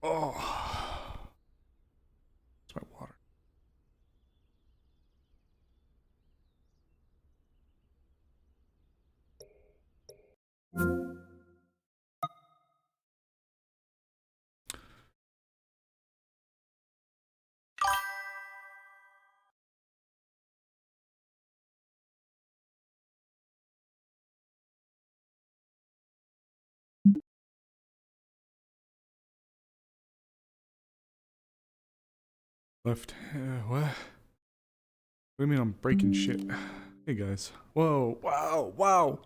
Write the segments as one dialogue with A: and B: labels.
A: Oh, it's my water. Left. What? What do you mean I'm breaking shit? Hey guys. Whoa. Wow. Wow.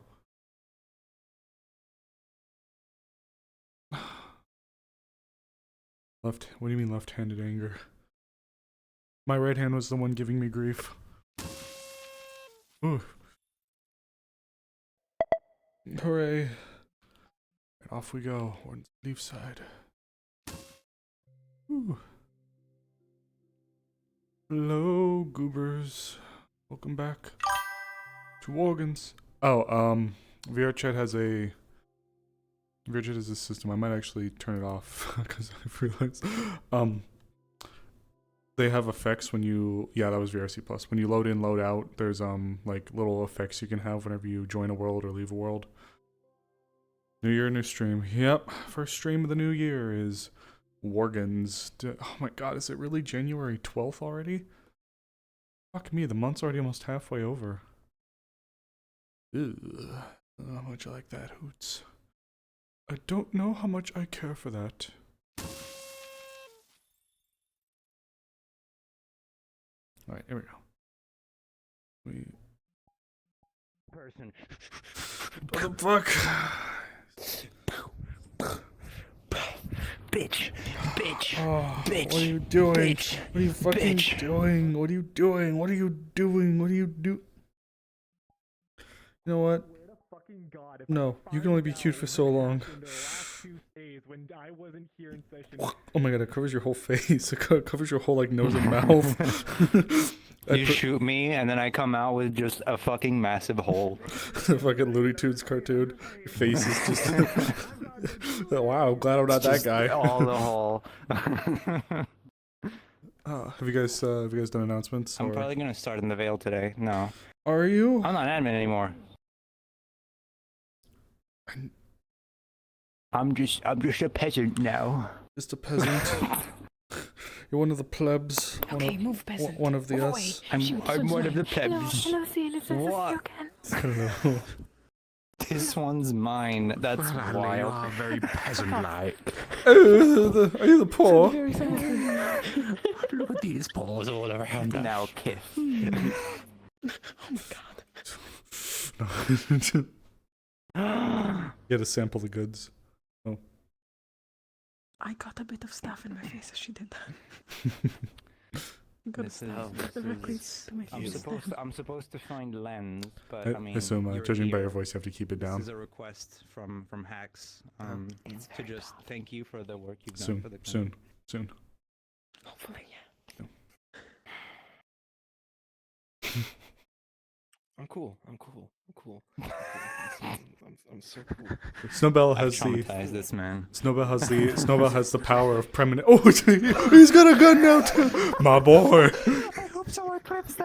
A: Left. What do you mean left-handed anger? My right hand was the one giving me grief. Ooh. Hooray. Right, off we go. Wardens leave side. Ooh. Hello, goobers. Welcome back to Wardens. Oh, VRChat has a system. I might actually turn it off because I realized they have effects when you that was VRC Plus. When you load in, load out, there's like little effects you can have whenever you join a world or leave a world. New year, new stream. Yep, first stream of the new year is Wardens. Oh my god, is it really January 12th already? Fuck me, the month's already almost halfway over. Ugh. How much I like that, Hoots. I don't know how much I care for that. Alright, here we go.
B: Person.
A: What the fuck?
B: Bitch. Bitch.
A: Oh,
B: bitch.
A: what are you doing?
B: Bitch.
A: What are you fucking
B: bitch.
A: doing? What are you doing? What are you doing? What are you do? You know what? No, you can only be cute for so long. Oh my god, it covers your whole face. It covers your whole like nose and mouth.
B: You shoot me and then I come out with just a fucking massive hole.
A: The fucking Looney Tunes cartoon. Your face is just wow, I'm glad I'm not that guy.
B: All the hole.
A: Have you guys done announcements?
B: I'm probably gonna start in the Veil today. No.
A: Are you?
B: I'm not admin anymore. I'm just a peasant now.
A: Just a peasant. You're one of the plebs.
C: Okay, move, peasant.
A: One of the us.
B: I'm one of the plebs.
C: Hello,
B: What?
A: I don't know.
B: This one's mine. That's
D: Well, you
B: wild.
D: are very peasant-like.
A: Are you the poor?
D: Look at these paws all around us.
B: Now kiss.
C: Oh my god.
A: You had to sample the goods. Oh.
C: I got a bit of stuff in my face as she did that. Got
B: This
C: stuff
B: is-
C: directly to my face.
B: I'm supposed to find lens, but
A: I
B: I mean,
A: assume,
B: you're
A: judging by
B: here.
A: your voice, you have to keep it
B: This
A: down.
B: is a request from Hacks
C: It's
B: to
C: very
B: just
C: loud.
B: thank you for the work you've done
A: Soon,
B: for the
A: soon, soon.
C: Hopefully, yeah.
D: I'm cool. I'm so cool.
A: Snowbell
B: I've
A: has the
B: traumatized this man.
A: Snowbell has the power of premonition. Oh, he's got a gun now too. My boy.
D: I hope so, Eclipse.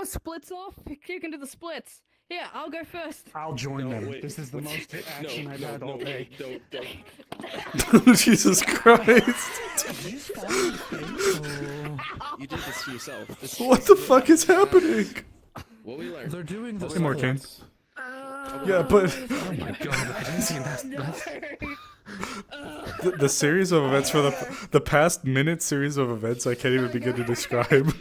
E: splits off? You can do the splits. Yeah, I'll go first.
D: I'll join them.
F: wait,
D: This is the most action I've had all day.
F: Don't.
A: Jesus Christ.
F: You did this to yourself. This
A: What the fuck is happening?
F: What we learned.
D: They're doing the
A: Say more, Kane.
D: splits.
A: Yeah, but
D: Oh my god, I didn't see that.
A: the series of events for the past minute series of events I can't even begin to describe.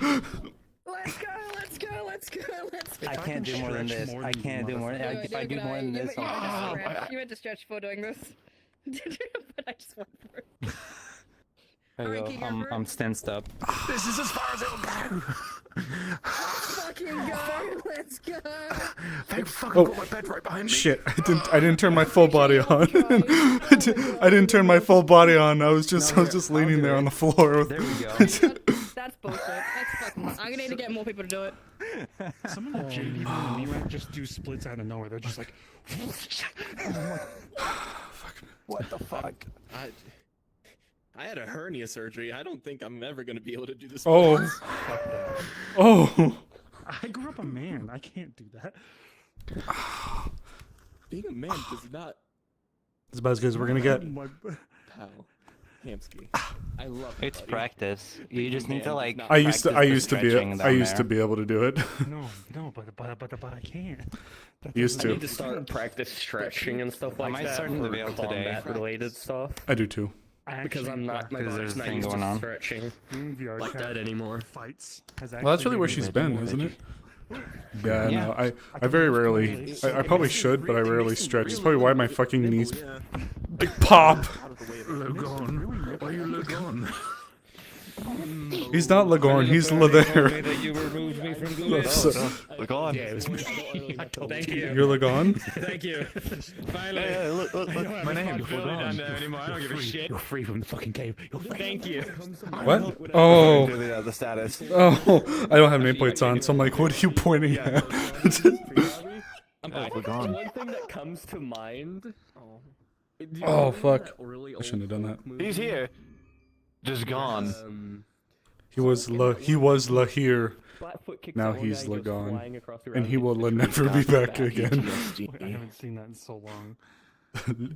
E: Let's go, let's go, let's go, let's go.
B: I can't do more than this. I can't do more. If I do more than this,
E: You meant to stretch before doing this. But I just went for it.
B: there you
E: Alright,
B: go.
E: King Emperor.
B: I'm stensed up.
D: This is as far as it'll go.
E: Fucking go, let's go.
D: Thank fuck,
A: Oh.
D: I've got my bed right behind me.
A: Shit, I didn't turn my full body on. I didn't turn my full body on. I was just leaning there on the floor.
B: There we go.
E: That's bullshit. That's fucking. I'm gonna need to get more people to do it.
D: Some of the JV and me rank just do splits out of nowhere. They're just like,
B: What the fuck?
F: I had a hernia surgery. I don't think I'm ever gonna be able to do this.
A: Oh. Oh.
D: I grew up a man. I can't do that.
F: Being a man does not.
A: It's about as good as we're gonna get.
F: Pal. Hamsky. I love it.
B: It's
F: buddy.
B: practice. You just need to like.
A: I used to
B: practice the
A: be able to do it.
D: No, but I can't.
A: Used
G: I
A: to.
G: need to start practice stretching and stuff like
B: might
G: that
B: start in the
G: for
B: veil today.
G: combat-related stuff.
A: I do too.
G: Because I'm not, my
B: Because
G: body's
B: there's a
G: not
B: thing
G: used
B: going
G: to
B: on.
G: stretching
D: VR
G: like
D: chat
G: that anymore.
D: fights.
A: Well, that's really where she's been, isn't it? Yeah,
B: Yeah.
A: no, I very rarely. I probably should, but I rarely stretch. It's probably why my fucking knees
F: Yeah.
A: big pop.
F: Out of the way of
D: Logon. Why you Logon?
A: He's not Lagorn. He's Lather.
G: that you removed me from
B: Look on.
D: Yeah, it was me. I told
G: Thank
D: you.
G: you.
A: You're Lagon.
G: Thank you. Finally.
B: Hey, look,
G: I don't have
D: my name,
G: responsibility
D: Logan.
G: down there anymore. I don't give a shit.
D: You're free from the fucking cave. You're free.
G: Thank you.
A: What? Oh,
B: The status.
A: oh! I don't have nameplates on, so I'm like, what are you pointing at?
G: I'm
B: Oh,
G: back.
B: we're gone.
G: One thing that comes to mind. Do you
A: Oh,
G: remember
A: fuck.
G: that really
A: I shouldn't have done that.
G: old movie?
B: He's here. Just gone.
A: He was La here,
G: Flatfoot kicks
A: now
G: one
A: he's
G: guy and goes
A: Lagon,
G: flying across the
A: and
G: room
A: he will
G: and
A: never be back again.
D: I haven't seen that in so long.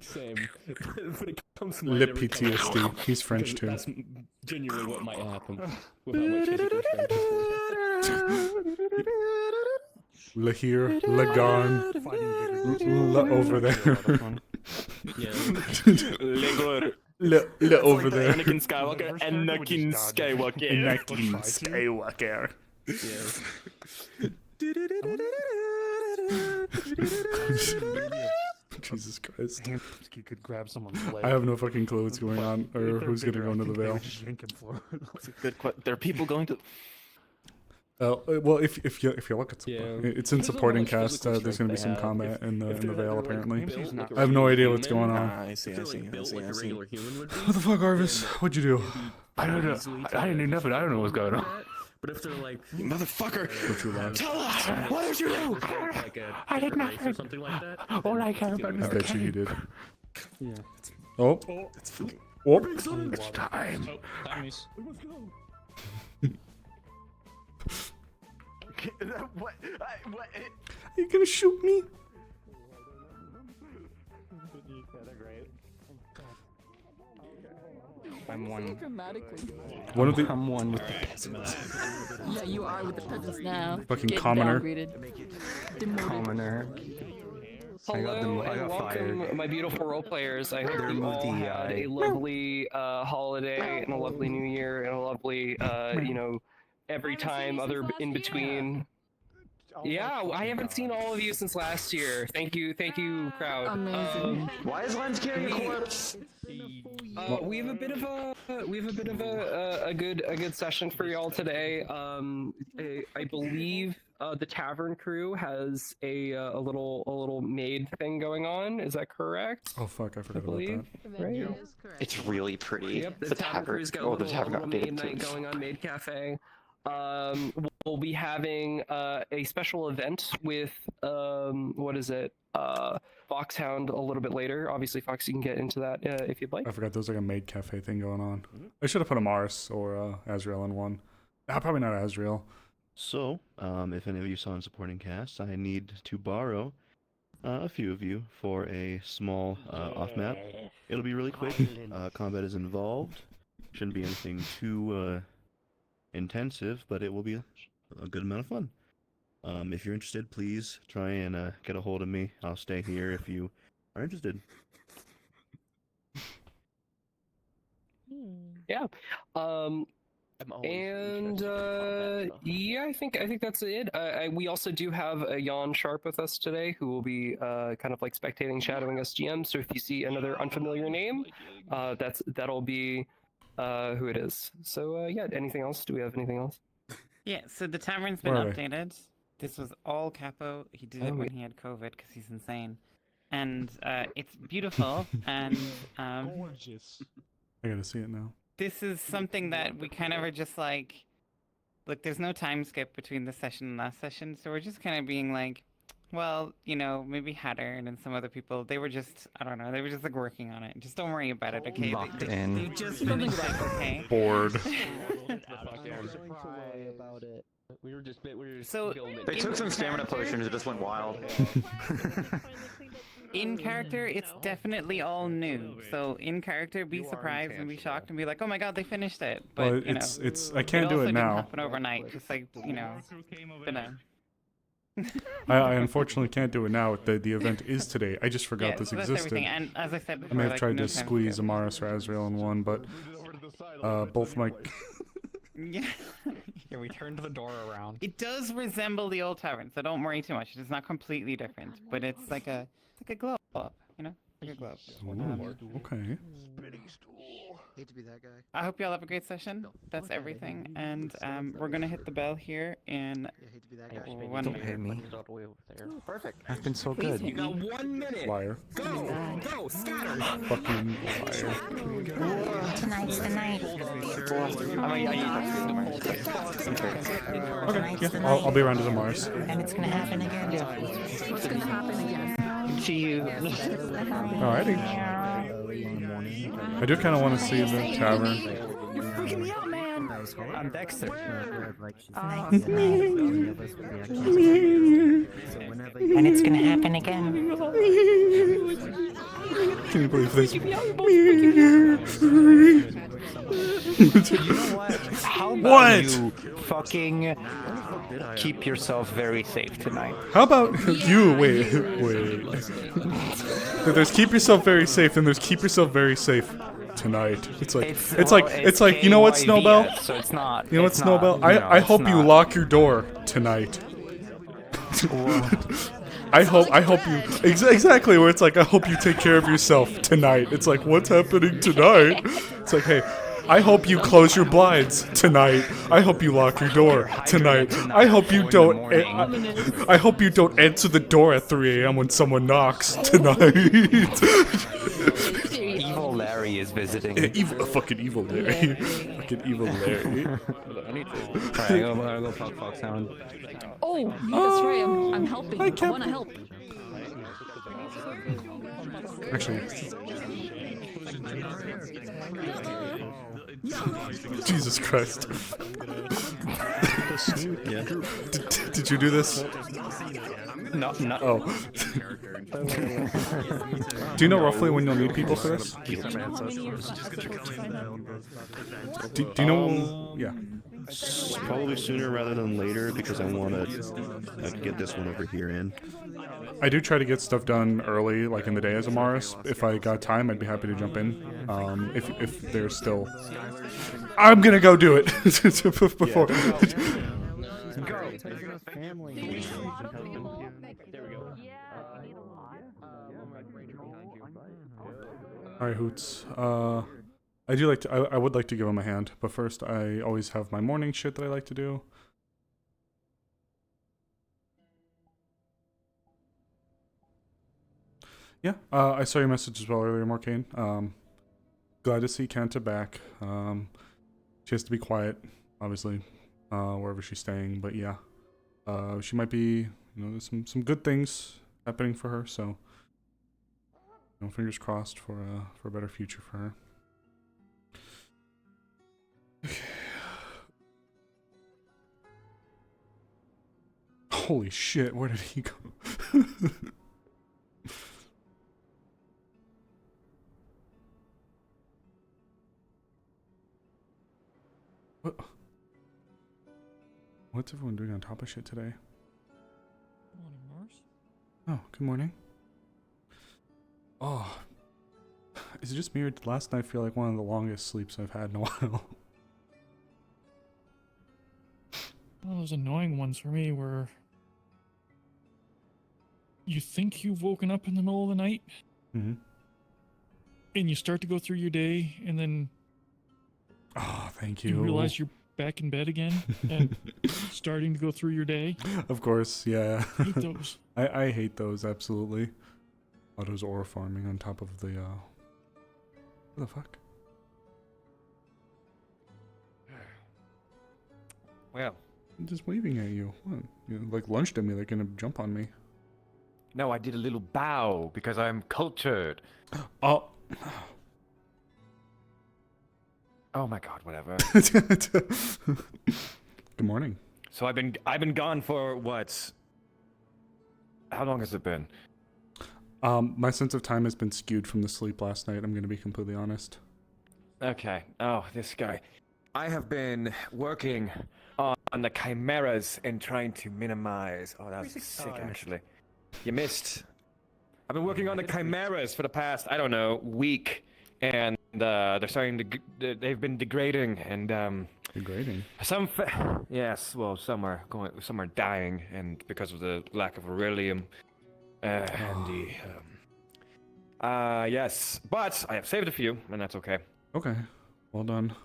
G: Same. But it comes to
A: Le
G: mind every time I watch
A: PTSD.
G: it,
A: He's French
G: because
A: too.
G: That's genuinely what might happen with how much physical strength.
A: La here, Lagon, La over there.
G: Yeah.
A: La over there.
G: Anakin Skywalker. Anakin Skywalker.
A: Anakin Skywalker. Jesus Christ.
D: Hamsky could grab someone's leg.
A: I have no fucking clue what's going on or who's gonna go into the veil.
G: Good question. There are people going to.
A: Well, if you look at
G: Yeah.
A: it's in
G: Depends on how
A: supporting
G: much
A: cast.
G: physical
A: There's gonna be
G: strength
A: some
G: they have.
A: combat in the
G: If they're
A: veil
G: like
A: apparently.
G: built like a
A: I have no idea
G: regular
A: what's going
G: human,
A: on.
F: I see.
G: if they're like built like a regular human would be.
A: What the fuck, Arvis? What'd you do?
D: I don't know. I didn't do nothing. I don't know what's going on.
G: But if they're like
F: Motherfucker!
A: What you want?
F: Tell us! What did you do?
G: like a
D: I did
G: different race or
D: nothing.
G: something like that.
D: All I care about
A: I
D: is the
A: bet you
D: cave.
A: did.
D: Yeah.
A: Oh,
F: It's fucking.
A: oh.
D: It's time.
B: What?
A: Are you gonna shoot me?
B: I'm one.
A: One of the
B: I'm one with the peasants.
E: Yeah, you are with the peasants now.
A: Fucking
E: Get
A: commoner.
E: downgraded. Demoted.
B: Commoner.
H: Hello
B: I
H: and
B: got
H: welcome,
B: fired.
H: my beautiful role players. I hope
B: They
H: you
B: removed
H: all
B: the
H: had
B: AI.
H: a lovely holiday and a lovely New Year and a lovely, every time other in between. Yeah, I haven't seen all of you since last year. Thank you, crowd.
E: Amazing.
B: Why is Lens carrying a corpse?
H: We have a bit of a good session for y'all today. I believe the tavern crew has a little maid thing going on. Is that correct?
A: Oh fuck, I forgot about
H: believe.
A: that.
H: Right?
I: It's really pretty.
H: Yep,
I: The tavern.
H: crew's got
I: Oh,
H: a
I: the
H: little,
I: tavern got
H: little maid
I: updated
H: night
I: too.
H: going on Maid Cafe. We'll be having a special event with Foxhound a little bit later. Obviously, Fox, you can get into that if you'd like.
A: I forgot there was like a maid cafe thing going on. I should have put Amaris or Azrael in one. Probably not Azrael.
J: So, if any of you saw in supporting cast, I need to borrow a few of you for a small off map. It'll be really quick. Combat is involved. Shouldn't be anything too intensive, but it will be a good amount of fun. If you're interested, please try and get a hold of me. I'll stay here if you are interested.
H: Yeah. Yeah, I think that's it. We also do have a Jan Sharp with us today, who will be kind of like spectating, shadowing us GM. So if you see another unfamiliar name, that'll be who it is. So yeah, anything else? Do we have anything else?
K: Yeah, so the tavern's been
A: Where are they?
K: updated. This was all Capo. He did it when he had COVID because he's insane. And it's beautiful. And
A: Gorgeous. I gotta see it now.
K: this is something that we kind of are just like, look, there's no time skip between this session and last session. So we're just kind of being like, well, you know, maybe Hatter and some other people, they were just, I don't know, they were just like working on it. Just don't worry about it, okay?
I: Locked in.
K: They just finished it, okay?
A: Bored.
G: about it. We were just
K: So
I: They took some stamina potions, it just went wild.
K: in character, it's definitely all new. So in character, be surprised and be shocked and be like, oh my god, they finished it. But
A: Well,
K: you
A: it's
K: know,
A: I can't do
K: also
A: it
K: didn't
A: now.
K: happen overnight. Just like, you know, been a...
A: I unfortunately can't do it now. The event is today. I just forgot
K: Yeah,
A: this
K: so that's
A: existed.
K: everything. And as I said
A: I
K: before,
A: may have
K: like,
A: tried
K: no
A: to
K: time
A: squeeze
K: skip.
A: Amaris or Azrael in one, but both my
K: Yeah.
B: Yeah, we turned the door around.
K: It does resemble the old tavern, so don't worry too much. It's not completely different, but it's like a glow up, you know, like a glow up.
A: Ooh, okay.
L: Hate to be that guy.
K: I hope you all have a great session. That's everything, and we're gonna hit the bell here in
L: Hate to be that guy.
K: 1
I: Don't
K: minute.
I: hit me.
L: Perfect.
I: I've been so good.
H: You got 1 minute.
A: Liar.
H: Go, scatter.
A: Fucking liar.
M: Tonight's the night.
A: Okay, yeah, I'll be around as Amaris.
M: And it's gonna happen again.
C: What's gonna happen again?
K: See you.
A: Alrighty. I do kind of want to see the tavern.
C: You're freaking me out, man.
B: I'm Dexter.
M: Tonight's the night. And it's gonna happen again.
A: Can you believe this?
B: You know what? How about
A: What?
B: you fucking keep yourself very safe tonight?
A: How about you? Wait. There's keep yourself very safe, and there's keep yourself very safe tonight. It's like you know what, Snowbell?
B: So it's not.
A: You know what,
B: it's not,
A: Snowbell?
B: no,
A: I
B: it's
A: hope you
B: not.
A: lock your door tonight. I hope you exactly where it's like I hope you take care of yourself tonight. It's like what's happening tonight? It's like hey, I hope you close your blinds tonight. I hope you lock your door tonight. I hope you don't. I hope you don't answer the door at 3 a.m. when someone knocks tonight.
B: Evil Larry is visiting.
A: Fucking evil Larry. Fucking evil Larry.
B: Alright, I'm gonna go fuck sound.
C: Oh, yeah, that's right. I'm helping. I want to help.
A: Actually. Jesus Christ. Did you do this?
B: No.
A: Oh. Do you know roughly when you'll need people for this? Do you know? Yeah.
J: Probably sooner rather than later because I want to get this one over here in.
A: I do try to get stuff done early, like in the day as Amaris. If I got time, I'd be happy to jump in. If there's still, I'm gonna go do it before. All right, Hoots. I would like to give him a hand, but first I always have my morning shit that I like to do. Yeah, I saw your message as well earlier, Morcane. Glad to see Kanta back. She has to be quiet, obviously, wherever she's staying. But yeah, she might be, there's some good things happening for her. So, fingers crossed for a better future for her. Okay. Holy shit, where did he go? What? What's everyone doing on top of shit today?
D: Morning, Mars.
A: Oh, good morning. Oh, is it just me or did last night feel like one of the longest sleeps I've had in a while?
D: One of those annoying ones for me where you think you've woken up in the middle of the night
A: Mm-hmm.
D: and you start to go through your day and then
A: Oh, thank you.
D: you realize you're back in bed again and starting to go through your day.
A: Of course, yeah.
D: I hate those.
A: I hate those, absolutely. Oh, those aura farming on top of the, what the fuck?
N: Well,
A: I'm just waving at you. What? You like lunged at me, they're gonna jump on me.
N: no, I did a little bow because I'm cultured.
A: Oh.
N: Oh my god, whatever.
A: Good morning.
N: So I've been gone for what? How long has it been?
A: My sense of time has been skewed from the sleep last night, I'm gonna be completely honest.
N: Okay. Oh, this guy. I have been working on the chimeras and trying to minimize. Oh, that was sick, actually. You missed. I've been working on the chimeras for the past, I don't know, week, and they're starting to. They've been degrading and.
A: Degrading.
N: Yes. Well, some are dying, and because of the lack of beryllium, and the. Yes, but I have saved a few, and that's okay.
A: Okay. Well done.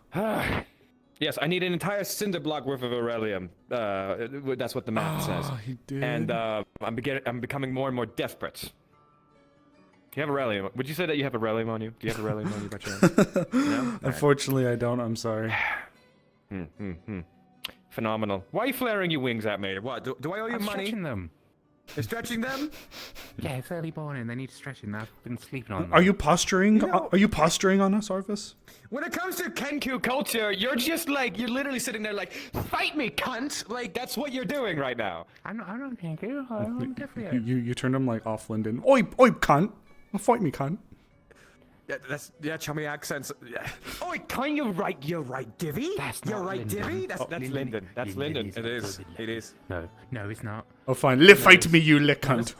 N: Yes, I need an entire cinder block worth of beryllium. That's what the math says.
A: He did.
N: And I'm becoming more and more desperate. You have beryllium. Would you say that you have beryllium on you? Do you have beryllium on you by chance? No?
A: Unfortunately, I don't. I'm sorry.
N: Phenomenal. Why are you flaring your wings at me? What? Do I owe you
M: I'm
N: money?
M: stretching them.
N: You're stretching them?
M: Yeah, it's early morning. They need stretching. I've been sleeping on them.
A: Are you posturing? Are you posturing on us, Arvis?
N: When it comes to Kenku culture, you're just like, you're literally sitting there like, fight me, cunt! Like, that's what you're doing right now.
M: I'm not Kenku. I'm definitely.
A: You turned him like off Linden. Oi, cunt! Fight me, cunt.
N: Yeah, chummy accents. Yeah. Oh, cunt, you're right, Divvy. You're right, Divvy. That's Linden. That's Linden. It is. It is.
M: No, it's not.
A: Oh, fine. Live fight me, you lick cunt.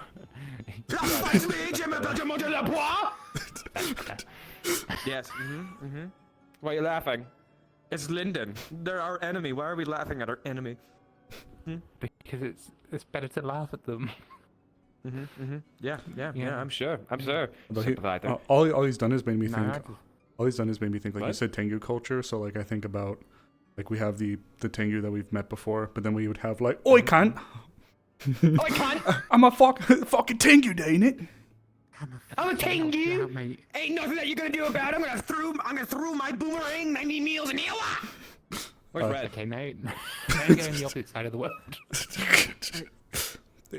N: Yes. Why are you laughing? It's Linden. They're our enemy. Why are we laughing at our enemy?
M: Because it's better to laugh at them.
N: Yeah. I'm sure.
A: All he's done is made me think.
M: I just-
A: All he's done is made me think. Like you
N: What?
A: said, Tengu culture. So like I think about, like we have the Tengu that we've met before, but then we would have like, oi cunt.
N: Oi cunt.
A: I'm a fucking Tengu day, ain't it?
N: I'm a Tengu.
M: mate.
N: Ain't nothing that you're gonna do about it. I'm gonna throw my boomerang 90 meals an hour. Where's Red?
M: Okay, now you're going the opposite side of the world.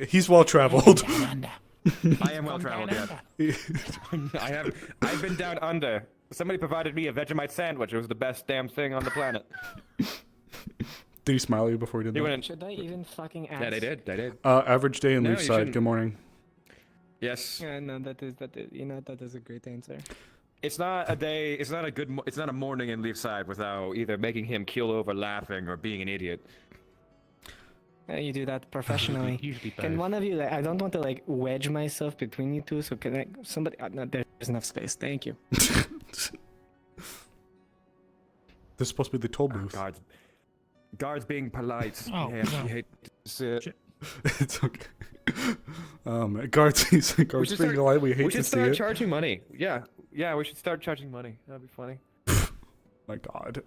A: He's well traveled.
N: I am well traveled, yeah. I've been down under. Somebody provided me a Vegemite sandwich. It was the best damn thing on the planet.
A: Did he smile at you before he did that?
G: Should I even fucking ask?
N: Yeah, they did.
A: Average day in
N: No, you
A: Leafside.
N: shouldn't.
A: Good morning.
N: Yes.
G: Yeah, no, that is that is a great answer.
N: It's not a day. It's not a morning in Leafside without either making him keel over laughing or being an idiot.
G: You do that professionally.
M: Usually both.
G: Can one of you? I don't want to wedge myself between you two. So can somebody? No, there's enough space. Thank you.
A: This is supposed to be the toll booth.
N: Guards being polite.
D: Oh,
N: yeah,
D: no.
N: you hate to see it.
A: It's okay. Guards being polite. We hate
N: We
A: to
N: should
A: see
N: start
A: it.
N: charging money. Yeah, we should start charging money. That'd be funny.
A: My God.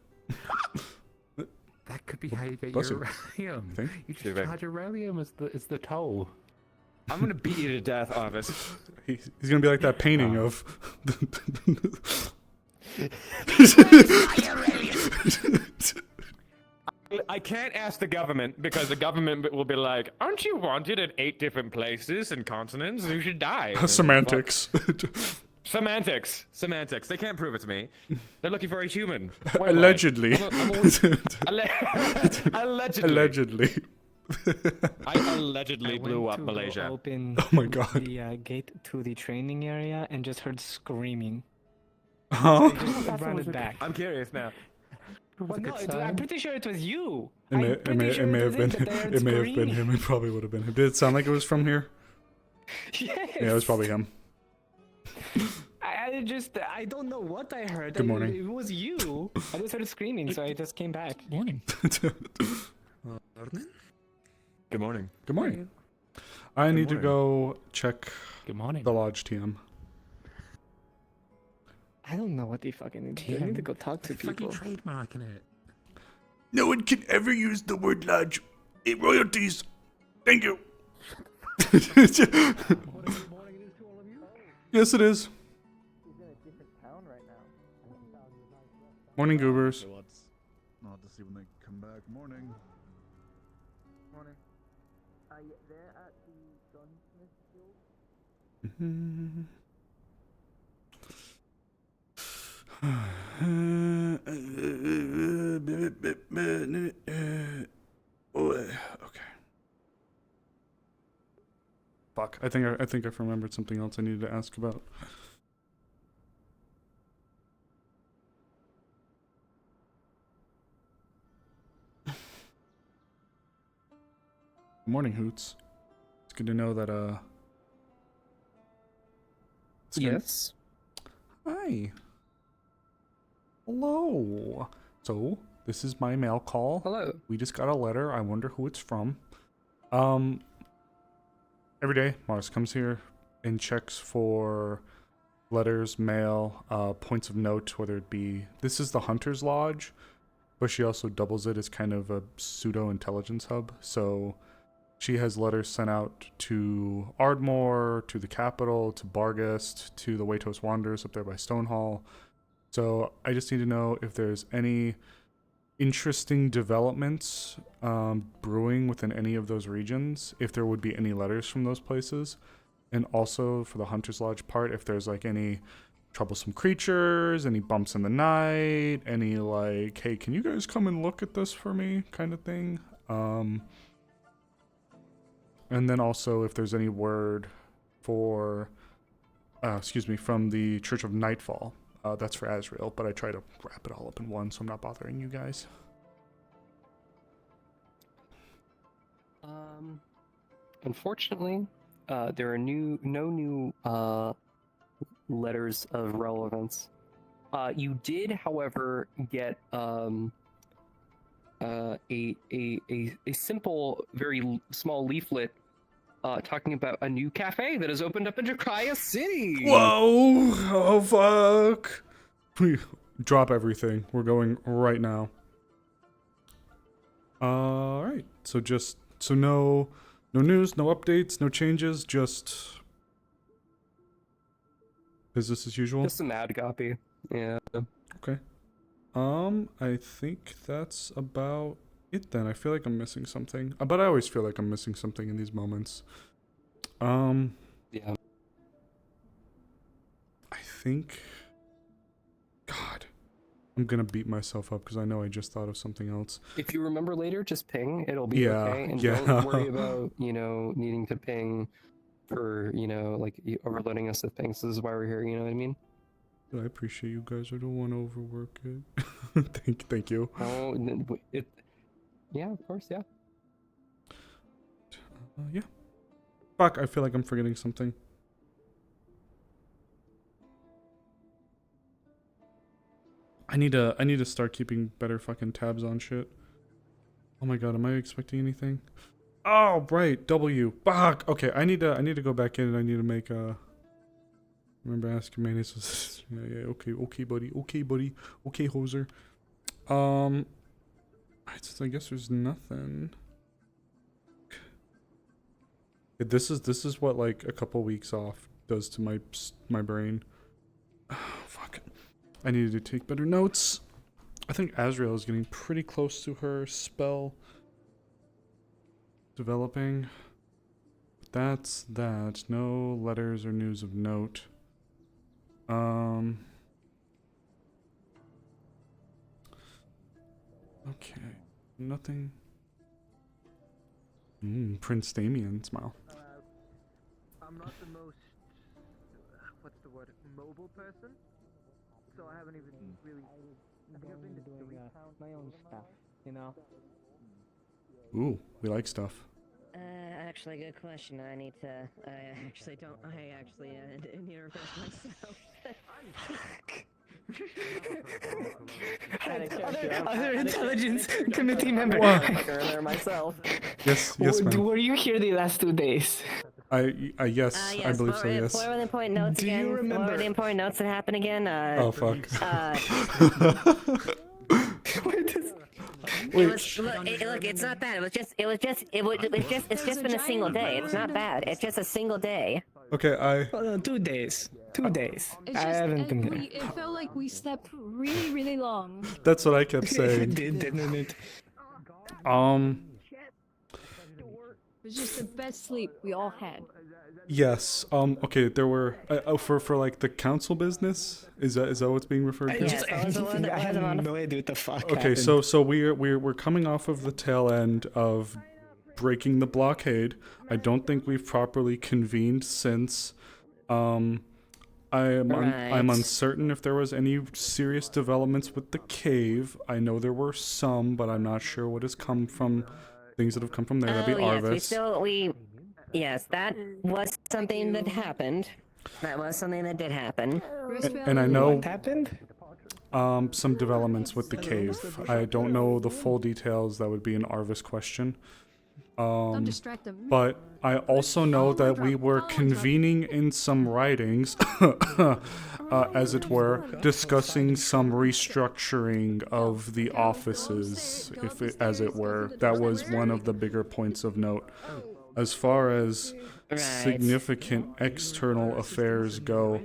M: That could be how you get
A: Bless
M: your
A: you.
M: Aurelium.
A: Think?
M: You just charge Aurelium as the toll.
N: I'm gonna beat you to death, Arvis.
A: He's gonna be like that painting of.
N: I can't ask the government because the government will be like, "Aren't you wanted in 8 different places and continents? You should die."
A: Semantics.
N: Semantics. They can't prove it to me. They're looking for a human.
A: Allegedly.
N: Allegedly.
A: Allegedly.
N: I allegedly
G: I
N: blew
G: went
N: up
G: to
N: Malaysia.
G: Go open
A: Oh my god.
G: the gate to the training area and just heard screaming.
A: Huh?
G: So I just ran it back.
N: I'm curious now.
G: Well, no, I'm pretty sure it was you.
A: It may,
G: I'm
A: it
G: pretty
A: may,
G: sure
A: it may
G: was
A: have been,
G: that they heard
A: it may have been
G: screaming.
A: him. It probably would have been him. Did it sound like it was from here?
G: Yes.
A: Yeah, it was probably him.
G: I don't know what I heard.
A: Good morning.
G: It was you. I just heard screaming, so I just came back.
M: Morning.
F: Morning.
N: Good morning.
A: Good morning. I need to
N: morning.
A: go check
M: Good morning.
A: the lodge TM.
G: I don't know what they fucking need to do. I need to go talk to people.
M: Fucking trademarking it.
A: No one can ever use the word lodge. It royalties. Thank you. Yes, it is. Morning, goobers.
O: Not to see when they come back. Morning.
L: Morning. They're at the gunsmith guild.
A: Okay. Fuck. I think I've remembered something else I needed to ask about. Morning, Hoots. It's good to know that it's good-
H: Yes.
A: Hi. Hello. So, this is my mail call.
H: Hello.
A: We just got a letter. I wonder who it's from. Every day, Mars comes here and checks for letters, mail, points of note, whether it be... This is the Hunter's Lodge, but she also doubles it as kind of a pseudo-intelligence hub. So she has letters sent out to Ardmore, to the capital, to Bargast, to the Waitos Wanderers up there by Stonehall. So I just need to know if there's any interesting developments brewing within any of those regions, if there would be any letters from those places, and also for the Hunter's Lodge part, if there's like any troublesome creatures, any bumps in the night, any like, hey, can you guys come and look at this for me kind of thing. And then also if there's any word for from the Church of Nightfall. That's for Azrael, but I try to wrap it all up in one, so I'm not bothering you guys.
H: Unfortunately, there are no new letters of relevance. You did, however, get a simple, very small leaflet talking about a new cafe that has opened up in Jakaya City.
A: Whoa! Oh fuck! Drop everything. We're going right now. Alright. So no news, no updates, no changes, just business as usual.
H: Just some ad copy. Yeah.
A: Okay. I think that's about it then. I feel like I'm missing something. But I always feel like I'm missing something in these moments.
H: Yeah.
A: I think... God. I'm gonna beat myself up because I know I just thought of something else.
H: If you remember later, just ping. It'll be
A: Yeah,
H: okay. And
A: yeah.
H: don't worry about, needing to ping for, like overloading us with pings. This is why we're here, you know what I mean?
A: I appreciate you guys. I don't want to overwork it. Thank you.
H: Oh, yeah, of course, yeah.
A: Yeah. Fuck, I feel like I'm forgetting something. I need to start keeping better fucking tabs on shit. Oh my god, am I expecting anything? Oh, right, W. Fuck. Okay, I need to go back in and I need to make remember asking mayonnaise. Yeah, okay, buddy. Okay, hoser. Alright, so I guess there's nothing. This is what like a couple weeks off does to my brain. Oh, fuck. I needed to take better notes. I think Azrael is getting pretty close to her spell developing. That's that. No letters or news of note. Okay. Nothing. Prince Damien, smile.
L: I'm not the most, what's the word, mobile person. So I haven't even really. I think I've been to 3 towns.
G: my own stuff, you know.
A: Ooh, we like stuff.
E: Actually, good question. I need to. I actually don't. I actually need to refresh myself.
G: Other intelligence committee member.
E: Earlier myself.
A: Yes, ma'am.
G: Were you here the last 2 days?
A: Yes, I believe so. Yes.
E: What were the important notes
G: Do
E: again?
G: you remember?
E: What were the important notes that happened again?
A: Oh fuck.
E: Look, it's not bad. It's just been a single day. It's not bad. It's just a single day.
A: Okay,
G: Well, no, 2 days. 2 days. I haven't been there.
P: It felt like we slept really, really long.
A: That's what I kept saying.
G: Didn't it?
P: It was just the best sleep we all had.
A: Yes. Okay. There were for like the council business. Is that what's being referred to?
G: I have no idea what the fuck
A: Okay.
G: happened.
A: So we're coming off of the tail end of breaking the blockade. I don't think we've properly convened since. I'm uncertain if there was any serious developments with the cave. I know there were some, but I'm not sure what has come from things that have come from there. That'd be Arvis.
E: Yes, that was something that happened. That was something that did happen.
A: And I know
G: What happened?
A: some developments with the cave. I don't know the full details. That would be an Arvis question.
P: Don't distract them.
A: But I also know that we were convening in some writings, as it were, discussing some restructuring of the offices, as it were. That was one of the bigger points of note. As far as significant external affairs go,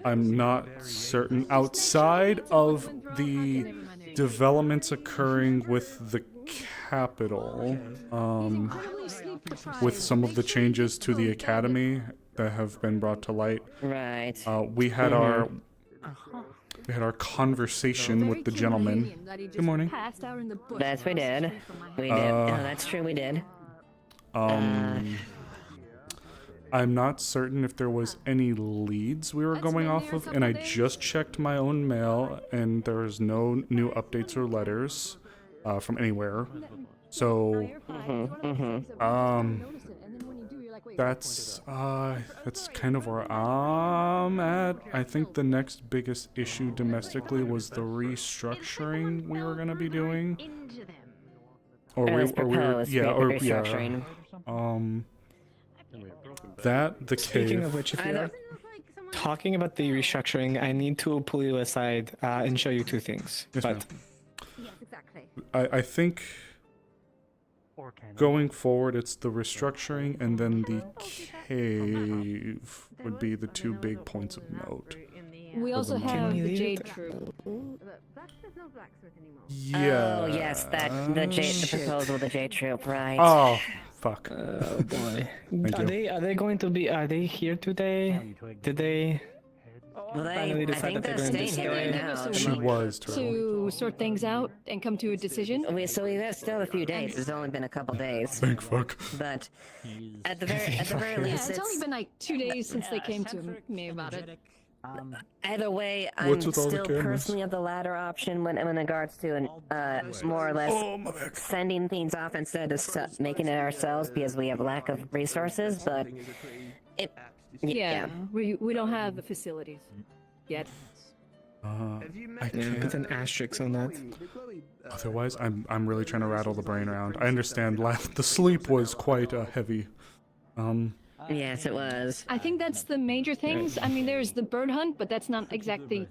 A: I'm not certain. Outside of the developments occurring with the capital, with some of the changes to the academy that have been brought to light, we had our conversation with the gentleman. Good morning.
E: Yes, we did. We did. No, that's true. We did.
A: I'm not certain if there was any leads we were going off of, and I just checked my own mail, and there was no new updates or letters from anywhere. So, that's kind of where I'm at. I think the next biggest issue domestically was the restructuring we were gonna be doing.
G: Speaking of which, if you're talking about the restructuring, I need to pull you aside and show you 2 things.
A: Yes,
G: but
A: I think going forward, it's the restructuring and then the cave would be the 2 big points of note.
P: We also have the Jade Troop.
A: Yeah.
E: Oh yes, the proposal of the Jade Troop, right?
A: Oh, fuck.
G: Oh boy.
A: Thank you.
G: Are they going to be? Are they here today? Did they?
E: Well, I think they're staying here right now.
A: She was
P: to sort things out and come to a decision.
E: So we have still a few days. It's only been a couple days.
A: Thank fuck.
E: But at the very least,
P: It's only been like 2 days since they came to me about it.
E: Either way,
A: What's
E: I'm
A: with all the
E: still
A: cameras?
E: personally of the latter option when in regards to more or less sending things off instead of making it ourselves because we have lack of resources. But
P: Yeah, we don't have the facilities yet.
A: I can't.
G: Put an asterisk on that.
A: Otherwise, I'm really trying to rattle the brain around. I understand the sleep was quite heavy.
E: Yes, it was.
P: I think that's the major things. I mean, there's the bird hunt, but that's not exactly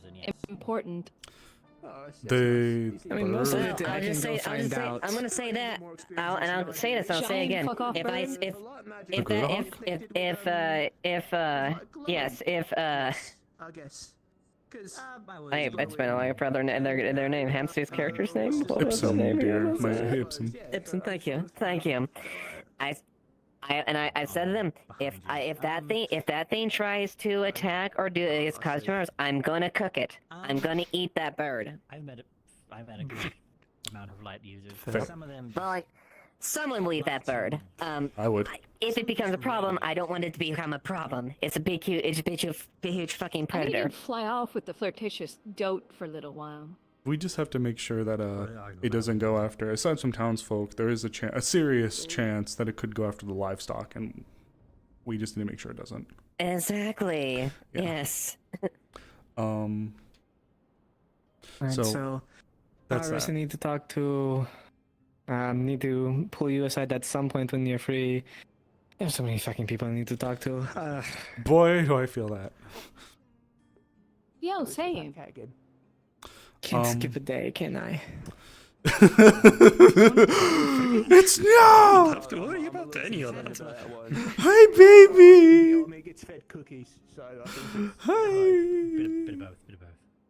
P: important.
A: I'm
E: gonna say that. I'll say this. I'll say again. It's been a while. Brother, their name, Hamster's character's name.
A: Ipsum, dear, my Ipsum.
E: Ipsum, thank you. I said to them, if that thing tries to attack or cause tumors, I'm gonna cook it. I'm gonna eat that bird.
L: I've met a good amount of light users.
A: Fair.
L: Some of them.
E: Someone will eat that bird.
A: I would.
E: If it becomes a problem, I don't want it to become a problem. It's a big, huge fucking
P: I need
E: predator.
P: to fly off with the flirtatious dote for a little while.
A: We just have to make sure that it doesn't go after. Aside from townsfolk, there is a serious chance that it could go after the livestock, and we just need to make sure it doesn't.
E: Exactly.
A: Yeah.
E: Yes.
G: Alright, so
A: that's
G: Amaris,
A: that.
G: I need to talk to. Need to pull you aside at some point when you're free. There's so many fucking people I need to talk to.
A: Boy, do I feel that.
P: Yo, same.
G: Can't skip a day, can I?
A: It's no!
D: Don't have to worry about any of that.
A: Hi, baby!
L: Make its fed cookies, so I think it's
A: Hi!
M: Bit of both.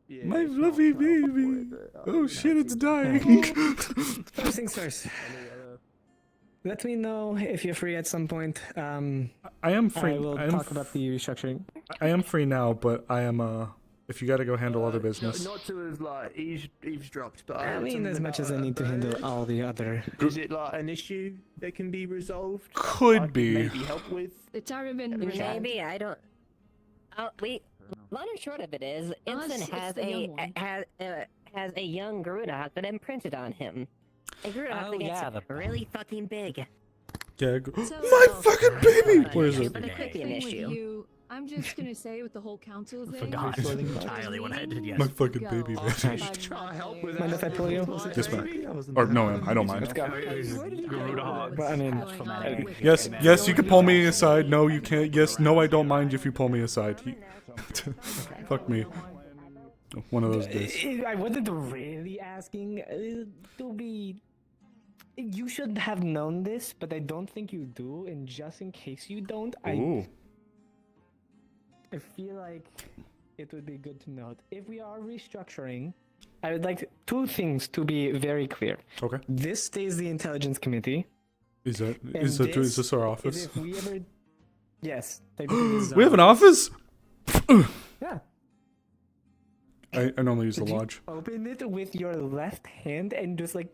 L: Yeah,
A: My
L: it's not
A: fluffy
L: sharp before
A: baby!
L: it,
A: Oh shit, it's dying!
G: First things first. Let me know if you're free at some point.
A: I am free.
G: I will talk about the restructuring.
A: I am free now, but I am, if you gotta go handle other business.
L: Not to have like eavesdropped, but
G: I mean, as much as I need to handle all the other.
L: Is it like an issue that can be resolved?
A: Could be.
L: Maybe help with.
P: It's already been resolved.
E: Maybe I don't. Long and short of it is, Ensign
P: it's
E: has
P: the young one.
E: has a young Garuda Hawk that imprinted on him. A Garuda Hawk that gets really fucking big.
A: Yeah,
P: So,
A: my fucking baby! Where is it?
E: But it could be an
P: Thing with
E: issue.
P: you, I'm just gonna say with the whole council thing.
M: Forgot entirely what I did
A: My fucking baby, man.
G: Mind if I pull you?
A: Yes, ma'am. Or no, ma'am. I don't mind.
G: Let's go. But I mean,
A: Yes, you can pull me aside. No, you can't. Yes, no, I don't mind if you pull me aside. Fuck me. One of those days.
G: I wasn't really asking to be. You should have known this, but I don't think you do. And just in case you don't,
A: Ooh.
G: I feel like it would be good to note. If we are restructuring, I would like two things to be very clear.
A: Okay.
G: This stays the intelligence committee.
A: Is that
G: and
A: is this our
G: is
A: office?
G: if we ever, yes, technically this is
A: We have
G: our
A: an office?
G: Yeah.
A: I normally use the
G: Did you
A: lodge.
G: Open it with your left hand and just like.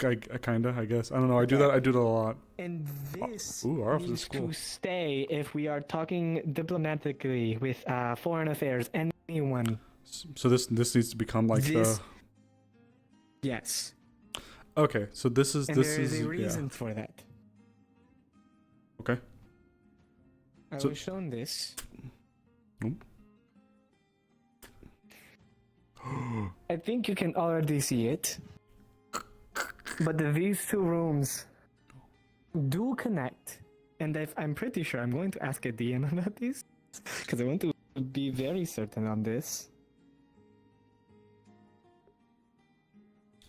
A: I kinda, I guess. I don't know. I do that a lot.
G: And this
A: Ooh, our office
G: needs
A: is cool.
G: to stay if we are talking diplomatically with foreign affairs, anyone.
A: So this needs to become like
G: This- Yes.
A: Okay, so this is
G: And
A: this
G: there is
A: is
G: a reason
A: yeah.
G: for that.
A: Okay.
G: I
A: So-
G: was shown this.
A: Nope.
G: I think you can already see it. But these two rooms do connect. And I'm pretty sure I'm going to ask a DM about this. Because I want to be very certain on this.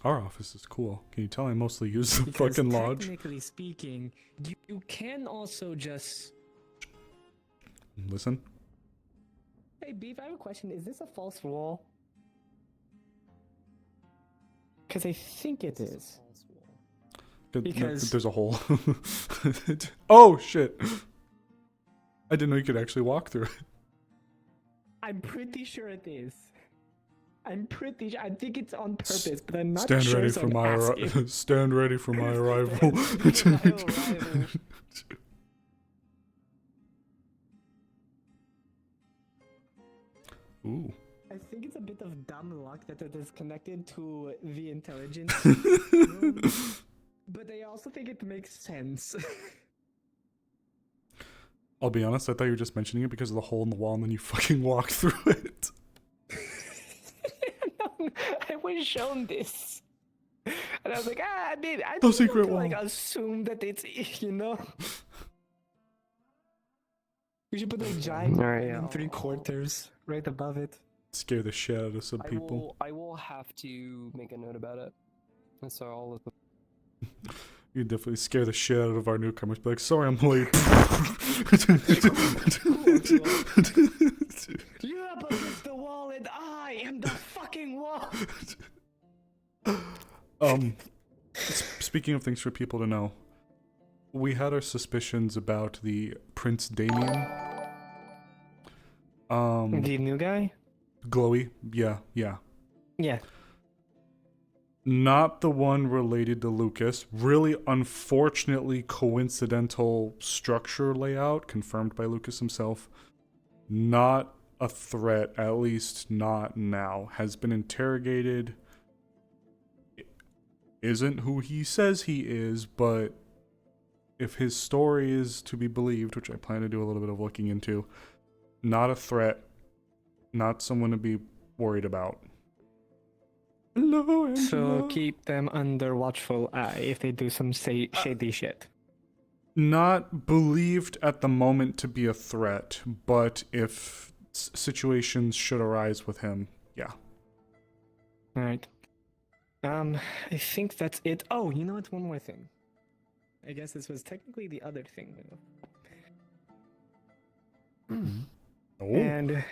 A: Our office is cool. Can you tell I mostly use the
G: Because
A: fucking lodge?
G: technically speaking, you can also just...
A: Listen.
G: Hey, Beef, I have a question. Is this a false wall? Because I think it is. Because-
A: There's a hole. Oh shit! I didn't know you could actually walk through it.
G: I'm pretty sure it is. I'm pretty sure. I think it's on purpose, but I'm not
A: Stand
G: sure.
A: ready
G: so
A: for
G: I'm
A: my
G: asking.
A: stand ready for my arrival. Ooh.
G: I think it's a bit of dumb luck that it is connected to the intelligence room, but I also think it makes sense.
A: I'll be honest, I thought you were just mentioning it because of the hole in the wall and then you fucking walk through it.
G: I was shown this. And I was like, I mean, I
A: No
G: just want
A: secret
G: to, like,
A: wall.
G: assume that it's, you know? We should put a giant
H: Alright,
G: in 3/4 right above it.
A: Scare the shit out of some people.
H: I will have to make a note about it. And so all of the
A: You definitely scare the shit out of our newcomers. Be like, sorry, I'm late.
G: You're up against the wall and I am the fucking wall!
A: Speaking of things for people to know, we had our suspicions about the Prince Damien.
G: The new guy?
A: Glowy, yeah.
G: Yeah.
A: Not the one related to Lucas. Really unfortunately coincidental structure layout confirmed by Lucas himself. Not a threat, at least not now. Has been interrogated. Isn't who he says he is, but if his story is to be believed, which I plan to do a little bit of looking into, not a threat, not someone to be worried about. Hello,
G: So keep them under watchful eye if they do some shady shit.
A: Not believed at the moment to be a threat, but if situations should arise with him, yeah.
G: Alright. I think that's it. Oh, you know what? One more thing. I guess this was technically the other thing.
A: Oh.
G: And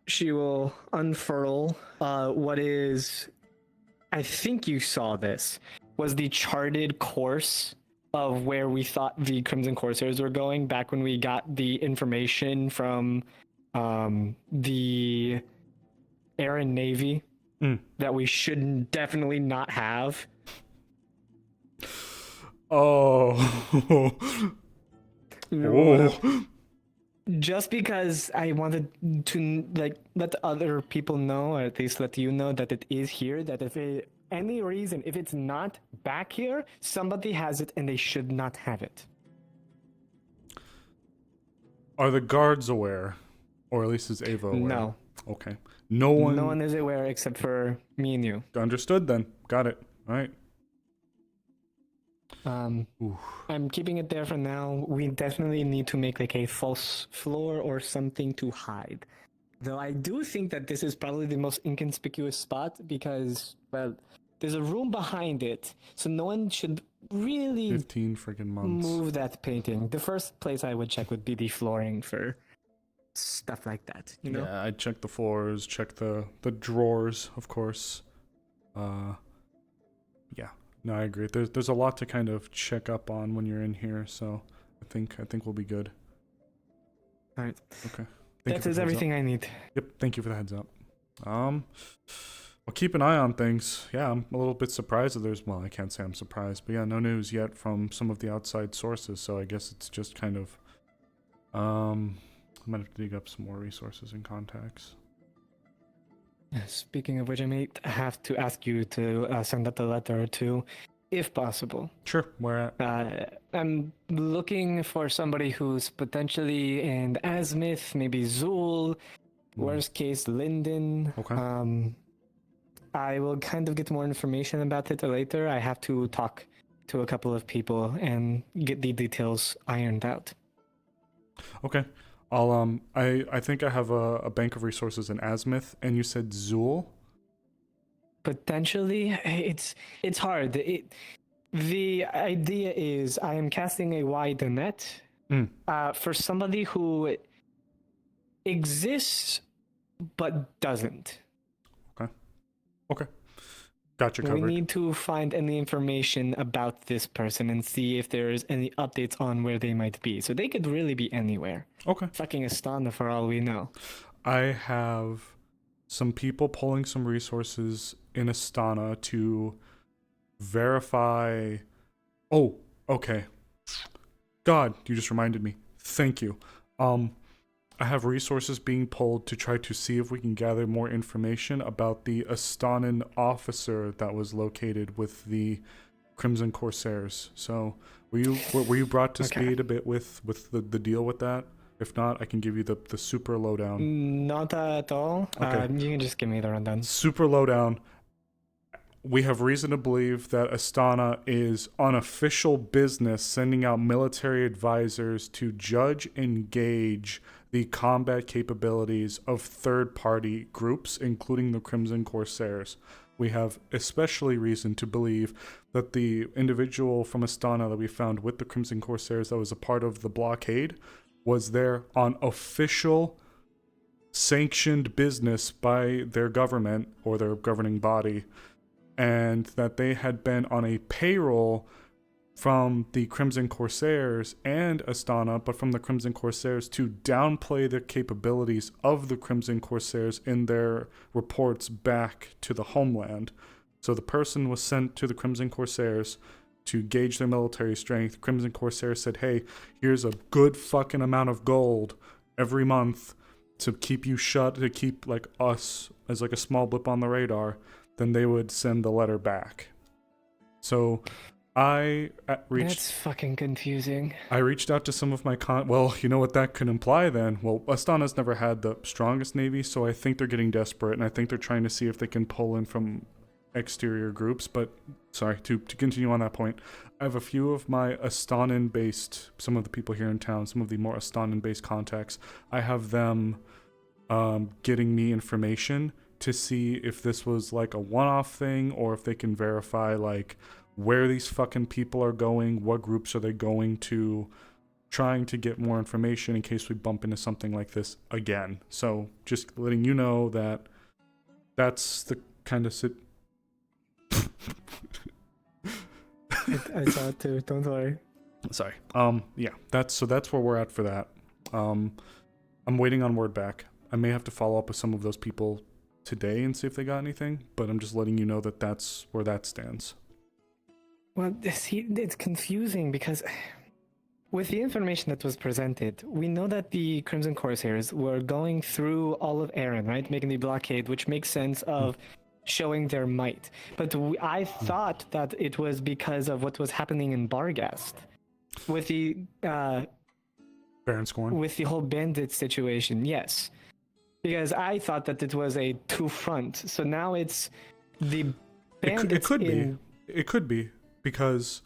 G: she will unfurl what is, I think you saw this, was the charted course of where we thought the Crimson Corsairs were going back when we got the information from the Air and Navy that we should definitely not have.
A: Oh.
G: Oh. Just because I wanted to let other people know, or at least let you know that it is here, that if any reason, if it's not back here, somebody has it and they should not have it.
A: Are the guards aware? Or at least is Ava aware?
G: No.
A: Okay. No one...
G: No one is aware except for me and you.
A: Understood then. Got it. All right.
G: I'm keeping it there for now. We definitely need to make like a false floor or something to hide. Though I do think that this is probably the most inconspicuous spot because, well, there's a room behind it, so no one should really
A: 15 freaking months.
G: Move that painting. The first place I would check would be the flooring for stuff like that, you know?
A: Yeah, I'd check the floors, check the drawers, of course. Yeah. No, I agree. There's a lot to kind of check up on when you're in here, so I think we'll be good.
G: All right.
A: Okay.
G: That is everything I need.
A: Yep. Thank you for the heads up. I'll keep an eye on things. Yeah, I'm a little bit surprised that there's. Well, I can't say I'm surprised, but yeah, no news yet from some of the outside sources. So I guess it's just kind of. I might have to dig up some more resources and contacts.
G: Speaking of which, I may have to ask you to send out a letter or two, if possible.
A: Sure, where
G: at? I'm looking for somebody who's potentially in Azmith, maybe Zool, worst case Linden.
A: Okay.
G: I will kind of get more information about it later. I have to talk to a couple of people and get the details ironed out.
A: Okay. I'll I think I have a bank of resources in Azmith, and you said Zool?
G: Potentially, it's hard. The idea is I am casting a wide net for somebody who exists but doesn't.
A: Okay. Gotcha. Covered.
G: We need to find any information about this person and see if there's any updates on where they might be. So they could really be anywhere.
A: Okay.
G: Fucking Astana for all we know.
A: I have some people pulling some resources in Astana to verify. Oh, okay. God, you just reminded me. Thank you. I have resources being pulled to try to see if we can gather more information about the Astanan officer that was located with the Crimson Corsairs. So, were you brought to speed a bit with the deal with that? If not, I can give you the super lowdown.
G: Not at all.
A: Okay.
G: You can just give me the rundown.
A: Super lowdown. We have reason to believe that Astana is on official business sending out military advisors to judge and gauge the combat capabilities of third-party groups, including the Crimson Corsairs. We have especially reason to believe that the individual from Astana that we found with the Crimson Corsairs that was a part of the blockade was there on official sanctioned business by their government or their governing body, and that they had been on a payroll from the Crimson Corsairs and Astana, but from the Crimson Corsairs to downplay the capabilities of the Crimson Corsairs in their reports back to the homeland. So the person was sent to the Crimson Corsairs to gauge their military strength. Crimson Corsairs said, hey, here's a good fucking amount of gold every month to keep you shut, to keep like us as like a small blip on the radar. Then they would send the letter back. So I reached...
G: That's fucking confusing.
A: I reached out to some of my well, you know what that could imply then? Well, Astana's never had the strongest navy, so I think they're getting desperate, and I think they're trying to see if they can pull in from exterior groups. But, sorry, to continue on that point, I have a few of my Astanan-based, some of the people here in town, some of the more Astanan-based contacts, I have them getting me information to see if this was like a one-off thing, or if they can verify, like, where these fucking people are going, what groups are they going to, trying to get more information in case we bump into something like this again. So just letting you know that that's the kind of
G: I saw it too, don't worry.
A: Sorry. Yeah, that's where we're at for that. I'm waiting on word back. I may have to follow up with some of those people today and see if they got anything, but I'm just letting you know that that's where that stands.
G: Well, see, it's confusing because with the information that was presented, we know that the Crimson Corsairs were going through all of Erin, right? Making the blockade, which makes sense of showing their might. But I thought that it was because of what was happening in Barghest with the
A: Baron Scorn?
G: With the whole bandit situation, yes. Because I thought that it was a two-front. So now it's the bandits
A: It could be. Because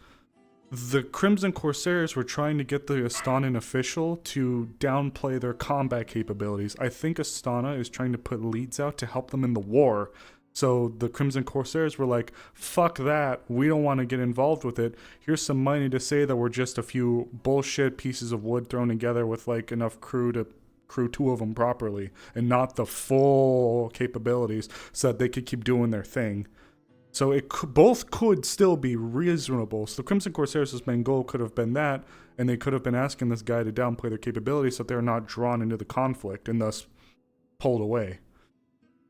A: the Crimson Corsairs were trying to get the Astanan official to downplay their combat capabilities. I think Astana is trying to put leads out to help them in the war. So the Crimson Corsairs were like, fuck that, we don't want to get involved with it. Here's some money to say that we're just a few bullshit pieces of wood thrown together with like enough crew to crew two of them properly, and not the full capabilities so that they could keep doing their thing. So both could still be reasonable. So the Crimson Corsairs' main goal could have been that, and they could have been asking this guy to downplay their capabilities so that they're not drawn into the conflict and thus pulled away.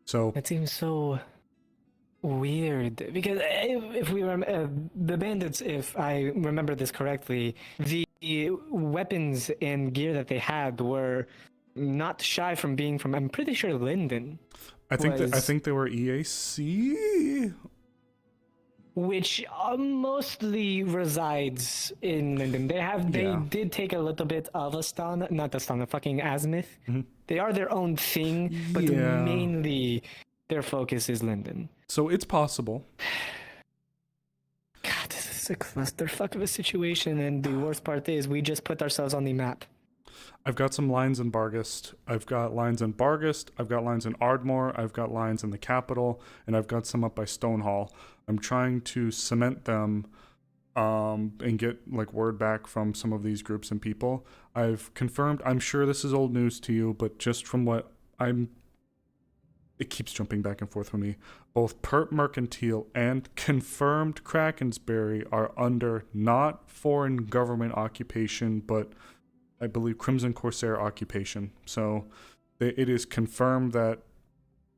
A: So
G: it seems so weird because if we remember the bandits, if I remember this correctly, the weapons and gear that they had were not shy from being from, I'm pretty sure, Linden.
A: I think they were EAC,
G: which mostly resides in Linden. They did take a little bit of Astana, not Astana, fucking Azimuth.
A: Mm-hmm.
G: They are their own thing, but mainly their focus is Linden.
A: So it's possible.
G: God, this is a clusterfuck of a situation, and the worst part is we just put ourselves on the map.
A: I've got some lines in Barghest. I've got lines in Ardmore. I've got lines in the capital, and I've got some up by Stonehall. I'm trying to cement them and get like word back from some of these groups and people. I've confirmed, I'm sure this is old news to you, but just from what it keeps jumping back and forth for me. Both Pert Mercantile and confirmed Krakensberry are under not foreign government occupation, but I believe Crimson Corsair occupation. So it is confirmed that,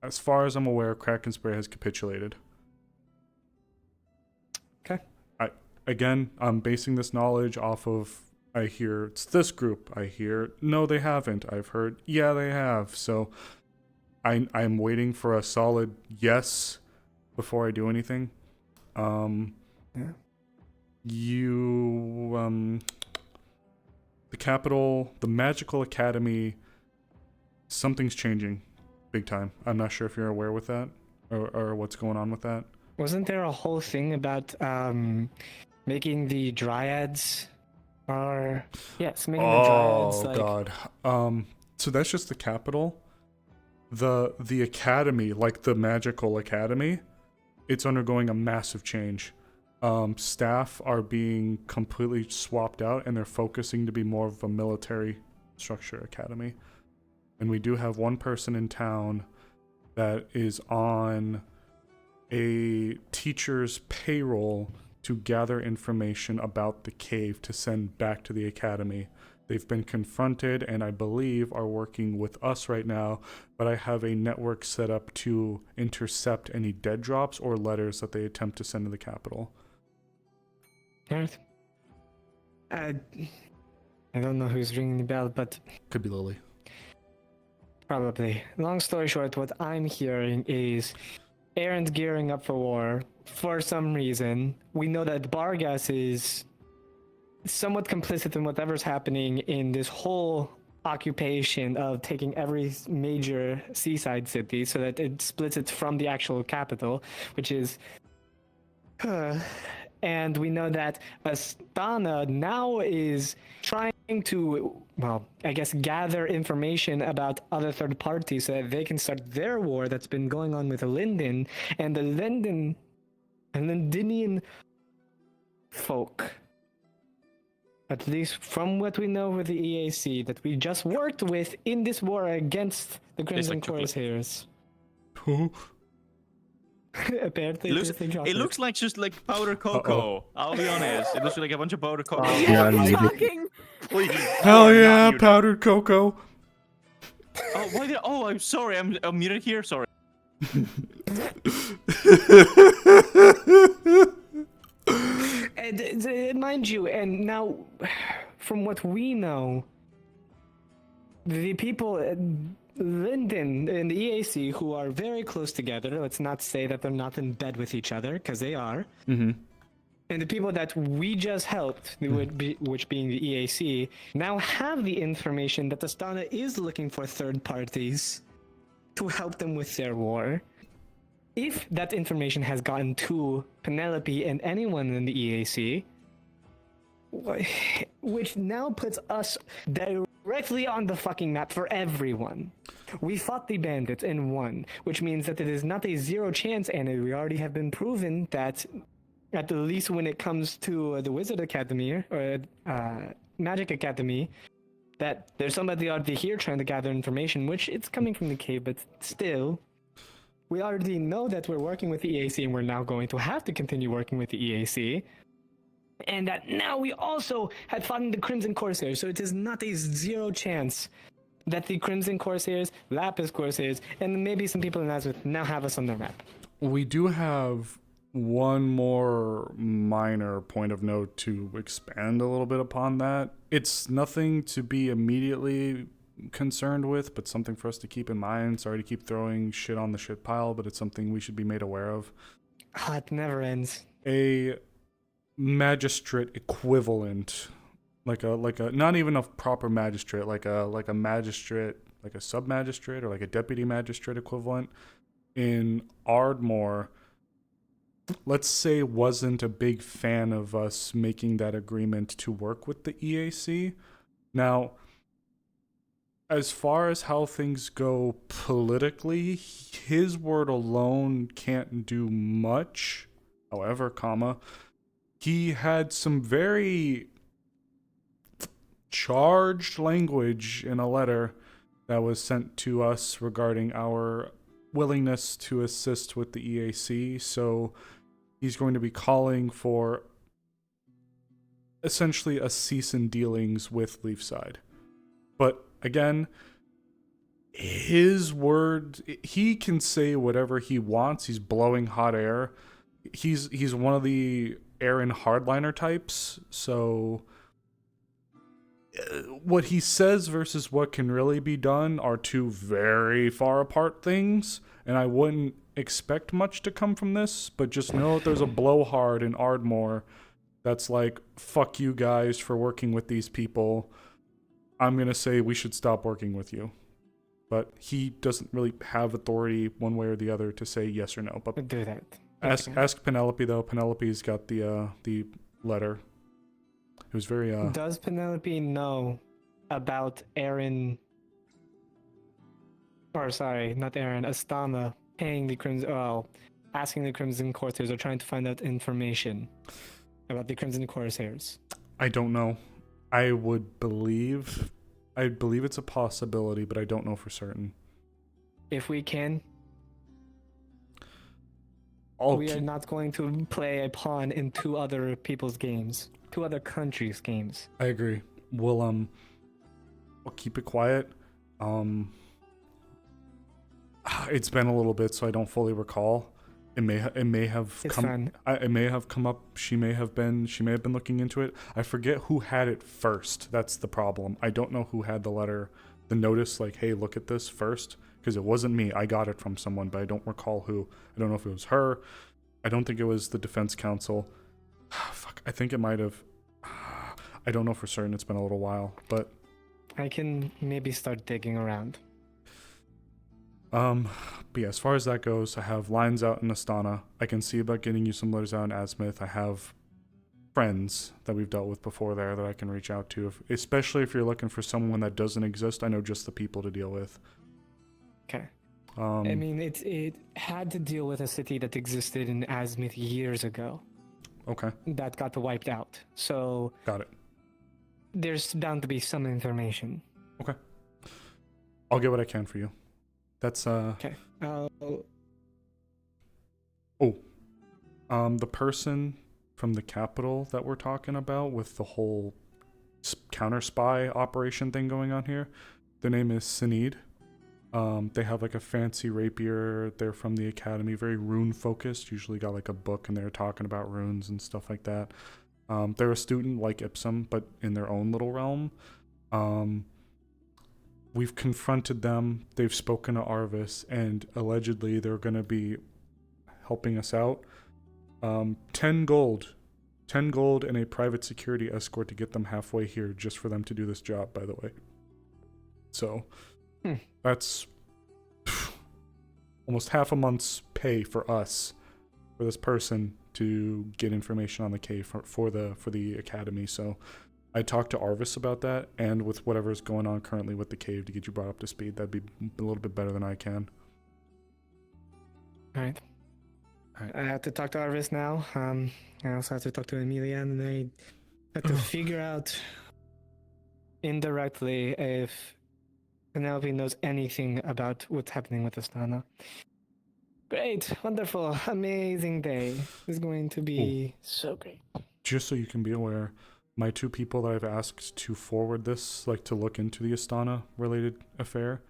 A: as far as I'm aware, Krakensberry has capitulated.
G: Okay.
A: I'm basing this knowledge off of, I hear it's this group. I hear, no, they haven't. I've heard, yeah, they have. So I'm waiting for a solid yes before I do anything. The capital, the Magical Academy, something's changing big time. I'm not sure if you're aware with that or what's going on with that.
G: Wasn't there a whole thing about making the Dryads the Dryads like...
A: God. So that's just the capital. The academy, like the Magical Academy, it's undergoing a massive change. Staff are being completely swapped out, and they're focusing to be more of a military structure academy. And we do have one person in town that is on a teacher's payroll to gather information about the cave to send back to the academy. They've been confronted and I believe are working with us right now, but I have a network set up to intercept any dead drops or letters that they attempt to send to the capital.
G: Alright. I don't know who's ringing the bell, but
A: Could be Lily.
G: probably. Long story short, what I'm hearing is Aaron's gearing up for war for some reason. We know that Bargas is somewhat complicit in whatever's happening in this whole occupation of taking every major seaside city so that it splits it from the actual capital, which is... and we know that Astana now is trying to, well, I guess gather information about other third parties so that they can start their war that's been going on with Linden and the Lindinian folk. At least from what we know with the EAC that we just worked with in this war against the Crimson Corsairs. Apparently,
Q: it looks like just like powder cocoa. I'll be honest. It looks like a bunch of powder cocoa. Please.
A: Hell yeah, powdered cocoa.
Q: Oh, why did? Oh, I'm sorry. I'm muted here. Sorry.
G: And mind you, and now, from what we know, the people at Linden and the EAC who are very close together, let's not say that they're not in bed with each other, because they are, and the people that we just helped, which being the EAC, now have the information that Astana is looking for third parties to help them with their war. If that information has gotten to Penelope and anyone in the EAC, which now puts us directly on the fucking map for everyone. We fought the bandits and won, which means that it is not a zero chance, and we already have been proven that, at the least when it comes to the Wizard Academy or Magic Academy, that there's somebody already here trying to gather information, which it's coming from the cave, but still. We already know that we're working with the EAC and we're now going to have to continue working with the EAC. And that now we also had fought in the Crimson Corsairs, so it is not a zero chance that the Crimson Corsairs, Lapis Corsairs, and maybe some people in Nazareth now have us on their map.
A: We do have one more minor point of note to expand a little bit upon that. It's nothing to be immediately concerned with, but something for us to keep in mind. Sorry to keep throwing shit on the shit pile, but it's something we should be made aware of.
G: It never ends.
A: A magistrate equivalent, like a not even a proper magistrate, like a magistrate, like a sub-magistrate or like a deputy magistrate equivalent in Ardmore, let's say, wasn't a big fan of us making that agreement to work with the EAC. Now, as far as how things go politically, his word alone can't do much. However, he had some very charged language in a letter that was sent to us regarding our willingness to assist with the EAC. So he's going to be calling for essentially a cease in dealings with Leafside. But again, his word, he can say whatever he wants. He's blowing hot air. He's one of the Aaron hardliner types. So what he says versus what can really be done are two very far apart things. And I wouldn't expect much to come from this, but just know that there's a blowhard in Ardmore that's like, fuck you guys for working with these people. I'm going to say we should stop working with you. But he doesn't really have authority one way or the other to say yes or no. But
G: do that.
A: Ask Penelope, though. Penelope's got the letter. It was very...
G: Does Penelope know about Aaron... Or sorry, not Aaron, Astana paying the Crimson... Well, asking the Crimson Corsairs or trying to find out information about the Crimson Corsairs?
A: I don't know. I believe it's a possibility, but I don't know for certain.
G: If we can, we are not going to play a pawn in two other people's games, two other countries' games.
A: I agree. We'll keep it quiet. It's been a little bit, so I don't fully recall. It may have
G: It's
A: come.
G: fine.
A: It may have come up. She may have been looking into it. I forget who had it first. That's the problem. I don't know who had the letter, the notice, like, hey, look at this first, because it wasn't me. I got it from someone, but I don't recall who. I don't know if it was her. I don't think it was the defense counsel. Fuck. I think it might have. I don't know for certain. It's been a little while, but
G: I can maybe start digging around.
A: But yeah, as far as that goes, I have lines out in Astana. I can see about getting you some letters out in Azmith. I have friends that we've dealt with before there that I can reach out to, especially if you're looking for someone that doesn't exist. I know just the people to deal with.
G: Okay. I mean, it had to deal with a city that existed in Azmith years ago.
A: Okay.
G: That got wiped out. So
A: got it.
G: There's bound to be some information.
A: Okay. I'll get what I can for you. That's
G: Okay.
A: The person from the capital that we're talking about with the whole counter spy operation thing going on here, their name is Sinid. They have like a fancy rapier. They're from the academy, very rune focused. Usually got like a book and they're talking about runes and stuff like that. They're a student like Ipsum, but in their own little realm. We've confronted them. They've spoken to Arvis, and allegedly they're going to be helping us out. 10 gold and a private security escort to get them halfway here, just for them to do this job, by the way. So that's almost half a month's pay for us, for this person to get information on the cave for the academy. So I talked to Arvis about that, and with whatever's going on currently with the cave to get you brought up to speed. That'd be a little bit better than I can.
G: All right. I have to talk to Arvis now. I also have to talk to Emilia, and I have to figure out indirectly if Penelope knows anything about what's happening with Astana. Great, wonderful, amazing day. It's going to be so great.
A: Just so you can be aware, my two people that I've asked to forward this, like to look into the Astana related affair,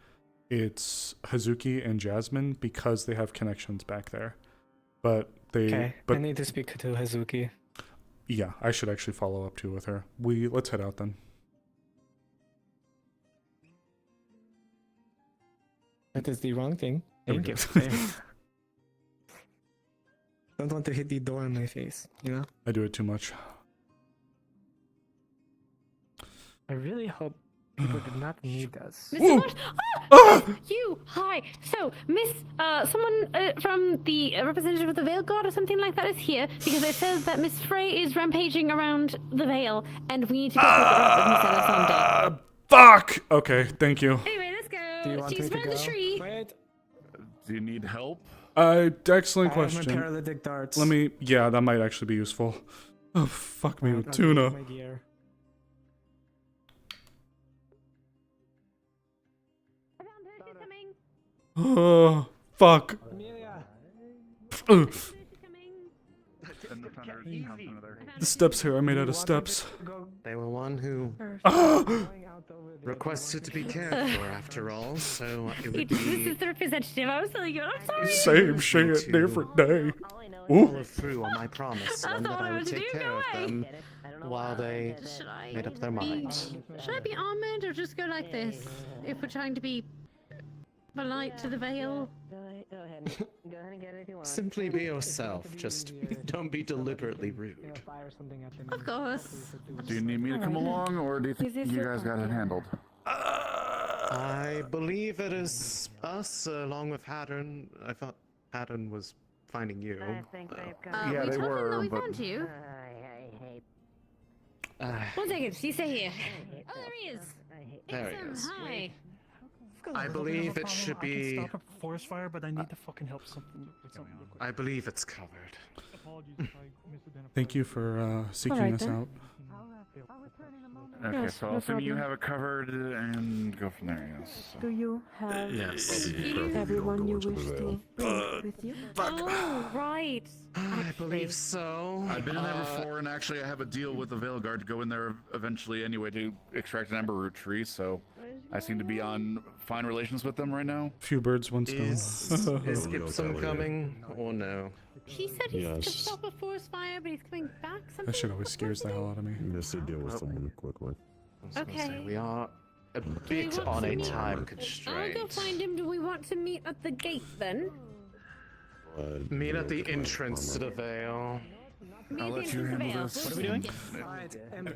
A: it's Hazuki and Jasmine, because they have connections back there. But
G: I need to speak to Hazuki.
A: Yeah, I should actually follow up too with her. Let's head out then.
G: That is the wrong thing.
A: There we
G: Thank you. Don't want to hit the door in my face, you know?
A: I do it too much.
G: I really hope people did not need us.
P: Mr. What? Ah! You! Hi! So, someone from the representative of the Veil Guard or something like that is here, because they said that Miss Frey is rampaging around the Veil, and we need to go pick her up and send us on deck.
A: Fuck! Okay, thank you.
P: Anyway, let's
G: Do
P: go.
G: you want
P: She's
G: me to
P: around the
G: go?
P: tree.
G: Wait.
O: Do you need help?
A: Excellent
G: I have
A: question.
G: my paralytic darts.
A: Yeah, that might actually be useful. Oh, fuck me with
G: I'll
A: tuna.
G: use my gear.
A: Oh, fuck. Ugh. The steps here are made out of steps.
R: They were one who requested to be cared for, after all, so it would
P: This
R: be
P: is the representative. I was telling you. I'm sorry.
A: Same shit, different day.
R: follow through on my promise,
P: That's
R: and that
P: all I
R: I would
P: want to
R: take
P: do,
R: care
P: go
R: of
P: away.
R: them while they
P: Should I
R: made up their minds.
P: Should I be armored or just go like this? If we're trying to be polite to the Veil.
E: Go ahead and get it if you want.
R: Simply be yourself. Just don't be deliberately rude.
P: Of course.
O: Do you need me to come along, or do you think you guys got it handled?
R: I believe it is us, along with Haddon. I thought Haddon was finding you.
E: I think they've got
O: Yeah,
P: we
O: they
P: told him that
O: were,
P: we
O: but
P: found you. One second, you stay here. Oh, there he is.
R: There he
P: Ixum,
R: is.
P: hi.
R: I believe it should be.
D: Stop a forest fire, but I need to fucking help something with something real quick.
R: I believe it's covered.
A: Thank you for seeking
P: Alright
A: us
P: then.
A: out.
O: Okay,
P: Yes,
O: so
P: no
O: I'll assume you
P: problem.
O: have it covered and go from there, yes.
C: Do you have
R: Yes.
C: everyone you wish to bring with you?
P: Oh, right.
R: I believe so.
O: I've been in there before, and actually I have a deal with the Veil Guard to go in there eventually anyway to extract an Ember Root tree, so I seem to be on fine relations with them right now.
A: Few birds, one stone.
R: Is Gibson coming or no?
P: He said he's to stop a forest fire, but he's coming back. Something.
A: That shit always scares the hell out of me.
S: Just to deal with someone quickly.
P: Okay.
R: We are a
P: we
R: bit
P: want
R: on
P: to
R: a
P: meet-
R: time
P: I'll
R: constraint.
P: go find him. Do we want to meet at the gate then?
R: Meet at the entrance to the Vale.
P: I'll let you handle this.
Q: What are we doing?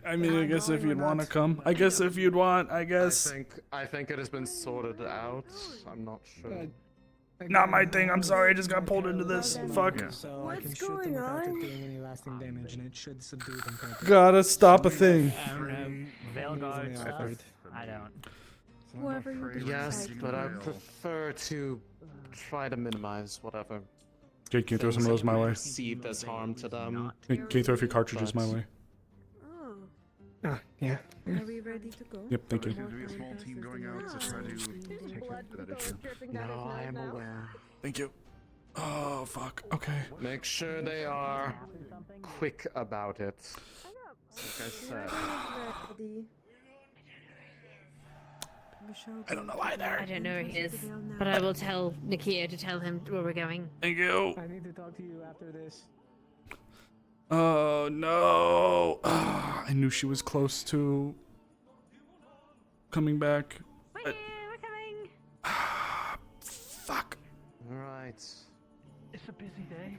A: I mean, I guess if you'd want to come. I guess if you'd want, I guess.
R: I think it has been sorted out. I'm not sure.
A: Not my thing, I'm sorry, I just got pulled into this. Fuck.
G: So I can shoot them without it doing any lasting damage, and it should subdue them.
A: Gotta stop a thing.
G: Veil guard stuff.
L: I don't.
P: Whoever you
R: Yes, but I prefer to try to minimize whatever.
A: Okay, can you throw some of those my way?
R: Perceived as harm to them.
A: Hey, can you throw a few cartridges my way?
G: Yeah.
C: Are we ready to go?
A: Yep, thank you.
O: There's gonna be a small team going out to try to take care of that issue.
R: No, I am aware.
A: Thank you. Oh, fuck. Okay.
R: Make sure they are quick about it. Like I said.
A: I don't know either.
P: I don't know where he is, but I will tell Nakia to tell him where we're going.
A: Thank you.
G: I need to talk to you after this.
A: Oh, no. I knew she was close to coming back.
P: We're coming.
A: Fuck.
R: Alright.
L: It's a busy day.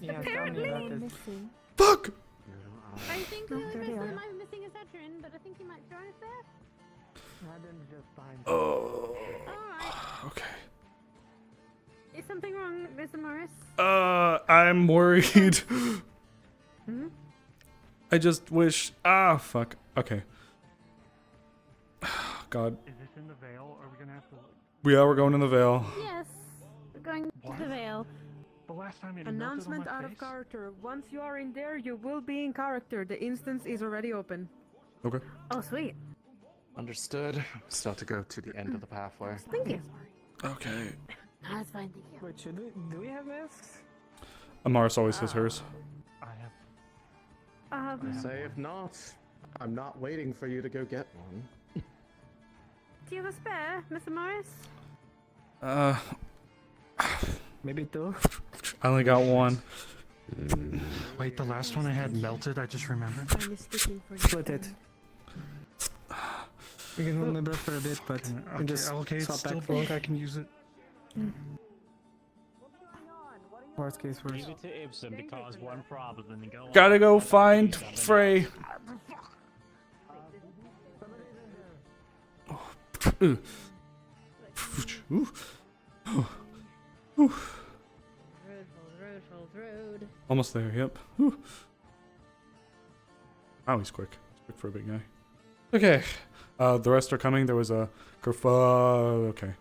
G: Yeah, tell me about this.
A: Fuck!
P: I think the only person that might be missing is Edrin, but I think he might join us there.
A: Oh.
P: Alright.
A: Okay.
P: Is something wrong, Mr. Morris?
A: I'm worried.
P: Hmm?
A: I just wish. Ah, fuck. Okay. God.
L: Is this in the Vale? Are we gonna have to?
A: We're going in the Vale.
P: Yes. We're going to the Vale.
L: The last time it
C: Announcement
L: melted on
C: out
L: my
C: of
L: face.
C: character. Once you are in there, you will be in character. The instance is already open.
A: Okay.
P: Oh, sweet.
R: Understood. Still have to go to the end of the pathway.
P: Thank you.
A: Okay.
P: No, that's fine, thank you.
G: Wait, do we have masks?
A: Amaris always has hers.
L: I have.
R: Say if not, I'm not waiting for you to go get one.
P: Do you have a spare, Mr. Morris?
G: Maybe two.
A: I only got one.
L: Wait, the last one I had melted. I just remembered.
G: Split it. We can hold my breath for a bit, but we can just
L: okay, it's
G: swap
L: still
G: back forth.
L: broke. I can use it.
G: Worst case, worst.
L: Leave it to Ibsen because one problem and then go.
A: Gotta go find Frey. Ooh. Ooh. Ooh.
P: Road.
A: Almost there, yep. Whew. Oh, he's quick. He's quick for a big guy. Okay. The rest are coming. There was a okay.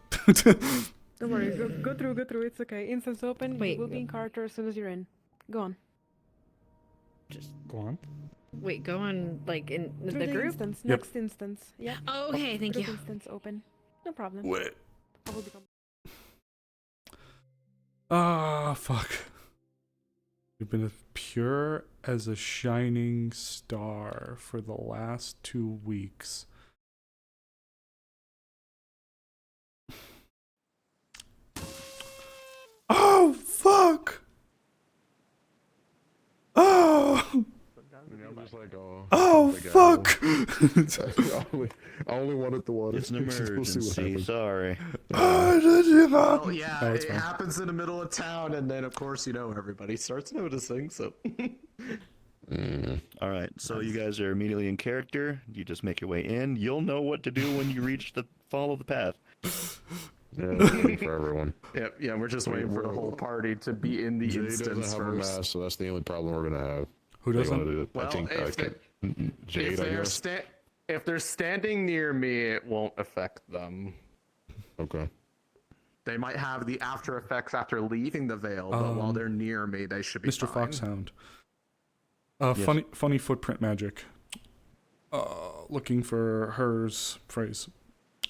C: Don't worry. Go through. It's okay. Instance open.
P: Wait.
C: You will be in character as soon as you're in. Go on.
A: Go on.
P: Wait, go on, like, in
C: Through
P: the group?
C: Instance.
A: Yep.
C: Next instance. Yeah.
P: Oh, okay, thank
C: Group
P: you.
C: Instance open. No problem.
A: Wait.
C: I will become.
A: Ah, fuck. You've been as pure as a shining star for the last 2 weeks. Oh, fuck! Oh!
S: I'm just like,
A: Oh, fuck!
S: I only wanted the water.
J: It's an
S: We'll see what
J: emergency.
S: happens.
J: Sorry.
R: Well, yeah,
A: No, it's
R: it
A: fine.
R: happens in the middle of town, and then of course everybody starts noticing. So.
J: All right, so you guys are immediately in character. You just make your way in. You'll know what to do when you reach the follow the path.
S: Yeah, it's good for everyone.
R: Yeah, we're just waiting for the whole party to be in the
S: Jay
R: instance
S: doesn't have a
R: first.
S: mask, so that's the only problem we're gonna have.
A: Who
S: They
A: doesn't?
S: wanna do it.
R: Well,
S: I think Jade,
R: if
S: I
R: they're
S: guess.
R: if they're standing near me, it won't affect them.
S: Okay.
R: They might have the after effects after leaving the Vale, but while they're near me, they should be
A: Mr.
R: fine.
A: Foxhound.
J: Yes.
A: Funny footprint magic. Looking for hers phrase.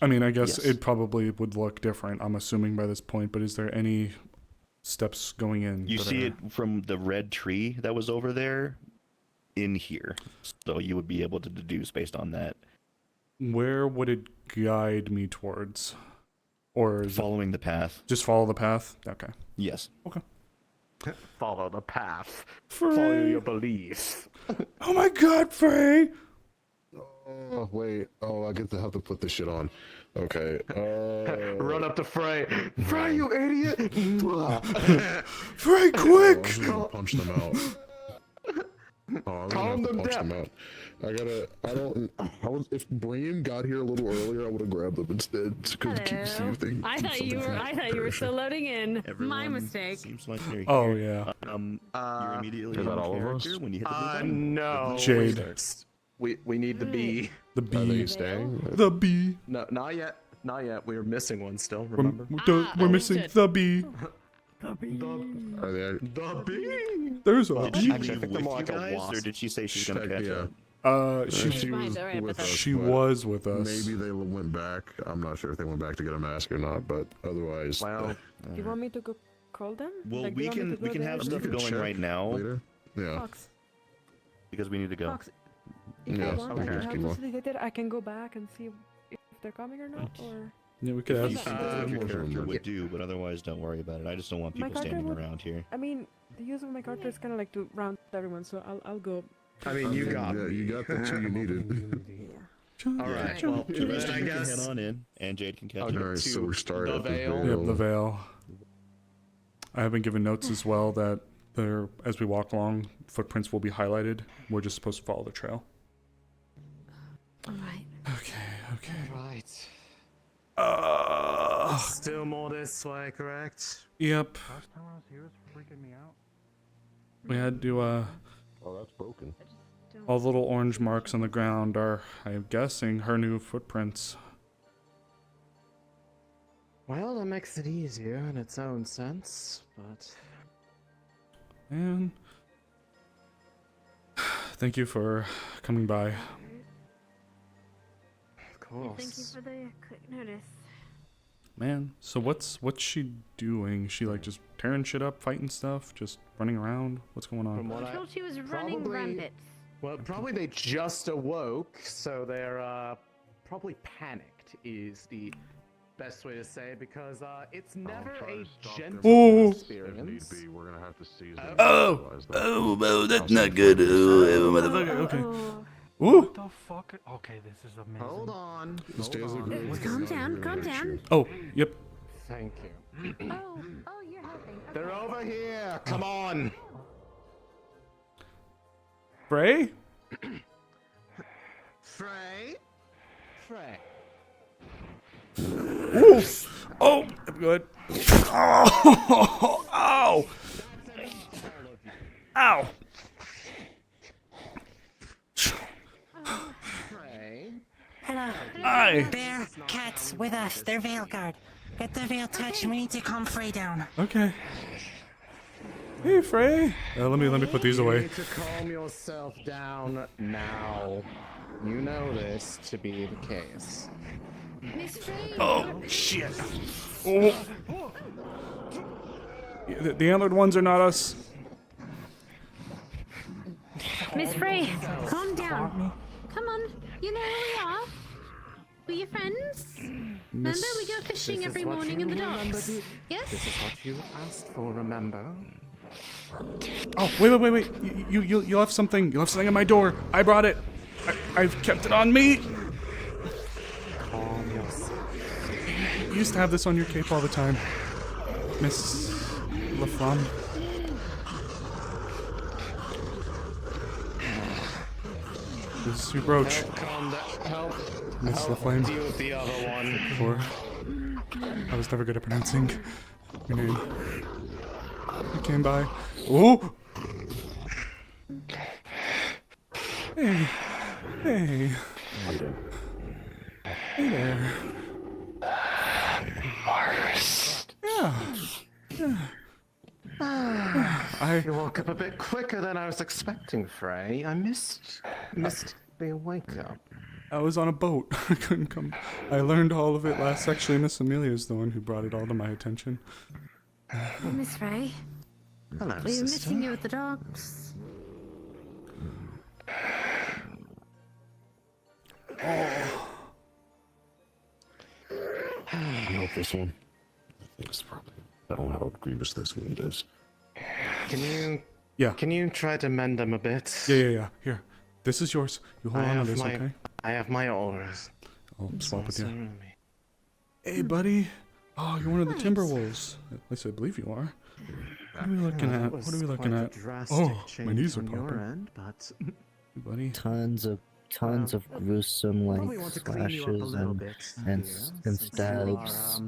A: I mean, I guess
J: Yes.
A: it probably would look different, I'm assuming by this point, but is there any steps going in?
J: You
A: that
J: see
A: are-
J: it from the red tree that was over there in here. So you would be able to deduce based on that.
A: Where would it guide me towards? Or is
J: Following the path.
A: Just follow the path? Okay.
J: Yes.
A: Okay.
R: Follow the path.
A: Frey.
R: Follow your beliefs.
A: Oh my god, Frey!
S: Oh, wait. Oh, I get to have to put this shit on. Okay.
R: Run up to Frey. Frey, you idiot!
A: Frey, quick!
S: I'm gonna punch them out. Oh, I'm gonna have to punch them out. If Brain got here a little earlier, I would have grabbed them instead. Because keep receiving.
P: I thought you were still loading in. My mistake.
J: Seems like they're
A: Oh,
J: here.
A: yeah.
J: You're immediately
S: Is that
J: in
S: all of
J: character
S: us?
J: when you hit the blue button?
R: No.
A: Jade.
R: We need the bee.
A: The
S: Are they
A: bee.
S: staying?
A: The bee.
R: No, not yet. Not yet. We're missing one still. Remember?
A: We're missing the bee.
S: Are they?
R: The bee.
A: There's a
J: Did she
A: bee.
J: leave with you guys, or did she say she's gonna catch up?
A: She
S: was
P: Alright,
S: with
P: but
S: us.
A: She
S: but
A: was with us.
S: Maybe they went back. I'm not sure if they went back to get a mask or not, but otherwise.
R: Well,
C: Do you want me to go call them?
A: Well,
C: Like, do
A: we
C: you want me
A: can
C: to go there?
A: have
S: You
A: stuff
S: can
A: going
S: check
A: right now
S: later. Yeah.
C: Fox,
A: because we need to go.
C: Fox, if
S: Yeah,
C: you want, I
S: okay.
C: can help
S: Keep going.
C: facilitate it. I can go back and see if they're coming or not, or...
A: Yeah, we could have.
J: You can do what your character would do, but otherwise, don't worry about it. I just don't want
C: My
J: people
C: character
J: standing
C: would-
J: around here.
C: I mean, the use of my character is kind of like to round everyone, so I'll go.
R: I mean, you got.
S: Yeah, you got the two you needed.
R: All right. Well,
J: The rest
R: then
J: of
R: I
J: you can
R: guess.
J: head on in, and Jade can catch
R: Okay.
J: up.
S: Alright, so we start
R: the
S: at the
R: veil.
S: veil.
A: Yep, the veil. I have been given notes as well that there, as we walk along, footprints will be highlighted. We're just supposed to follow the trail.
P: Alright.
A: Okay.
R: Right.
A: Uh,
R: Still more this way, correct?
A: Yep.
M: Last time I was here was freaking me out.
A: We had to,
S: Oh, that's broken.
A: all the little orange marks on the ground are, I'm guessing, her new footprints.
R: Well, that makes it easier in its own sense, but.
A: And thank you for coming by.
R: Of course.
P: Thank you for the quick notice.
A: Man, so what's she doing? She like just tearing shit up, fighting stuff, just running around? What's going
R: From
A: on?
R: what
P: I told she was running
R: probably-
P: rampant.
R: Well, probably they just awoke, so they're probably panicked is the best way to say, because it's never a gentle
A: Oh.
R: experience.
S: If need be, we're gonna have to seize them.
A: Oh, that's not good. Oh, motherfucker. Okay.
C: Oh,
A: Ooh.
M: What the fuck? Okay, this is amazing.
R: Hold on.
S: The stairs are great.
P: Calm down, calm down.
A: Oh, yep.
R: Thank you.
P: Oh, you're helping. Okay.
R: They're over here. Come on.
A: Frey?
R: Frey. Frey.
A: Oof. Oh, I'm good. Oh, ow. Ow.
R: Frey.
E: Hello.
A: Aye.
E: Bear, cats with us. They're Veil Guard. Get the veil touched and we need to calm Frey down.
A: Okay. Hey, Frey. Let me put these
R: You
A: away.
R: need to calm yourself down now. You know this to be the case.
P: Miss Frey.
A: Oh, shit. Oh. The antlered ones are not us.
P: Miss Frey, calm down. Come on, you know who we are. We're your friends. Remember, we go fishing
R: This is
P: every
R: what
P: morning
R: you
P: in the
R: remember,
P: docks.
R: dear.
P: Yes?
R: This is what you asked for, remember?
A: Oh, wait. You left something. You left something on my door. I brought it. I've kept it on me.
R: Calm yourself.
A: You used to have this on your cape all the time, Miss LaFlamme. This is your brooch,
R: Calm down. Help.
A: Miss
R: Help
A: LaFlamme.
R: deal with the other one.
A: Or I was never good at pronouncing your name. You came by. Oh. Hey. Hey. Hey there.
R: Amaris.
A: Yeah.
R: You woke up a bit quicker than I was expecting, Frey. I missed the wake up.
A: I was on a boat. I couldn't come. I learned all of it last. Actually, Miss Amelia is the one who brought it all to my attention.
P: Miss Frey,
R: Hello,
P: we were
R: sister.
P: missing you at the docks.
A: Oh.
S: Not this one. I think it's probably. I don't know how grievous this one is.
R: Can you?
A: Yeah.
R: Can you try to mend them a bit?
A: Yeah. Here. This is yours. You hold on to this, okay?
R: I have my auras.
A: I'll swap with you.
R: Also me.
A: Hey, buddy. Oh, you're one of the Timberwolves. At least I believe you are. What are we looking
R: That
A: at?
R: was
A: What are we looking
R: quite a
A: at?
R: drastic
A: Oh, my
R: change
A: knees are
R: on your
A: popping.
R: end, but
A: Hey, buddy.
T: Tons of gruesome
R: probably want to clean you up a
T: slashes
R: little bit
T: and
R: here,
T: and
R: since you are,
T: stabs.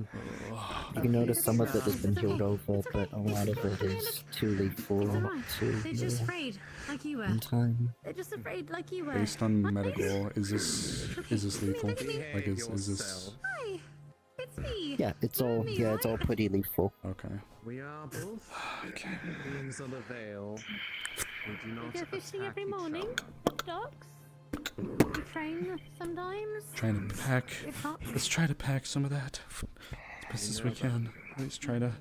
T: You can notice some of it has been healed over,
P: It's
T: but a lot of it is too lethal to
P: They're just
T: heal
P: afraid, like you were.
T: in time.
P: They're just afraid, like you were.
A: Based on medical, is this lethal? Like is this?
P: Hi, it's me.
T: Yeah, it's all pretty lethal.
A: Okay.
R: we are both beings of the veil. We do not
P: We go fishing
R: attack
P: every
R: each
P: morning.
R: other.
P: Dogs. We train sometimes.
A: Trying to pack.
P: It's hot.
A: Let's try to pack some of that as best as we can. Let's try to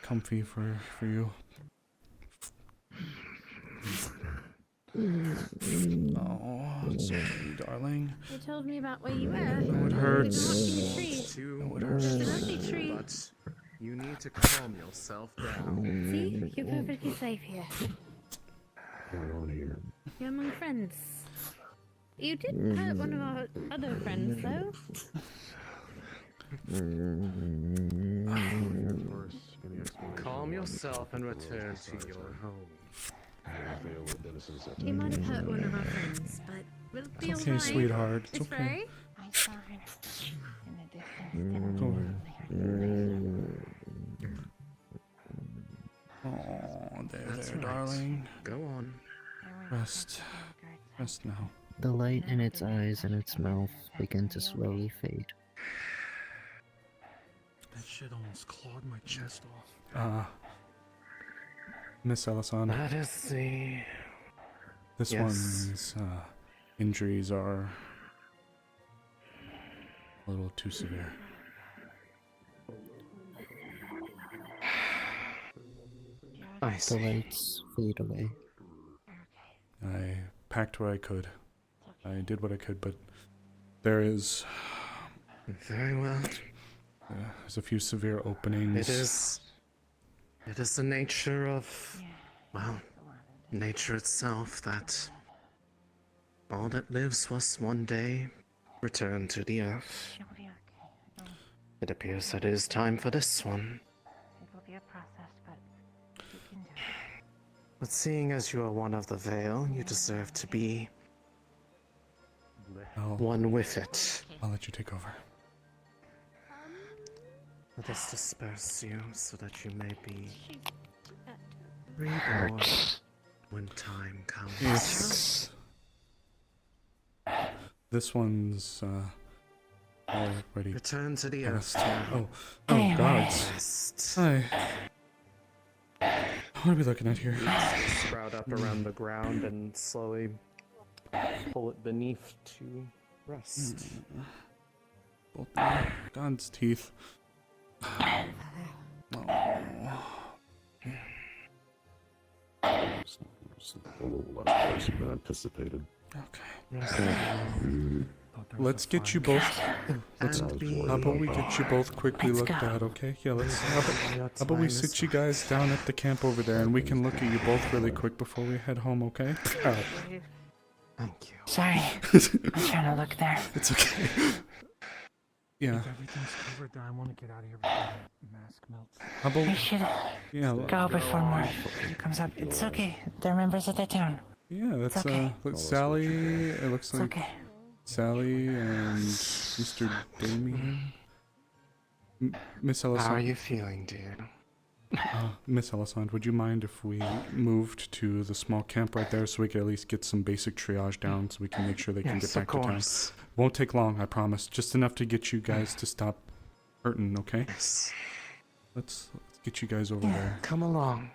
A: comfy for you. Oh, so cute, darling.
P: They told me about where you were.
A: Oh, it hurts.
R: Oh,
A: it hurts.
P: It's a lovely tree.
R: But you need to calm yourself down.
P: See, you're perfectly safe here.
S: Going on here.
P: You're among friends. You did hurt one of our other friends, though.
R: Calm yourself and return to your home.
P: He might have hurt one of our friends, but we'll be
A: It's okay,
P: alright.
A: sweetheart. It's
P: It's
A: okay.
P: Ray. I saw her in the distance.
A: Oh, there,
R: That's
A: there,
R: right.
A: darling.
R: Go on.
A: Rest. Rest now.
T: The light in its eyes and its mouth begin to slowly fade.
A: That shit almost clawed my chest off. Miss Ellison.
R: That is the...
A: This
R: Yes.
A: one's injuries are a little too severe.
R: I
T: The
R: see.
T: lights fade away.
A: I packed what I could. I did what I could, but there is
R: Very well.
A: there's a few severe openings.
R: It is the nature of, well, nature itself that all that lives must one day return to the earth. It appears that it is time for this one.
P: It will be a process, but you can do it.
R: But seeing as you are one of the Veil, you deserve to be one with it.
A: I'll let you take over.
R: Let us disperse you so that you may be reborn when time comes.
A: Yes. This one's already
R: Return to the
A: passed.
R: earth.
A: Oh, gods. Hi. What are we looking at here?
R: Sprout up around the ground and slowly pull it beneath to rest.
A: Both God's teeth.
S: It's a little less worse than anticipated.
A: Okay. Let's get you both. How about we get you both quickly looked at, okay? Yeah, let's. How about we sit you guys down at the camp over there, and we can look at you both really quick before we head home, okay? All right.
R: Thank you.
K: Sorry. I'm trying to look there.
A: It's okay. Yeah.
M: If everything's covered, then I want to get out of here before the mask melts.
A: How about?
K: We should go before more comes up. It's okay. They're members of the town.
A: Yeah, that's
K: It's okay.
A: look, Sally. It looks
K: It's
A: like
K: okay.
A: Sally and Mr. Damien. Miss Ellison.
R: How are you feeling, dear?
A: Miss Ellison, would you mind if we moved to the small camp right there so we could at least get some basic triage down so we can make sure they can
R: Yes,
A: get back
R: of
A: to town?
R: course.
A: Won't take long, I promise. Just enough to get you guys to stop hurting, okay?
R: Yes.
A: Let's get you guys over there.
R: Come along.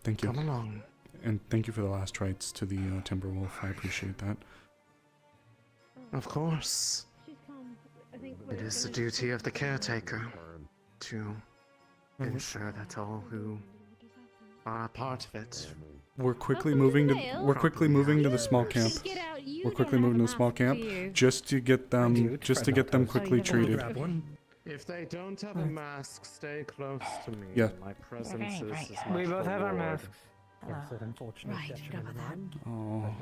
A: Thank you.
R: Come along.
A: And thank you for the last rites to the Timberwolf. I appreciate that.
R: Of course. It is the duty of the caretaker to ensure that all who are a part of it.
A: We're quickly moving to the small camp. We're quickly moving to the small camp just to get them quickly treated.
R: If they don't have a mask, stay close to me.
A: Yeah.
R: My presence is as
G: We
R: much
G: both have our
R: reward.
G: masks.
M: That's an unfortunate detriment of mine.
A: Oh.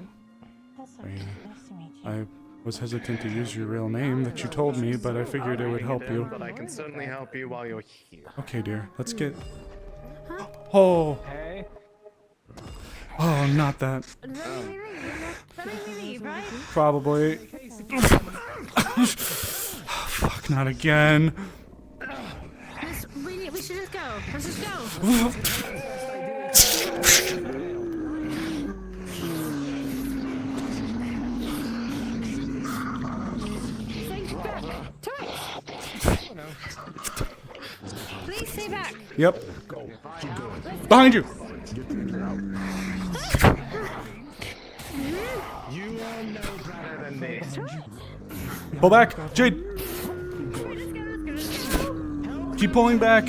A: I was hesitant to use your real name that you told me, but I figured it would help you.
R: But I can certainly help you while you're here.
A: Okay, dear. Let's get. Oh.
G: Hey.
A: Oh, not that. Probably. Fuck, not again.
P: We should just go. Let's just go. Please stay back.
A: Yep. Behind you.
R: You all know better than me.
A: Pull back, Jade. Keep pulling back.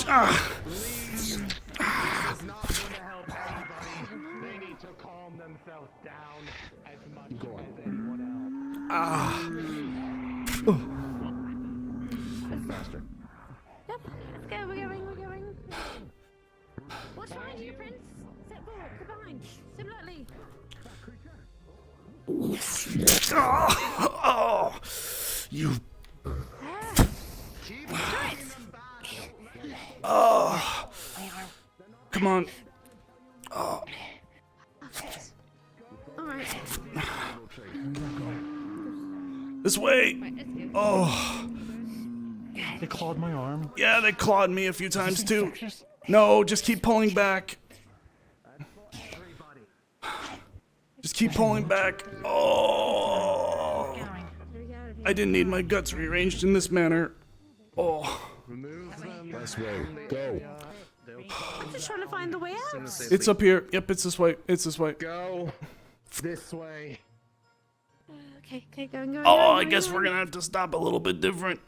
A: Ah. Ah. Oh.
P: Faster. Yep, let's go. We're going. What's behind you, Prince? Step forward. Get behind. Similarly.
A: Oh, you. Oh, come on. Oh.
P: All right.
A: This way. Oh.
M: They clawed my arm.
A: Yeah, they clawed me a few times too. No, just keep pulling back. Just keep pulling back. Oh. I didn't need my guts rearranged in this manner. Oh.
S: This way. Go.
P: I'm just trying to find the way out.
A: It's up here. Yep, it's this way. It's this way.
R: Go this way.
P: Okay, going.
A: Oh, I guess we're gonna have to stop a little bit different.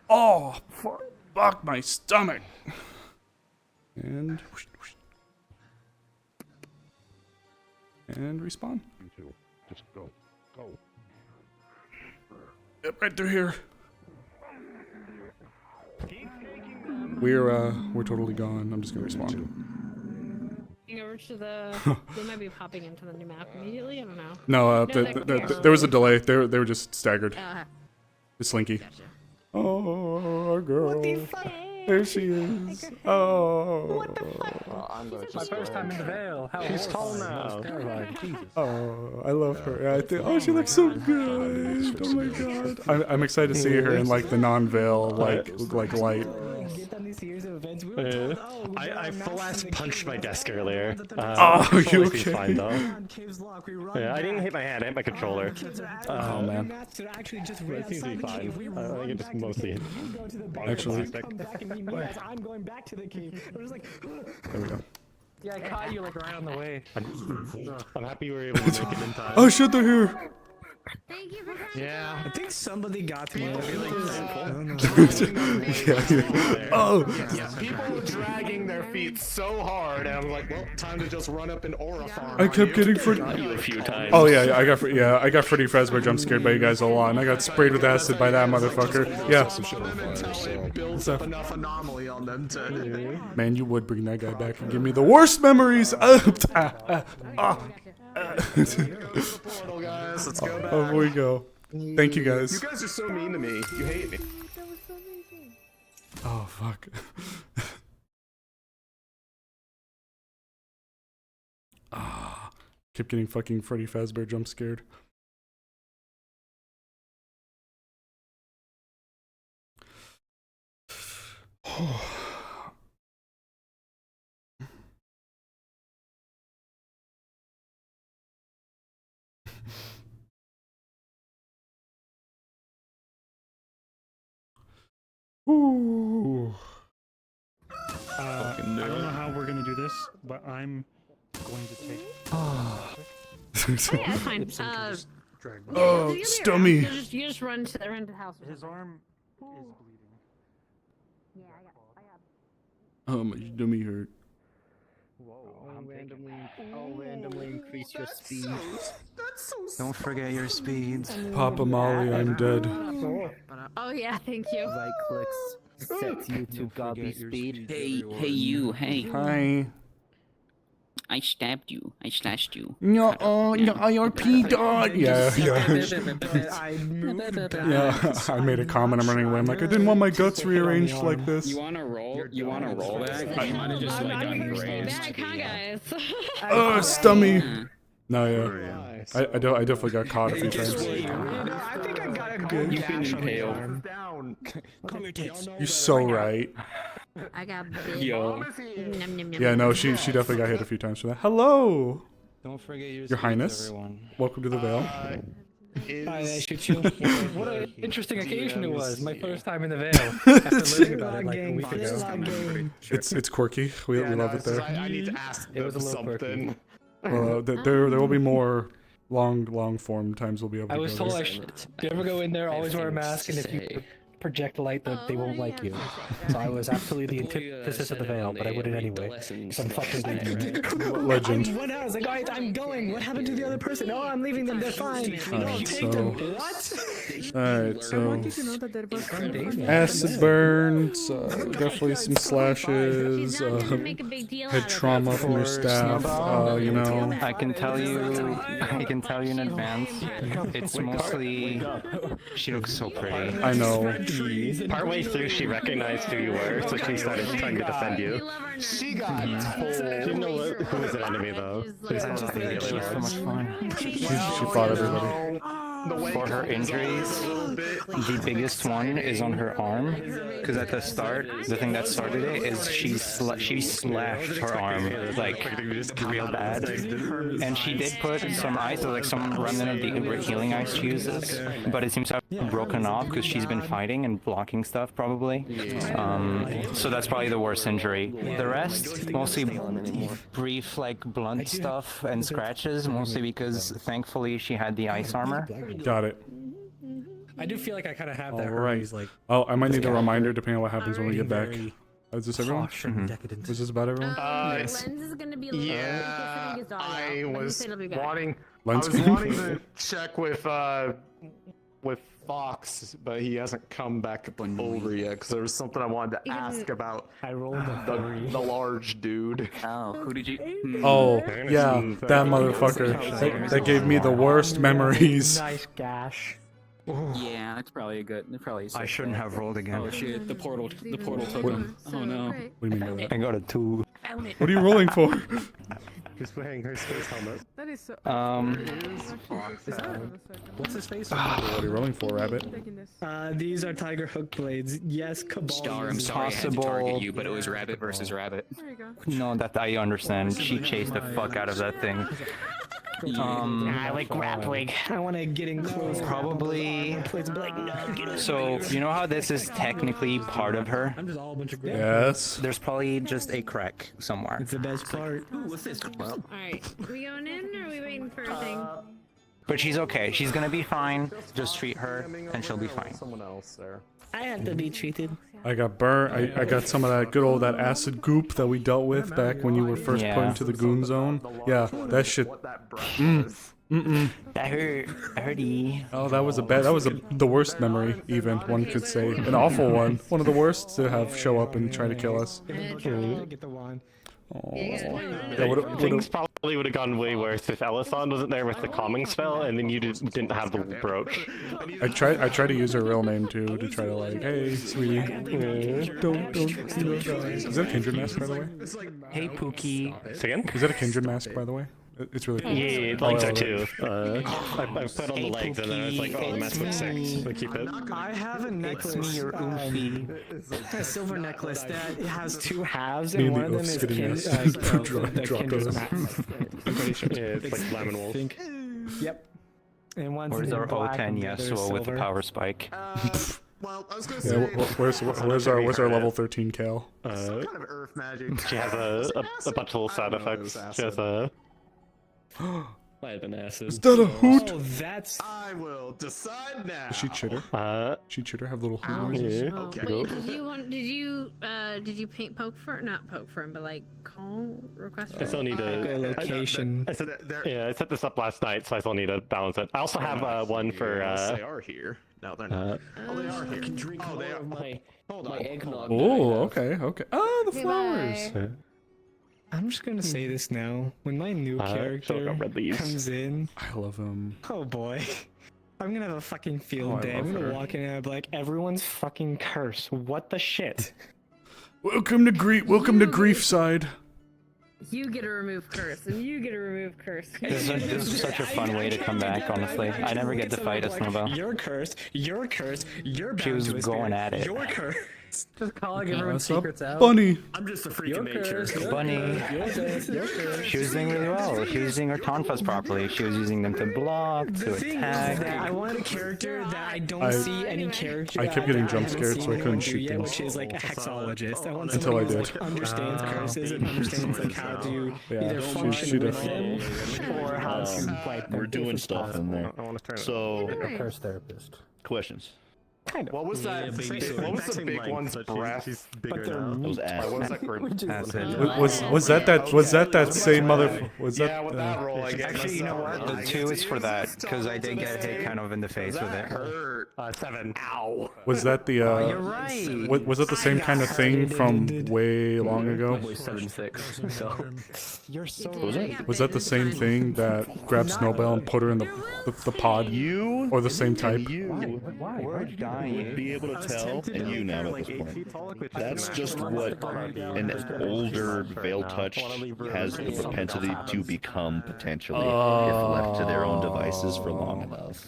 A: Oh, fuck my stomach. And respawn.
S: You two, just go. Go.
A: Yep, right through here. We're totally gone. I'm just gonna respawn.
P: Over to the. They might be popping into the new map immediately. I don't know.
A: No, there was a delay. They were just staggered. It's Slinky.
P: Gotcha.
A: Oh, our girl. What the fuck? There she is. Oh.
P: What the fuck?
G: My first time in the Vale. How
R: She's tall
G: old?
R: now.
A: Oh, I love her. I think. Oh, she looks so good. Oh my god. I'm excited to see her in like the non-veil like light.
F: I full ass punched my desk earlier.
A: Oh, you okay?
F: Fine, though. Yeah, I didn't hit my hand. I hit my controller.
A: Oh man.
F: It seems to be fine. I think it just mostly hit.
A: Actually.
G: I'm going back to the cave. I was like,
A: There we go.
G: yeah, I caught you like right on the way.
F: I'm happy we were able to make it in time.
A: Oh shit, they're here.
P: Thank you for coming.
R: Yeah.
G: I think somebody got me.
A: Oh.
R: Yeah. People were dragging their feet so hard, and I'm like, well, time to just run up and aura farm.
A: I kept getting Freddy.
F: You a few times.
A: Oh yeah, I got Freddy Fazbear jump scared by you guys a lot, and I got sprayed with acid by that motherfucker. Yeah.
R: Builds up enough anomaly on them to.
A: Man, you would bring that guy back and give me the worst memories.
R: Portal, guys. Let's go back.
A: Oh, we go. Thank you guys.
R: You guys are so mean to me. You hate me.
A: Oh fuck. Ah, kept getting fucking Freddy Fazbear jump scared. Ooh.
M: I don't know how we're gonna do this, but I'm going to take.
P: Oh yeah, that's fine.
A: Oh,
P: you'll be
A: stummy.
P: around. You just run to the house.
L: His arm is bleeding.
A: Oh, my stummy hurt.
T: Randomly increase your speed.
I: Don't forget your speeds.
A: Papa Molly, I'm dead.
P: Oh yeah, thank you.
T: Right clicks sets you to gobby speed.
D: Hey, you, hey.
A: Hi.
D: I stabbed you. I slashed you.
A: No, no, IRP dog. Yeah. Yeah, I made a comment. I'm running away. I'm like, I didn't want my guts rearranged like this.
Q: You wanna roll? You wanna roll that? You might have just like unraised.
P: Back, huh, guys?
A: Oh, stummy. No, yeah. I definitely got caught a few times.
G: I think I got a good gash on the arm.
Q: Come here, tits.
A: You're so right.
P: I got big.
Q: Yo.
A: Yeah, no, she definitely got hit a few times for that. Hello.
B: Don't forget
A: Your Highness. Welcome to the Veil.
G: Hi, I shoot you. What an interesting occasion it was. My first time in the Veil. After learning about it like a week ago.
A: It's quirky. We love it there.
R: I need to ask
G: It was a little
R: something.
A: There will be more long form times we'll be able to
G: I was
A: go
G: told
A: there.
G: if you ever go in there, always wear a mask, and if you project light, they won't like you. So I was absolutely the antithesis of the Veil, but I wouldn't anyway. So I'm fucking leaving.
A: Legend.
G: What else? Like, alright, I'm going. What happened to the other person? Oh, I'm leaving them. They're fine. No, take them. What?
A: Alright, so
C: You know that there was
A: acid burns, definitely some slashes,
P: Make a big deal
A: head
P: out of
A: trauma
P: it.
A: from your staff, you know.
B: I can tell you in advance. It's mostly. She looks so pretty.
A: I know.
R: Partway through, she recognized who you were, so she started trying to defend you. She got told. You know who was an enemy, though. Who's not the
B: She's so
R: other
B: much
R: one.
B: fun.
A: She fought everybody.
B: For her injuries, the biggest one is on her arm, because at the start, the thing that started it is she slashed her arm like real bad, and she did put some ice, like some remnant of the healing ice she uses, but it seems to have broken off because she's been fighting and blocking stuff probably. So that's probably the worst injury. The rest, mostly brief like blunt stuff and scratches, mostly because thankfully she had the ice armor.
A: Got it.
G: I do feel like I kind of have that.
A: Alright. Oh, I might need a reminder depending on what happens when we get back. Is this everyone? Was this about everyone?
P: Lens is gonna be low.
R: Yeah, I was wanting
A: Lens
R: to check with Fox, but he hasn't come back over yet because there was something I wanted to ask about.
G: I rolled
R: the large dude.
D: Oh, who did you?
A: Oh, yeah, that motherfucker. That gave me the worst memories.
G: Nice gash.
D: Yeah, that's probably a good.
B: I shouldn't have rolled again.
Q: Oh shit! The portal took him. Oh no.
A: What do you mean by that?
B: I got a 2.
A: What are you rolling for?
R: Who's wearing her space helmet?
C: That is so.
G: What's his face?
A: What are you rolling for, Rabbit?
G: These are tiger hook blades. Yes, Cabal.
D: Star, I'm
G: uses
D: sorry I had to
B: Possible.
D: target you, but it was rabbit versus rabbit.
C: There you go.
B: No, that I understand. She chased the fuck out of that thing.
G: I like grappling. I want to get in close.
B: Probably.
G: No,
B: So you know how this is technically part of her?
G: I'm just all a bunch of
A: Yes.
B: There's probably just a crack somewhere.
G: It's the best part.
D: What's this? Well,
P: Alright, we going in or are we waiting for a thing?
B: But she's okay. She's gonna be fine. Just treat her, and she'll be fine.
R: Someone else there.
G: I have to be treated.
A: I got burnt. I got some of that good old that acid goop that we dealt with back when you were first put into the goon zone. Yeah, that shit.
B: That hurt. That hurty.
A: Oh, that was the worst memory, even one could say, an awful one, one of the worst to have show up and try to kill us.
G: Get the wand.
R: Things probably would have gone way worse if Elison wasn't there with the calming spell, and then you didn't have the brooch.
A: I try to use her real name too to try to like, hey, sweetie, don't. Is that a kindred mask, by the way?
B: Hey, Pookie.
R: Say again?
A: Is that a kindred mask, by the way? It's really cool.
R: Yeah, legs are too. I put on the legs and then I was like, oh, the mask looks sick. So keep it.
G: I have a necklace. A silver necklace that has 2 halves, and one of them is
R: It's like lemon wolf.
G: Yep. And one's
B: Where's
G: in
B: our
G: black and
B: O10
G: the other is
B: Yasuo with the
G: silver.
B: power spike?
R: Well, I was gonna
A: Yeah, where's our level 13 Kale?
R: Some kind of earth magic. She has a bunch of little side effects. She has a.
F: Might have been acid.
A: Is that a hoot?
G: Oh, that's.
R: I will decide now.
A: Is she chitter? She chitter have little hoot
P: Oh,
A: noises?
R: Okay.
P: Wait, did you paint poke for not poke for him, but like call request for
F: I still need
G: a location.
U: I set this up last night, so I still need to balance it. I also have one for.
R: They are here. No, they're not. Oh, they are here. Oh, they are. Hold on.
F: eggnog.
A: Oh, okay. Ah, the flowers.
G: I'm just gonna say this now. When my new character comes in,
A: I love him.
G: oh boy, I'm gonna have a fucking field day. I'm gonna walk in and I'll be like, everyone's fucking curse. What the shit?
A: Welcome to grief side.
P: You get to remove curse, and you get to remove curse.
B: This is such a fun way to come back, honestly. I never get to fight a Snowbell.
G: You're cursed. You're cursed. You're bound
B: She was
G: to a
B: going
G: spirit.
B: at it.
G: You're cursed.
C: Just calling everyone's
A: What's up,
C: secrets out.
A: Bunny?
R: I'm just a freak
C: You're
R: of nature.
C: cursed.
B: Bunny. She was doing really well. She was using her tonfas properly. She was using them to block,
G: The
B: to
G: thing is
B: attack.
G: that I wanted a character that I don't see any character.
A: I kept getting
G: that
A: jump
G: haven't
A: scared,
G: seen
A: so I couldn't
G: anyone do
A: shoot
G: yet,
A: things.
G: Which is like a hexologist. I want
A: Until
G: someone
A: I
G: who
A: did.
G: like, understands curses and understands like how to
A: Yeah,
G: either
A: she
G: function with
A: definitely-
G: them or how to wipe them.
J: We're doing stuff in there. So,
O: Curse therapist.
J: questions.
G: Kind of.
N: What was that? What was the big one's breath?
R: But they're
J: That was acid.
N: What was that group?
A: Was that same mother? Was that?
N: Yeah, with that roll, I guess.
B: Actually, you know what? The 2 is for that, because I did get hit kind of in the face with it.
N: Hurt. 7.
R: Ow.
A: Was that the?
B: You're right.
A: Was it the same kind of thing from way long ago?
F: 7-6. So.
G: You're so
A: Was that the same thing that grabbed Snowbell and put her in the pod?
J: You
A: or the same type?
J: You would be able to tell, and you now at this point. That's just what an older Veil Touch has the propensity to become potentially if left to their own devices for long enough.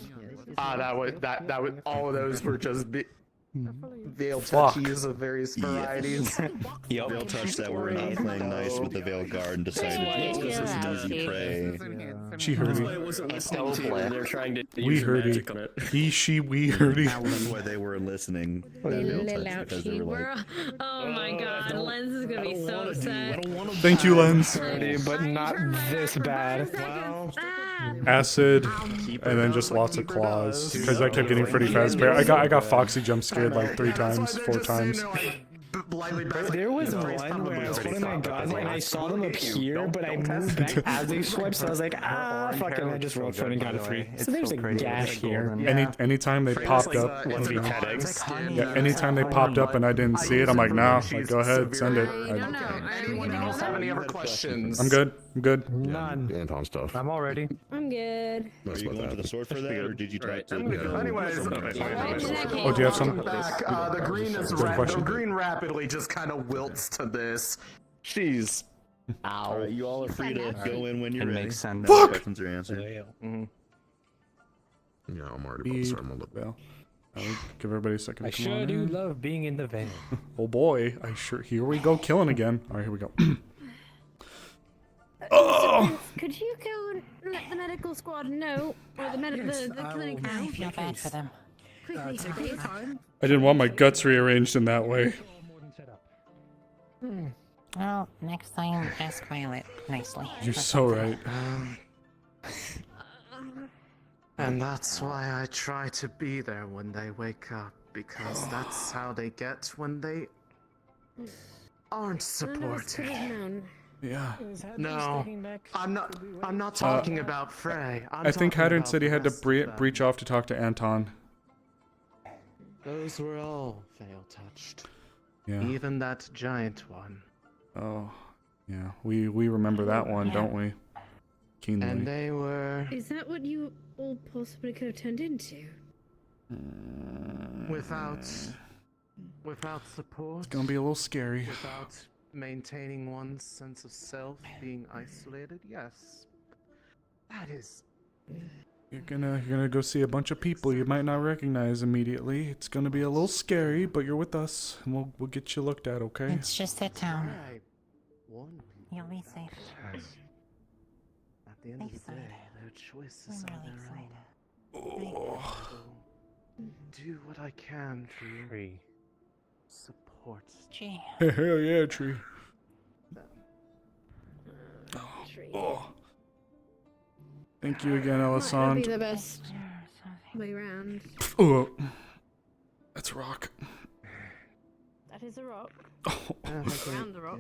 R: That was all of those were just veil
A: Fuck.
R: touchies of various varieties.
J: Veil Touch that were not playing nice with the Veil Guard and decided, let's just easy prey.
A: She heard
F: That's
A: me.
F: why it wasn't listening to you. They're trying to
A: We
F: use your
A: heard
F: magic
A: it.
F: on it.
A: He, she, we heard it.
J: That's why they were listening to Veil Touch, because they were like,
P: Oh my god, Lens is gonna be so upset.
A: Thank you, Lens.
G: but not this bad.
A: Acid, and then just lots of claws, because I kept getting pretty fast. I got Foxy jump scared like 3 times, 4 times.
G: There was one where I was holding my gun and I saw them appear, but I moved back as they swept, so I was like, fuck it, and I just rolled for it and got a 3. So there's a gash here.
A: Anytime they popped up, yeah, anytime they popped up and I didn't see it, I'm like, nah, like, go ahead, send it.
R: Anyone else have any other questions?
A: I'm good.
G: None.
S: Anton stuff.
C: I'm all ready.
P: I'm good.
J: are you going for the sword for that, or did you talk to
R: Anyways,
A: Oh, do you have some?
R: back, the green is
A: Good question.
R: the green rapidly just kind of wilts to this. She's
J: Alright, you all are free to go in when you're
B: It
J: ready.
B: makes sense.
J: Now the questions are answered.
S: Yeah, I'm already about to start my look.
A: Well, give everybody a second.
G: I
A: to come
G: sure
A: on
G: do
A: in.
G: love being in the van.
A: Oh boy, here we go, killing again. All right, here we go. Oh!
P: Could you go and let the medical squad know, or the clinic know?
K: I feel bad for them.
P: Quickly, please.
A: I didn't want my guts rearranged in that way.
K: Well, next time, ask Violet nicely.
A: You're so right.
R: And that's why I try to be there when they wake up, because that's how they get when they aren't supported.
A: Yeah.
R: No, I'm not talking about Frey.
A: I think Haddon said he had to breach off to talk to Anton.
R: Those were all Veil touched.
A: Yeah.
R: Even that giant one.
A: Oh, yeah. We remember that one, don't we? Keenly.
R: And they were
P: Is that what you all possibly could have turned into?
R: without support.
A: It's gonna be a little scary.
R: Without maintaining one's sense of self, being isolated. Yes, that is.
A: You're gonna go see a bunch of people you might not recognize immediately. It's gonna be a little scary, but you're with us, and we'll get you looked at, okay?
K: It's just a town.
R: Right. One
K: You'll be safe.
R: At the end of the day, their choices
K: I'm
R: are
K: really
R: their
K: excited.
R: own. I will do what I can to support.
K: Gee.
A: Hell yeah, Tree.
R: Tree.
A: Oh. Thank you again,
P: Might not be
A: Elisand.
P: the best way round.
A: Oh, that's a rock.
P: That is a rock.
A: Oh,
P: Around the rock.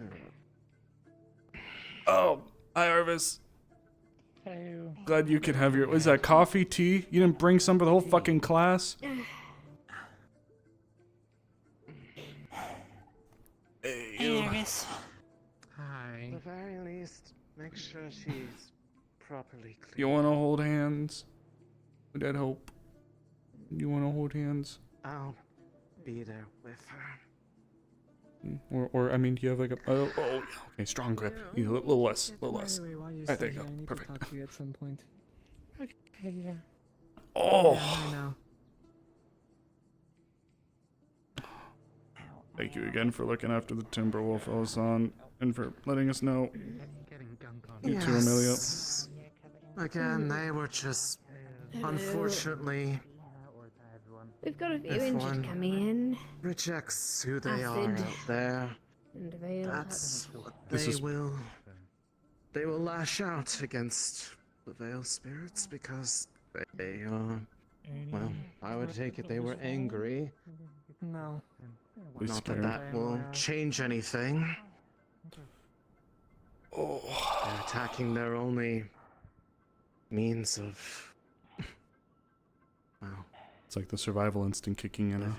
A: oh, hi, Arvis. Glad you can have your. What is that, coffee, tea? You didn't bring some for the whole fucking class? Hey,
E: Amaris.
R: Hi. At the very least, make sure she's properly clean.
A: You wanna hold hands? Would that help? You wanna hold hands?
R: I'll be there with her.
A: Or I mean, do you have like a oh okay, strong grip. You know, a little less, a little less. Alright, there you go. Perfect.
G: Talk to you at some point.
R: Okay, yeah.
A: Oh.
G: I know.
A: Thank you again for looking after the Timberwolf, Elisand, and for letting us know. You too, Amelia.
R: Again, they were just, unfortunately,
P: We've got a few
R: if
P: injured
R: one
P: coming in.
R: rejects who they are
P: Acid.
R: out there,
P: And Veil.
R: that's what
A: This
R: they
A: is-
R: will. They will lash out against the Veil spirits because they are. Well, I would take it they were angry.
G: No.
R: Not that that will change anything.
A: Oh.
R: They're attacking their only means of. Well,
A: It's like the survival instinct kicking in.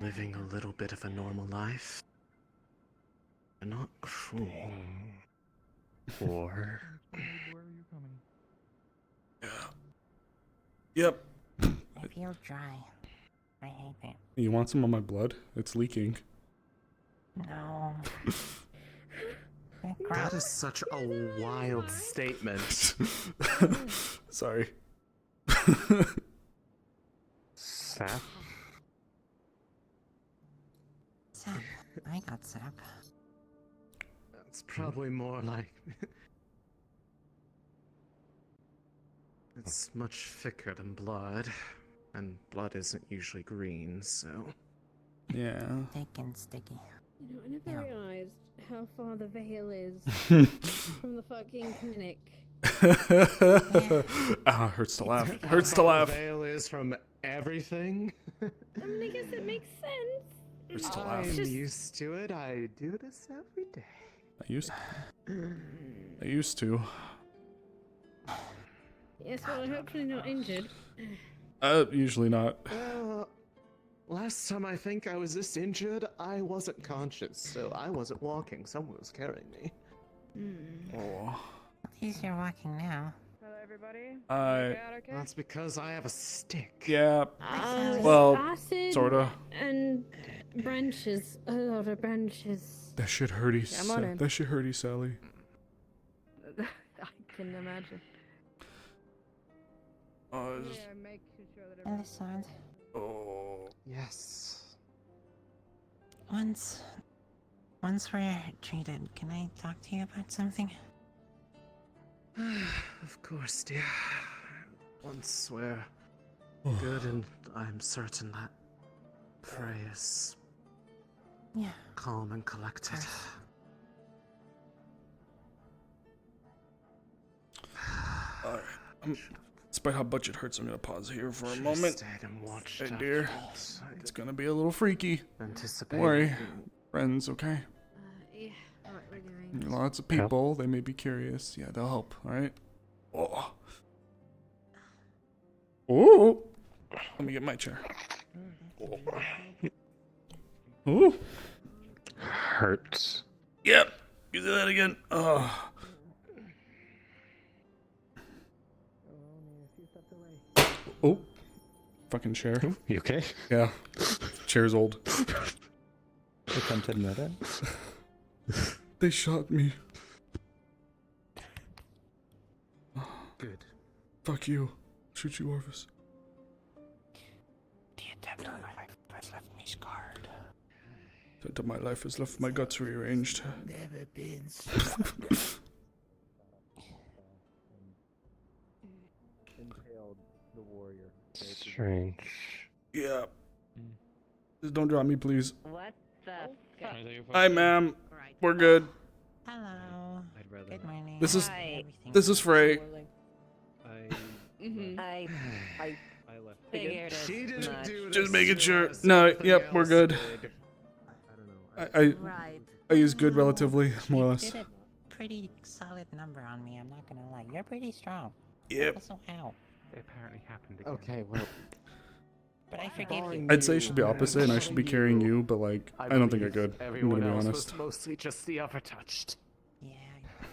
R: living a little bit of a normal life. They're not cruel.
J: Or.
A: Yep.
E: I feel dry. I hate it.
A: You want some of my blood? It's leaking.
E: No.
R: That is such a wild statement.
A: Sorry.
U: Sap?
E: Sap. I got sap.
R: That's probably more like. It's much thicker than blood, and blood isn't usually green, so.
A: Yeah.
E: Thick and sticky.
P: You know, I never realized how far the Veil is from the fucking clinic.
A: Ah, hurts to laugh. Hurts to laugh.
R: Veil is from everything.
P: I mean, I guess it makes sense.
A: Hurts to laugh.
R: I'm used to it. I do this every day.
A: I used to.
P: Yes, well, I'm hopefully not injured.
A: Usually not.
R: Well, last time I think I was this injured, I wasn't conscious, so I wasn't walking. Someone was carrying me.
A: Oh.
E: At least you're walking now.
L: Hello, everybody.
R: That's because I have a stick.
A: Yeah. Well,
P: acid
A: sorta.
P: And branches. A lot of branches.
A: That shit hurty.
P: Yeah, I'm on it.
A: That shit hurty, Sally.
L: I can imagine.
A: Oh, it's just...
L: Make sure that
E: Elisand.
A: Oh.
R: Yes.
E: Once we're treated, can I talk to you about something?
R: Of course, dear. Once we're good, and I'm certain that Frey is calm and collected.
A: Alright. Despite how much it hurts, I'm gonna pause here for a
R: Should've
A: moment.
R: stayed and watched
A: Hey,
R: after
A: dear.
R: this. I
A: It's gonna be a little freaky.
R: anticipate
A: Don't worry.
R: it.
A: Friends, okay?
P: Yeah, what we're doing.
A: Lots of people, they may be curious. Yeah, they'll help, alright? Oh. Oh! Let me get my chair. Oh.
U: Hurts.
A: Yep. You do that again. Oh. Oh. Fucking chair.
U: You okay?
A: Yeah. Chair's old.
B: Attempted murder?
A: They shot me.
R: Good.
A: Fuck you. Shoot you, Orvis.
E: The attempt on my life has left me scarred.
A: That my life has left my guts rearranged.
D: Never been
U: Strange.
A: Yeah. Just don't drop me, please.
E: What the fuck?
A: Hi, ma'am. We're good.
E: Hello. Good morning.
A: This is
E: Hi.
A: this is Frey.
E: I figured
R: She
E: as
R: didn't
E: much.
R: do
A: Just
R: this,
A: making
R: she
A: sure.
R: was.
A: No,
R: Somebody
A: yep, we're
R: else
A: good.
R: did.
A: I use good relatively, more or less.
H: You did a pretty solid number on me, I'm not gonna lie. You're pretty strong.
A: Yep.
H: Also, ow.
M: They apparently happened again.
I: Okay, well.
H: But I forgive you.
A: I'd say it should be opposite, and I should be carrying you, but like, I don't think I could. I'm
I: Everyone
A: gonna be
I: else
A: honest.
I: was mostly just the overtouched.
H: Yeah, I hope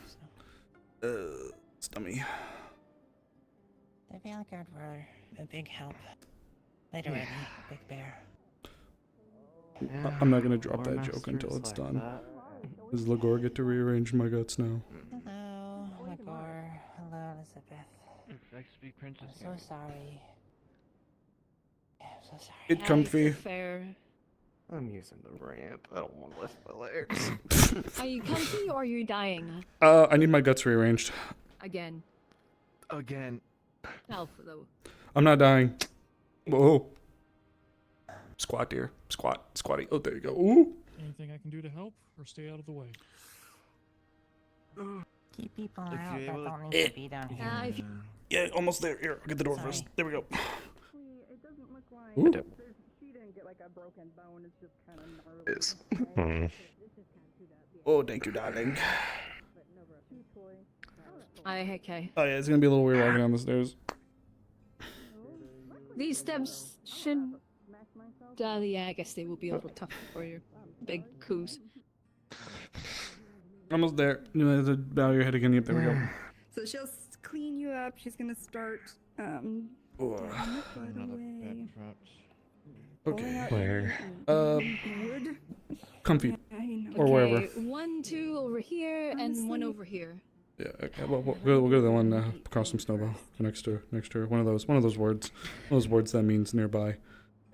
H: so.
A: Stummy.
H: The Veilguard were a big help. Later, Eddie, Big Bear.
A: I'm not gonna drop that joke until it's done. Does Lagor get to rearrange my guts now?
H: Hello, Magor. Hello, Elizabeth.
N: Nice to be Princess.
H: I'm so sorry. Yeah, I'm so sorry.
A: Get comfy.
P: Fair.
I: I'm using the ramp. I don't want to lift my legs.
P: Are you comfy or are you dying?
A: I need my guts rearranged.
P: Again.
I: Again.
P: Alpha, though.
A: I'm not dying. Whoa. Squat, dear. Squat. Squatty. Oh, there you go. Ooh.
V: Anything I can do to help, or stay out of the way?
H: Keep people out that don't need to be down here.
A: Yeah, almost there. Here, I'll get the door first. There we go.
C: It doesn't look like
A: Ooh.
C: she didn't get like a broken bone. It's just kind of gnarly.
A: Oh, thank you, darling.
P: Okay.
A: Oh, yeah, it's gonna be a little weird walking down the stairs.
P: These steps should. Yeah, I guess they will be a little tough for your big coups.
A: Almost there. You have to bow your head again. Yep, there we go.
C: So she'll clean you up. She's gonna start.
A: Okay.
U: Where?
C: Wood.
A: Comfy.
C: Okay,
A: Or wherever.
P: 1, 2 over here, and 1 over here.
A: Yeah, okay. Well, we'll go to the one across from Snowball, next to her. One of those words. One of those words that means nearby.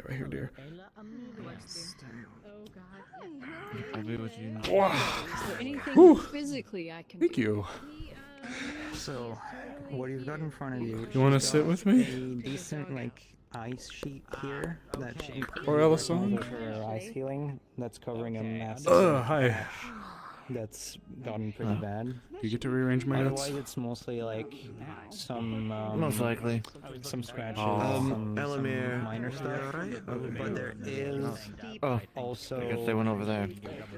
A: Right here, dear.
N: I'll be with you.
A: Wow.
P: Is there anything
A: Whew.
P: physically I can
A: Thank
P: do?
A: you.
B: So, what you've got in front of you?
A: You wanna
B: she's
A: sit
B: got
A: with me?
B: A decent ice sheet here that she put
A: Or Ellison?
B: over her ice healing that's covering a massive
A: Hi.
B: patch that's gotten pretty bad.
A: Do you get to rearrange my guts?
B: Otherwise, it's mostly like some
N: Most likely.
B: some scratches,
N: Oh.
B: some
J: Elamir,
B: minor stuff. But there is also
N: I guess they went over there.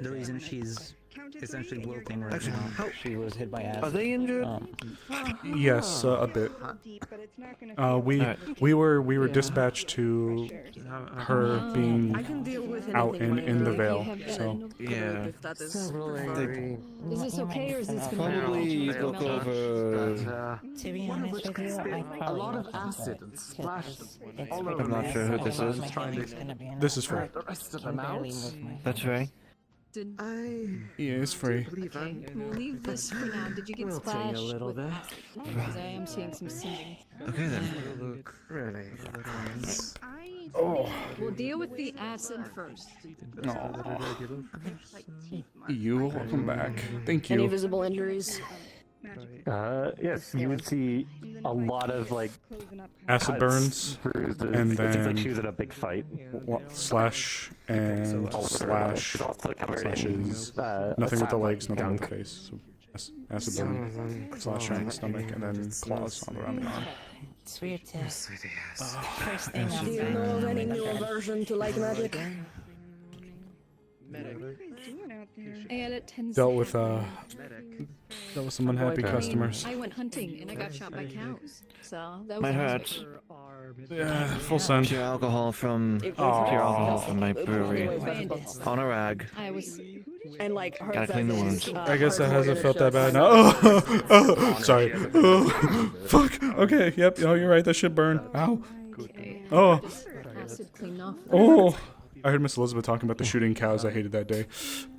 B: the reason she's essentially wilting right now. She was hit by acid.
J: Are they injured?
A: Yes, a bit. We were dispatched to her being out in the Vale. So
J: Yeah.
P: Is this okay or is this gonna
N: Probably
P: be
N: look over.
H: To be honest with you, I
I: A
H: probably
I: lot of
H: won't
I: acid
H: use
I: and
H: it,
I: splashed
H: 'cause
I: them
H: it's
I: all
H: pretty
I: over
N: I'm not
H: messy.
N: sure who
H: I
N: this
H: don't
N: is.
H: know if my hand's gonna be enough.
A: This is free.
I: The rest of
H: Can
I: them out.
H: barely move my
N: That's right.
P: Did,
A: Yeah, it's free.
P: okay, we'll leave this for now. Did you get
I: We'll take a
P: splashed
I: little
P: with
I: bit.
P: acid? Because I am seeing some singing.
N: Okay then.
J: Look really.
A: Oh.
P: We'll deal with the acid first.
A: You, welcome back. Thank
P: Any
A: you.
P: visible injuries?
U: Yes, you would see a lot of like
A: Acid
U: cuts,
A: burns,
U: bruises.
A: and
U: It seems like
A: then
U: she was in a big fight.
A: slash and slash
U: She's also covered in,
A: slashes. Nothing with the legs, nothing with the face. So, acid burn, slash on the stomach, and then claws on around the arm.
H: It's weird too. First thing I'm
P: Do you know of any new aversion to light magic? I had it 10
A: Dealt with
P: seconds.
A: some unhappy customers.
P: I went hunting and I got shot by cows. So that was
N: Might
P: awesome.
N: hurt.
A: Yeah, full send.
N: Pure alcohol from
P: It was
N: pure
P: awesome.
N: alcohol from my brewery.
P: Bandits.
N: On a rag.
P: I was
C: And like her
N: Gotta clean the wounds.
A: I guess that hasn't felt that bad now. Oh, sorry. Oh, fuck. Okay. Yep. Oh, you're right. That shit burned. Ow. Oh.
P: acid clean off.
A: Oh. I heard Miss Elizabeth talking about the shooting cows I hated that day.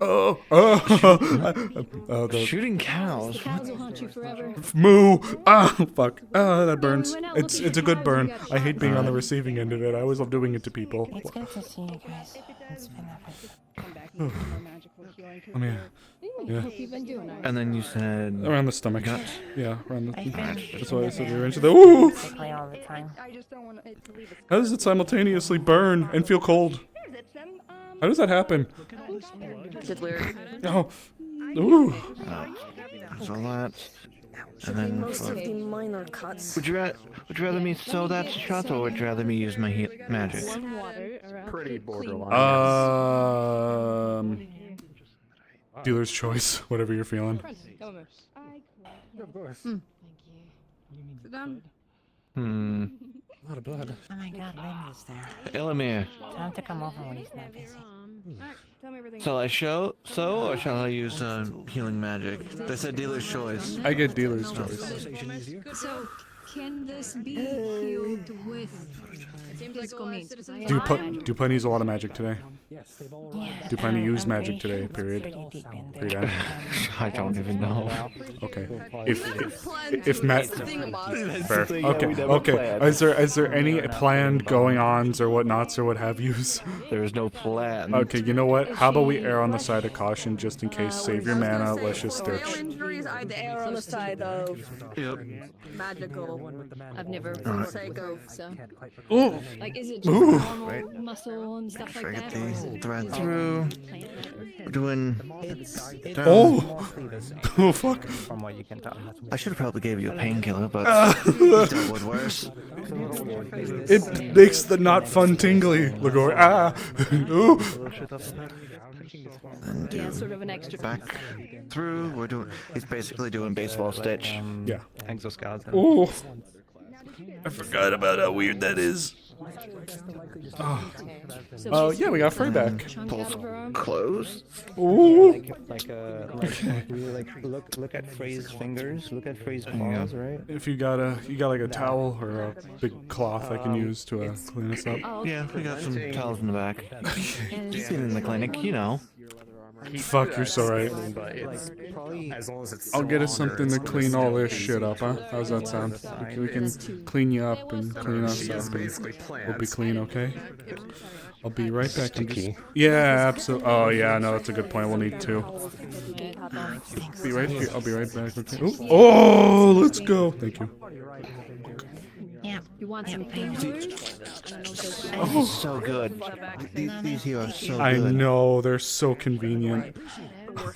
A: Oh. The
N: Shooting cows.
P: The cows will haunt you forever.
A: moo. Ah, fuck. Ah, that burns.
P: went out
A: It's
P: looking
A: it's a
P: for
A: good
P: cows
A: burn.
P: and we got
A: I hate
P: shot.
A: being on the receiving end of it. I always love doing it to people.
H: It's good to see you guys. It's been
A: I mean, yeah.
P: Hope you've been doing alright.
N: And then you said
A: Around the stomach.
N: Gut.
A: Yeah, around the.
H: I've been
A: That's why I said we were into the. Ooh.
H: basically all the time.
C: I just don't want it to leave a
A: How does it simultaneously burn and feel cold? How does that happen?
P: It's weird.
A: Oh. Ooh.
N: so that
E: Should be most of the minor cuts.
J: Would you rather me sew that shot, or would you rather me use my magic?
I: Pretty borderline.
A: Dealer's choice, whatever you're feeling.
I: Of course.
P: Thank you. Sit down.
J: A
I: lot of blood.
H: Oh my god, Linda's there.
J: Elamir,
H: Tell him to come over when he's not busy.
J: shall I sew, or shall I use healing magic? They said dealer's choice.
A: I get dealer's choice.
P: So, can this be healed with physical means?
A: Do you plan to use a lot of magic today? Do you plan to use magic today? Period.
J: I don't even know.
A: Okay. If Matt. Fair. Okay. Is there any planned going-ons or whatnots or what have yous?
J: There is no plan.
A: Okay. You know what? How about we err on the side of caution just in case? Save your mana. Let's just stitch.
C: Injuries, I'd err on the side of magical.
P: I've never
C: For the sake of
P: so.
A: Ooh.
P: Like, is it just
A: Ooh.
P: normal muscle and stuff like that? Or is it
J: Thread through. We're doing.
A: Oh. Oh fuck.
B: From what you can tell.
J: I should have probably gave you a painkiller, but that would worse.
A: It makes the not fun tingly. Ligor. Ah. Ooh.
J: And
P: Yeah, sort of an extra.
J: back through. We're doing. He's basically doing baseball stitch.
A: Yeah.
B: Exoskeleton.
A: Oh. I forgot about how weird that is. Oh, yeah, we got Frey back.
J: Close.
A: Ooh.
B: Look at Frey's fingers. Look at Frey's paws, right?
A: If you got like a towel or a big cloth I can use to clean us up.
J: Yeah, we got some towels in the back. He's been in the clinic, you know.
A: Fuck, you're so right.
I: As long as it's
A: I'll get us
I: stronger,
A: something to
I: it's
A: clean all this
I: easy
A: shit up, huh?
I: to
A: How's that sound? We can clean you up and clean us
I: She is
A: up.
I: basically
A: We'll be
I: plants.
A: clean, okay? I'll be right back.
U: Sticky.
A: Yeah, absolutely. Oh, yeah, no, that's a good point. We'll need two. Be right here. I'll be right back. Okay. Ooh. Oh, let's go. Thank you.
H: Yeah.
P: You want some painkillers?
J: Oh, so good. These here are so good.
A: I know, they're so convenient.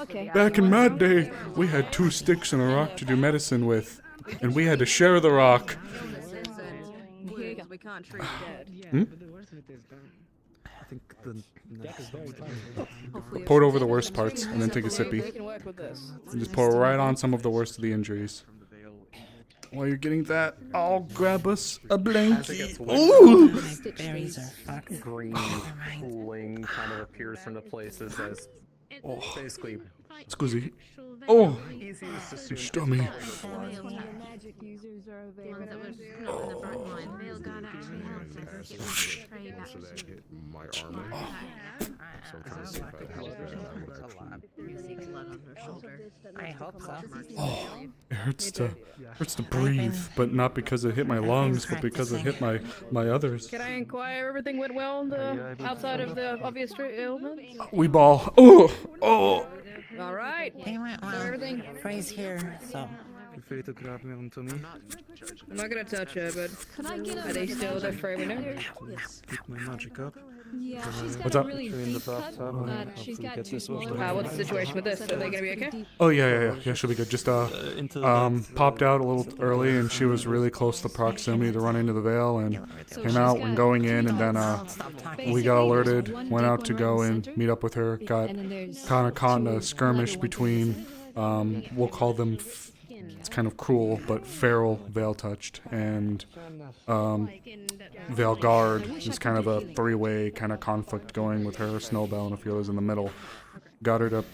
P: Okay.
A: Back in my day, we had 2 sticks and a rock to do medicine with, and we had to share the rock.
C: Here you go. We can't treat dead.
A: Hmm?
I: I think the
A: Pour it over the worst parts, and then take a sippy.
C: They can work with this.
A: And just pour right on some of the worst of the injuries. While you're getting that, I'll grab us a blanket. Ooh!
H: Berries are fucking
I: green pooling kind of appears from the places as basically.
A: Scusi. Oh!
I: Easiest to
A: You stummy.
P: Magic users are available.
S: My armor. So I'm trying to see if I have that.
H: I hope so.
A: Oh, it hurts to breathe, but not because it hit my lungs, but because it hit my others.
C: Can I inquire everything went well outside of the obvious ailment?
A: We ball. Oh! Oh!
C: All right.
H: They went well.
C: Everything.
H: Frey's here, so.
I: Feel free to grab me on tummy.
C: I'm not gonna touch it, but
P: Can I get
C: are they still there for everything?
I: Keep my magic up.
P: Yeah, she's got
A: What's
P: a
A: up?
P: really
I: In the
P: deep cut,
I: bathtub.
P: but she's got 2 small.
C: What's the situation with this? Are they gonna be okay?
A: Oh yeah, she'll be good. Just popped out a little early, and she was really close to proximity to run into the veil, and came out when going in, and then we got alerted, went out to go and meet up with her, got kind of caught in a skirmish between, we'll call them, it's kind of cruel, but feral veil touched, and veil guard is kind of a 3-way kind of conflict going with her, Snowbell, and a few others in the middle. Got her to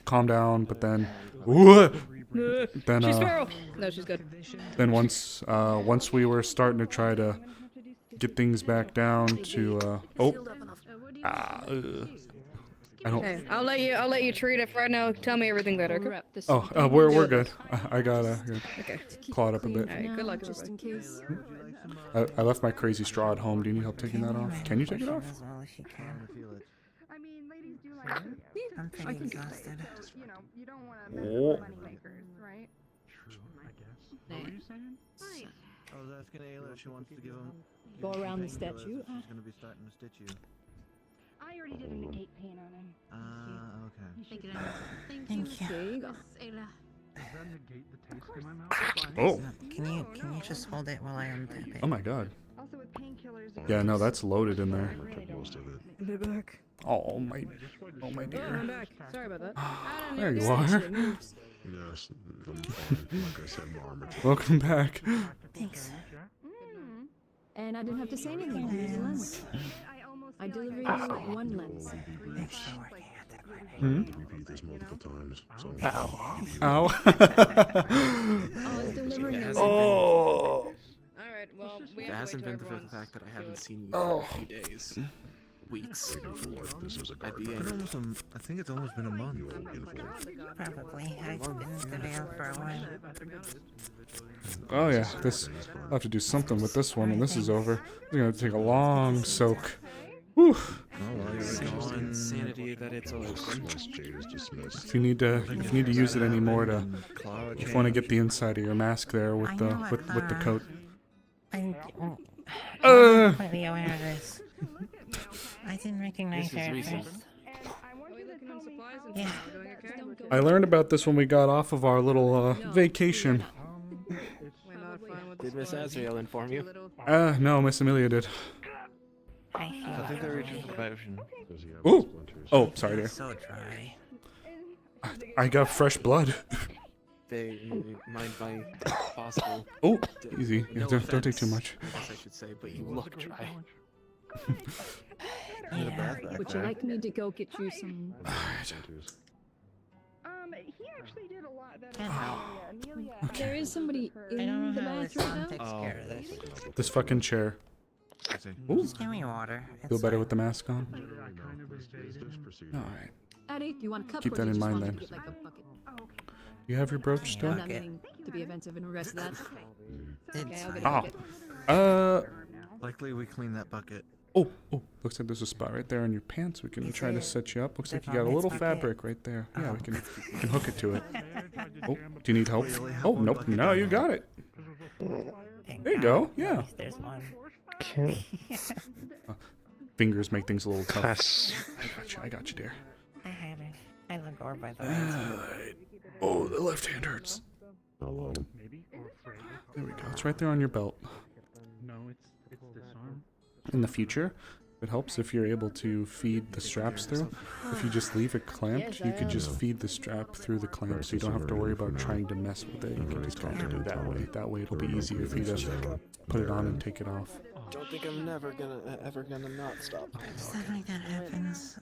A: calm down, but then,
C: She's feral. No, she's good.
A: then once we were starting to try to get things back down to I don't.
C: Okay, I'll let you treat it for right now. Tell me everything better.
A: Oh, we're good. I got
C: Okay.
A: clawed up a bit.
C: Alright, good luck.
P: Just in case.
A: I left my crazy straw at home. Do you need help taking that off? Can you take it off?
H: As well as she can.
C: I mean, ladies do like
H: I'm pretty exhausted.
C: You know, you don't want to
A: Oh.
C: money makers, right?
U: What were you saying?
J: I was asking Ayla if she wants to give him.
P: Go around the statue.
J: She's gonna be starting to stitch you.
P: I already did a negate paint on him.
J: Okay.
H: Thank you.
P: There you go.
A: Oh.
H: Can you just hold it while I untap it?
A: Oh my god. Yeah, no, that's loaded in there.
C: Be back.
A: Oh my
C: I'm
A: dear.
C: back. Sorry about that.
A: There you are.
S: Yes, I'm fine. Like I said, my armor.
A: Welcome back.
H: Thanks.
Q: And I didn't have to say anything. Here's a lens. I deliver you one lens.
A: Hmm?
S: Repeat this multiple times. So
A: Ow.
Q: I was delivering
F: It
Q: the
A: Oh.
C: Alright, well, we
F: It
C: have to
F: hasn't
C: wait
F: been
C: till
F: for the
C: everyone's
F: fact that I haven't seen you
A: Oh.
F: for a few days, weeks.
S: This is a
F: At the
S: guard.
F: end.
R: I think it's almost been a month.
H: Probably. I've been in the veil for a while.
A: Oh yeah, this. I'll have to do something with this one when this is over. It's gonna take a long soak. Whew.
F: Such insanity that it's open.
A: If you need to use it anymore to, if you want to get the inside of your mask there with the with the coat.
H: I'm completely aware of this. I didn't recognize her at first. Yeah.
A: I learned about this when we got off of our little vacation.
F: Did Miss Azrael inform you?
A: No, Miss Amelia did.
N: I think they reached a potion.
A: Ooh. Oh, sorry, dear.
H: So dry.
A: I got fresh blood.
F: They mind by possible.
A: Oh, easy. Yeah,
F: No
A: don't take too
F: offense,
A: much.
F: I guess I should say, but you look dry.
Q: Would you like me to go get you some?
L: He actually did a lot better
Q: than
L: Amelia.
Q: There is somebody in the bathroom now.
A: This fucking chair. Ooh.
H: Just give me water.
A: Feel better with the mask on? Alright.
Q: Addie, do you want a cup?
A: Keep
Q: or
A: that
Q: do you
A: in
Q: just
A: mind
Q: want
A: then.
Q: me to get, like, a bucket?
A: You have your brooch still?
Q: I'm not meaning to be offensive in regards to that. Okay, I'll get a
A: Ah.
Q: bucket.
R: Likely we clean that bucket.
A: Oh, looks like there's a spot right there on your pants. We can try to set you up. Looks like you got a little fabric right there. Yeah, we can hook it to it. Oh, do you need help? Oh, nope. No, you got it. There you go. Yeah.
H: There's one.
A: Fingers make things a little tough.
U: Yes.
A: I got you, dear.
H: I have it. I look over by the way.
A: Oh, the left hand hurts.
S: Hello.
A: There we go. It's right there on your belt.
L: No, it's this arm.
A: In the future, it helps if you're able to feed the straps through. If you just leave it clamped, you could just feed the strap through the clamp, so you don't have to worry about trying to mess with it. You can just kind of do that way. That way, it'll be easier for you to put it on and take it off.
F: Don't think I'm ever gonna not stop.
H: Stuff like that happens.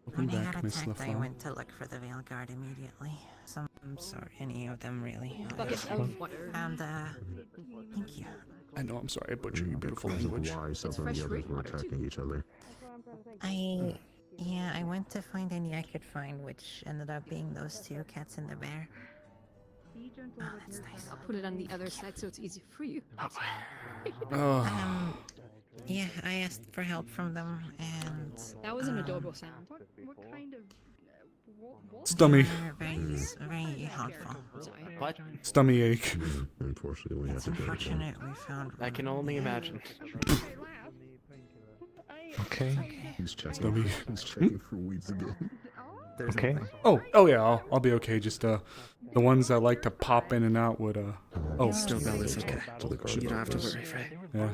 A: Welcome
H: When I
A: back,
H: got
A: Miss
H: attacked, I
A: LaFleur.
H: went to look for the Veil Guard immediately. Some sort, any of them really.
Q: Bucket of water.
H: And thank you.
A: I know, I'm sorry, I butchered your beautiful language.
S: Why some of the others were attacking each other?
H: I went to find any I could find, which ended up being those two cats and the bear. Oh, that's nice.
Q: I'll put it on the other side so it's easier for you.
A: Oh.
H: Yeah, I asked for help from them, and
Q: That was an adorable sound.
L: What kind of
A: Stummy.
H: very helpful.
F: What?
A: Stummy ache.
S: Unfortunately, we have to go.
H: Unfortunate, we found.
F: I can only imagine.
U: Okay.
S: He's checking.
A: Stummy.
S: He's checking for weeds again.
U: Okay.
A: Oh yeah, I'll be okay. Just the ones that like to pop in and out would oh.
F: Still, Bella's okay. You don't have to worry, Frey.
A: Yeah.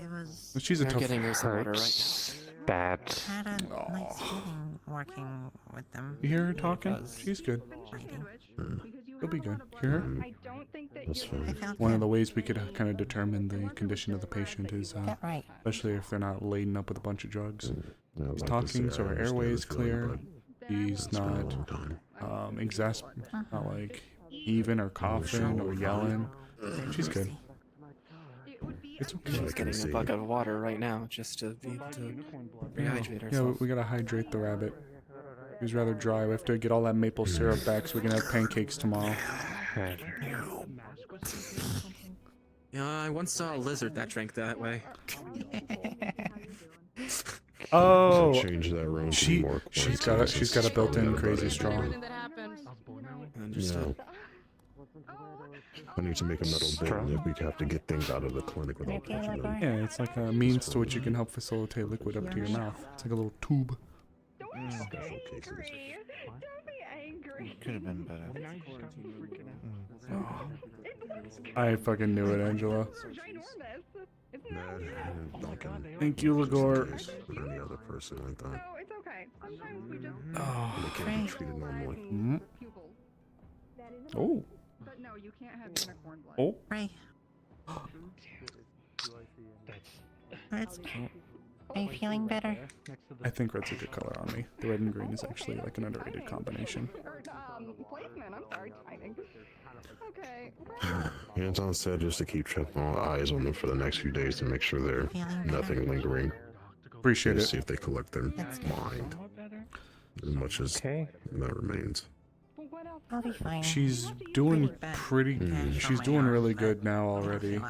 H: It was.
A: She's a
F: You're
A: tough.
F: getting her some water right
U: Hurts bad.
H: Had a nice feeling working with them.
A: You hear her talking? She's good.
H: Fighting.
A: She'll be good. Hear her?
L: I don't think that
S: That's fine.
A: One of the ways we could kind of determine the condition of the patient is,
H: Right.
A: especially if they're not laden up with a bunch of drugs.
S: I'd
A: He's
S: like to
A: talking,
S: say
A: so
S: I
A: her
S: understand
A: airway's
S: the feeling,
A: clear.
S: but
A: He's
S: it's been a
A: not
S: long time.
A: not like even or coughing or yelling. She's good. It's okay.
F: She's getting a bucket of water right now just to be to rehydrate
A: Yeah,
F: herself.
A: we gotta hydrate the rabbit. He's rather dry. We have to get all that maple syrup back so we can have pancakes tomorrow.
F: Yeah, I once saw a lizard that drank that way.
A: Oh,
S: Change that around to
A: she's
S: more
A: got a built-in crazy straw.
F: Understood.
S: I need to make a metal bin if we have to get things out of the clinic without touching them.
A: Yeah, it's like a means to which you can help facilitate liquid up to your mouth. It's like a little tube.
S: Special cases.
J: Could have been better.
A: I fucking knew it, Angela. Thank you, Lagor.
S: Or any other person like that.
C: it's okay. Sometimes we just.
S: They can't be treated normally.
A: Mm. Oh.
C: But no, you can't have unicorn blood.
A: Oh.
H: Ray. That's cute. Are you feeling better?
A: I think red's a good color on me. The red and green is actually like an underrated combination.
C: Placement. I'm sorry, timing. Okay.
S: Anton said just to keep checking all eyes on them for the next few days to make sure they're nothing lingering.
A: Appreciate it.
S: See if they collect their mind. As much as that remains.
H: I'll be fine.
A: She's doing pretty. She's doing really good now already.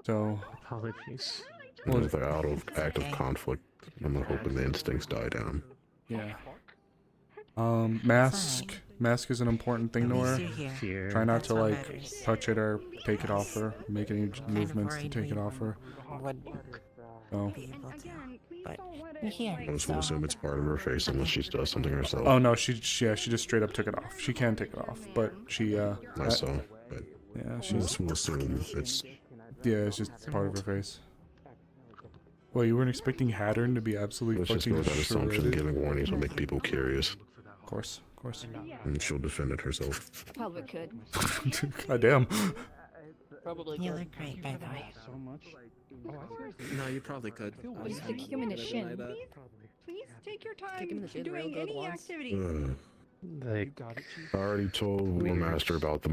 A: So.
I: Apologies.
S: Well, if they're out of active conflict, I'm hoping the instincts die down.
A: Yeah. Mask. Mask is an important thing to her. Try not to like touch it or take it off her. Make any movements to take it off her. So.
S: I just will assume it's part of her face unless she does something herself.
A: Oh no, she just straight up took it off. She can take it off, but she
S: I saw. But
A: yeah, she's.
S: We'll assume it's.
A: Yeah, it's just part of her face. Well, you weren't expecting Hattern to be absolutely
S: Let's just
A: fucking
S: go with that assumption.
A: shredded?
S: Giving warnings will make people curious.
A: Of course, of course.
S: And she'll defend it herself.
Q: Probably could.
A: God damn.
H: Probably you look great, by the way.
F: No, you probably could.
Q: You have to kick him in the shin.
C: Please take your time
F: Kick him in the shin real
C: doing
F: good
C: any
F: once.
C: activity.
S: I already told the master about the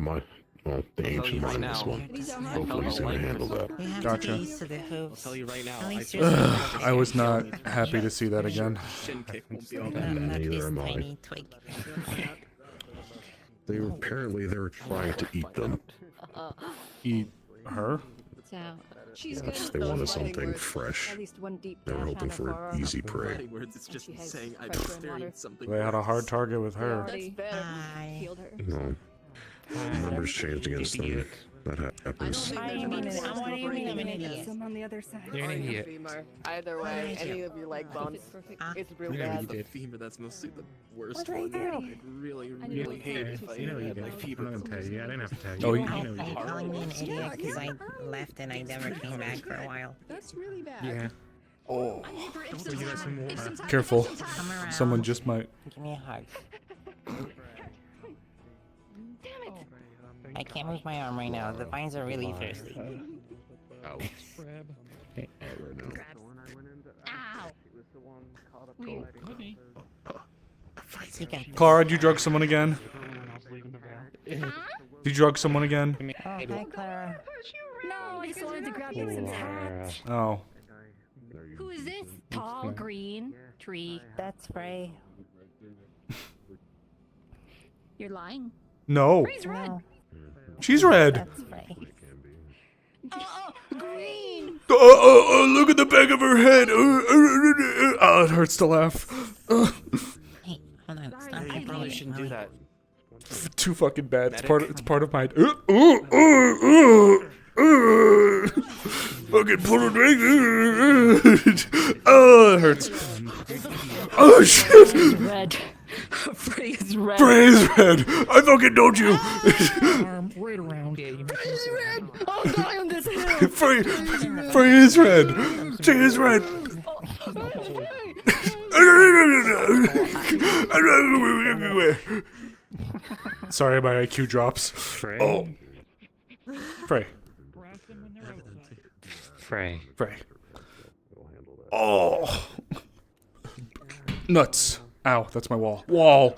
S: the ancient
N: right
S: mind this
N: now.
S: one. Hopefully he's gonna handle that.
H: We have
A: Gotcha.
H: to get used to the hooves.
F: I'll tell you right now.
H: At least
F: I
H: there's
F: feel
H: no
A: I was not happy to see that again.
F: Shin kick won't be all
H: not
F: that.
H: this
S: Neither am I.
H: tiny twig.
S: They were trying to eat them.
A: Eat her?
Q: So,
C: She's
S: Yes,
C: good.
S: they wanted something fresh.
Q: at least one deep
S: They were hoping
Q: dash
S: for
Q: out of
S: easy
Q: her.
S: prey.
F: Fighting words, it's just
Q: She has
F: saying I
Q: pressure and water.
F: experienced something.
A: They had a hard target with
Q: They
A: her.
Q: already healed her.
S: No. Numbers changed against them. That happens.
H: What do you mean I'm an idiot?
C: I'm on the other side.
I: You're an idiot.
O: Either way, any of you like bones, it's real
I: Yeah,
O: bad.
I: you
F: The
I: did.
F: femur, that's mostly the worst
H: What did I
F: one.
H: do?
F: I'd really,
O: I
F: really
O: know.
F: hate it if I
I: You know you
F: had
I: did.
F: like
I: I'm
F: fever.
I: not gonna tell you. I didn't have to tell you.
A: Oh,
I: You
A: you-
I: know you
H: You're
I: did.
H: calling me an idiot because I left and I never came back for a while.
C: That's really bad.
I: Yeah.
A: Oh.
I: Would you like some more?
A: Careful.
H: Come around.
A: Someone just might.
H: Give me a hug. I can't move my arm right now. The vines are really thirsty.
S: Ow.
V: Grab.
Q: Ow!
H: You got
A: Clara, did you drug someone again? Did you drug someone again?
H: Oh, hi, Clara.
Q: No, I just wanted to grab Gibson's hat.
A: Oh.
Q: Who is this? Tall, green tree.
H: That's Frey.
Q: You're lying.
A: No.
Q: Frey's red.
H: No,
A: She's red.
H: that's Frey.
Q: Oh, green.
A: Look at the back of her head. Oh, it hurts to laugh.
H: Hey, hold on. Stop.
B: You probably shouldn't do that.
A: Too fucking bad. It's part of my. Fucking put it right. Oh, it hurts. Oh shit.
Q: Red. Frey is red.
A: Frey is red. I fucking told you.
I: Arm right around it. You
Q: Frey is red. I'll die on this hill.
A: Frey is red. She is red. Sorry, my IQ drops.
I: Frey.
A: Oh. Frey.
I: Frey.
A: Frey. Oh. Nuts. Ow, that's my wall. Wall.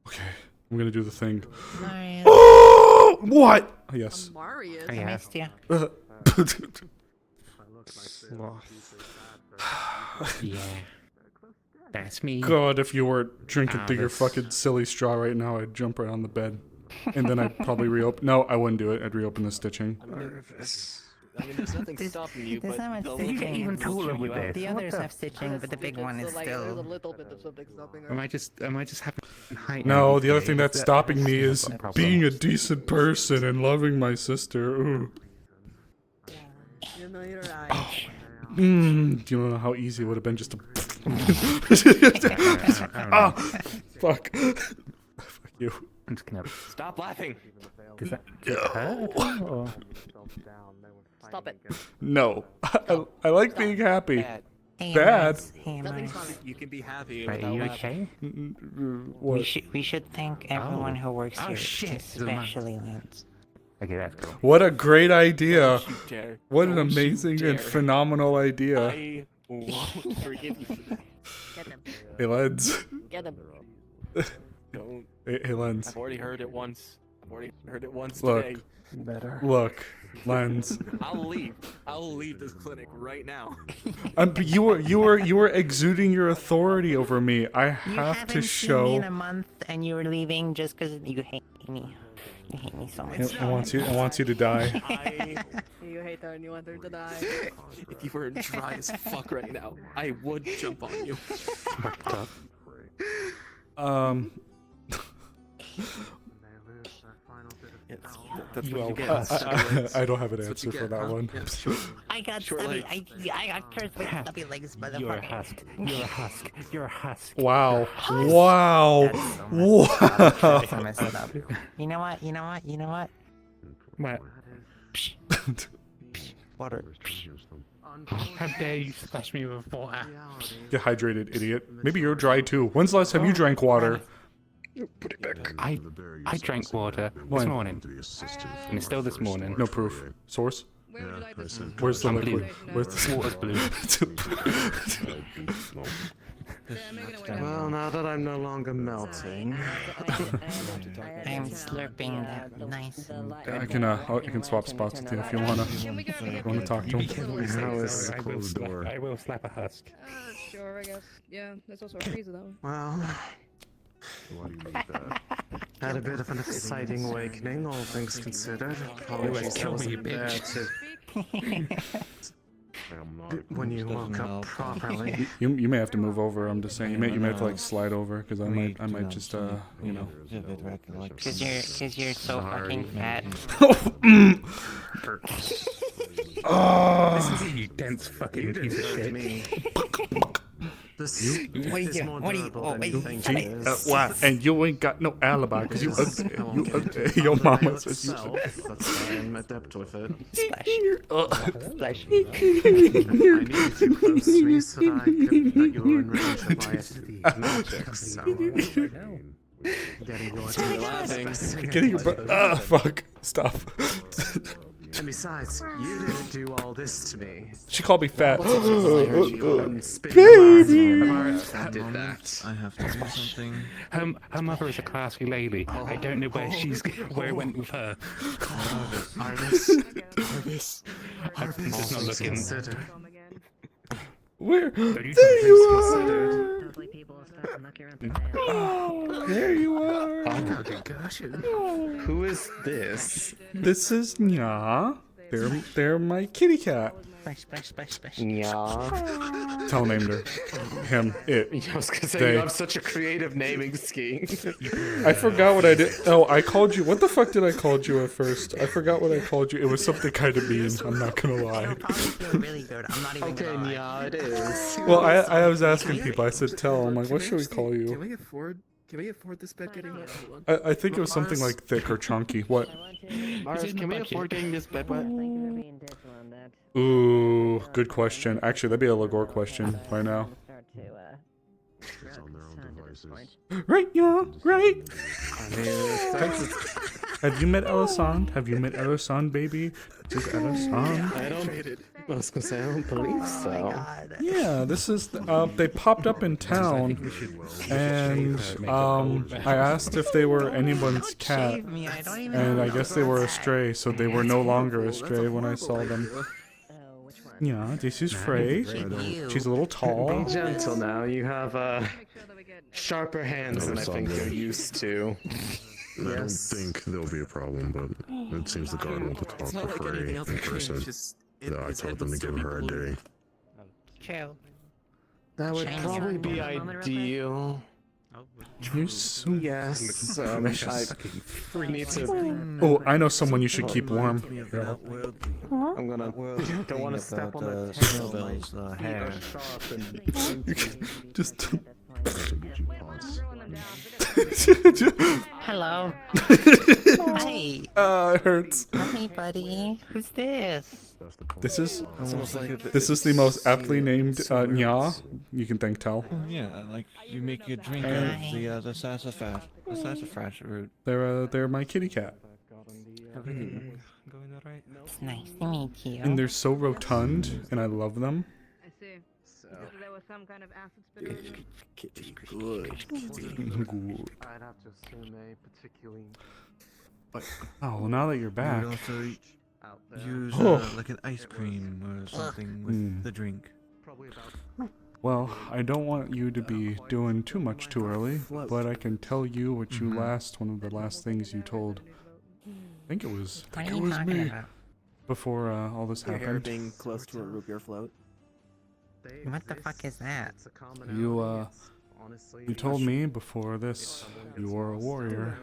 A: Okay, I'm gonna do the thing.
H: Marius.
A: Oh! What? Yes.
C: Marius.
H: I missed you.
I: Yeah. That's me.
A: God, if you weren't drinking through your
I: that's-
A: fucking silly straw right now, I'd jump right on the bed. And then I'd probably reopen. No, I wouldn't do it. I'd reopen the stitching.
F: I mean, there's nothing stopping you,
H: There's
F: but
H: not much
F: they'll
H: stitching.
F: look at you and
I: told her
F: chew
I: with
F: you out.
I: this.
H: The
I: What
H: others
I: the-
H: have stitching, but the big one is
O: So, like, there's a
H: still.
O: little bit of something stopping her.
I: Am I just having height?
A: No,
I: now
A: the other
I: these
A: thing
I: days?
A: that's stopping me is
I: a problem.
A: being a decent person and loving my sister. Ooh.
O: You know you're right.
A: Do you know how easy it would have been just to Ah, fuck. Fuck you.
M: I'm just gonna.
N: Stop laughing.
M: Does that hurt? Or...
O: Stop it.
A: No. I like being happy.
H: Hey,
A: Bad.
H: Amaris. Hey, Amaris.
F: You can be happy.
M: Wait, are you okay?
A: What?
H: We should thank everyone who works
M: Oh,
H: here,
M: shit.
H: especially Lance.
M: Okay, that's cool.
A: What a great idea.
F: Don't you dare.
A: What an
F: Don't you
A: amazing and
F: dare.
A: phenomenal idea.
F: I won't forgive you for that.
O: Get them.
A: Hey, Lens.
O: Get them.
F: Don't.
A: Hey, Lens.
F: I've already heard it once. I've already heard it once
A: Look.
F: today.
M: Better.
A: Look. Lens.
F: I'll leave. I'll leave this clinic right now.
A: You were exuding your authority over me. I
H: You
A: have to
H: haven't seen me in
A: show.
H: a month, and you were leaving just because you hate me. You hate me so much.
A: I want you to die.
O: You hate her and you want her to die.
F: If you were dry as fuck right now, I would jump on you. That's what you get.
A: I don't have an answer for that one.
H: I got stubby. I got cursed with stubby legs, motherfucker.
M: You're a husk. You're a husk. You're a husk.
A: Wow. Wow. Wow.
H: I messed it up. You know what?
M: What?
H: Water.
M: How dare you splash me with water?
A: Get hydrated, idiot. Maybe you're dry too. When's the last time you drank water?
F: Put it back.
M: I drank water this
A: When?
M: morning. And it's still this morning.
A: No proof. Source? Where's the
M: I'm
A: liquid?
M: blue.
A: Where's the
M: Water's blue.
R: Well, now that I'm no longer melting.
H: I'm slurping that nice.
A: I can swap spots with you if you wanna. Talk to him.
M: I will slap a husk.
Q: Sure, I guess. Yeah, there's also a freezer though.
R: Well, had a bit of an exciting awakening, all things considered. Apologies, I
M: kill me,
R: wasn't there
M: bitch.
R: to when you woke up properly.
A: You may have to move over. I'm just saying. You may have to like slide over because I might just you know.
H: Cause you're so fucking fat.
M: This is you dense fucking piece of shit.
R: This is more durable than you think it is.
A: Why? And you ain't got no alibi because you your mama says you.
R: That's why I'm adept with it.
H: Splash.
R: I needed you close to me so that you were in range of my magic, so...
A: Getting your fuck. Stop.
R: And besides, you didn't do all this to me.
A: She called me fat.
R: Baby!
N: I did that.
K: I have to do something.
M: Her mother is a classy lady. I don't know where it went with her.
R: Arvis.
M: Arvis is not looking.
A: Where? There you are. Oh, there you are.
R: Who is this?
A: This is Nya. They're my kitty cat.
R: Nya.
A: Tell named her. Him. It.
R: I was gonna say
A: they.
R: you have such a creative naming scheme.
A: I forgot what I did. Oh, I called you. What the fuck did I call you at first? I forgot what I called you. It was something kind of mean. I'm not gonna lie.
H: Really good. I'm not even
R: okay, yeah, it is.
A: Well, I was asking people. I said, tell. I'm like, what should we call you?
F: Can we afford this bed getting wet?
A: I think it was something like thick or chunky. What?
F: Mars, can we afford getting this bed wet?
A: Ooh, good question. Actually, that'd be a Lagor question right now. Right, yeah, right. Have you met Elasan? Have you met Elasan, baby? This is Elasan.
R: I was gonna say, I don't believe so.
A: Yeah, this is. They popped up in town, and I asked if they were anyone's cat, and I guess they were a stray, so they were no longer a stray when I saw them. Yeah, this is Frey. She's a little tall.
R: Be gentle now. You have sharper hands than I think you're used to.
S: I don't think there'll be a problem, but it seems the guard want to talk to Frey in person. Yeah, I told them to give her a day.
H: True.
R: That would probably be ideal.
A: You're so
F: Yes,
A: precious.
F: I need to.
A: Oh, I know someone you should keep warm.
F: I'm gonna. Don't want to step on the
J: Snowbell's hair.
A: Just.
H: Hello. Hi.
A: It hurts.
H: Hi, buddy. Who's this?
A: This is the most aptly named Nya. You can thank Tell.
J: Yeah, like you make a drink out of the sassafras root.
A: They're my kitty cat.
J: Going alright?
H: It's nice to meet you.
A: And they're so rotund, and I love them.
K: I see. So there was some kind of acid spillage.
J: Good.
A: Good.
R: I'd have to assume a particularly.
A: Oh, well, now that you're back.
J: You would also use like an ice cream or something with the drink.
A: Well, I don't want you to be doing too much too early, but I can tell you what you one of the last things you told. I think it was me. Before all this
F: Your hair
A: happened.
F: being close to a root beer float.
H: What the fuck is that?
A: You told me before this you were a warrior.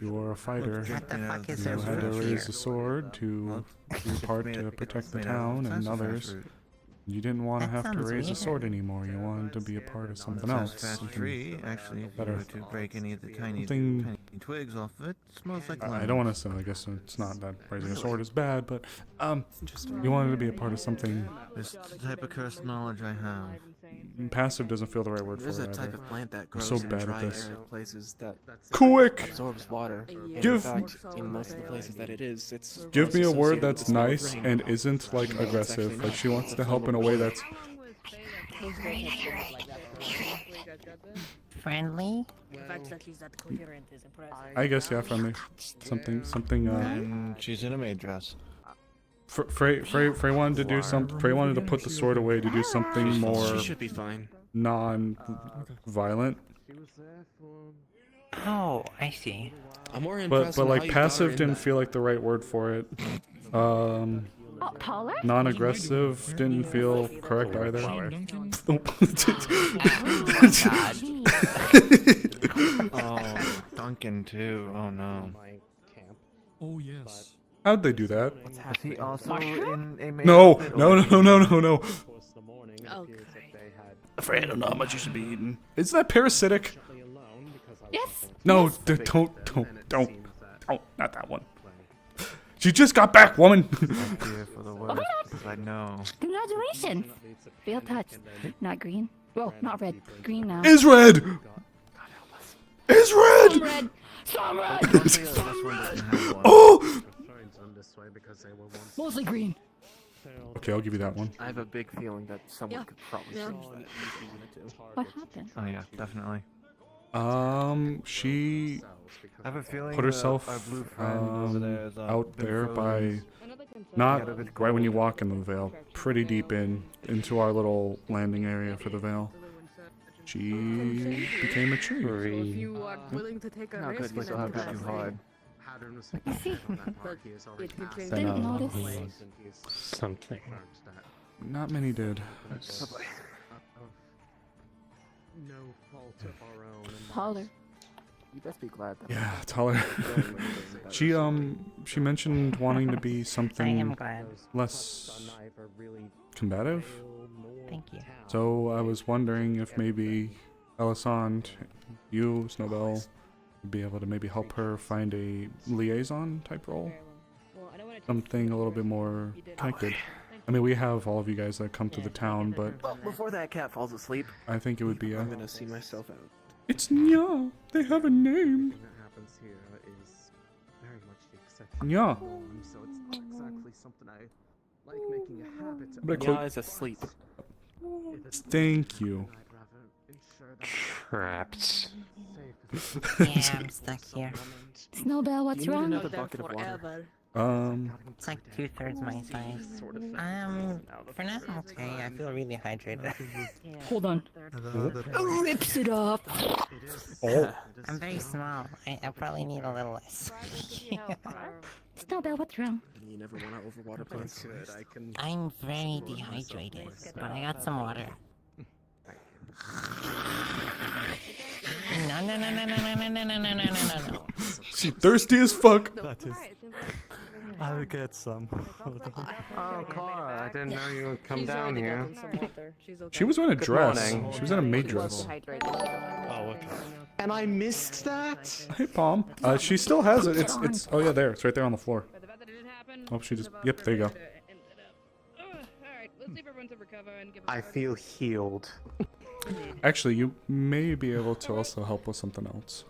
A: You were a fighter.
H: What the fuck is
A: You
H: a
A: had to
H: root
A: raise
H: beer?
A: a sword to do part to protect the town and others. You didn't want to
H: That
A: have to
H: sounds
A: raise a
H: weird.
A: sword anymore. You wanted to be a part of something else.
J: Fast tree, actually, if you
A: better.
J: were to break any of the tiny
A: Something-
J: twigs off of it, it smells like
A: I don't want to say. I guess it's not that raising a sword is bad, but you wanted to be a part of something.
J: This type of cursed knowledge I have.
A: Passive doesn't feel the right word
F: There's
A: for
F: a
A: it.
F: type
A: either.
F: of plant that
A: I'm
F: grows
A: so
F: in
A: bad
F: dry
A: at this.
F: arid places that
A: Quick!
F: absorbs water. And
A: Give-
F: in fact, in most of the places that it is, it's
A: Give me a word
F: associated
A: that's
F: with the
A: nice
F: rain.
A: and isn't like
F: It's
A: aggressive.
F: actually
A: Like
F: not.
A: she wants
F: It's
A: to
F: a
A: help in a
F: form
A: way
F: of
A: that's.
H: Friendly?
E: The fact that he's that coherent is impressive.
A: I guess yeah, friendly. Something.
J: And she's in a maid dress.
A: Frey wanted to do some. Frey wanted to put the sword away to do something more.
F: She should be fine.
A: Non-violent.
H: Oh, I see.
F: I'm more
A: But
F: impressed with how
A: like
F: you got her
A: passive
F: in
A: didn't
F: that.
A: feel like the right word for it.
P: Taller?
A: Non-aggressive didn't feel correct either.
J: Oh, Duncan too. Oh no.
V: Oh yes.
A: How'd they do that?
J: Is he also in a maid
A: No,
J: outfit,
A: no,
J: or
A: no,
J: is he-
A: no, no, no.
J: Afraid I don't know how much you should be eating.
A: Isn't that parasitic?
P: Yes.
A: No, don't, not that one. She just got back, woman.
J: Here for the worst, because I know.
P: Congratulations. Feel touched. Not green. Well, not red. Green now.
A: Is red. Is red.
P: Some red. Some red.
A: Oh.
P: Mostly green.
A: Okay, I'll give you that one.
F: I have a big feeling that someone
P: Yeah.
F: could probably
P: Yeah.
F: change that.
P: What happened?
J: Oh yeah, definitely.
A: She
J: I have a feeling
A: put herself
J: our blue friend over there is,
A: out
J: been
A: there by
J: frozen.
A: not right when you walk into the Vale, pretty deep into our little landing area for the Vale. She became a tree.
C: If you are willing to take a
F: Not
C: risk,
F: good, you still have to do hard.
P: Didn't notice.
U: Something.
A: Not many did.
R: No fault of our own.
P: Taller.
F: You best be glad that.
A: Yeah, taller. She mentioned wanting to be
H: I am
A: something
H: glad.
A: less combative.
H: Thank you.
A: So I was wondering if maybe Elisande, you, Snowbell, would be able to maybe help her find a liaison type role. Something a little bit more connected. I mean, we have all of you guys that come to the town, but
F: Well, before that cat falls asleep,
A: I think it would be
F: I'm gonna see myself out.
A: It's Nya. They have a name.
R: That happens here is very much the exception.
A: Yeah.
R: So it's not exactly something I like making a habit of.
A: But
F: Nya is asleep.
A: Thank you.
U: Traps.
H: Yeah, I'm stuck here.
P: Snowbell, what's wrong?
F: Another bucket of water.
H: It's like 2/3 my size. For now, I'm okay. I feel really hydrated.
P: Hold on. Rips it off.
A: Oh.
H: I'm very small. I probably need a little less.
P: Snowbell, what's wrong?
F: You never want to overwater plants.
H: I'm very dehydrated, but I got some water. No.
A: She thirsty as fuck.
U: That is. I'll get some.
I: Oh, Clara, I didn't know you would come down here.
A: She was wearing a
I: Good
A: dress.
I: morning.
A: She was in a maid dress.
U: Oh, okay.
I: And I missed that?
A: Hey, Palm. She still has it. It's. Oh yeah, there. It's right there on the floor. Oh, she just. Yep, there you go.
I: I feel healed.
A: Actually, you may be able to also help with something else.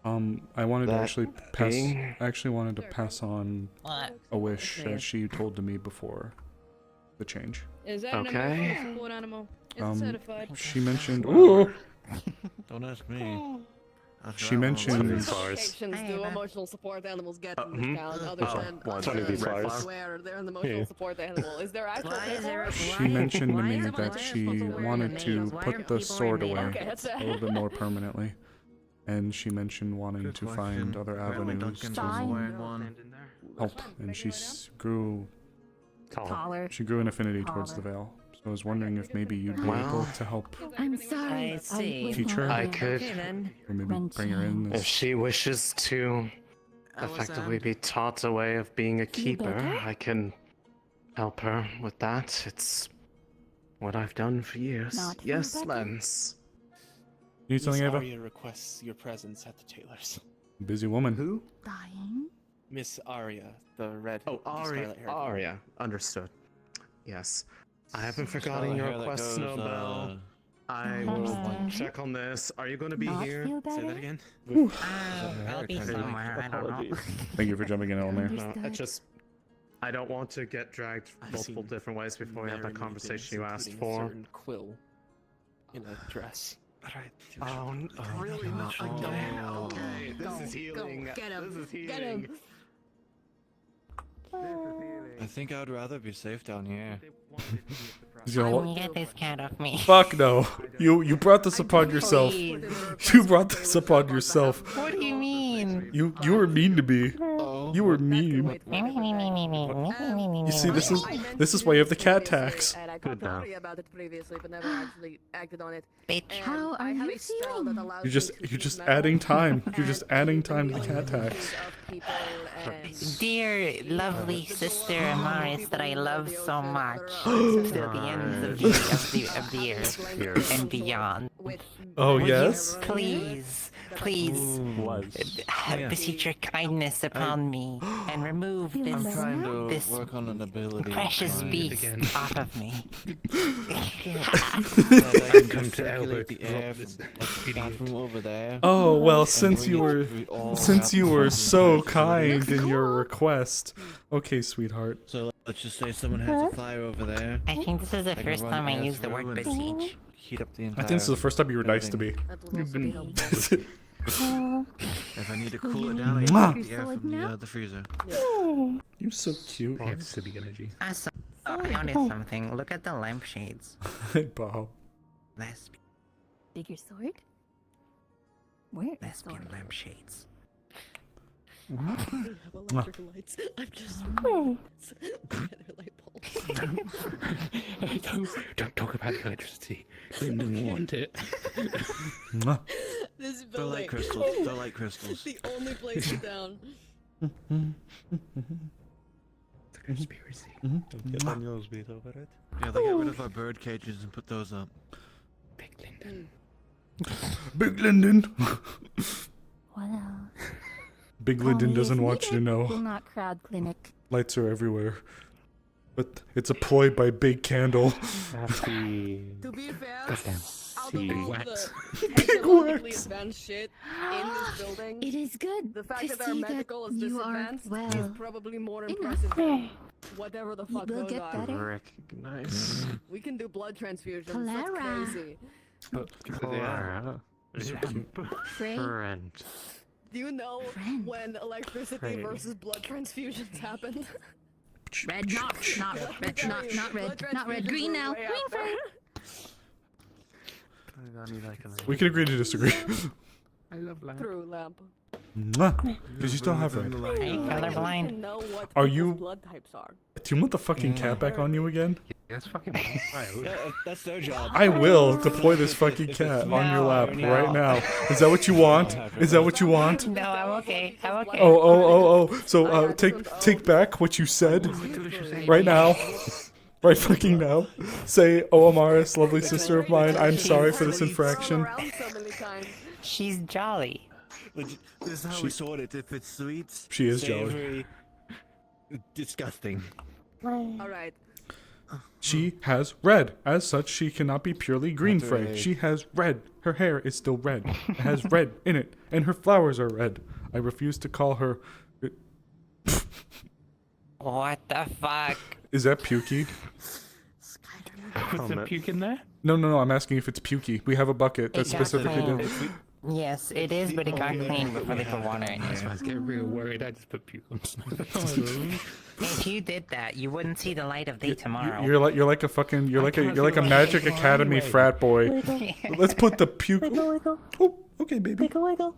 A: I wanted to
I: That
A: actually pass.
I: being?
A: I actually wanted to pass on
H: What?
A: a wish that she told to me before the change.
K: Is that
I: Okay.
K: an emotional support animal? Is it certified?
A: She mentioned. Ooh.
U: Don't ask me.
A: She mentioned.
O: Qualifications do emotional support animals get in this town other than
U: One of these bars.
O: where they're an emotional
U: Yeah.
O: support animal? Is there actual paperwork?
A: She mentioned to me that she wanted to put the sword away
O: Okay, that's
A: a
O: it.
A: little bit more permanently, and she mentioned wanting to find other avenues to help. And she grew.
P: Taller.
A: She grew an affinity towards the veil. So I was wondering if maybe you'd be able to help
P: I'm sorry.
H: I see.
P: was
A: teach
P: not
A: her,
P: aware.
I: I could,
O: Okay then.
A: or maybe bring her in.
I: if she wishes to effectively be taught a way of being a keeper,
P: better?
I: I can help her with that. It's what I've done for years.
P: Not feel
I: Yes,
P: better?
I: Lens.
A: You need something, Ava?
F: Arya requests your presence at the tailor's.
A: Busy woman.
I: Who?
P: Dying?
F: Miss Arya, the red.
I: Oh, Arya.
F: scarlet-haired
I: Arya. Understood. Yes. I haven't forgotten your request, Snowbell. I will check on this. Are you going to be
P: Not
I: here?
P: feel better?
F: Say that again.
H: I'll be somewhere. I don't know.
A: Thank you for jumping in, Elmer.
I: No, I
P: Understood.
I: just. I don't want to get dragged multiple different ways before we have that
F: Very many
I: conversation you
F: things,
I: asked
F: including a
I: for.
F: certain quill in a dress.
I: Oh, really? Okay, this is healing.
O: Get him.
I: This is
O: Get him.
I: healing.
U: I think I'd rather be safe down here.
A: He's gonna
H: Get this cat off me.
A: Fuck no. You brought this upon yourself. You brought this upon yourself.
H: What do you mean?
A: You were mean to me. You were mean.
H: Me.
A: You see, this is why you have the cat tax.
O: And I talked to Arya about it previously, but never actually acted on it.
H: Bitch.
O: And
P: How
O: I
P: are
O: have
P: you
O: a spell that
P: feeling?
O: allows
A: You're
O: me
A: just
O: to
A: you're
O: use
A: just
O: metal
A: adding time. You're
O: and
A: just adding time to the
O: manipulate
A: cat
O: the
A: tax.
O: moods of people and
H: Dear lovely sister Amaris that I love so much to the ends of the earth and beyond.
A: Oh
H: Will you
A: yes.
H: please beseech your kindness upon me and remove
P: I'm
H: this
P: trying
H: this
U: work on an ability.
H: precious beast off of me.
U: I can come to Albert. The air from over there.
A: Oh well,
U: and
A: since
U: bring
A: you
U: it
A: were
U: to all
A: so
U: happy.
A: kind in your request. Okay, sweetheart.
U: So let's just say someone has a fire over there.
H: I think this is the
U: I can
H: first
U: run
H: time I
U: air
H: used the
U: through
H: word
U: and
H: beseech.
U: Heat up the
A: I
U: entire.
A: think this is the first time you were nice to me.
U: If I need to cool it down, I
A: Mwah.
U: can take the air from the freezer.
A: You're so cute.
V: City energy.
H: I found something. Look at the lampshades.
A: Hey, Bob.
H: Lesbian,
Q: Bigger sword? Where is
H: lesbian
Q: sword?
H: lampshades.
O: electric lights. I'm just light bulbs.
V: Don't talk about the electricity. We didn't want it.
A: Mwah.
O: This
U: They're
O: building.
U: like crystals. They're like crystals.
O: The only place in town.
V: Conspiracy.
U: Don't get on yours, beat over it. Yeah, they get rid of our bird cages and put those up.
V: Big Linden.
A: Big Linden.
Q: Well,
A: Big Linden doesn't want you to
Q: will
A: know.
Q: not crowd clinic.
A: Lights are everywhere. But it's a ploy by Big Candle.
V: Happy.
O: To be fair,
V: Goddamn.
O: out of all
V: Wax.
O: the technologically advanced shit in this building,
Q: It is good
O: the fact
Q: to
O: that our
Q: see that
O: medical is this
Q: you are
O: advanced is
Q: well.
O: probably more
Q: Enough.
O: impressive than whatever the fuck
Q: It will
O: goes
Q: get
O: on.
Q: better.
U: Recognize.
O: We can do blood transfusions.
Q: Clara.
O: That's crazy.
V: Clara.
Q: Frey,
V: Friend.
O: Do you know
Q: Friend.
O: when electricity
V: Right.
O: versus blood transfusions happened?
Q: red, not red, not red. Green now. Green friend.
A: We can agree to disagree.
V: I love lamp.
O: Through lamp.
A: Because you still have red.
H: Are you colorblind?
O: Know what
A: Are
O: people's
A: you-
O: blood types are.
A: Do you want the fucking cat back on you again?
V: That's fucking wild.
F: That's their job.
A: I will deploy this fucking cat on your lap right now. Is that what you want? Is that what you want?
H: No, I'm okay. I'm okay.
A: Oh. So take back what you said right now. Right fucking now. Say, oh Amaris, lovely sister of mine, I'm sorry for this infraction.
H: She's jolly.
G: This is how we sort it. If it's sweet,
A: She is jolly.
G: savory, disgusting.
O: Alright.
A: She has red. As such, she cannot be purely green,
G: That's
A: Frey.
G: right.
A: She has red. Her hair is still red. It has red in it. And her flowers are red. I refuse to call her...
H: What the fuck?
A: Is that pukey?
V: Was there puke in there?
A: No, I'm asking if it's pukey. We have a bucket that
H: It got
A: specifically
H: cleaned.
A: did...
H: Yes, it is, but it got cleaned before they put water in
V: That's why I
H: it.
V: was getting real worried. I just put puke on
H: If you did that, you wouldn't see the light of day tomorrow.
A: You're like a fucking... You're like a Magic Academy frat boy. Let's put the puke...
Q: Wiggle.
A: Oh, okay, baby.
Q: Wiggle.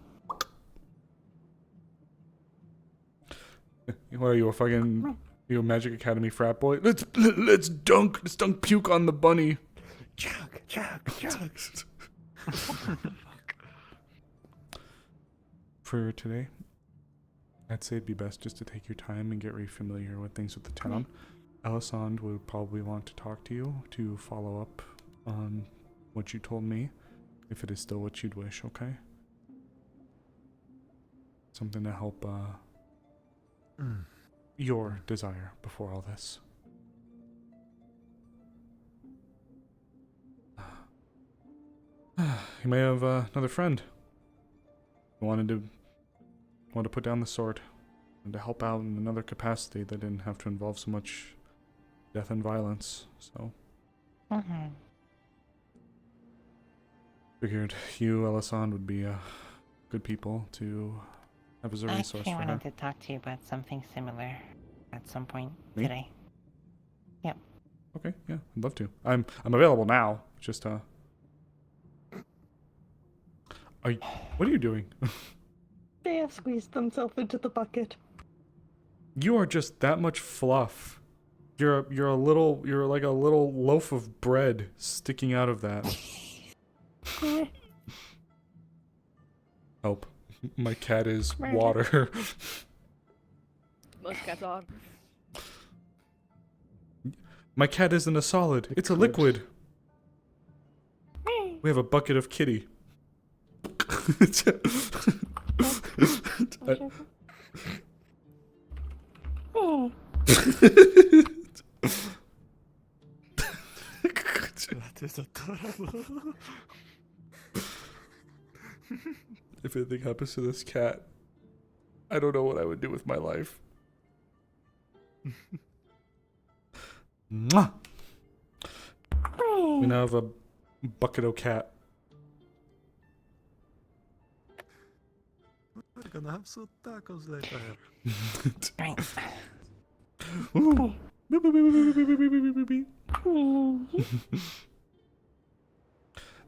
A: What are you, a fucking... You a Magic Academy frat boy? Let's dunk puke on the bunny.
G: Chug.
A: For today, I'd say it'd be best just to take your time and get familiar with things with the town. Elisande would probably want to talk to you to follow up on what you told me, if it is still what you'd wish, okay? Something to help your desire before all this. You may have another friend who wanted to put down the sword and to help out in another capacity that didn't have to involve so much death and violence. So figured you, Elisande, would be good people to have as a resource
H: I
A: for her.
H: wanted to talk to you about something similar at some point
A: Me?
H: today. Yep.
A: Okay, yeah, I'd love to. I'm available now. Just what are you doing?
C: They have squeezed themselves into the bucket.
A: You are just that much fluff. You're like a little loaf of bread sticking out of that. Help. My cat is water.
O: Most cats are.
A: My cat isn't a solid. It's a liquid. We have a bucket of kitty.
G: That is adorable.
A: If anything happens to this cat, I don't know what I would do with my life. Mwah! We now have a bucket of cat.
G: We're gonna have some tacos later.
A: Ooh.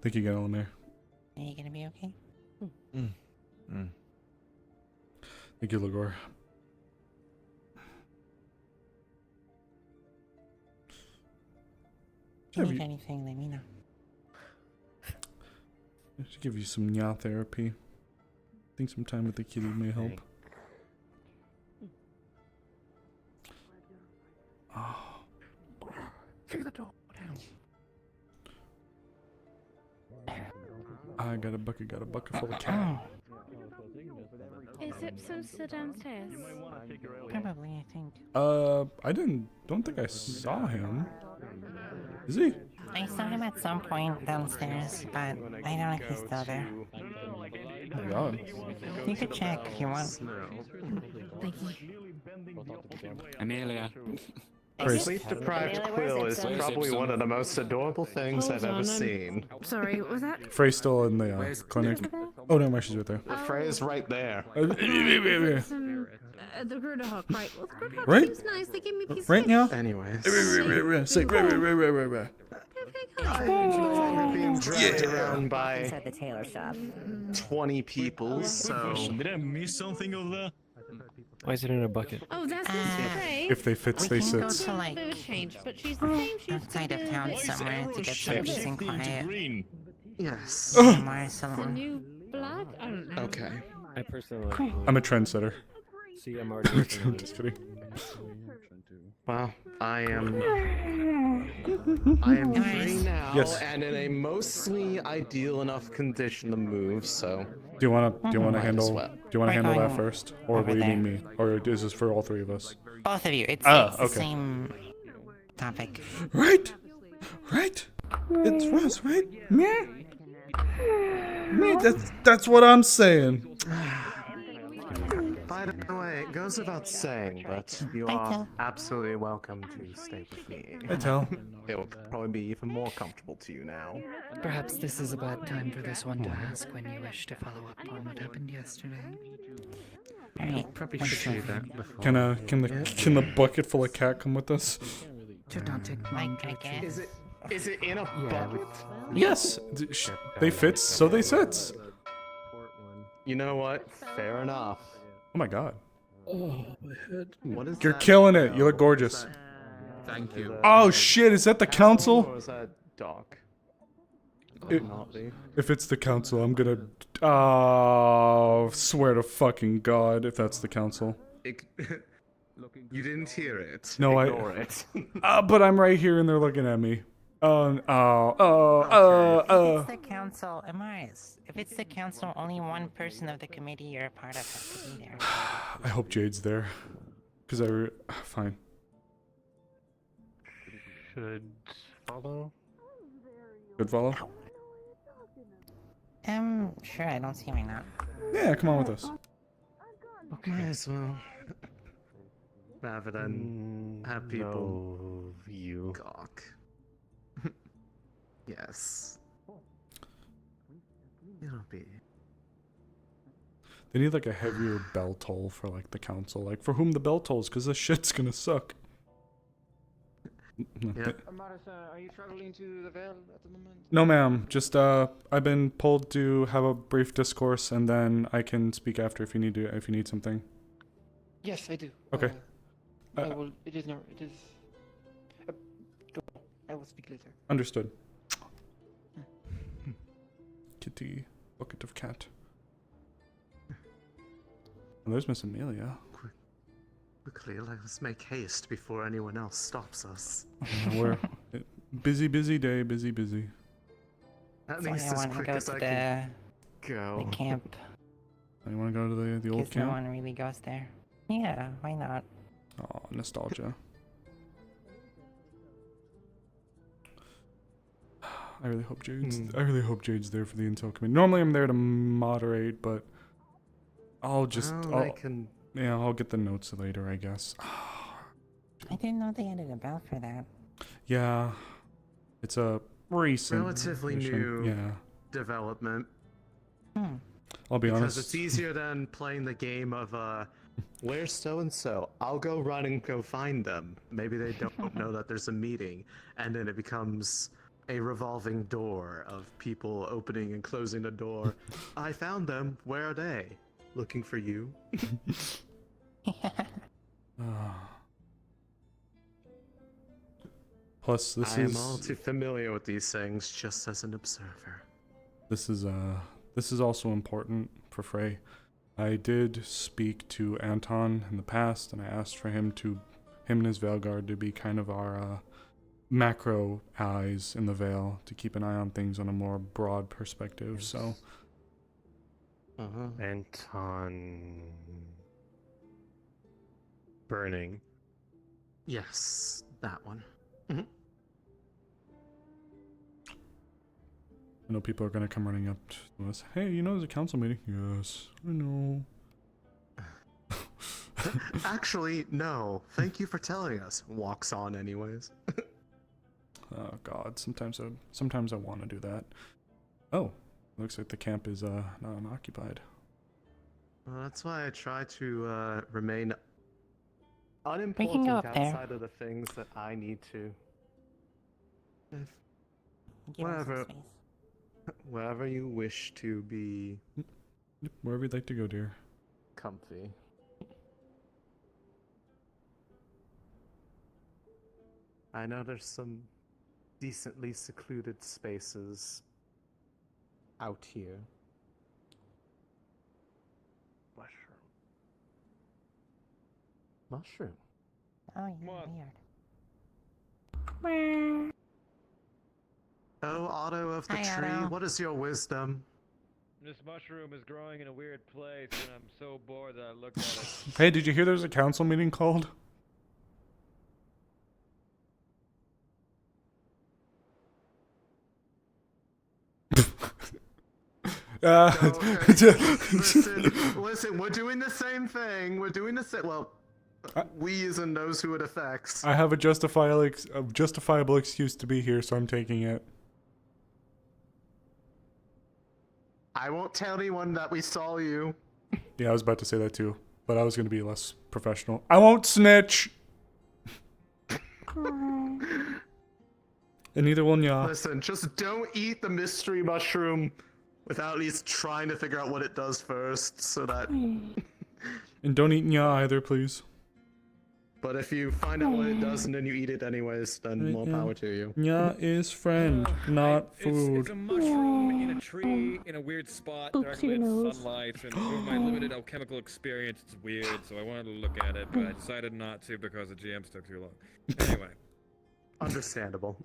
A: Thank you again, Elamir.
H: Are you gonna be okay?
A: Thank you, Ligor.
H: If you need anything, let me know.
A: I should give you some nya therapy. I think some time with the kitty may help. Oh.
V: Kick the door down.
A: I got a bucket full of cat.
P: Is Ipsum still downstairs?
H: Probably, I think.
A: I don't think I saw him. Is he?
H: I saw him at some point downstairs, but I don't know if he's still there.
A: Oh my god.
H: You could check if you want.
P: Thank you.
V: Amelia.
I: A sleep-deprived quill is probably one of the most adorable things I've ever
P: on,
I: seen.
P: Sorry, what was that?
A: Frey's still in the clinic. Oh no, she's right there.
I: Frey's right there.
P: The Grudahawk, right? Well, Grudahawk
A: Right?
P: seems nice. They gave me a piece
A: Right
P: of
A: now?
I: Anyways.
A: Say right.
I: We're being dragged
A: Yeah.
I: around by
E: Inside the tailor shop.
I: 20 people, so...
G: Did I miss something over there?
N: Why is it in a bucket?
P: Oh, that's Miss Frey.
A: If they fits, they
H: we can go
A: sits.
H: to like
P: Bit of a change, but she's the same. She's
H: outside of town somewhere to get some peace and quiet.
R: Yes.
H: Amaris
P: The
H: alone.
P: new black? I don't know.
R: Okay.
N: I personally
A: I'm a trendsetter.
N: see I'm already working on
A: I'm
N: it.
A: just kidding.
R: Well, I am free now
A: Yes.
R: and in a mostly ideal enough condition to move, so
A: Do you wanna
R: Might as
A: handle
R: well.
A: that
H: going
A: first, or
H: over
A: will you need
H: there.
A: me, or is this for all three of us?
H: Both of you. It's
A: Ah,
H: the
A: okay.
H: same topic.
A: Right. It's Russ, right? Me. That's what I'm saying.
R: by the way, it goes without saying, but you
H: Hi,
R: are
H: Tel.
R: absolutely welcome to stay with me.
A: Hi, Tel.
R: It will probably be even more comfortable to you now.
D: Perhaps this is a bad time for this one to ask when you wish to follow up on what happened yesterday.
H: Alright.
D: Probably should do that before.
A: Can the bucket full of cat come with us?
D: Should not take long to retrieve.
R: Is it in a bucket?
A: Yes. They fits, so they sits.
R: You know what? Fair enough.
A: Oh my god.
R: Oh, my head. What is
A: You're
R: that?
A: killing it. You look gorgeous.
R: Thank you.
A: Oh shit, is that the council?
R: Or is that Doc?
A: If it's the council, I'm gonna swear to fucking god if that's the council.
R: You didn't hear it.
A: No,
R: Ignore it.
A: But I'm right here and they're looking at me.
H: If it's the council, Amaris. If it's the council, only one person of the committee you're a part of has to be there.
A: I hope Jade's there. Cause fine.
U: Should follow?
A: Good follow?
H: Sure, I don't see why not.
A: Yeah, come on with us.
R: Might as well. Rather than have people gawk. Yes. It'll be.
A: They need like a heavier bell toll for like the council. Like for whom the bell tolls, cause this shit's gonna suck.
R: Yeah.
L: Amaris, are you traveling to the Vale at the moment?
A: No ma'am, just I've been pulled to have a brief discourse and then I can speak after if you need something.
L: Yes, I do.
A: Okay.
L: I will. It is no. It is. Go. I will speak later.
A: Understood. Kitty, bucket of cat. Oh, there's Miss Amelia.
R: Quickly, let's make haste before anyone else stops us.
A: We're busy day, busy.
R: At
H: So
R: least
H: I
R: as
H: want to
R: quick
H: go
R: as
H: to
R: I
H: the
R: can go.
H: camp.
A: You want to go to the old
H: Because no
A: camp?
H: one really goes there. Yeah, why not?
A: Oh, nostalgia. I really hope Jade's there for the intel committee. Normally I'm there to moderate, but I'll get the notes later, I guess.
H: I didn't know they added a bell for that.
A: Yeah, it's a recent,
R: Relatively
A: addition.
R: new development.
A: I'll be
R: because
A: honest.
R: it's easier than playing the game of where's so and so? I'll go run and go find them. Maybe they don't know that there's a meeting, and then it becomes a revolving door of people opening and closing the door. I found them. Where are they? Looking for you.
A: Plus,
R: I am all too familiar with these things, just as an observer.
A: This is also important for Frey. I did speak to Anton in the past, and I asked for him and his Veilguard to be kind of our macro eyes in the Veil to keep an eye on things on a more broad perspective. Yes. So,
U: Anton burning.
R: Yes, that one.
A: I know people are gonna come running up to us. Hey, you know there's a council meeting. Yes, I know.
R: Actually, no. Thank you for telling us. Walks on, anyways.
A: Oh God, sometimes I want to do that. Oh, looks like the camp is not unoccupied.
R: Well, that's why I try to remain
H: We can
R: unimportant
H: go up there.
R: outside of the things that I need to.
H: Give us some space.
R: Wherever you wish to be
A: Wherever you'd like to go, dear.
R: comfy.
I: I know there's some decently secluded spaces out here. Mushroom.
H: Oh, yeah,
I: weird. Oh, Otto of the
H: Hi,
I: tree,
H: Otto.
I: what is your wisdom?
B: This mushroom is growing in a weird place, and I'm so bored that I looked at it.
A: Hey, did you hear there's a council meeting called?
I: Listen, we're doing the same thing. We're doing the same. Well, we as in those who it affects.
A: I have a justifiable excuse to be here, so I'm taking it.
I: I won't tell anyone that we saw you.
A: Yeah, I was about to say that too, but I was going to be less professional. I won't snitch! And neither will ya.
I: Listen, just don't eat the mystery mushroom without at least trying to figure out what it does first, so that...
A: And don't eat nya either, please.
I: But if you find out what it does and then you eat it anyways, then more power to you.
A: Nya is friend, not food.
B: It's a mushroom in a tree in a weird spot directly in sunlight, and with my limited alchemical experience, it's weird, so I wanted to look at it, but I decided not to because the GMs took too long. Anyway.
I: Understandable.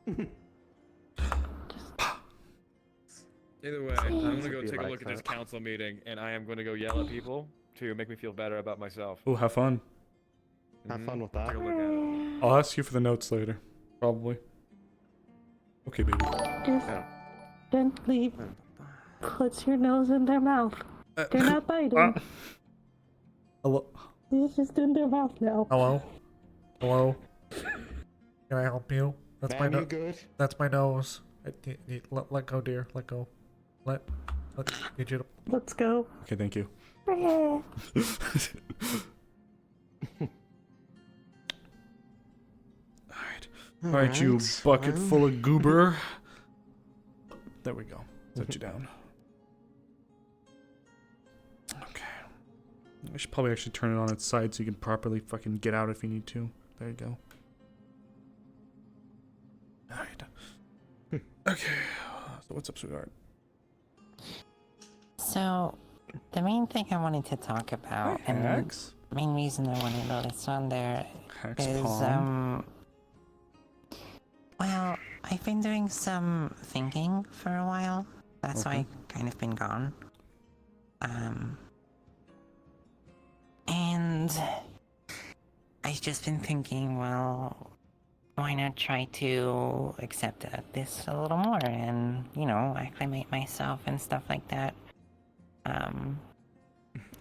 B: Either way, I'm gonna go take a look at this council meeting, and I am gonna go yell at people to make me feel better about myself.
A: Oh, have fun.
I: Have fun with that.
B: Take a look at it.
A: I'll ask you for the notes later. Probably. Okay, baby.
P: Just gently put your nose in their mouth. They're not biting.
A: Hello?
P: It's just in their mouth now.
A: Hello? Hello? Can I help you? That's
I: Ma'am,
A: my
I: you good?
A: That's my nose. Let go, dear. Let go. Let need you to...
P: Let's go.
A: Okay, thank you. Alright, you bucket full of goober. There we go. Set you down. Okay. I should probably actually turn it on its side so you can properly fucking get out if you need to. There you go. Alright. Okay. So what's up, sweetheart?
H: So, the main thing I wanted to talk about, and
A: Hex?
H: the main reason I wanted notice on there
A: Hex
H: is,
A: Palm.
H: well, I've been doing some thinking for a while. That's why I've kind of been gone. And I've just been thinking, well, why not try to accept this a little more and, you know, acclimate myself and stuff like that.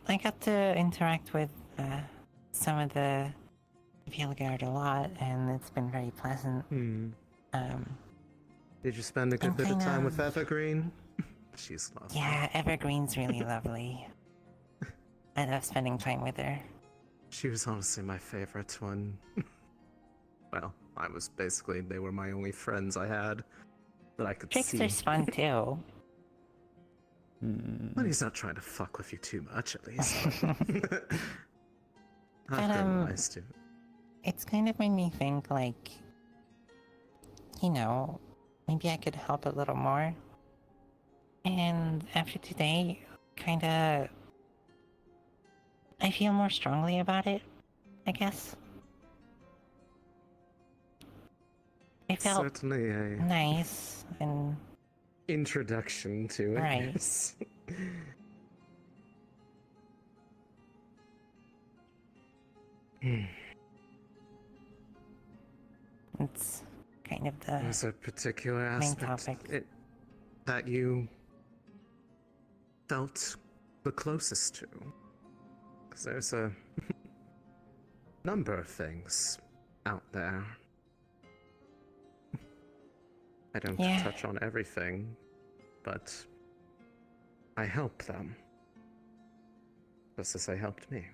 H: I got to interact with some of the Vielgard a lot, and it's been very pleasant.
I: Did you spend a good bit of time with Evergreen? She's lovely.
H: Yeah, Evergreen's really lovely. I love spending time with her.
I: She was honestly my favorite one. Well, they were my only friends I had that I could see.
H: Trickster's fun too.
I: Well, he's not trying to fuck with you too much, at least.
H: But,
I: I've been nice to.
H: It's kind of made me think, like, you know, maybe I could help a little more. And after today, kinda, I feel more strongly about it, I guess. It felt
I: Certainly a
H: nice and
I: introduction to it.
H: Right.
I: Yes.
H: It's kind of the
I: There's a particular
H: main
I: aspect
H: topic.
I: that you felt the closest to. Because there's a number of things out there. I don't touch on everything, but I help them. Just as they helped me.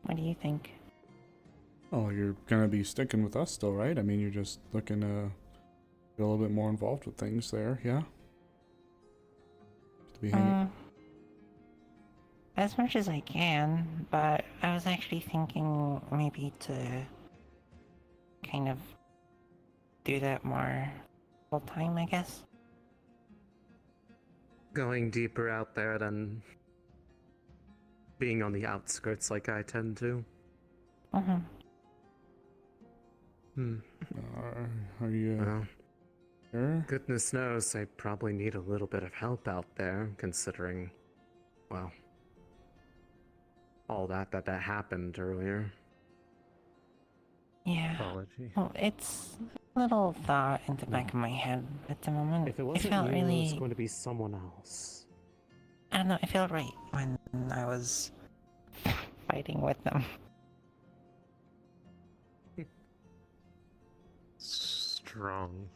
H: What do you think?
A: Oh, you're gonna be sticking with us still, right? I mean, you're just looking to get a little bit more involved with things there, yeah? To be hanging.
H: as much as I can, but I was actually thinking maybe to kind of do that more full time, I guess.
R: Going deeper out there than being on the outskirts like I tend to.
H: Mm-hmm.
A: Are you
R: Well,
A: sure?
R: goodness knows I probably need a little bit of help out there, considering, well, all that happened earlier.
H: Yeah.
G: Apology.
H: Well, it's a little thought in the back of my head at the moment.
R: If it
H: I
R: wasn't
H: felt
R: you, it was
H: really...
R: going to be someone else.
H: I don't know, I felt right when I was fighting with them.
G: Strong.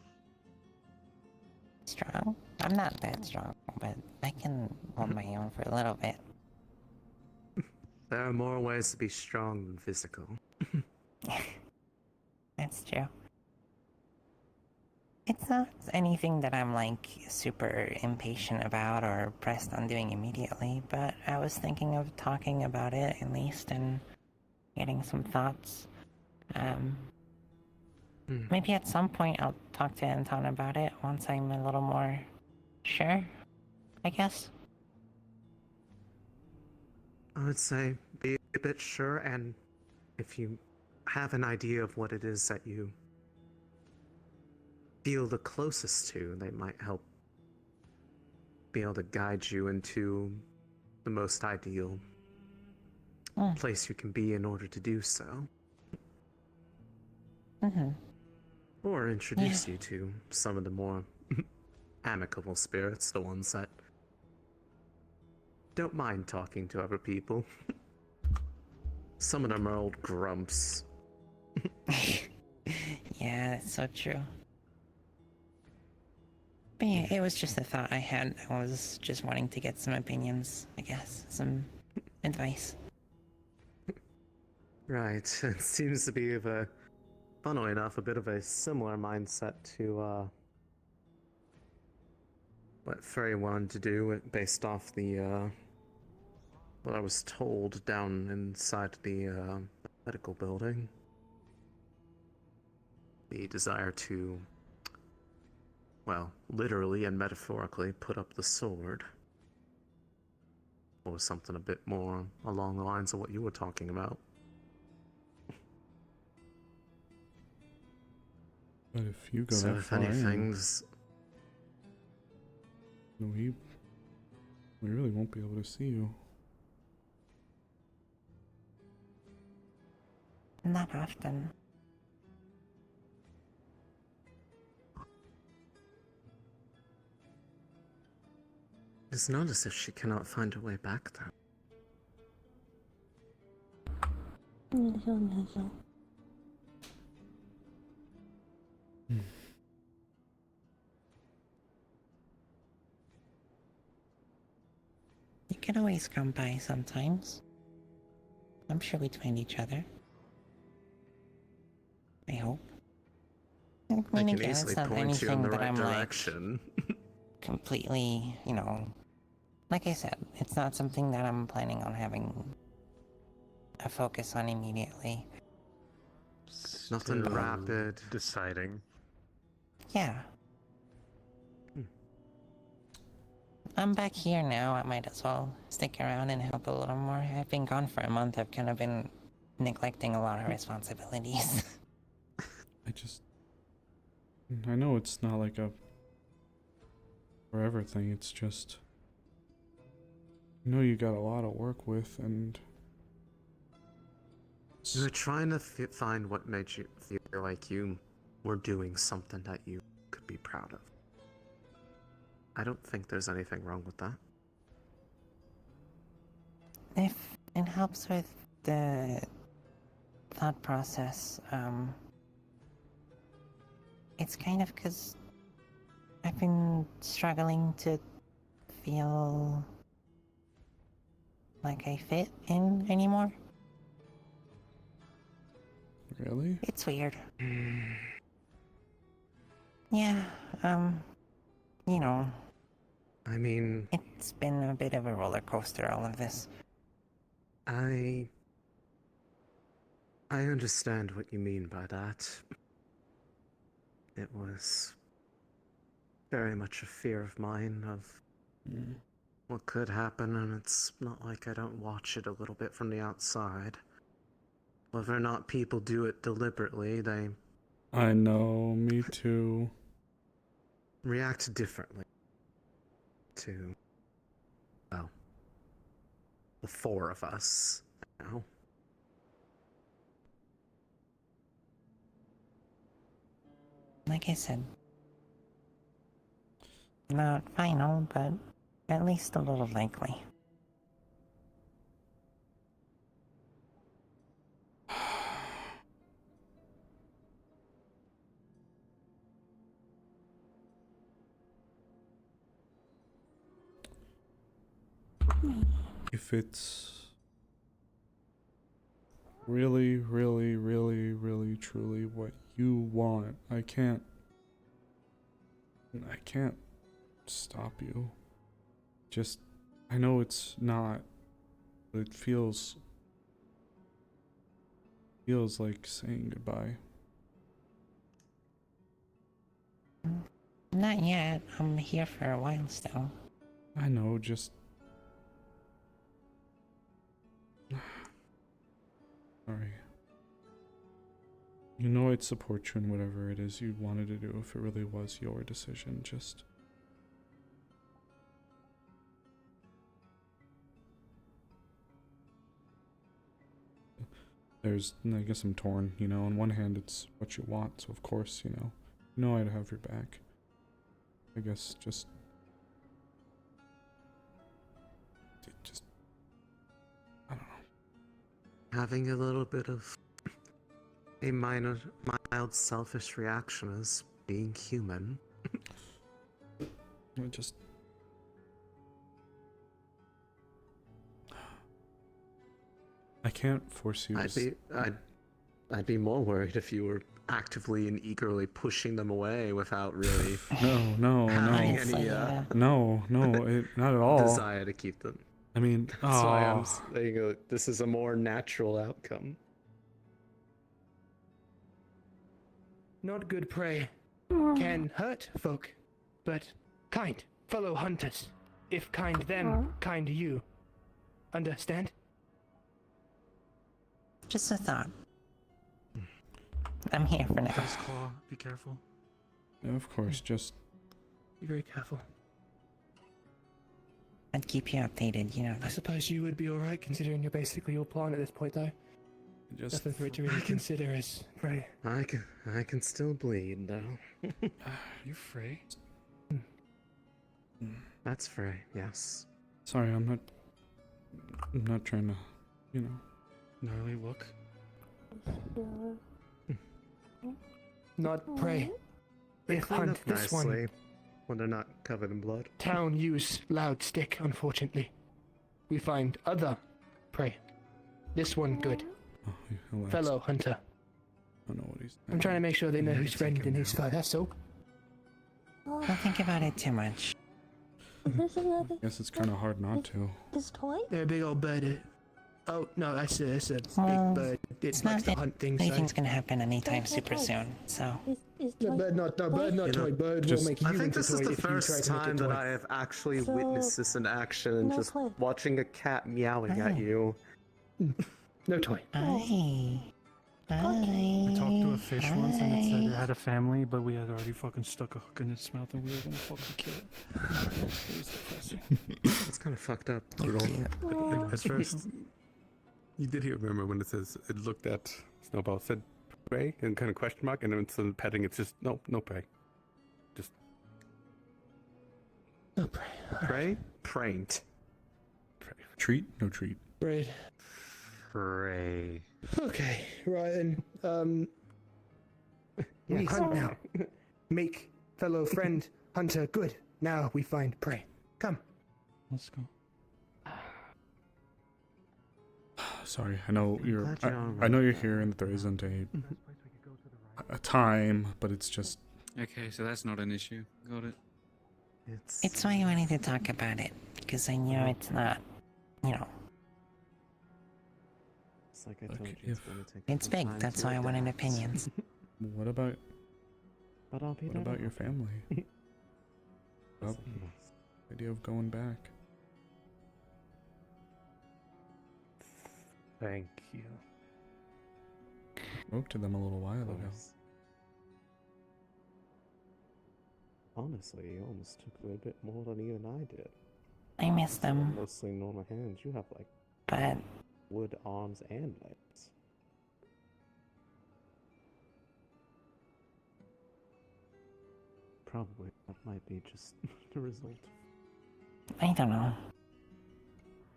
H: Strong? I'm not that strong, but I can hold my own for a little bit.
R: There are more ways to be strong than physical.
H: That's true. It's not anything that I'm like super impatient about or pressed on doing immediately, but I was thinking of talking about it at least and getting some thoughts. Maybe at some point I'll talk to Anton about it once I'm a little more sure, I guess.
R: I would say be a bit sure, and if you have an idea of what it is that you feel the closest to, they might help be able to guide you into the most ideal place you can be in order to do so.
H: Mm-hmm.
R: Or introduce you to some of the more amicable spirits, the ones that don't mind talking to other people. Some of them are old grumps.
H: Yeah, that's so true. But yeah, it was just a thought I had. I was just wanting to get some opinions, I guess. Some advice.
R: Right. It seems to be funnily enough, a bit of a similar mindset to what Frey wanted to do based off the what I was told down inside the medical building. The desire to, well, literally and metaphorically put up the sword. Or something a bit more along the lines of what you were talking about.
A: But if you go
R: So
A: that
R: if
A: far in,
R: anything's...
A: we really won't be able to see you.
H: Not often.
R: It's not as if she cannot find her way back there.
H: You can always come by sometimes. I'm sure we'd find each other. I hope. I mean,
R: I can
H: again,
R: easily
H: it's not
R: point you in
H: anything
R: the
H: that
R: right
H: I'm
R: direction.
H: like completely, you know, like I said, it's not something that I'm planning on having a focus on immediately.
R: Nothing
G: Still
R: rapid.
G: Deciding.
H: Yeah. I'm back here now, I might as well stick around and help a little more. I've been gone for a month, I've kind of been neglecting a lot of responsibilities.
A: I know it's not like a forever thing, it's just, I know you got a lot to work with, and
R: You were trying to find what made you feel like you were doing something that you could be proud of. I don't think there's anything wrong with that.
H: If it helps with the thought process, it's kind of because I've been struggling to feel like I fit in anymore.
A: Really?
H: It's weird. Yeah, you know.
R: I mean...
H: It's been a bit of a roller coaster, all of this.
R: I understand what you mean by that. It was very much a fear of mine of what could happen, and it's not like I don't watch it a little bit from the outside. Whether or not people do it deliberately, they
A: I know, me too.
R: react differently to, well, the four of us, you know?
H: Like I said, not final, but at least a little likely.
A: If it's really, really, really, really, truly what you want, I can't stop you. Just, I know it's not, but it feels like saying goodbye.
H: Not yet. I'm here for a while still.
A: I know, just... Sorry. You know I'd support you in whatever it is you wanted to do if it really was your decision, just... I guess I'm torn, you know, on one hand it's what you want, so of course, you know I'd have your back. I guess just I don't know.
R: Having a little bit of a mild selfish reaction is being human.
A: I can't force you.
R: I'd be more worried if you were actively and eagerly pushing them away without really
A: no,
R: having any
A: no, not at all.
R: desire to keep them.
A: I mean,
R: That's why I'm saying this is a more natural outcome.
M: Not good prey can hurt folk, but kind fellow hunters. If kind them, kind you. Understand?
H: Just a thought. I'm here for now.
V: First claw, be careful.
A: Yeah, of course, just
M: Be very careful.
H: I'd keep you updated, you know.
M: I suppose you would be alright considering you're basically all plant at this point, though. Nothing for it to really consider as prey.
R: I can still bleed though.
V: You free?
R: That's free, yes.
A: sorry, I'm not trying to, you know.
V: Gnarly look.
M: Not prey.
R: They
M: If
R: clean
M: hunt
R: up
M: this
R: nicely
M: one.
R: when they're not covered in blood.
M: Town use loud stick, unfortunately. We find other prey. This one good.
A: Relax.
M: Fellow hunter.
A: I don't know what he's
M: I'm trying to make sure they know who's friend and who's foe, that's all.
H: Don't think about it too much.
A: Guess it's kind of hard not to.
Q: This toy?
M: They're a big old bird. Oh, no, that's a
H: Well,
M: big bird. It
H: It's
M: likes
H: not
M: to hunt things.
H: anything's gonna happen anytime super soon, so.
M: The bird not toy. Bird will make you
R: I think
M: into
R: this is
M: toy
R: the
M: if you try
R: first
M: to make it
R: time that
M: toy.
R: I have actually witnessed this in action and
Q: No
R: just
Q: toy.
R: watching a cat meowing at you.
M: No toy.
H: Aye.
V: I talked to a fish once and it said it had a family, but we had already fucking stuck a hook in its mouth and we were gonna fucking kill it. It was depressing.
R: It's kind of fucked up.
V: At first, you did hear, remember when it says, it looked at Snowball, said prey, and kind of question mark, and then instead of petting, it's just, no prey. Just.
M: No prey.
R: Prey? Pranked.
A: Treat? No treat.
M: Bread.
U: Pray.
M: Okay, right then. We hunt now. Make fellow friend hunter good. Now we find prey. Come.
V: Let's go.
A: Sorry, I know you're.
R: glad you're all
A: I know you're here, and that there isn't a time, but it's just.
V: Okay, so that's not an issue. Got it.
H: It's why I wanted to talk about it, because I know it's not, you know.
R: It's like I told you,
A: if
R: it's going to take
H: It's
R: some
H: big,
R: time
H: that's
R: to
H: why I wanted
R: adapt.
H: opinions.
A: what about
R: But I'll be
A: what
R: there to
A: about your
R: help you.
A: family? About
R: Listen,
A: the idea of going back.
U: Thank you.
A: Spoke to them a little while
R: of
A: ago.
R: course. Honestly, you almost took a bit more than even I did.
H: I miss them,
R: Mostly normal hands. You have like
H: but
R: wood arms and legs. Probably that might be just the result
H: I don't know.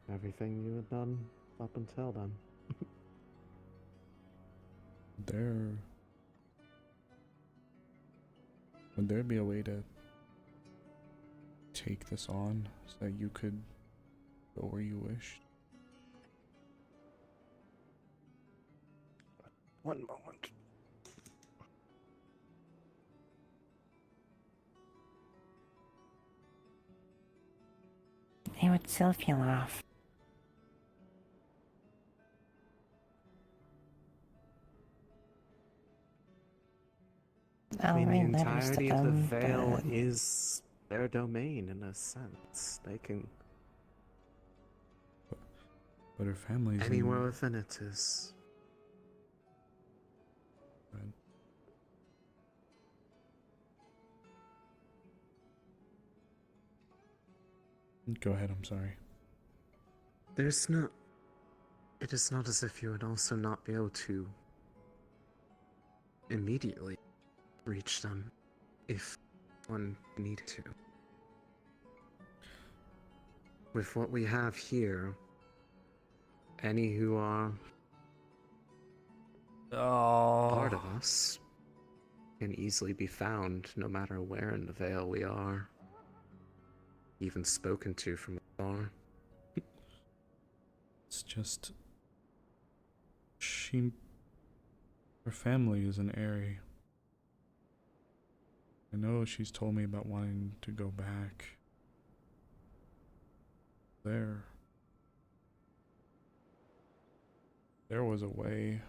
R: of everything you had done up until then.
A: Would there be a way to take this on so that you could go where you wished?
U: One moment.
H: It would still feel off.
R: I
H: I'll
R: mean, the
H: write letters to
R: entirety of the
H: them,
R: veil
H: but
R: is their domain in a sense. They can.
A: But her family's
R: Anywhere within it is.
A: Right. Go ahead, I'm sorry.
R: There's not. It is not as if you would also not be able to immediately reach them if one need to. With what we have here, any who are part of us can easily be found no matter where in the Vale we are. Even spoken to from afar.
A: It's just her family is an Airy. I know she's told me about wanting to go back there. There was a way.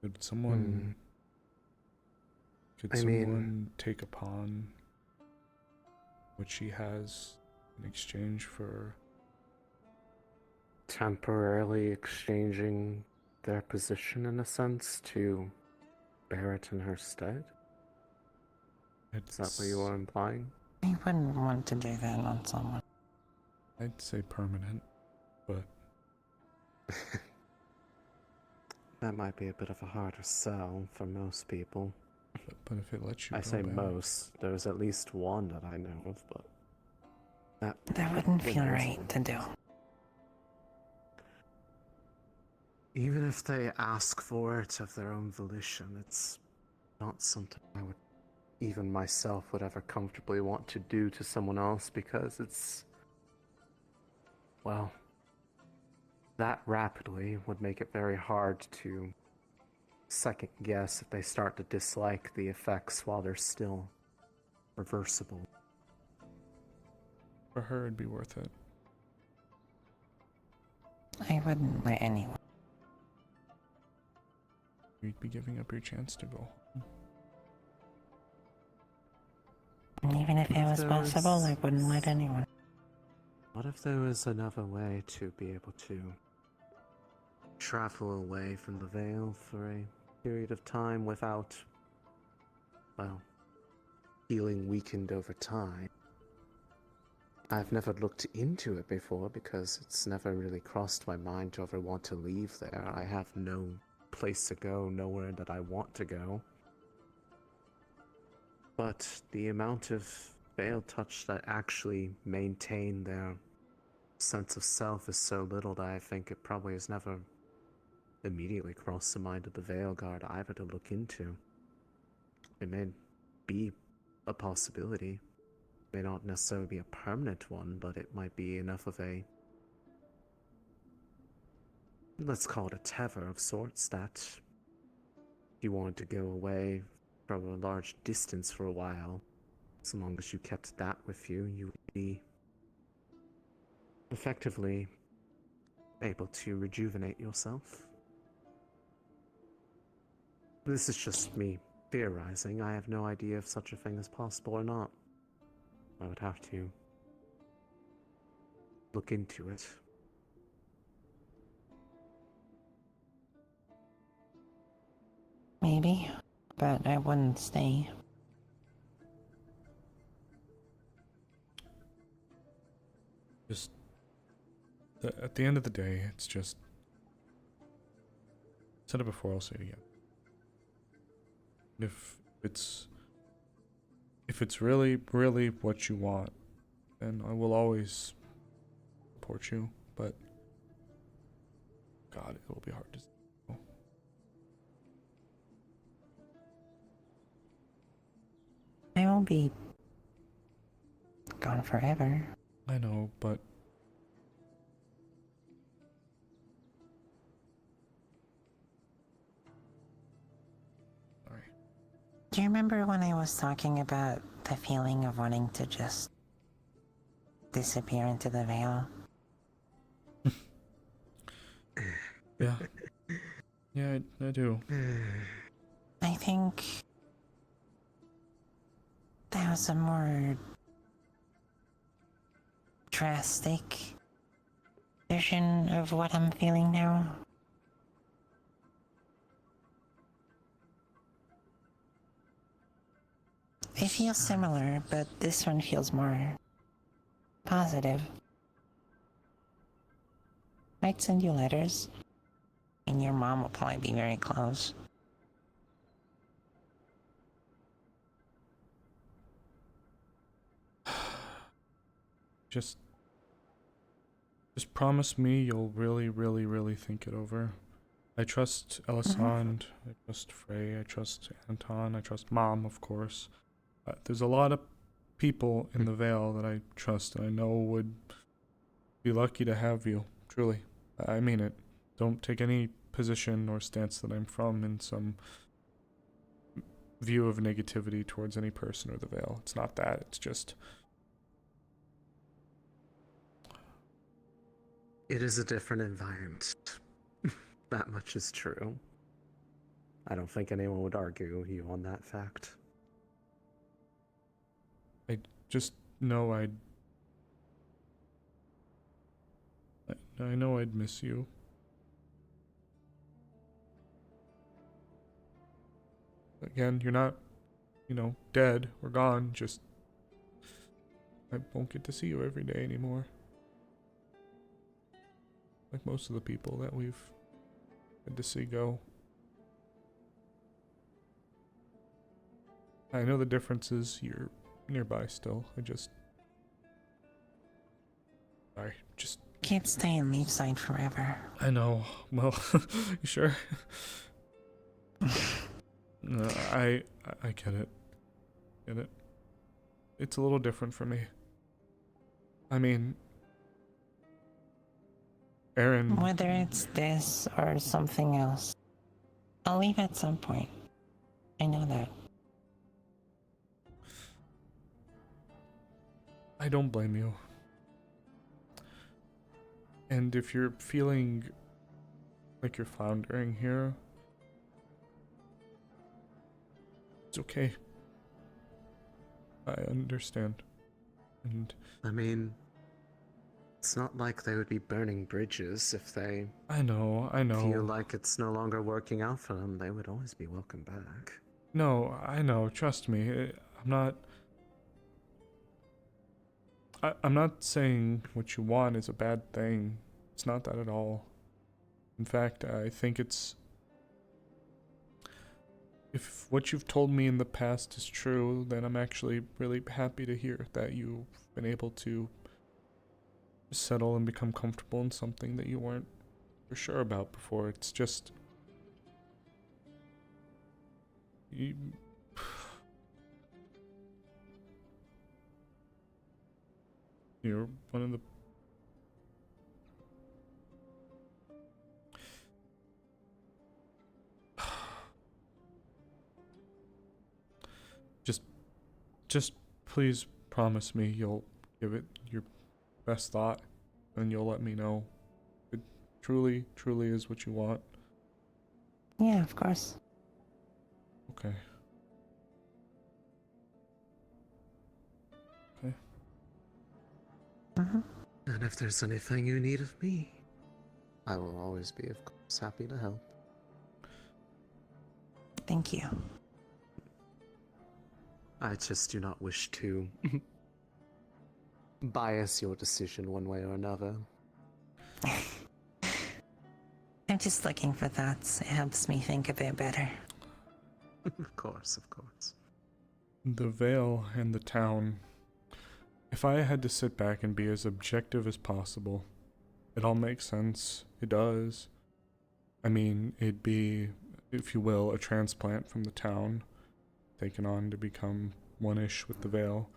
A: Could someone take upon what she has in exchange for
R: temporarily exchanging their position in a sense to bear it in her stead? Is that what you are implying?
H: I wouldn't want to do that on someone.
A: I'd say permanent, but
R: that might be a bit of a harder sell for most people.
A: But if it lets you
R: I
A: go
R: say
A: back.
R: Most. There's at least one that I know of, but
H: That wouldn't feel right to do.
R: Even if they ask for it of their own volition, it's not something I would, even myself, would ever comfortably want to do to someone else because it's, well, that rapidly would make it very hard to second guess if they start to dislike the effects while they're still reversible.
A: For her, it'd be worth it.
H: I wouldn't let anyone.
A: You'd be giving up your chance to go.
H: Even if it was possible, I wouldn't let anyone.
R: What if there was another way to be able to travel away from the Vale for a period of time without, well, feeling weakened over time? I've never looked into it before because it's never really crossed my mind to ever want to leave there. I have no place to go, nowhere that I want to go. But the amount of Vale touch that actually maintain their sense of self is so little that I think it probably has never immediately crossed the mind of the Vale Guard either to look into. It may be a possibility. It may not necessarily be a permanent one, but it might be enough of a, let's call it a tether of sorts, that if you wanted to go away from a large distance for a while, as long as you kept that with you, you would be effectively able to rejuvenate yourself. This is just me theorizing. I have no idea if such a thing is possible or not. I would have to look into it.
H: Maybe, but I wouldn't stay.
A: Just at the end of the day, it's just. I said it before, I'll say it again. If it's really, really what you want, then I will always support you. But God, it will be hard to.
H: I won't be gone forever.
A: I know, but
H: Do you remember when I was talking about the feeling of wanting to just disappear into the veil?
A: yeah. Yeah, I do.
H: I think that was a more drastic version of what I'm feeling now. They feel similar, but this one feels more positive. I'd send you letters, and your mom will probably be very close.
A: Just promise me you'll really, really, really think it over. I trust Elisande, I trust Frey, I trust Anton, I trust Mom, of course. There's a lot of people in the Vale that I trust and I know would be lucky to have you, truly. I mean it. Don't take any position or stance that I'm from in some view of negativity towards any person or the Vale. It's not that, it's just...
R: It is a different environment. That much is true. I don't think anyone would argue with you on that fact.
A: I just know I know I'd miss you. Again, you're not, dead or gone, just I won't get to see you every day anymore. Like most of the people that we've had to see go. I know the difference is you're nearby still. Sorry, just...
H: Can't stay in Leafside forever.
A: I know. Well, you sure? No, I get it. Get it. It's a little different for me. I mean... Aaron...
H: Whether it's this or something else, I'll leave at some point. I know that.
A: I don't blame you. And if you're feeling like you're floundering here, it's okay. I understand. And
R: I mean, it's not like they would be burning bridges if they...
A: I know.
R: Feel like it's no longer working out for them. They would always be welcome back.
A: No, I know. Trust me. I'm not saying what you want is a bad thing. It's not that at all. In fact, I think it's... If what you've told me in the past is true, then I'm actually really happy to hear that you've been able to settle and become comfortable in something that you weren't for sure about before. It's just... You're one of the... Just please promise me you'll give it your best thought and you'll let me know. truly is what you want.
H: Yeah, of course.
A: Okay. Okay.
R: And if there's anything you need of me, I will always be, of course, happy to help.
H: Thank you.
R: I just do not wish to bias your decision one way or another.
H: I'm just looking for thoughts. It helps me think a bit better.
R: Of course, of course.
A: The Vale and the town. If I had to sit back and be as objective as possible, it all makes sense. It does. I mean, it'd be, if you will, a transplant from the town, taken on to become one-ish with the Vale,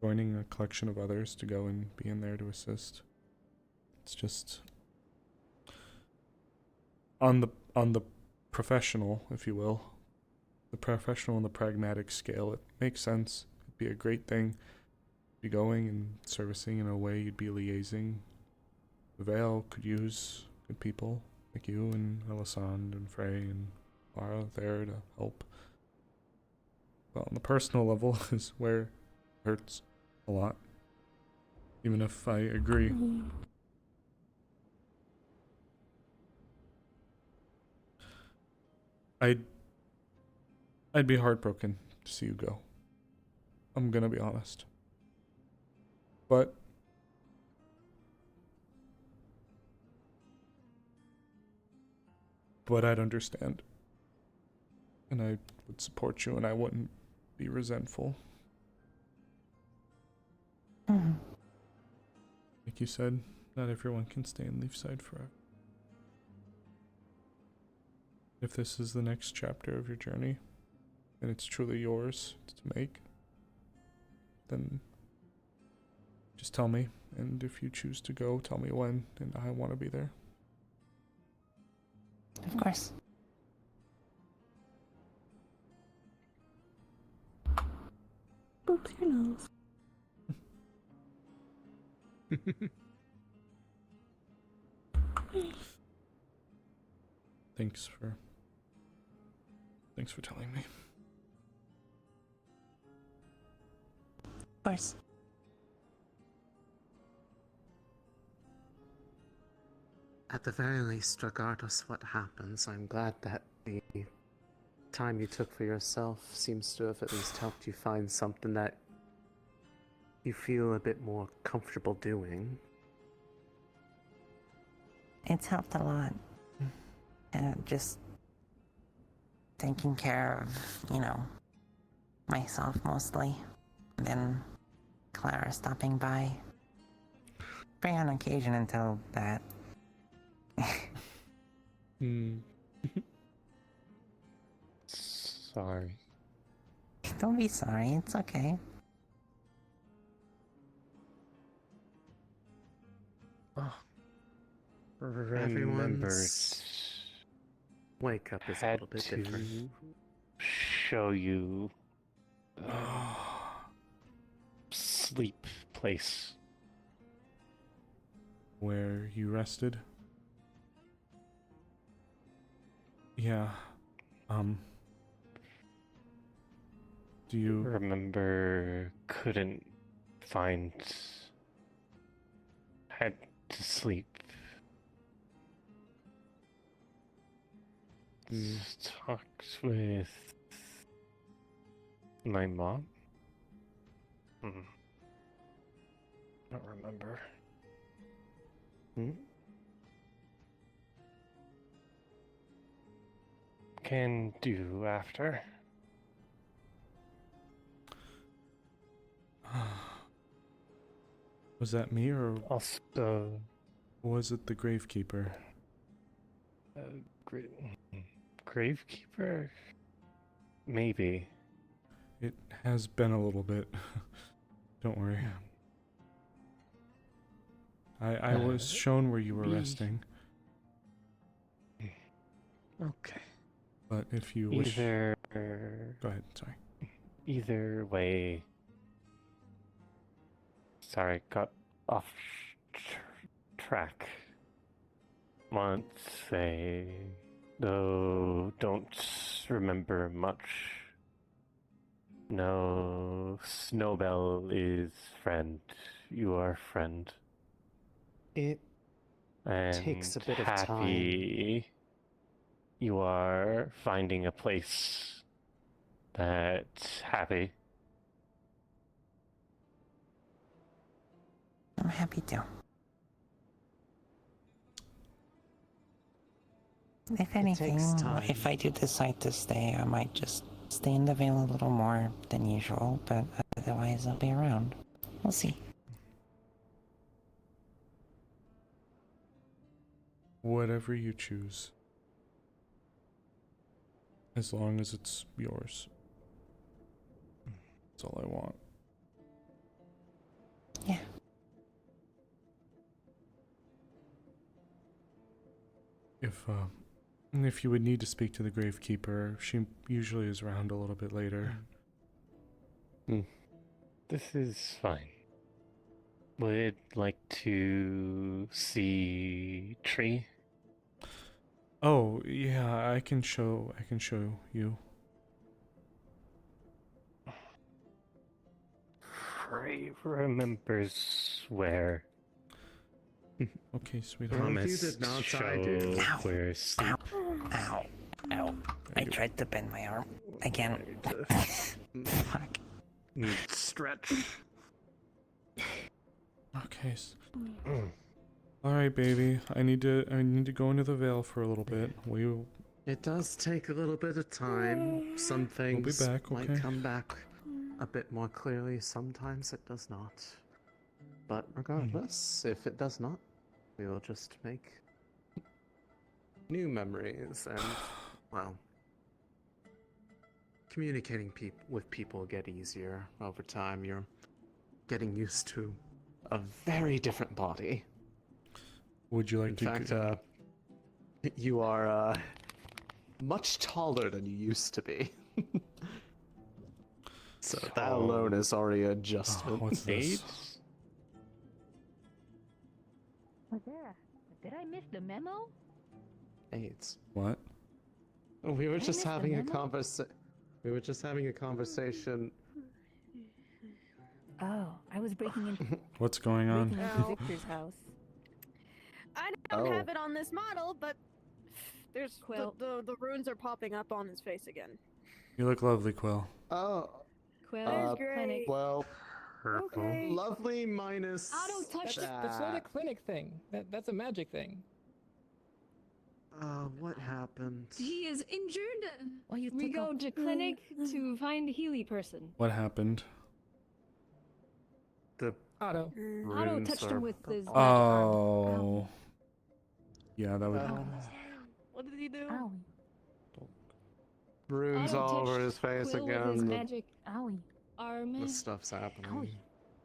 A: joining a collection of others to go and be in there to assist. It's just on the professional, if you will, the professional and the pragmatic scale, it makes sense. It'd be a great thing. Be going and servicing in a way you'd be liaising. The Vale could use good people like you and Elisande and Frey and Lara there to help. Well, on the personal level is where it hurts a lot. Even if I agree. I'd be heartbroken to see you go. I'm gonna be honest. But I'd understand. And I would support you and I wouldn't be resentful. Like you said, not everyone can stay in Leafside forever. If this is the next chapter of your journey, and it's truly yours to make, then just tell me, and if you choose to go, tell me when, and I want to be there.
H: Of course.
C: Oops, your nose.
A: Thanks for telling me.
H: Of course.
R: At the very least, regardless of what happens, I'm glad that the time you took for yourself seems to have at least helped you find something that you feel a bit more comfortable doing.
H: It's helped a lot. And just taking care of, myself mostly. And then Clara stopping by. Free on occasion until that.
U: Sorry.
H: Don't be sorry, it's okay.
U: Oh.
R: Everyone's wake up is a little bit different.
U: Show you sleep place.
A: Where you rested? Yeah. Do you
U: remember? Couldn't find. Had to sleep. Talked with my mom. Don't remember. Can do after.
A: Was that me or
U: also
A: was it the Gravekeeper?
U: Gravekeeper? Maybe.
A: It has been a little bit. Don't worry. I was shown where you were resting.
U: Okay.
A: But if you wish...
U: Either...
A: Go ahead, sorry.
U: Either way... Sorry, got off track. once say, though don't remember much. No, Snowbell is friend. You are friend.
I: It
U: And
I: takes a bit of
U: Happy, you are finding a place that's happy.
H: I'm happy to. If anything,
I: time.
H: if I do decide to stay, I might just stay in the Vale a little more than usual, but otherwise I'll be around. We'll see.
A: Whatever you choose. As long as it's yours. That's all I want.
H: Yeah.
A: If you would need to speak to the Gravekeeper, she usually is around a little bit later.
U: This is fine. Would like to see Tree?
A: Oh, yeah, I can show you.
U: Frey remembers where.
A: Okay, sweetheart.
U: Promise
I: You did not,
U: show
I: I did.
U: where sleep.
H: Ow. Ow. I tried to bend my arm. Again. Fuck.
U: Stretch.
A: Okay. All right, baby. I need to go into the Vale for a little bit.
I: It does take a little bit of time. Some things
A: We'll be back,
I: might
A: okay?
I: come back a bit more clearly. Sometimes it does not. But regardless, if it does not, we will just make new memories and, well, communicating with people get easier over time. You're getting used to a very different body.
A: Would you like
I: In
A: to?
I: fact, you are much taller than you used to be. So that alone is already an adjustment.
A: What's this?
K: What's there? Did I miss the memo?
I: AIDS.
A: What?
I: We were
K: Did I
I: just
K: miss the
I: having a
K: memo?
I: We were just having a conversation.
K: Oh, I was breaking into
A: What's going on?
K: Victor's house.
O: I don't
I: Oh.
O: have it on this model, but there's
K: Quill.
O: the runes are popping up on his face again.
A: You look lovely, Quill.
I: Oh.
K: Quill,
O: That's great.
I: Well,
O: Okay.
I: lovely minus.
Q: Don't touch
M: That's not a clinic thing. That's a magic thing.
I: What happened?
Q: He is injured.
K: Well, you
Q: We
K: took
Q: go
K: a-
Q: to clinic to find Healy person.
A: What happened?
I: The
M: Otto.
Q: Otto
I: runes
Q: touched
I: are-
Q: him with his magic
A: Oh. Yeah, that would.
O: What did he do?
K: Owie.
I: runes
Q: Otto
I: all over
Q: touched
I: his face
Q: Quill with his
I: again.
Q: magic
K: Owie.
Q: arm.
I: The stuff's happening.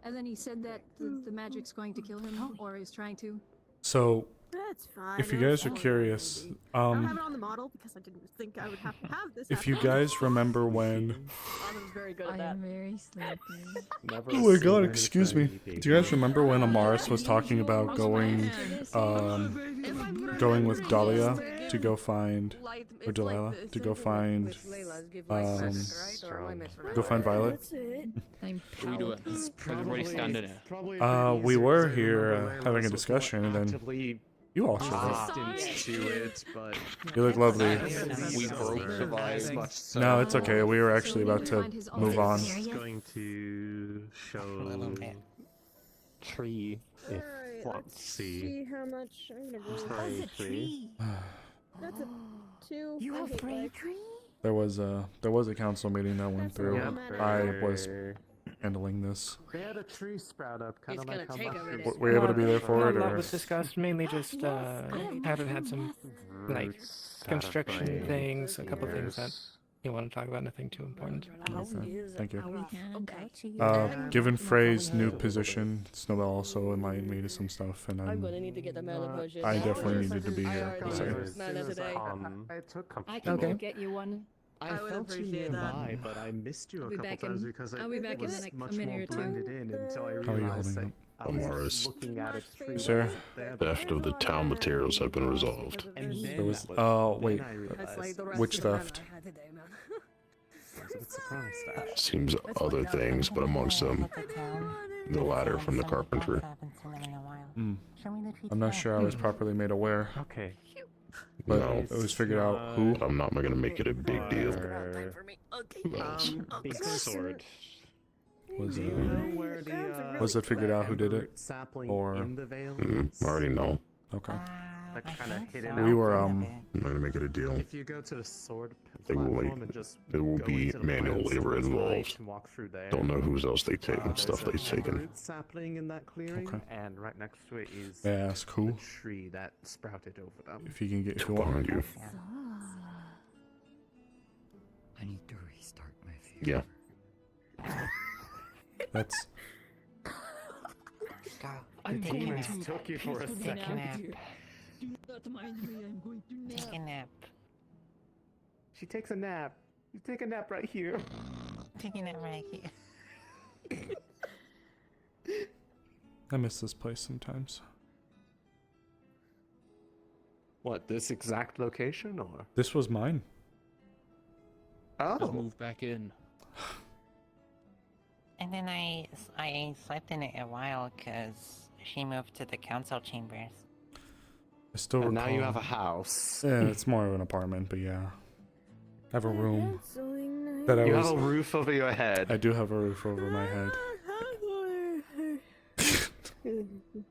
Q: And then he said that the magic's going to kill him, or is trying to.
A: So,
O: That's fine.
A: if you
O: I'll
A: guys are
O: follow that,
A: curious,
O: maybe. I don't have it on the model because I didn't think I would have to have this.
A: if you
O: happen.
A: guys remember when.
O: Adam's very good at
Q: I
O: that.
Q: am very sleepy.
I: Never
A: Oh my
I: seen
A: god, excuse me.
I: anything.
A: Do you guys remember when Amaris was talking about going with Dahlia to go find, or Delilah, to go find, go find Violet?
O: That's it.
Q: I'm
S: Should we do it?
I: It's
S: Everybody stand in it.
I: probably
A: We
I: easier
A: were
I: to
A: here
I: Layla's
A: having a
I: was more
A: discussion, and then
I: actively
A: you all showed up.
I: resistant to it, but
A: You look lovely.
S: We broke the
I: as
S: vibe.
I: much so.
A: No, it's okay. We were actually about to move on.
U: Just going to show Tree if
O: Alright,
U: let's
O: let's
U: see.
O: see how much I'm gonna roll.
U: Frey tree.
O: That's a 2.
K: You
O: I
K: have
O: hate
K: Frey
O: life.
K: tree?
A: There was a council meeting that went through.
I: Yep.
A: I was handling this.
I: They had a tree sprout up, kind
O: It's
I: of
O: gonna
I: like how
O: take a
I: mushrooms
O: minute.
A: Were you able to be there for
M: No,
A: it,
M: that
A: or?
M: was discussed. Mainly just haven't had some like
U: Roots
M: construction
U: out of
M: things, a couple
U: ears.
M: things that you want to talk about. Nothing too important.
A: Okay, thank you.
O: Okay.
A: Given Frey's new position, Snowbell also enlightened me to some stuff, and
O: I'm gonna need to get the mana potion.
A: I definitely needed to be
O: I
A: here.
O: already
A: So.
O: used mana today.
I: I took.
Q: I can
M: Okay.
Q: go get you one.
I: I
O: I would
I: felt you
O: appreciate that.
I: nearby, but I missed you
Q: I'll
I: a
Q: be
I: couple
Q: back
I: times
Q: in-
I: because
Q: I'll be back in
I: was
Q: like a
I: much
Q: minute
I: more
Q: or two.
I: blended in until I
A: How are you
I: realized
A: holding
I: that
A: up?
J: Amaris.
I: Looking at its tree
A: Sir?
I: that was there,
J: Theft of the town materials have been resolved.
I: And then
A: There was.
I: that was-
A: Oh,
I: then
A: wait.
I: I realized
A: Which theft?
I: I was a bit surprised, actually.
J: Seems other things, but amongst them, the ladder from the carpenter.
A: Hmm. I'm not sure I was properly made aware.
V: Okay.
A: But
J: No.
A: it was figured out who.
J: I'm not gonna make it a big deal. Who else?
V: Sword.
A: Was
I: Do
A: it?
I: you know where the,
A: Was it figured out who did it?
I: emberroot sapling
A: Or
I: in the Vale
J: I already know.
A: okay.
I: that kind of hidden
A: We
I: out
A: were
I: there?
J: I'm not gonna make it a deal.
I: If you go to the sword
J: It will,
I: platform and just
J: it will
I: go
J: be
I: into the
J: manual
I: plants
J: labor
I: towards the right
J: involved.
I: and walk through there,
J: Don't know whose else they've taken,
I: there's
J: stuff
I: an
J: they've taken.
I: emberroot sapling in that clearing,
A: Okay.
I: and right next to it is
A: May I ask who?
I: the tree that sprouted over them.
A: If you can get, if
J: It's
A: you want.
J: behind you.
D: I need to restart my view.
J: Yeah.
A: That's.
Q: I'm
I: It
Q: going
I: almost
Q: to
I: took you for a
Q: peacefully
I: second.
Q: nap. Do not mind me, I'm going to nap.
H: Take a nap.
I: She takes a nap. You take a nap right here.
H: Take a nap right here.
A: I miss this place sometimes.
I: What, this exact location, or?
A: This was mine.
I: Oh.
S: Just move back in.
H: And then I slept in it a while because she moved to the council chambers.
A: I still
I: And
A: recall.
I: now you have a house.
A: Yeah, it's more of an apartment, but yeah. I have a room that
I: You
A: I
I: have
A: was.
I: a roof over your head.
A: I do have a roof over my head.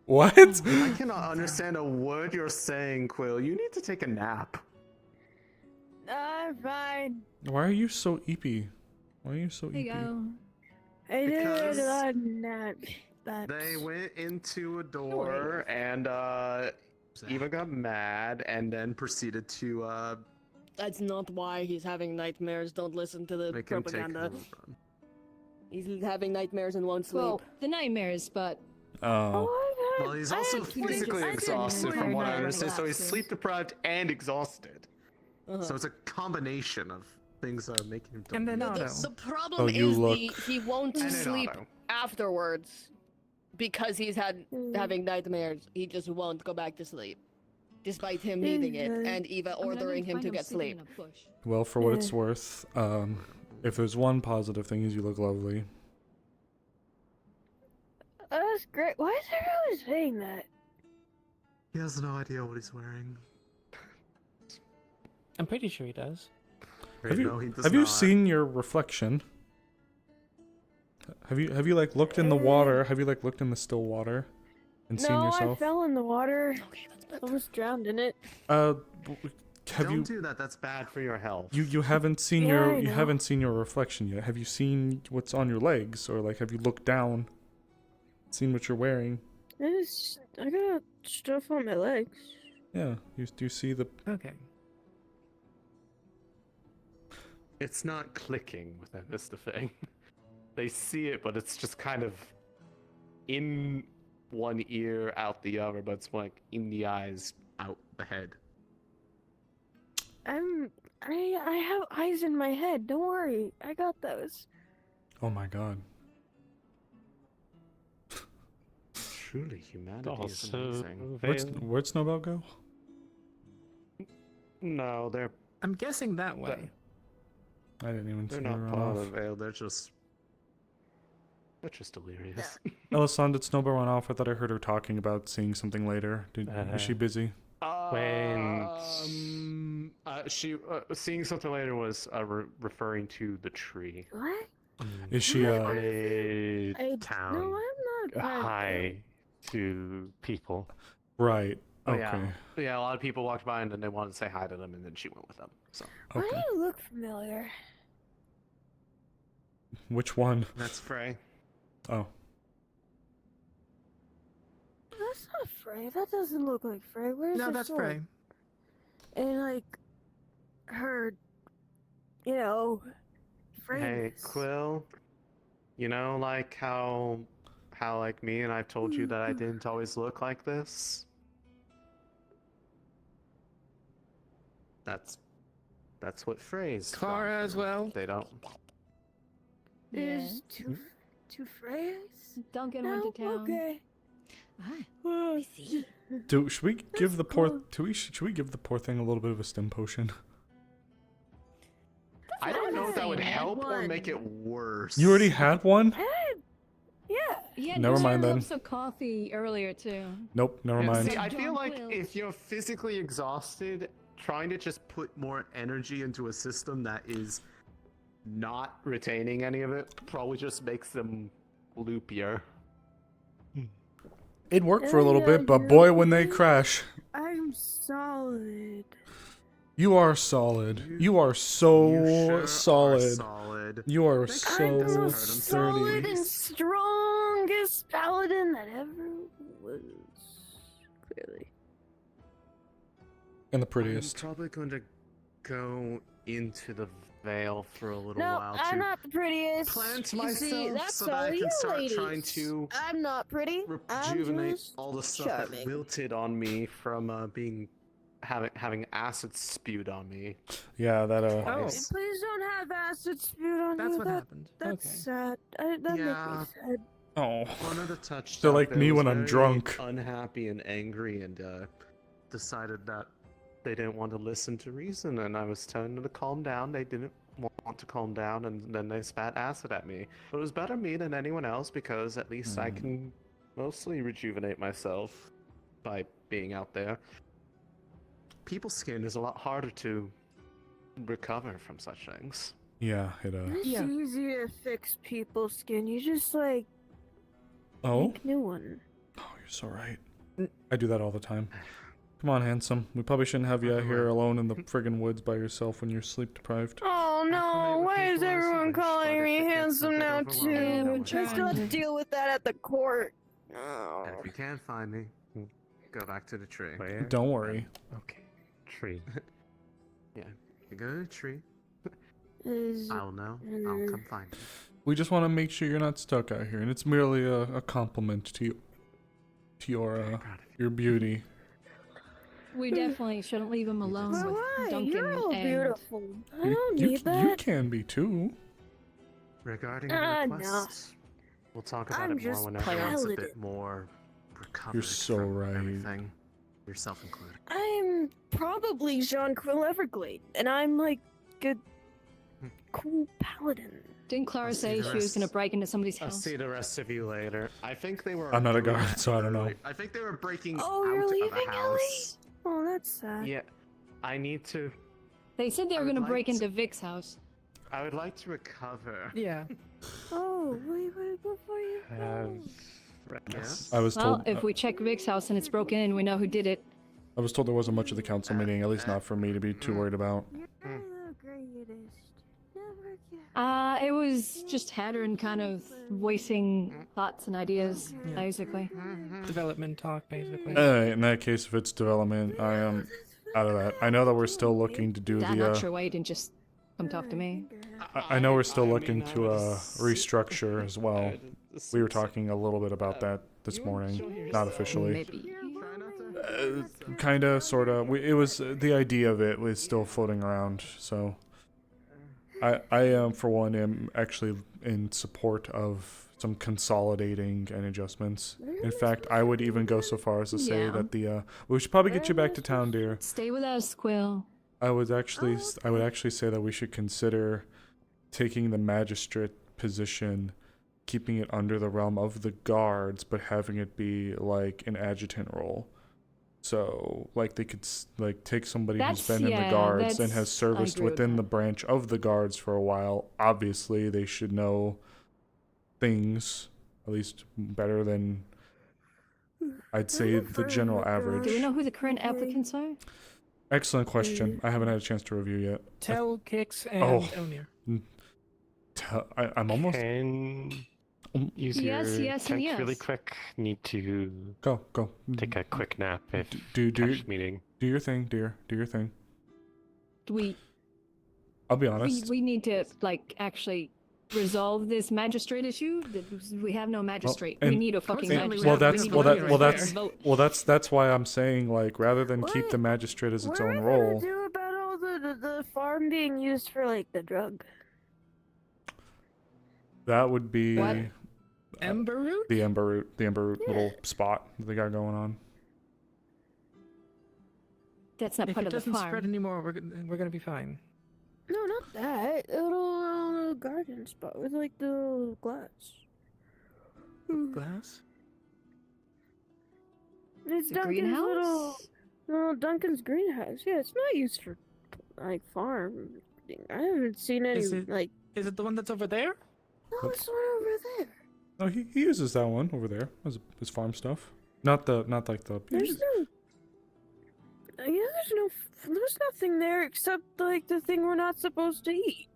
A: What?
I: I cannot understand a word you're saying, Quill. You need to take a nap.
K: I'm fine.
A: Why are you so eepy? Why are you so
K: There you
A: eepy?
K: go. I
I: Because
K: did a lot of naps.
I: They went into a door and Eva got mad and then proceeded to
O: That's not why he's having nightmares. Don't listen to the
I: make him take
O: propaganda.
I: over.
O: He's having nightmares and won't sleep.
Q: Well, the nightmares, but
A: Oh.
I: Well, he's also physically exhausted from what I understand, so he's sleep deprived and exhausted. So it's a combination of things that are making him
C: And then
O: The problem
A: Oh, you
O: is
A: look-
O: he won't
I: And an
O: sleep
I: auto.
O: afterwards because he's having nightmares. He just won't go back to sleep, despite him needing it and Eva ordering him to get sleep.
A: Well, for what it's worth, if there's one positive thing is you look lovely.
K: That's great. Why is everyone saying that?
I: He has no idea what he's wearing.
S: I'm pretty sure he does.
A: Have
I: No, he
A: you
I: does
A: have you
I: not.
A: seen your reflection? Have you like looked in the water? Have you like looked in the still water and seen
K: No, I
A: yourself?
K: fell in the water. I was drowned in it.
A: Have
I: Don't
A: you
I: do that. That's bad for your health.
A: you haven't seen
K: Yeah,
A: your
K: I
A: you
K: know.
A: haven't seen your reflection yet? Have you seen what's on your legs, or like have you looked down, seen what you're wearing?
K: I got stuff on my legs.
A: Yeah, do you see the?
C: Okay.
I: It's not clicking with them, that's the thing. They see it, but it's just kind of in one ear, out the other, but it's like in the eyes, out the head.
K: I have eyes in my head. Don't worry, I got those.
A: Oh my god.
I: Truly, humanity is
V: Also,
I: amazing.
A: Where'd Snowbell go?
I: No, they're
C: I'm guessing that way.
A: I didn't even see
I: they're
A: her
I: not
A: run
I: part
A: off.
I: of Vale. They're just delirious.
A: Ellison, did Snowbell run off? I thought I heard her talking about seeing something later. Is she busy?
I: She seeing something later was referring to the tree.
K: What?
A: Is she
V: A
K: I-
V: town
K: No, I'm not.
V: high to people.
A: right?
I: Oh,
A: Okay.
I: yeah. A lot of people walked by and then they wanted to say hi to them, and then she went with them. So
K: Why do you look familiar?
A: Which one?
I: that's Frey.
A: Oh.
K: That's not Frey. That doesn't look like Frey. Where's
C: No,
K: her
C: that's
K: sword?
C: Frey.
K: And like her, Frey.
I: Hey, Quill. You know, like how like me and I've told you that I didn't always look like this. That's what Frey's.
C: Clara as well.
I: They don't.
K: There's two Freys.
Q: Duncan
K: No,
Q: went to town.
K: okay.
A: Should we give the poor should we give the poor thing a little bit of a stim potion?
I: I don't know if that would help or make it worse.
A: You already had one?
K: Yeah.
Q: Yeah,
A: Never
Q: you
A: mind
Q: shared
A: then.
Q: cups of coffee earlier too.
A: Nope, never mind.
I: See, I feel like if you're physically exhausted, trying to just put more energy into a system that is not retaining any of it probably just makes them loopier.
A: It worked for a little bit, but boy, when they crash.
K: I'm solid.
A: You are solid. You are so solid.
I: Solid.
A: You are
K: I'm the
A: so
K: most solid
A: sturdy.
K: and strongest paladin that ever was. Clearly.
A: And the prettiest.
I: I'm probably going to go into the veil for a little
K: No,
I: while
K: I'm
I: to
K: not the prettiest.
I: plant
K: You see,
I: myself
K: that's
I: so that
K: all
I: I can
K: you
I: start
K: ladies.
I: trying to
K: I'm not pretty. I'm
I: rejuvenate
K: just
I: all the stuff
K: charming.
I: that wilted on me from being having acid spewed on me.
A: Yeah, that
I: twice.
K: Please don't have acid spewed on
M: That's
K: you.
M: what happened.
K: That's
M: Okay.
K: sad. That makes
I: Yeah.
K: me sad.
A: Oh.
I: One of the touched
A: They're
I: up
A: like
I: there
A: me
I: was
A: when I'm
I: very
A: drunk.
I: unhappy and angry, and decided that they didn't want to listen to reason, and I was telling them to calm down. They didn't want to calm down, and then they spat acid at me. But it was better me than anyone else because at least I can mostly rejuvenate myself by being out there. People's skin is a lot harder to recover from such things.
A: Yeah, it
K: It's easy to fix people's skin. You just like
A: Oh?
K: make new one.
A: Oh, you're so right. I do that all the time. Come on, handsome. We probably shouldn't have you out here alone in the friggin' woods by yourself when you're sleep deprived.
K: Oh no! Why is everyone calling me handsome now too? I still have to deal with that at the court.
I: And if you can't find me, go back to the tree.
A: Don't worry.
I: Okay. Tree. Yeah. You go to the tree.
K: Is-
I: I'll know. I'll come find you.
A: We just want to make sure you're not stuck out here, and it's merely a compliment to you, to your beauty.
Q: We definitely shouldn't leave him alone
K: Why?
Q: with Duncan
K: You're all
Q: and...
K: beautiful. I
A: You,
K: don't
A: you,
K: need
A: you
K: that.
A: can be too.
I: Regarding
K: Ah,
I: the
K: no.
I: request, we'll talk about
K: I'm
I: it more
K: just
I: when everyone's a
K: paladin.
I: bit more recovered
A: You're so
I: from
A: right.
I: everything, yourself included.
K: I'm probably Jean Quill Everglade, and I'm like a cool paladin.
Q: Didn't Clara
I: see
Q: say
I: the
Q: she was gonna
I: rest.
Q: break into somebody's
I: I'll
Q: house?
I: see the rest of you later. I think they were.
A: I'm not a
I: doing
A: guard,
I: that
A: so I don't know.
I: early. I think they were breaking
K: Oh,
I: out
K: you're
I: of
K: leaving,
I: a
K: Ellie?
I: house.
K: Oh, that's sad.
I: Yeah, I need to.
Q: They said they were
I: would
Q: gonna
I: like
Q: break
I: to-
Q: into Vic's house.
I: I would like to recover.
M: Yeah.
K: Oh, wait, before you go.
I: Yes.
A: I was
Q: Well,
A: told.
Q: if we check Vic's house and it's broken in, we know who did it.
A: I was told there wasn't much of the council meeting, at least not for me to be too worried about.
K: You're the greatest. Never get.
Q: It was just Hattern kind of voicing thoughts and ideas, basically.
M: Development talk, basically.
A: Alright, in that case, if it's development, I am out of that. I know that we're still looking to do
Q: I'm
A: the.
Q: not sure why you didn't just come talk to me.
A: I know we're still looking to restructure as well. We were talking a little bit about that this morning, not officially.
Q: Maybe.
A: Kinda, sorta. It was the idea of it was still floating around. So, I for one am actually in support of some consolidating and adjustments. In fact, I would even go so far as to say
Q: Yeah.
A: that we should probably get you back to town, dear.
Q: Stay with us, Quill.
A: I would actually say that we should consider taking the magistrate position, keeping it under the realm of the guards, but having it be like an adjutant role. So, like, they could like take somebody who's been in the guards and has serviced
Q: agree with
A: within the branch of the guards for a while. Obviously, they should know things at least better than I'd say the general average.
Q: Do we know who the current applicants are?
A: Excellent question. I haven't had a chance to review yet.
M: Tell, Kix, and
A: Oh.
M: Onir.
A: I'm almost.
U: Can use
Q: Yes,
U: your
Q: yes, and
U: tent really
Q: yes.
U: quick. Need to
A: go.
U: Take a quick nap. If
A: do
U: meeting.
A: Do your thing, dear. Do your thing. I'll be honest.
Q: We need to like actually resolve this magistrate issue. We have no magistrate. We
A: and-
Q: need a fucking
A: and-
Q: magistrate.
A: well,
Q: We
A: that's
Q: need
A: well,
Q: to
A: that well,
Q: vote.
A: that's that's why I'm saying, like, rather than keep the magistrate as its
K: What
A: own
K: are we
A: role.
K: gonna do about all the farm being used for like the drug?
A: That would be
Q: What?
M: Ember root?
A: The ember root little spot that they got going on.
Q: That's not
M: If
Q: part
M: it
Q: of the
M: doesn't
Q: farm.
M: spread anymore, we're gonna be fine.
K: No, not that. Little garden spot with like the glass.
M: Glass?
K: It's
Q: The
K: Duncan's
Q: greenhouse?
K: little Duncan's greenhouse. Yeah, it's not used for like farm. I haven't seen any
M: Is it
K: like.
M: Is it the one that's over there?
K: No, it's the one over there.
A: Oh, he uses that one over there as his farm stuff. Not like the.
K: There's no. Yeah, there's nothing there except like the thing we're not supposed to eat.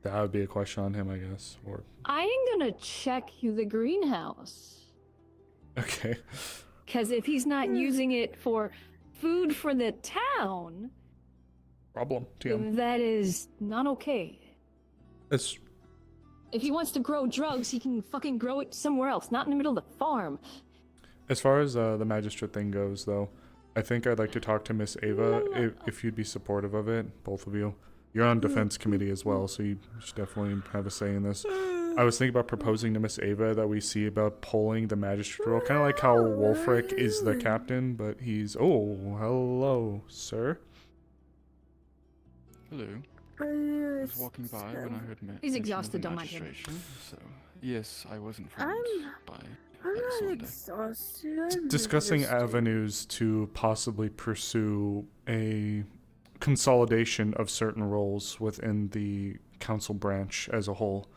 A: That would be a question on him, I guess. Or
Q: I am gonna check the greenhouse.
A: okay.
Q: Because if he's not using it for food for the town,
A: Problem. TM.
Q: that is not okay.
A: It's
Q: If he wants to grow drugs, he can fucking grow it somewhere else, not in the middle of the farm.
A: as far as the magistrate thing goes, though. I think I'd like to talk to Miss Ava if you'd be supportive of it, both of you. You're on defense committee as well, so you should definitely have a say in this. I was thinking about proposing to Miss Ava that we see about polling the magistrate role, kind of like how Wolfric is the captain, but he's... Oh, hello, sir.
F: Hello. I was walking by when I heard
Q: He's
F: mention of
Q: exhausted,
F: the
Q: don't mind him.
F: magistration, so yes, I was informed by
K: I'm
F: Alex
K: not
F: Sunday.
K: exhausted. I'm
A: Discussing
K: exhausted.
A: avenues to possibly pursue a consolidation of certain roles within the council branch as a whole.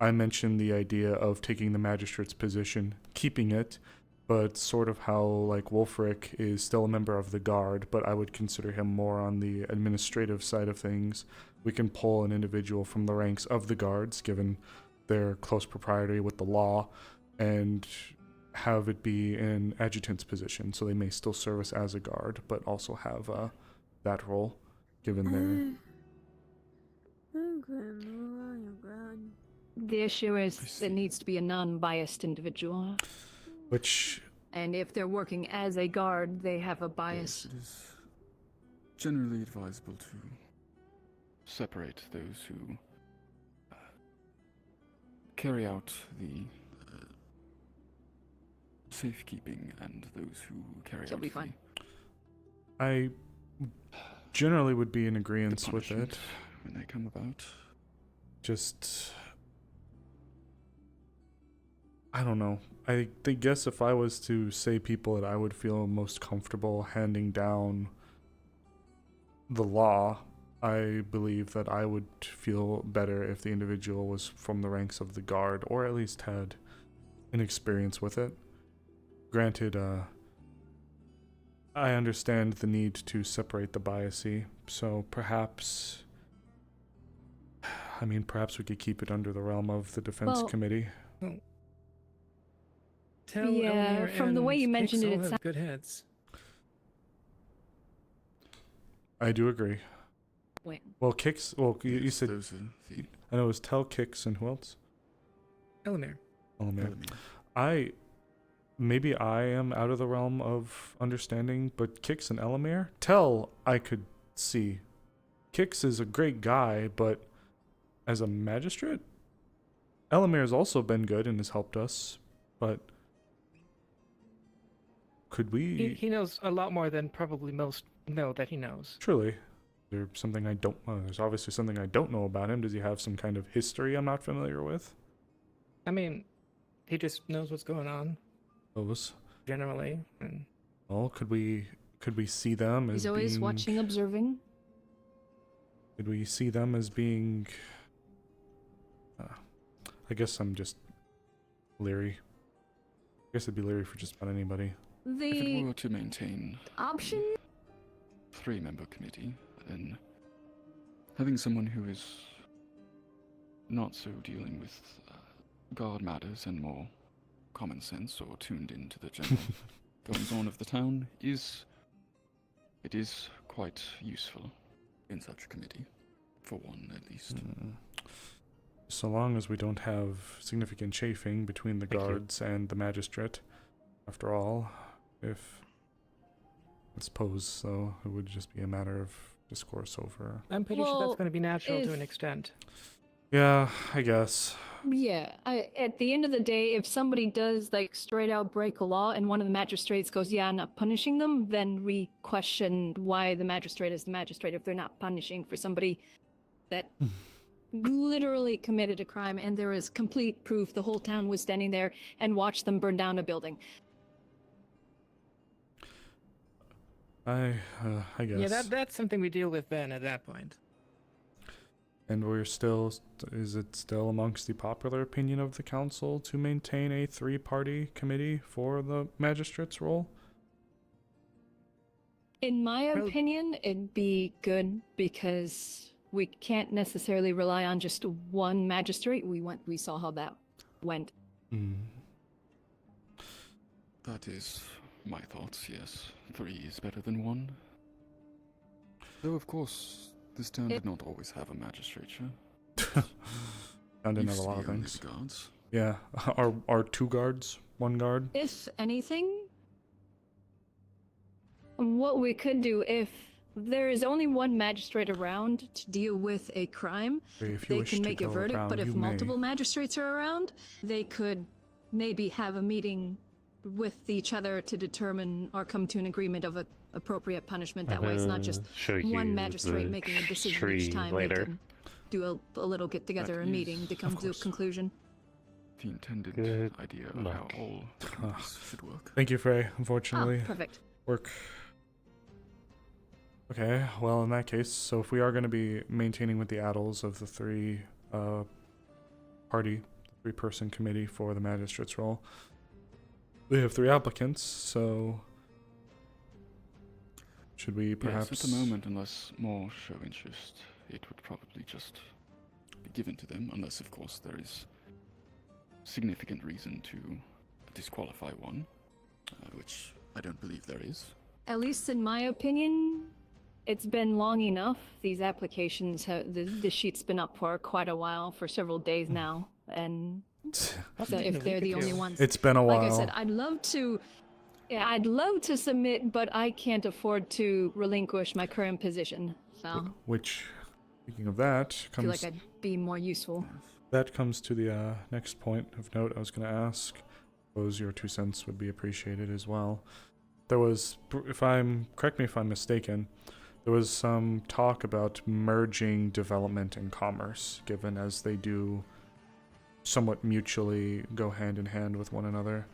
A: I mentioned the idea of taking the magistrate's position, keeping it, but sort of how like Wolfric is still a member of the guard, but I would consider him more on the administrative side of things. We can pull an individual from the ranks of the guards, given their close propriety with the law, and have it be an adjutant's position, so they may still service as a guard, but also have that role, given their...
Q: The issue is it needs to be a non-biased individual.
A: Which...
Q: And if they're working as a guard, they have a bias.
F: Yes, it is generally advisable to separate those who carry out the safekeeping and those who carry
Q: She'll
F: out
Q: be fine.
A: I generally would be in agreement
F: the
A: with it.
F: punishment when they come about.
A: Just... I don't know. I guess if I was to say people that I would feel most comfortable handing down the law, I believe that I would feel better if the individual was from the ranks of the guard, or at least had an experience with it. Granted, I understand the need to separate the biasy, so perhaps... I mean, perhaps we could keep it under the realm of the defense committee.
M: Tell
Q: Yeah,
M: Elmir
Q: from the way
M: and
Q: you mentioned
M: Pixel
Q: it, it
M: have
Q: sounds...
M: good heads.
A: I do agree.
Q: Wait.
A: Well, Kix... Well, you said...
F: Those are the...
A: I know it was Tell, Kix, and who else?
M: Elmir.
A: Elmir. Maybe I am out of the realm of understanding, but Kix and Elamir? Tell, I could see. Kix is a great guy, but as a magistrate? Elamir has also been good and has helped us, but could we...
M: He knows a lot more than probably most know that he knows.
A: Truly. There's something I don't... there's obviously something I don't know about him. Does he have some kind of history I'm not familiar with?
M: I mean, he just knows what's going on.
A: Those.
M: Generally. And...
A: Well, could we see them as
Q: He's always
A: being...
Q: watching, observing.
A: Could we see them as being... I guess I'm just leery. I guess I'd be leery for just about anybody.
F: If it were to maintain
Q: option?
F: 3-member committee, then having someone who is not so dealing with guard matters and more common sense or tuned into the general goings on of the town is quite useful in such a committee, for one at least.
A: So long as we don't have significant chafing between the guards and the magistrate. After all, if I suppose so, it would just be a matter of discourse over...
M: I'm pretty sure that's going to be natural to an extent.
A: Yeah, I guess.
Q: Yeah, at the end of the day, if somebody does like straight out break a law and one of the magistrates goes, yeah, I'm not punishing them, then we question why the magistrate is the magistrate if they're not punishing for somebody that literally committed a crime and there is complete proof the whole town was standing there and watched them burn down a building.
A: I guess.
L: Yeah, that's something we deal with then at that point.
A: And is it still amongst the popular opinion of the council to maintain a 3-party committee for the magistrate's role?
Q: In my opinion, it'd be good because we can't necessarily rely on just one magistrate. We saw how that went.
F: That is my thoughts, yes. 3 is better than 1. Though, of course, this town did not always have a magistrature.
A: Town didn't have a lot of
F: only
A: things.
F: the guards.
A: Yeah, our 2 guards, 1 guard.
Q: If anything, what we could do if there is only one magistrate around to deal with a crime,
A: If you
Q: they
A: wish
Q: can
A: to
Q: make a
A: go
Q: verdict,
A: around,
Q: but if
A: you may.
Q: multiple magistrates are around, they could maybe have a meeting with each other to determine or come to an agreement of a appropriate punishment. That way it's not just
G: show
Q: one
G: you
Q: magistrate
G: the
Q: making a decision
G: tree
Q: each time.
G: later.
Q: They can do a little get together, a meeting to come to a conclusion.
F: The intended idea of how all should work.
A: Thank you, Frey. Unfortunately,
Q: perfect.
A: Work. Okay, well, in that case, so if we are going to be maintaining with the addles of the 3-person committee for the magistrate's role, we have 3 applicants, so should we perhaps...
F: Yes, at the moment, unless more show interest, it would probably just be given to them, unless, of course, there is significant reason to disqualify one, which I don't believe there is.
Q: At least in my opinion, it's been long enough. These applications, the sheet's been up for quite a while, for several days now, and so if they're the only ones,
A: It's been a while.
Q: Like I said, I'd love to submit, but I can't afford to relinquish my current position. So
A: Which, speaking of that,
Q: I feel like I'd be more useful.
A: That comes to the next point of note I was going to ask. I suppose your 2 cents would be appreciated as well. There was, correct me if I'm mistaken, there was some talk about merging development and commerce, given as they do somewhat mutually go hand in hand with one another.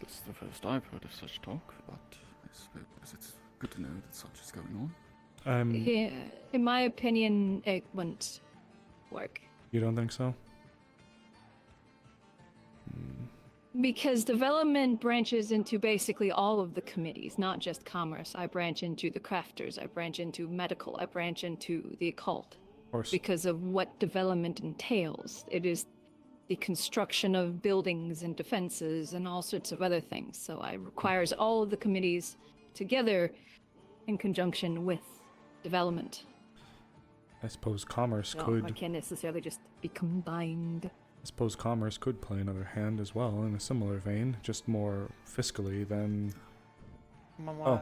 F: This is the first I've heard of such talk, but I suppose it's good to know that such is going on.
Q: Yeah, in my opinion, it wouldn't work.
A: You don't think so?
Q: Because development branches into basically all of the committees, not just commerce. I branch into the crafters, I branch into medical, I branch into the occult.
A: Of course.
Q: Because of what development entails. It is the construction of buildings and defenses and all sorts of other things. So it requires all of the committees together in conjunction with development.
A: I suppose commerce
Q: No,
A: could...
Q: I can't necessarily just be combined.
A: I suppose commerce could play another hand as well, in a similar vein, just more fiscally than... Oh,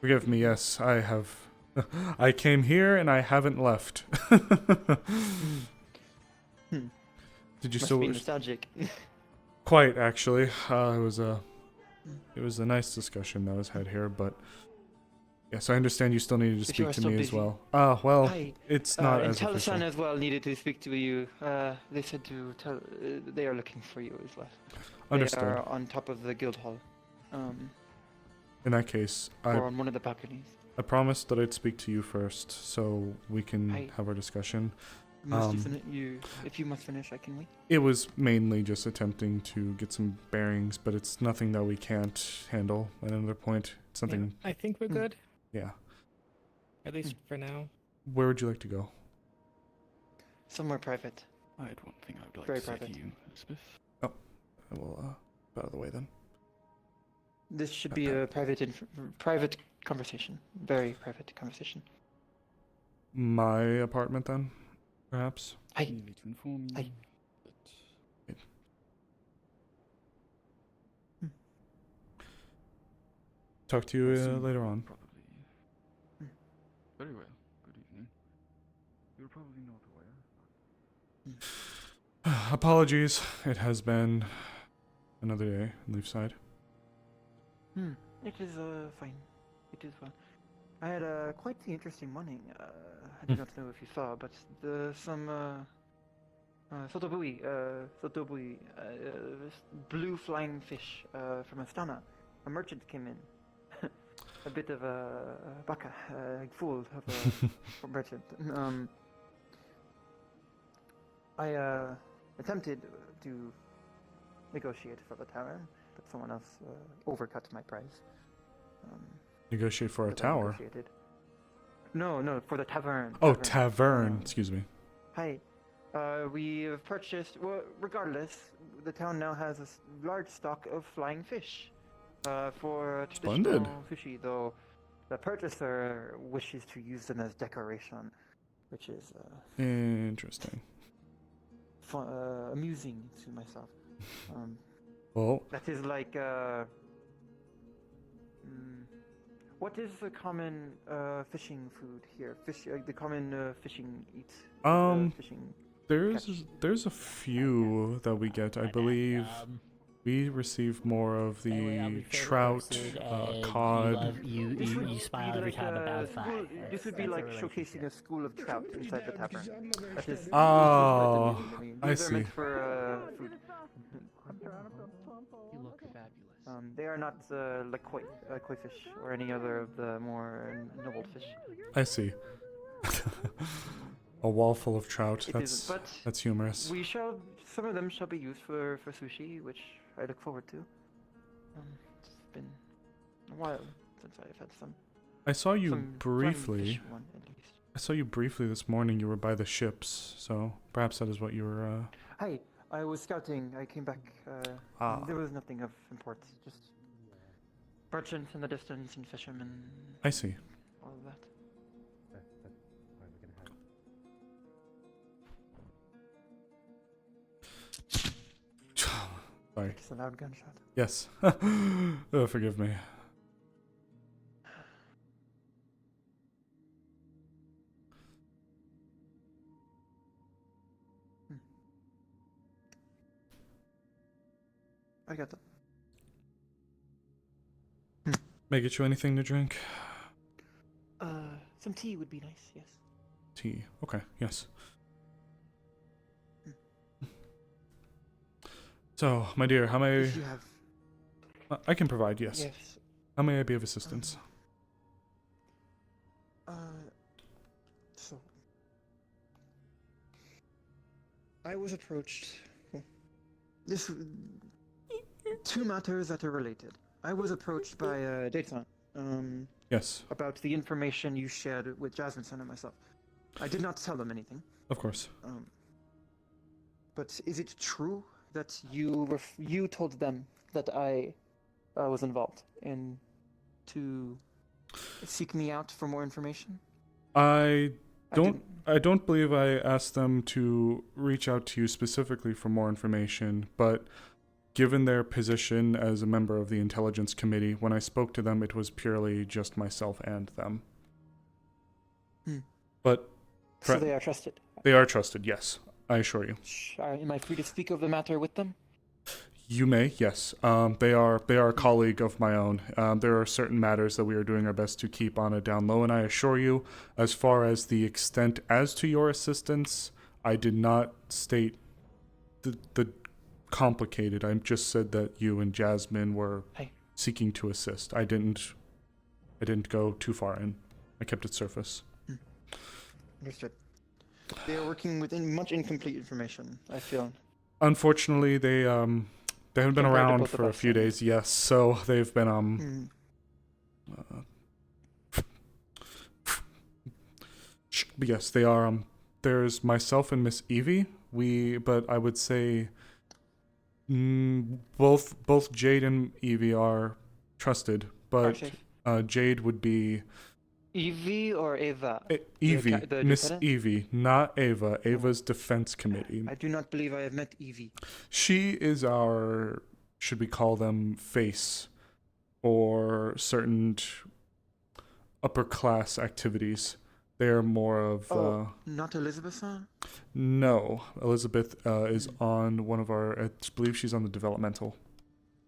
A: forgive me, yes, I have... I came here and I haven't left. Did you
E: Must
A: still...
E: be nostalgic.
A: Quite, actually. It was a nice discussion that was had here, but... Yes, I understand you still needed to
E: If you
A: speak
E: are
A: to
E: still
A: me as
E: busy.
A: well. Well,
E: Hi.
A: it's not
E: and
A: as official.
E: Talasan as well needed to speak to you. They said to tell. They are looking for you as well.
A: Understood.
E: They are on top of the guild hall.
A: In that case,
E: Or on one of the balconies.
A: I promised that I'd speak to you first, so we can
E: Hi.
A: have our discussion.
E: If you must finish, I can wait.
A: It was mainly just attempting to get some bearings, but it's nothing that we can't handle at another point. It's something...
L: I think we're good.
A: Yeah.
L: At least for now.
A: Where would you like to go?
E: Somewhere private.
F: I had one thing I would like
E: Very
F: to
E: private.
F: say to you, Elizabeth.
A: Oh, I will, out of the way then.
E: This should be a private conversation. Very private conversation.
A: My apartment then, perhaps?
E: I
F: need to inform you that
A: Talk to you later on.
F: very well. Good evening. You're probably not aware.
A: Apologies. It has been another day on Leafside.
E: It is fine. It is fine. I had quite the interesting morning. I do not know if you saw, but some sotobui, blue flying fish from Astana. A merchant came in. A bit of a baka, fool of a merchant. I attempted to negotiate for the tavern, but someone else overcut my price.
A: Negotiate for a
E: but I
A: tower?
E: negotiated. No, for the tavern.
A: Oh, tavern. Excuse me.
E: Hi. We have purchased. Well, regardless, the town now has a large stock of flying fish. For
A: Splendid.
E: traditional sushi, though, the purchaser wishes to use them as decoration, which is
A: Interesting.
E: fun, amusing to myself.
A: Well,
E: That is like. What is the common fishing food here? The common fishing eat. Fishing.
A: there's a few that we get. I believe we receive more of the trout, cod.
N: You smile every time about five.
E: This would be like showcasing a school of trout inside the tavern. That is.
A: Oh, I
E: These are
A: see.
E: meant for food.
S: You look fabulous.
E: They are not like koi fish or any other of the more noble fish.
A: I see. A wall full of trout.
E: It
A: That's
E: isn't, but
A: that's humorous.
E: Some of them shall be used for sushi, which I look forward to. It's been a while since I've had some.
A: I saw you
E: some flying
A: briefly.
E: fish one, at least.
A: I saw you briefly this morning. You were by the ships, so perhaps that is what you were.
E: Hi, I was scouting. I came back. There was nothing of importance. Just merchants in the distance and fishermen.
A: I see.
E: All of that.
A: Sorry.
E: It's a loud gunshot.
A: Yes. Oh, forgive me.
E: I got them.
A: May I get you anything to drink?
E: Some tea would be nice. Yes.
A: Tea. Okay. Yes. So, my dear, how may
E: If you have.
A: I can provide? Yes.
E: Yes.
A: How may I be of assistance?
E: So. I was approached. This. Two matters that are related. I was approached by Dayton.
A: Yes.
E: About the information you shared with Jasmine and myself. I did not tell them anything.
A: Of course.
E: But is it true that you told them that I was involved in to seek me out for more information?
A: I don't believe I asked them to reach out to you specifically for more information, but given their position as a member of the intelligence committee, when I spoke to them, it was purely just myself and them. But
E: So they are trusted.
A: They are trusted, yes. I assure you.
E: Am I free to speak of the matter with them?
A: You may, yes. They are a colleague of my own. There are certain matters that we are doing our best to keep on a down low, and I assure you, as far as the extent as to your assistance, I did not state the complicated. I just said that you and Jasmine were seeking to assist. I didn't go too far in. I kept it surface.
E: Understood. They are working with much incomplete information, I feel.
A: Unfortunately, they haven't been around for a few days. Yes, so they've been but yes, they are. There's myself and Miss Evie. But I would say both Jade and Evie are trusted, but Jade would be
E: Evie or Ava?
A: Evie,
E: The
A: Miss
E: lieutenant?
A: Evie, not Ava. Ava's defense committee.
E: I do not believe I have met Evie.
A: She is our, should we call them, face or certain upper class activities. They're more of
E: not Elizabeth?
A: no. Elizabeth is on one of our. I believe she's on the developmental.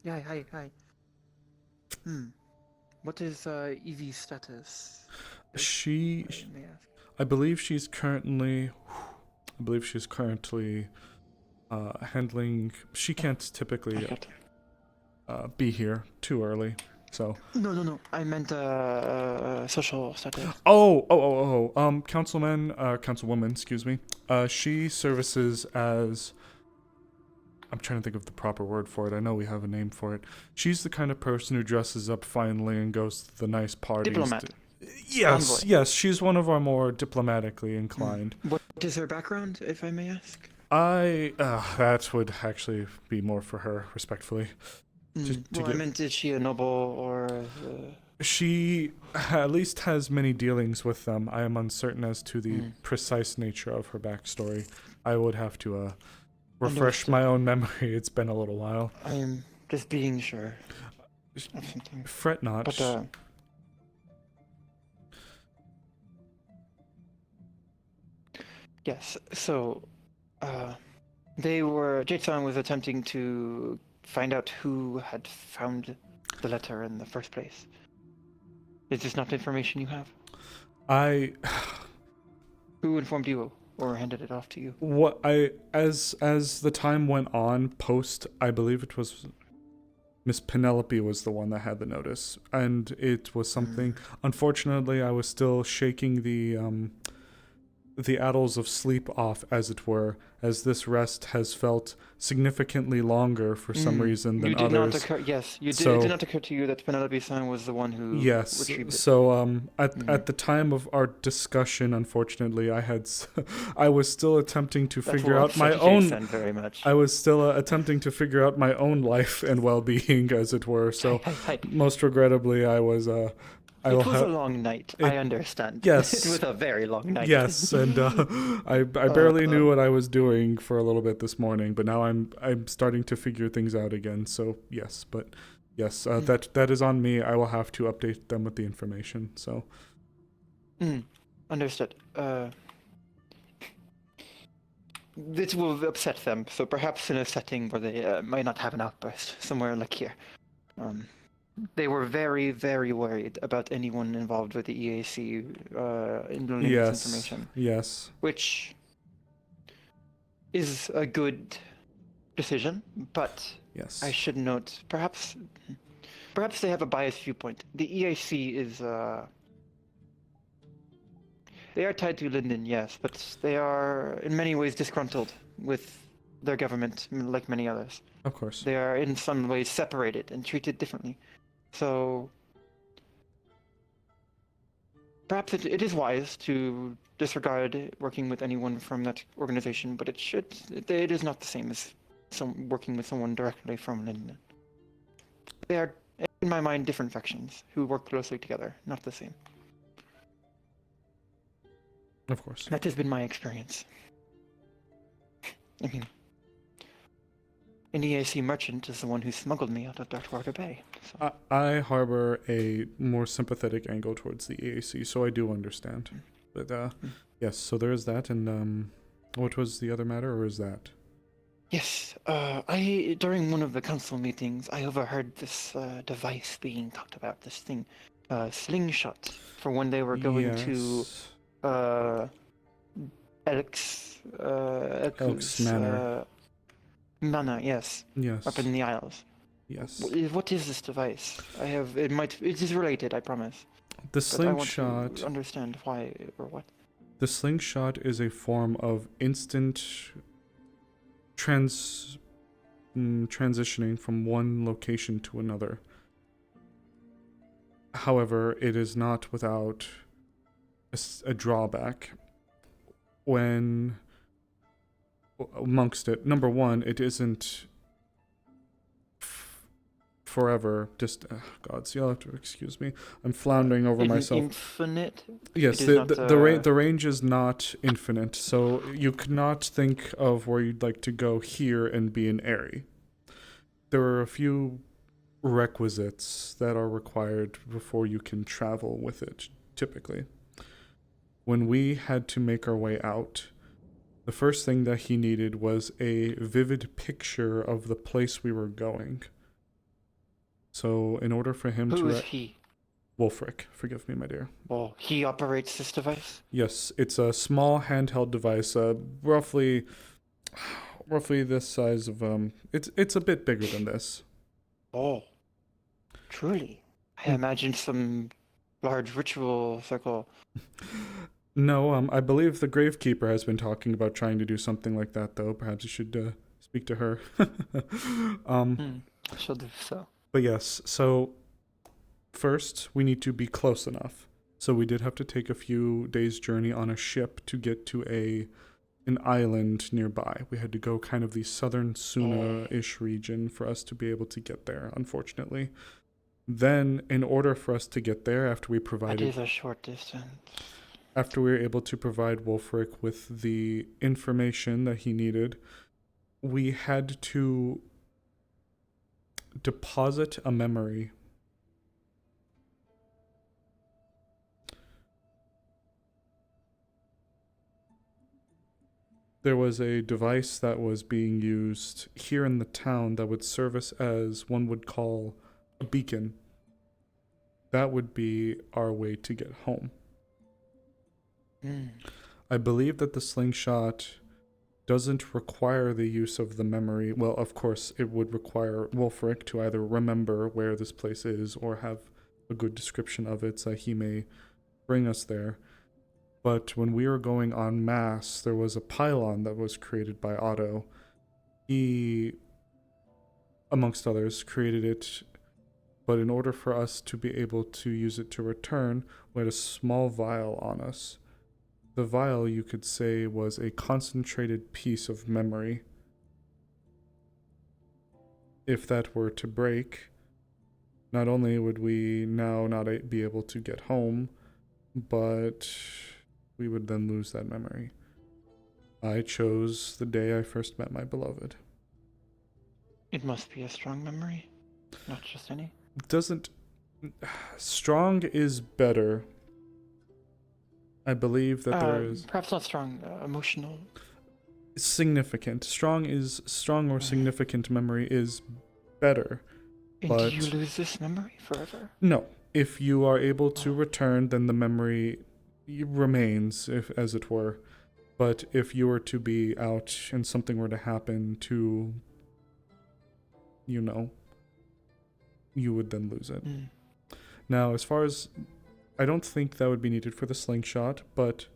E: Yeah, hi. What is Evie's status?
A: She,
E: May I ask?
A: I believe she's currently. Handling. She can't typically be here too early, so.
E: No. I meant social status.
A: Councilwoman, excuse me. She services as. I'm trying to think of the proper word for it. I know we have a name for it. She's the kind of person who dresses up finely and goes to the nice parties.
E: Diplomat.
A: Yes,
E: Envoy.
A: yes. She's one of our more diplomatically inclined.
E: What is her background, if I may ask?
A: That would actually be more for her, respectfully.
E: I meant, is she a noble or?
A: She at least has many dealings with them. I am uncertain as to the precise nature of her backstory. I would have to refresh my own memory. It's been a little while.
E: I am just being sure of something.
A: Fret not.
E: But, yes, so, Jade-san was attempting to find out who had found the letter in the first place. Is this not information you have? Who informed you or handed it off to you?
A: As the time went on, I believe it was Miss Penelope was the one that had the notice, and it was something. Unfortunately, I was still shaking the addles of sleep off, as it were, as this rest has felt significantly longer for some reason than others.
E: It did not occur to you that Penelope-san was the one who retrieved it.
A: So at the time of our discussion, unfortunately, I was still attempting to figure out my own.
E: Very much.
A: I was still attempting to figure out my own life and well-being, as it were. So most regrettably, I was.
E: It was a long night. I understand.
A: Yes.
E: It was a very long night.
A: Yes, and I barely knew what I was doing for a little bit this morning, but now I'm starting to figure things out again. So yes, that is on me. I will have to update them with the information. So.
E: Understood. This will upset them. So perhaps in a setting where they might not have an outburst, somewhere like here. They were very, very worried about anyone involved with the EAC in learning this information.
A: Yes.
E: Which is a good decision, but I should note, perhaps they have a biased viewpoint. The EAC is they are tied to Linden, yes, but they are in many ways disgruntled with their government, like many others.
A: Of course.
E: They are in some ways separated and treated differently. So perhaps it is wise to disregard working with anyone from that organization, but it is not the same as working with someone directly from Linden. They are, in my mind, different factions who work closely together, not the same.
A: Of course.
E: That has been my experience. I mean, an EAC merchant is the one who smuggled me out of Darkwater Bay. So.
A: I harbor a more sympathetic angle towards the EAC, so I do understand. But yes, so there is that, and what was the other matter, or is that?
E: Yes, during one of the council meetings, I overheard this device being talked about. This thing, slingshot, for when they were going to Elk's
A: Manor.
E: Manor, yes.
A: Yes.
E: Up in the Isles.
A: Yes.
E: What is this device? It is related, I promise.
A: The slingshot.
E: I want to understand why or what.
A: The slingshot is a form of instant transitioning from one location to another. However, it is not without a drawback. When amongst it, number one, it isn't forever. Just gods, you'll have to excuse me. I'm floundering over myself.
E: Infinite.
A: Yes, the range is not infinite, so you could not think of where you'd like to go here and be an Aerie. There are a few requisites that are required before you can travel with it, typically. when we had to make our way out, the first thing that he needed was a vivid picture of the place we were going. So in order for him to...
E: Who is he?
A: Wolfric, forgive me, my dear.
E: Oh, he operates this device?
A: Yes, it's a small handheld device, roughly this size of it's a bit bigger than this.
E: Oh, truly. I imagined some large ritual circle.
A: No, I believe the Gravekeeper has been talking about trying to do something like that, though. Perhaps you should speak to her.
E: She'll do so.
A: But yes, so first we need to be close enough. So we did have to take a few days' journey on a ship to get to an island nearby. We had to go kind of the southern Suna-ish region for us to be able to get there, unfortunately. Then, in order for us to get there, after we provided...
E: That is a short distance.
A: After we were able to provide Wolfric with the information that he needed, we had to deposit a memory. There was a device that was being used here in the town that would service as one would call a beacon. That would be our way to get home. I believe that the slingshot doesn't require the use of the memory. Well, of course, it would require Wolfric to either remember where this place is or have a good description of it so he may bring us there. But when we were going en masse, there was a pylon that was created by Otto. He, amongst others, created it, but in order for us to be able to use it to return, we had a small vial on us. The vial, you could say, was a concentrated piece of memory. If that were to break, not only would we now not be able to get home, but we would then lose that memory. I chose the day I first met my beloved.
E: It must be a strong memory, not just any.
A: Strong is better. I believe that there is...
E: Perhaps not strong, emotional.
A: Significant. Strong or significant memory is better.
E: And
A: but
E: do you lose this memory forever?
A: No. If you are able to return, then the memory remains, as it were. But if you were to be out and something were to happen to, you would then lose it. Now, as far as... I don't think that would be needed for the slingshot, but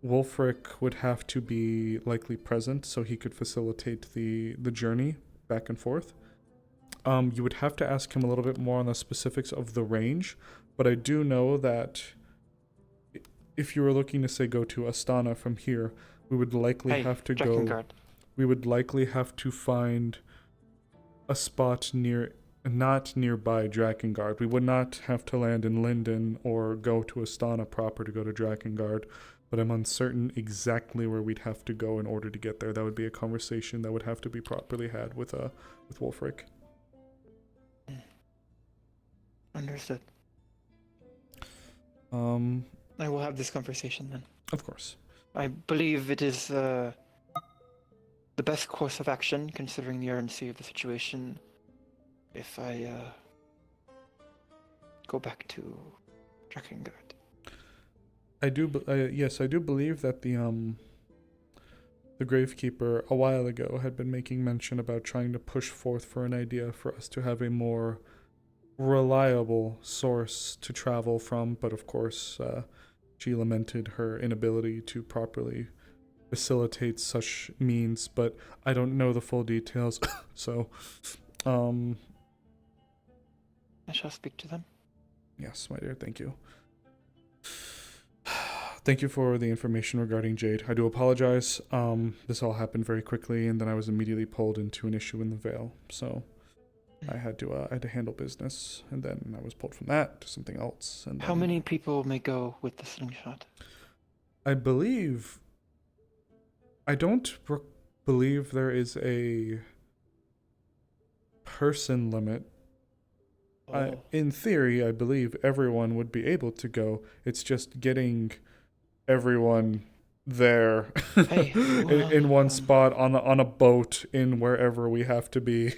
A: Wolfric would have to be likely present so he could facilitate the journey back and forth. You would have to ask him a little bit more on the specifics of the range, but I do know that if you were looking to, say, go to Astana from here, we would likely have to go... We would likely have to find a spot not nearby Drakengard. We would not have to land in Linden or go to Astana proper to go to Drakengard, but I'm uncertain exactly where we'd have to go in order to get there. That would be a conversation that would have to be properly had with Wolfric.
E: Understood.
A: I
E: will have this conversation then.
A: Of course.
E: I believe it is the best course of action, considering the urgency of the situation, if I go back to Drakengard.
A: I do believe that the Gravekeeper a while ago had been making mention about trying to push forth for an idea for us to have a more reliable source to travel from, but of course she lamented her inability to properly facilitate such means, but I don't know the full details, so
E: I shall speak to them.
A: Yes, my dear, thank you. Thank you for the information regarding Jade. I do apologize. This all happened very quickly, and then I was immediately pulled into an issue in the Vale, so I had to handle business, and then I was pulled from that to something else. And
E: How many people may go with the slingshot?
A: I believe... I don't believe there is a person limit. In theory, I believe everyone would be able to go. It's just getting everyone there
E: Hey,
A: in one spot on a boat in wherever we have to be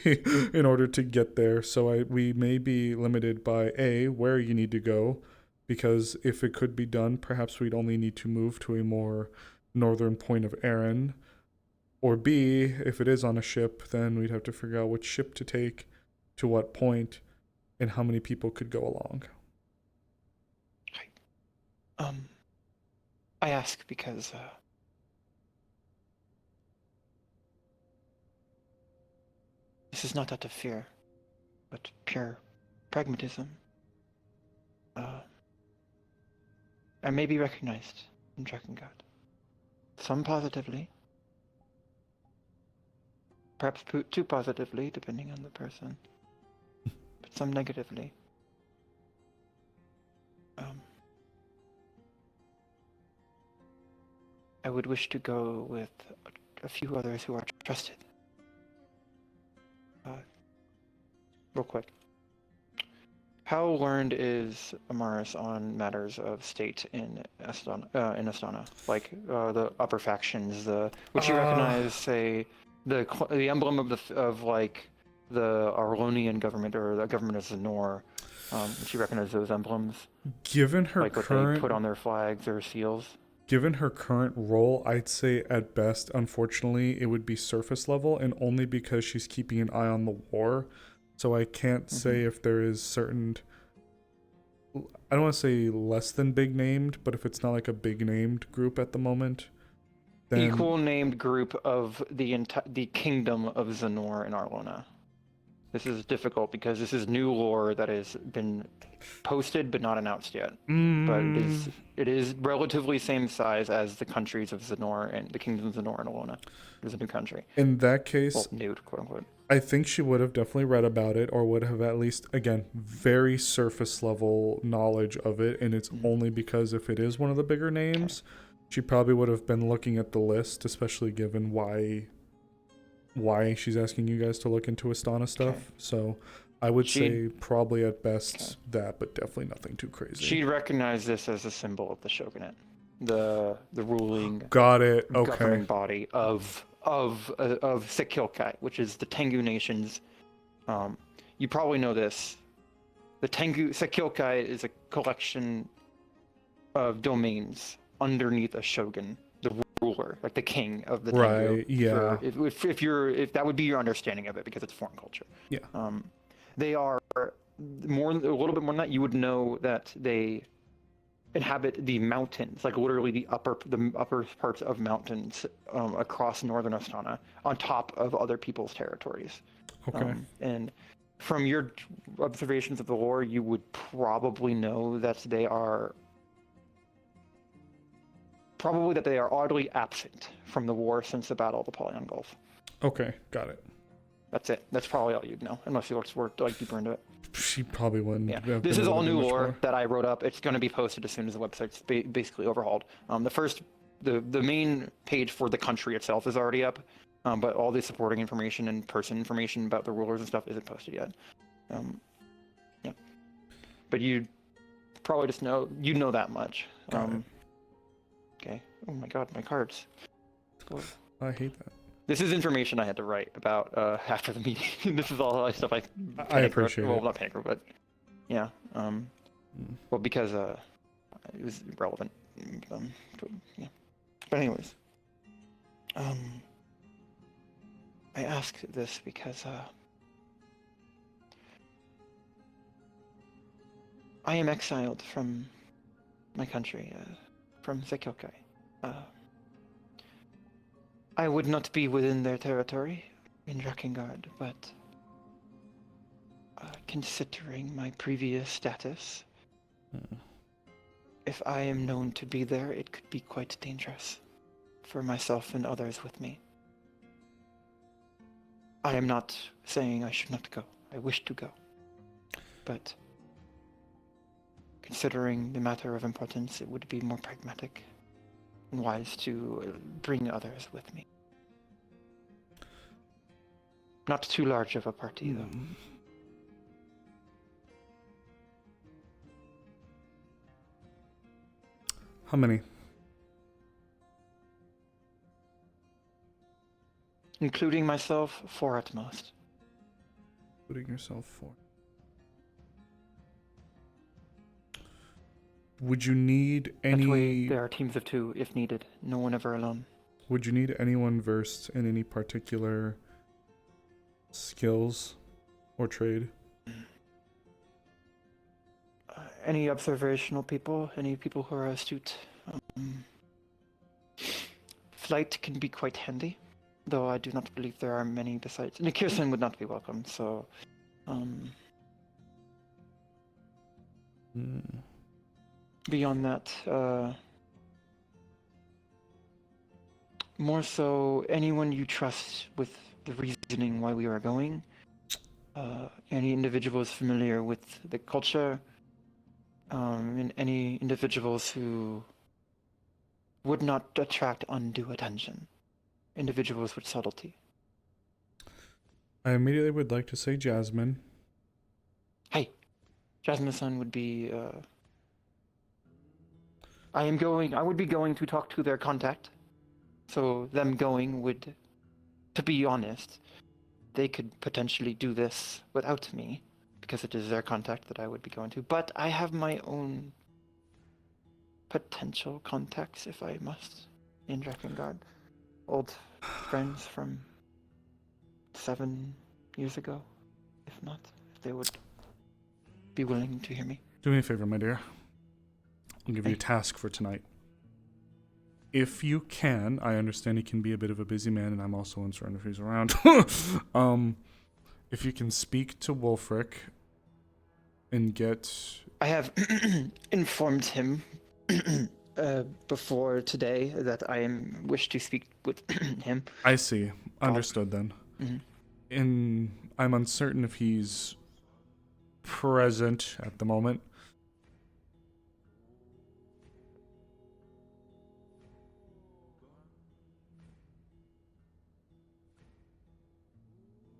A: in order to get there. So we may be limited by where you need to go, because if it could be done, perhaps we'd only need to move to a more northern point of Erin. Or B, if it is on a ship, then we'd have to figure out which ship to take, to what point, and how many people could go along.
E: I ask because this is not out of fear, but pure pragmatism. I may be recognized in Drakengard. Some positively, perhaps too positively, depending on the person, but some negatively. I would wish to go with a few others who are trusted. Real quick. How learned is Amaris on matters of state in Astana? Like the upper factions, would you recognize, say, the emblem of the Arlonian government or the government of Zanor? Would you recognize those emblems?
A: Given her
E: like what they put on their flags or seals?
A: Given her current role, I'd say at best, unfortunately, it would be surface level, and only because she's keeping an eye on the war. So I can't say if there is certain, I don't want to say less than big named, but if it's not like a big named group at the moment, then
E: Equal named group of the kingdom of Zanor and Arlona. This is difficult because this is new lore that has been posted but not announced yet. But it is relatively same size as the countries of Zanor and the kingdoms of Zanor and Alona. It is a new country.
A: In that case,
E: well, new, quote unquote.
A: I think she would have definitely read about it, or would have at least, again, very surface level knowledge of it. And it's only because if it is one of the bigger names, she probably would have been looking at the list, especially given why she's asking you guys to look into Astana stuff. So I would say probably at best that, but definitely nothing too crazy.
E: She'd recognize this as a symbol of the shogunate, the ruling governing body of Sekilkai, which is the Tengu nations. You probably know this. The Sekilkai is a collection of domains underneath a shogun, the ruler, like the king of the Tengu.
A: Right, yeah.
E: If that would be your understanding of it, because it's foreign culture.
A: Yeah.
E: They are a little bit more than that. You would know that they inhabit the mountains, like literally the upper parts of mountains across northern Astana, on top of other people's territories.
A: Okay.
E: And from your observations of the lore, you would probably know that they are oddly absent from the war since the Battle of the Polyon Gulf.
A: Okay, got it.
E: That's it. That's probably all you'd know, unless you looked like deeper into it.
A: She probably wouldn't.
E: Yeah.
A: Have
E: This
A: been
E: is
A: able
E: all
A: to do
E: new
A: much
E: lore
A: more.
E: that I wrote up. It's going to be posted as soon as the website's basically overhauled. The main page for the country itself is already up, but all the supporting information and person information about the rulers and stuff isn't posted yet. Yeah. But you probably just know that much. Okay. Oh my God, my cards.
A: I hate that.
E: This is information I had to write about after the meeting. This is all stuff I
A: appreciate it.
E: Well, not panic, but yeah. Well, because it was relevant. Yeah. But anyways, I ask this because I am exiled from my country, from Sekilkai. I would not be within their territory in Drakengard, but considering my previous status, if I am known to be there, it could be quite dangerous for myself and others with me. I am not saying I should not go. I wish to go. But considering the matter of importance, it would be more pragmatic and wise to bring others with me. Not too large of a party, though.
A: How many?
E: Including myself, 4 at most.
A: Including yourself 4. Would you need any...
E: That way, there are teams of 2 if needed. No one ever alone.
A: Would you need anyone versed in any particular skills or trade?
E: Any observational people, any people who are astute. Flight can be quite handy, though I do not believe there are many besides. And Kirsten would not be welcome, so. Beyond that, more so anyone you trust with the reasoning why we are going. Any individuals familiar with the culture. And any individuals who would not attract undue attention. Individuals with subtlety.
A: I immediately would like to say Jasmine.
E: Hey, Jasmine-san would be... I would be going to talk to their contact. So them going would, to be honest, they could potentially do this without me. Because it is their contact that I would be going to. But I have my own potential contacts, if I must, in Drakengard. Old friends from 7 years ago, if not. If they would be willing to hear me.
A: Do me a favor, my dear. I'll give you a task for tonight. If you can, I understand he can be a bit of a busy man, and I'm also uncertain if he's around. If you can speak to Wolfric and get...
E: I have informed him before today that I wish to speak with him.
A: I see. Understood then.
E: Mhm.
A: And I'm uncertain if he's present at the moment.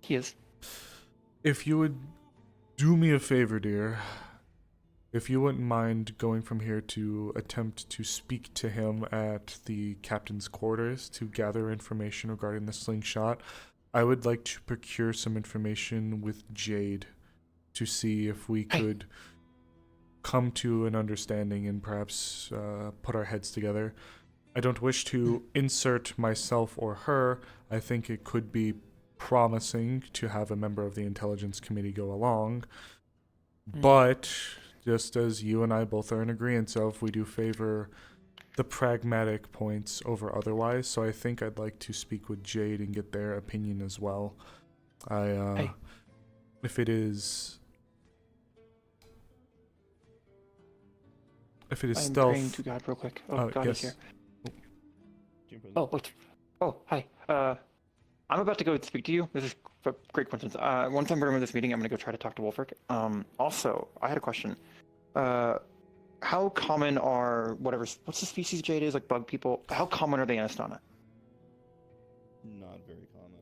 E: He is.
A: If you would do me a favor, dear, if you wouldn't mind going from here to attempt to speak to him at the captain's quarters to gather information regarding the slingshot, I would like to procure some information with Jade to see if we could come to an understanding and perhaps put our heads together. I don't wish to insert myself or her. I think it could be promising to have a member of the intelligence committee go along, but just as you and I both are in agreement of, we do favor the pragmatic points over otherwise, so I think I'd like to speak with Jade and get their opinion as well. If it is
E: I'm
A: stealth...
E: praying to God real quick. Oh, God
A: yes.
E: is here. Hi. I'm about to go speak to you. This is a great coincidence. Once I'm done with this meeting, I'm going to go try to talk to Wolfric. Also, I had a question. How common are what's the species Jade is, like bug people? How common are they in Astana?
B: Not very common.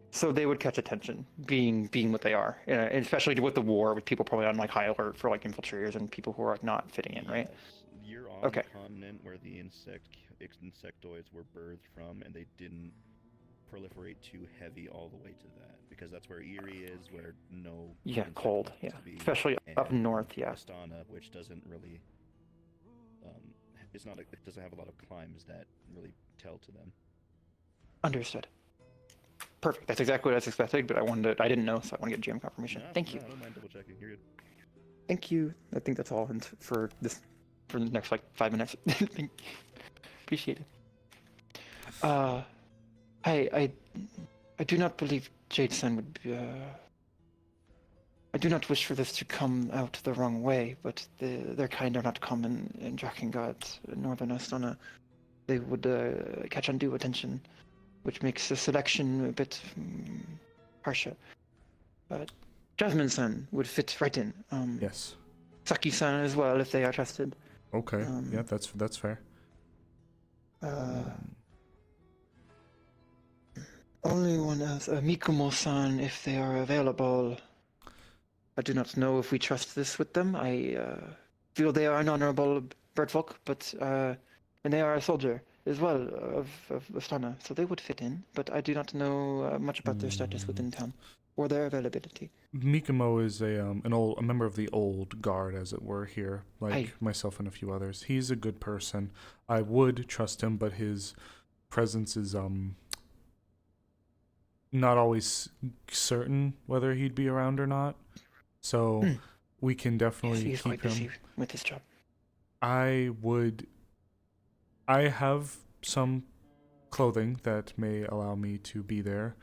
E: So they would catch attention, being what they are, especially with the war, with people probably on like high alert for like infiltrators and people who are not fitting in, right?
B: You're on the continent where the insectoids were birthed from, and they didn't proliferate too heavy all the way to that, because that's where Erie is, where no
E: cold, especially up north,
B: Astana, which doesn't really it doesn't have a lot of climbs that really tell to them.
E: Understood. Perfect. That's exactly what I was expecting, but I didn't know, so I want to get GM confirmation. Thank you.
B: I don't mind double checking. You're good.
E: Thank you. I think that's all for the next like 5 minutes. Appreciate it. I do not believe Jade-san would be, I do not wish for this to come out the wrong way, but their kind are not common in Drakengard, Northern Astana. They would catch undue attention, which makes the selection a bit harsher. But Jasmine-san would fit right in.
A: Yes.
E: Saki-san as well, if they are trusted.
A: Okay. Yeah, that's fair.
E: Only one else, Mikumo-san, if they are available. I do not know if we trust this with them. I feel they are an honorable birdfolk, but and they are a soldier. as well of Astana, so they would fit in. But I do not know much about their status within town or their availability.
A: Mikamo is a member of the old guard, as it were, here, like
E: Aye.
A: myself and a few others. He's a good person. I would trust him, but his presence is not always certain whether he'd be around or not. So we can definitely
E: He's
A: keep
E: quite busy
A: him.
E: with his job.
A: I have some clothing that may allow me to be there.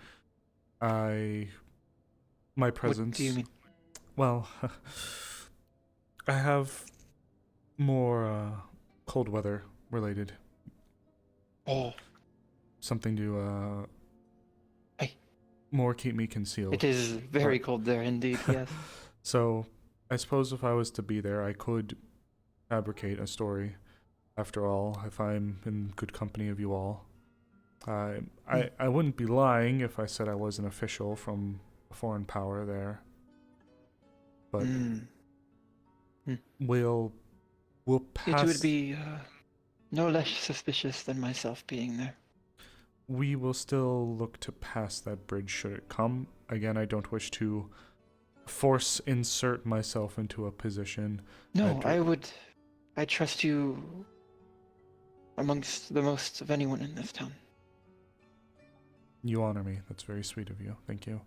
A: My presence.
E: What do you mean?
A: Well, I have more cold weather related.
E: Oh.
A: Something to more keep me concealed.
E: It is very cold there indeed, yes.
A: So, I suppose if I was to be there, I could fabricate a story. After all, if I'm in good company of you all, I wouldn't be lying if I said I was an official from a foreign power there. But we'll pass.
E: It would be no less suspicious than myself being there.
A: We will still look to pass that bridge should it come. Again, I don't wish to force insert myself into a position.
E: No, I trust you amongst the most of anyone in this town.
A: You honor me. That's very sweet of you. Thank you.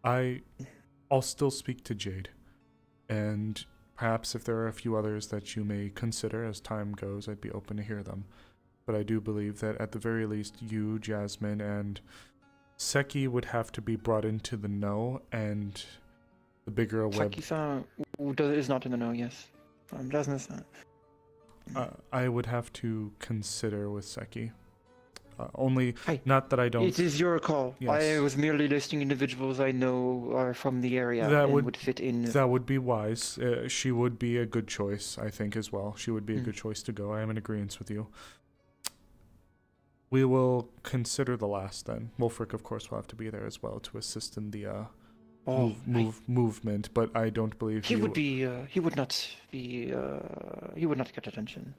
A: I'll still speak to Jade, and perhaps if there are a few others that you may consider as time goes, I'd be open to hear them. But I do believe that at the very least, you, Jasmine, and Seki would have to be brought into the know, and the bigger a web...
E: Seki-san is not in the know, yes. Jasmine's not.
A: I would have to consider with Seki. Not that I don't...
E: It is your call.
A: Yes.
E: I was merely listing individuals I know are from the area and would fit in.
A: That would be wise. She would be a good choice, I think, as well. She would be a good choice to go. I am in agreement with you. We will consider the last then. Wolfric, of course, will have to be there as well to assist in the movement, but I don't believe
E: he would be. He would not be. He would not get attention.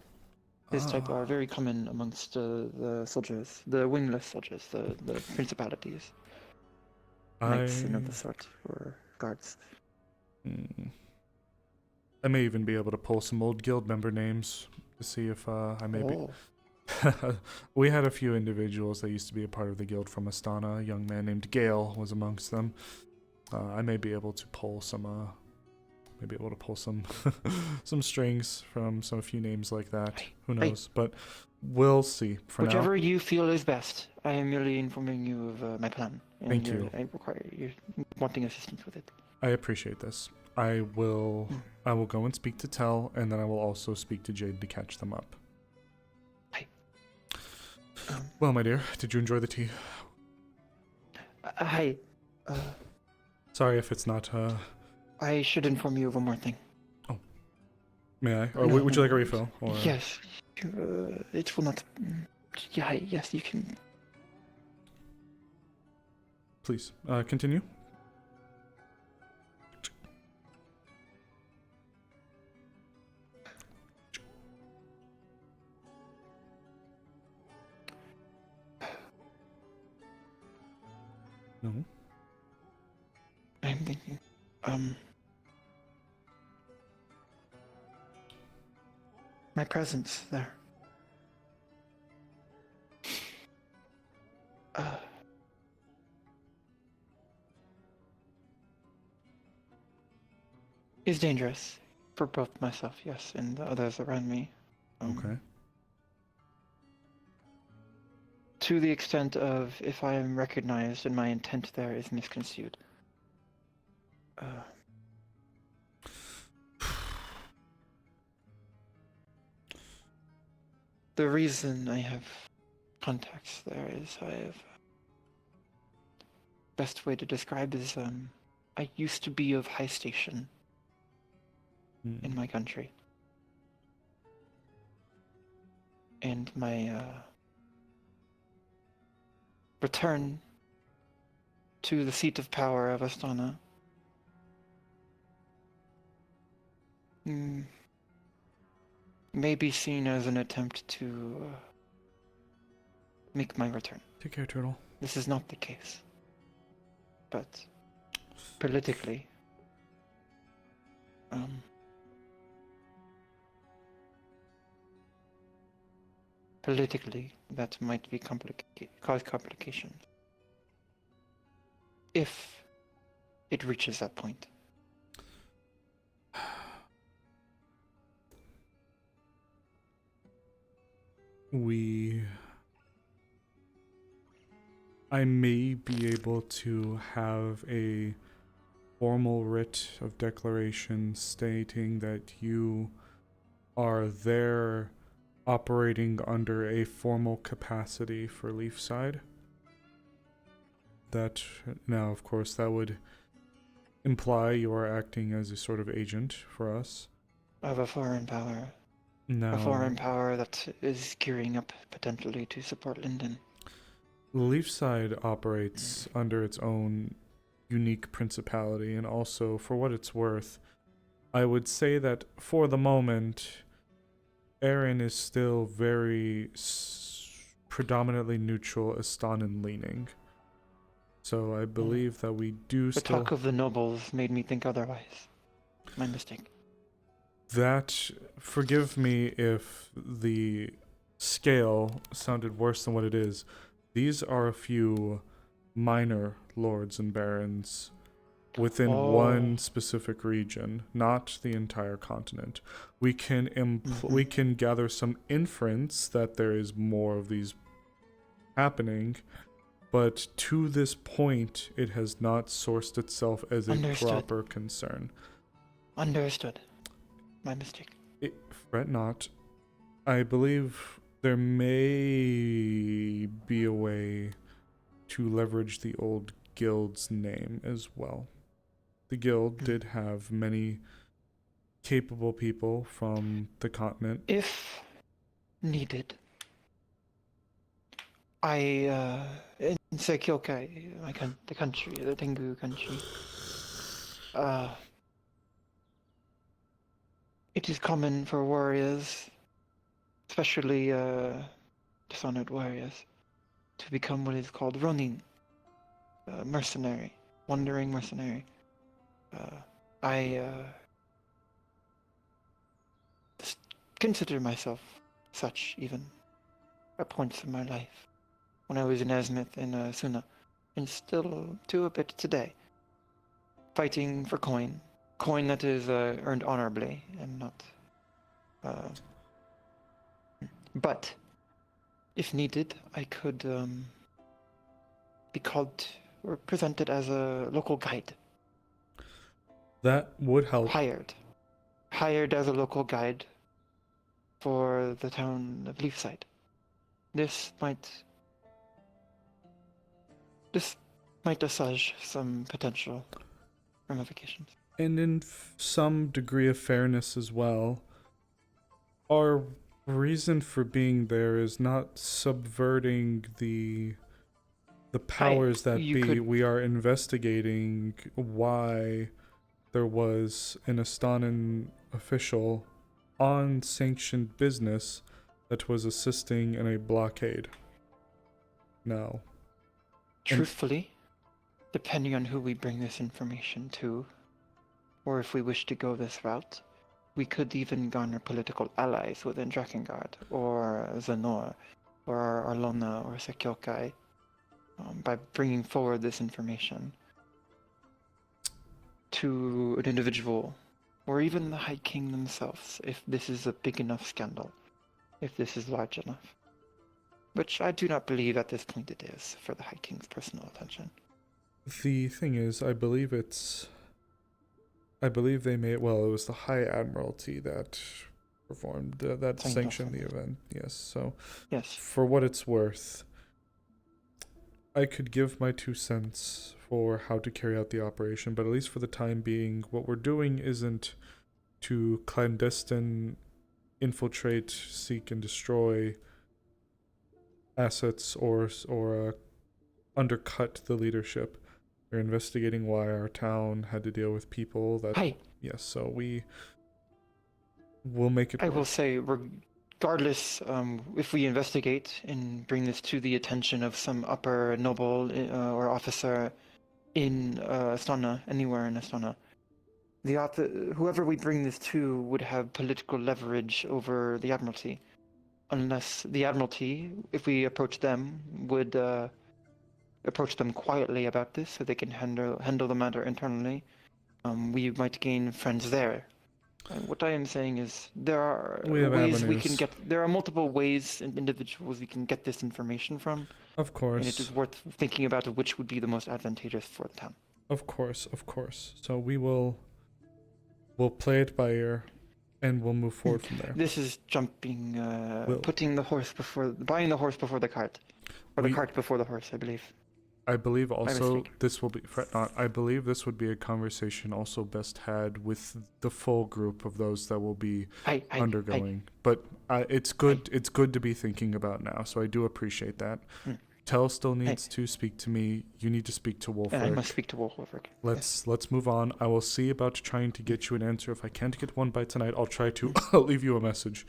E: His type are very common amongst the soldiers, the wingless soldiers, the principalities, knights and of the sort, or guards.
A: I may even be able to pull some old guild member names to see if I may be. We had a few individuals that used to be a part of the guild from Astana. A young man named Gale was amongst them. I may be able to pull some. Maybe able to pull some some strings from a few names like that. Who knows? But we'll see. For
E: Whichever
A: now,
E: you feel is best. I am merely informing you of my plan. And
A: Thank you.
E: I require you wanting assistance with it.
A: I appreciate this. I will go and speak to Tell, and then I will also speak to Jade to catch them up. Well, my dear, did you enjoy the tea?
E: Hi.
A: Sorry if it's not.
E: I should inform you of one more thing.
A: Oh. May I? Or would you like a refill? Or...
E: Yes. It will not. Yeah. Yes, you can.
A: Please continue. No.
E: I'm thinking. My presence there. Is dangerous for both myself, yes, and the others around me.
A: Okay.
E: To the extent of if I am recognized and my intent there is misconstrued. The reason I have contacts there is best way to describe is I used to be of high station in my country. And my return to the seat of power of Astana may be seen as an attempt to make my return.
A: Take care, Turtle.
E: This is not the case. But politically, that might be cause complications. If it reaches that point.
A: I may be able to have a formal writ of declaration stating that you are there operating under a formal capacity for Leafside. That, now of course, that would imply you are acting as a sort of agent for us.
E: Of a foreign power.
A: No.
E: A foreign power that is gearing up potentially to support Linden.
A: Leafside operates under its own unique principality, and also, for what it's worth, I would say that for the moment, Aaron is still very predominantly neutral, Astanan leaning. So I believe that we do
E: The
A: still...
E: talk of the nobles made me think otherwise. My mistake.
A: That, forgive me if the scale sounded worse than what it is. These are a few minor lords and barons within one specific region, not the entire continent. We can we can gather some inference that there is more of these happening, but to this point, it has not sourced itself as a proper concern.
E: Understood. My mistake.
A: Fret not. I believe there may be a way to leverage the old guild's name as well. The guild did have many capable people from the continent.
E: If needed, in Sekyokai, the country, the Tengu country, it is common for warriors, especially dishonored warriors, to become what is called ronin, mercenary, wandering mercenary. I consider myself such even at points in my life. When I was in Azmith and Suna, and still do a bit today. Fighting for coin that is earned honorably and not. But if needed, I could be called or presented as a local guide.
A: That would help.
E: Hired as a local guide for the town of Leafside. This might assuage some potential ramifications.
A: And in some degree of fairness as well, our reason for being there is not subverting the powers that be. We are investigating why there was an Astanan official on sanctioned business that was assisting in a blockade. Now,
E: truthfully, depending on who we bring this information to, or if we wish to go this route, we could even garner political allies within Drakengard, or Zanor, or Arlona, or Sekyokai, by bringing forward this information to an individual, or even the High King themselves, if this is a big enough scandal, if this is large enough. Which I do not believe at this point it is, for the High King's personal attention.
A: The thing is, I believe they it was the High Admiralty that performed, that sanctioned the event. Yes, so
E: yes.
A: For what it's worth, I could give my 2 cents for how to carry out the operation, but at least for the time being, what we're doing isn't to clandestine infiltrate, seek, and destroy assets or undercut the leadership. We're investigating why our town had to deal with people that...
E: Hi.
A: Yes, so we we'll make it
E: I
A: work.
E: will say, regardless, if we investigate and bring this to the attention of some upper noble or officer in Astana, anywhere in Astana, whoever we bring this to would have political leverage over the Admiralty. Unless the Admiralty, if we approach them, would approach them quietly about this so they can handle the matter internally, we might gain friends there. What I am saying is there are ways we can get. There are multiple ways and individuals we can get this information from.
A: Of course.
E: And it is worth thinking about which would be the most advantageous for the town.
A: Of course. So we'll play it by ear, and we'll move forward from there.
E: This is jumping, buying the horse before the cart, or the cart before the horse, I believe.
A: I believe also this will be fret not. I believe this would be a conversation also best had with the full group of those that will be undergoing. But it's good. It's good to be thinking about now. So I do appreciate that. Tell still needs to speak to me. You need to speak to Wolfric.
E: I must speak to Wolfric.
A: Let's move on. I will see about trying to get you an answer. If I can't get one by tonight, I'll try to leave you a message.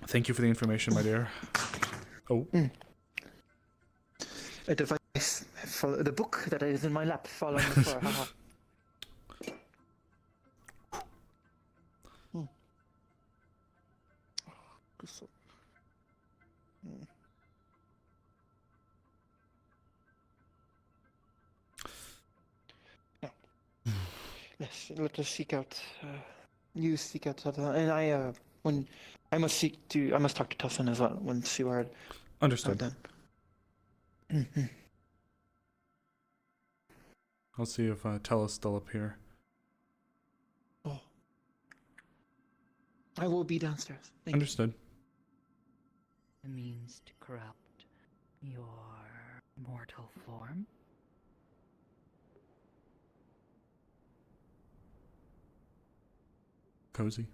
A: Thank you for the information, my dear. Oh.
E: A device, the book that is in my lap, fall on the floor. Yes, let us seek out. You seek out, and I must talk to Tussin as well. When see where.
A: Understood. I'll see if Tella's still up here.
E: Oh. I will be downstairs.
A: Understood.
D: The means to corrupt your mortal form?
A: Cozy.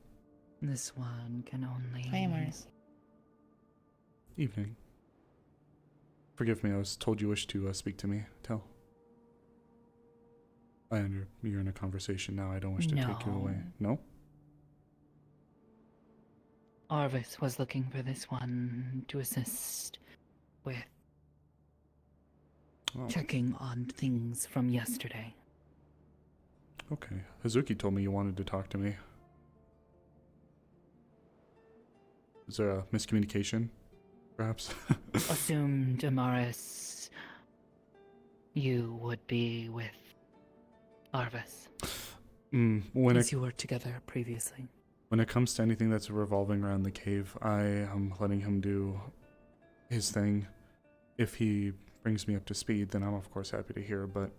D: This one can only...
H: Hi, Amaris.
A: Evening. Forgive me, I was told you wished to speak to me. Tell. You're in a conversation now. I don't wish to take you away. No?
D: Arvis was looking for this one to assist with checking on things from yesterday.
A: Okay. Hazuki told me you wanted to talk to me. Is there a miscommunication, perhaps?
D: Assumed, Amaris, you would be with Arvis. As you were together previously.
A: When it comes to anything that's revolving around the cave, I am letting him do his thing. If he brings me up to speed, then I'm of course happy to hear, but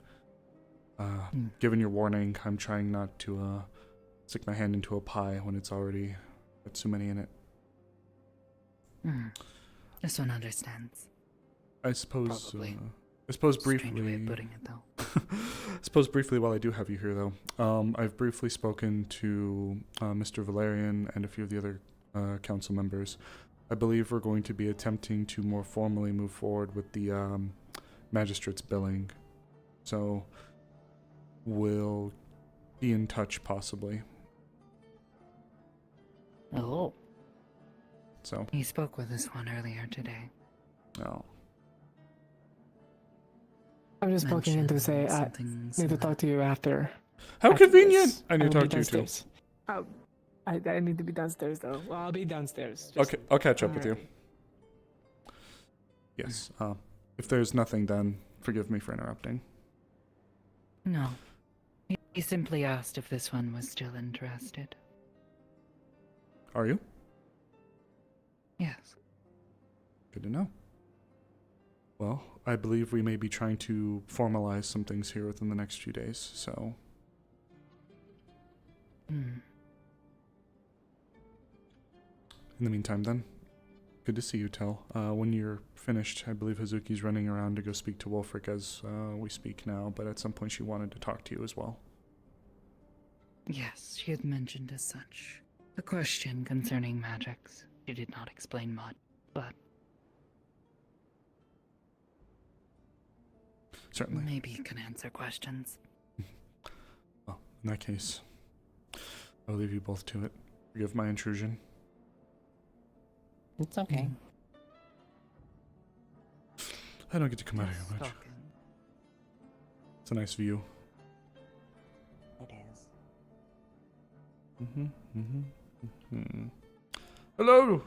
A: given your warning, I'm trying not to stick my hand into a pie when it's already got too many in it.
D: This one understands.
A: I suppose.
D: Probably.
A: I suppose
D: Strange
A: briefly.
D: way of putting it, though.
A: I suppose briefly, while I do have you here, though, I've briefly spoken to Mr. Valerian and a few of the other council members. I believe we're going to be attempting to more formally move forward with the magistrate's billing. So we'll be in touch, possibly.
D: Oh.
A: So
D: he spoke with this one earlier today.
A: Oh.
C: I'm just poking in to say I need to talk to you after.
A: How convenient!
C: This.
A: I need to
C: will
A: talk
C: be
A: to you too.
C: downstairs. I need to be downstairs though. Well, I'll be downstairs.
A: Okay, I'll catch up with you. Yes. If there's nothing, then forgive me for interrupting.
D: No. He simply asked if this one was still interested.
A: Are you?
D: Yes.
A: Good to know. Well, I believe we may be trying to formalize some things here within the next few days, so... In the meantime, then, good to see you, Tel. When you're finished, I believe Hazuki's running around to go speak to Wolfric as we speak now, but at some point she wanted to talk to you as well.
D: Yes, she had mentioned as such. The question concerning magics. She did not explain much, but...
A: Certainly.
D: Maybe you can answer questions.
A: Well, In that case, I'll leave you both to it. Forgive my intrusion.
H: It's okay.
A: I don't get to come out here much. It's a nice view.
H: It is.
A: Hello!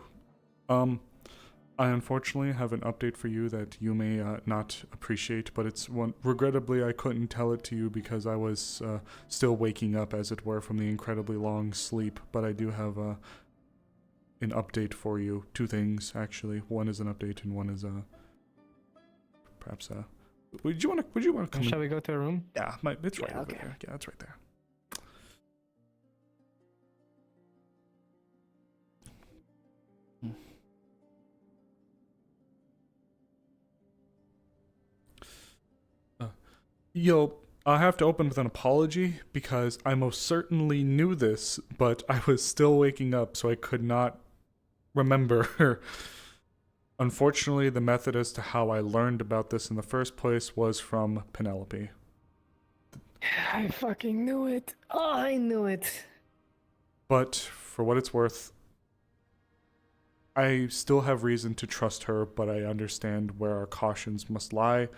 A: I unfortunately have an update for you that you may not appreciate, but it's one. Regrettably, I couldn't tell it to you because I was still waking up, as it were, from the incredibly long sleep. But I do have an update for you. Two things, actually. One is an update, and one is perhaps Would you want to come?
M: Shall we go to a room?
A: Yeah, it's right over there. Yeah, it's right there. I have to open with an apology because I most certainly knew this, but I was still waking up, so I could not remember. Unfortunately, the method as to how I learned about this in the first place was from Penelope.
M: I fucking knew it. Oh, I knew it.
A: But for what it's worth, I still have reason to trust her, but I understand where our cautions must lie.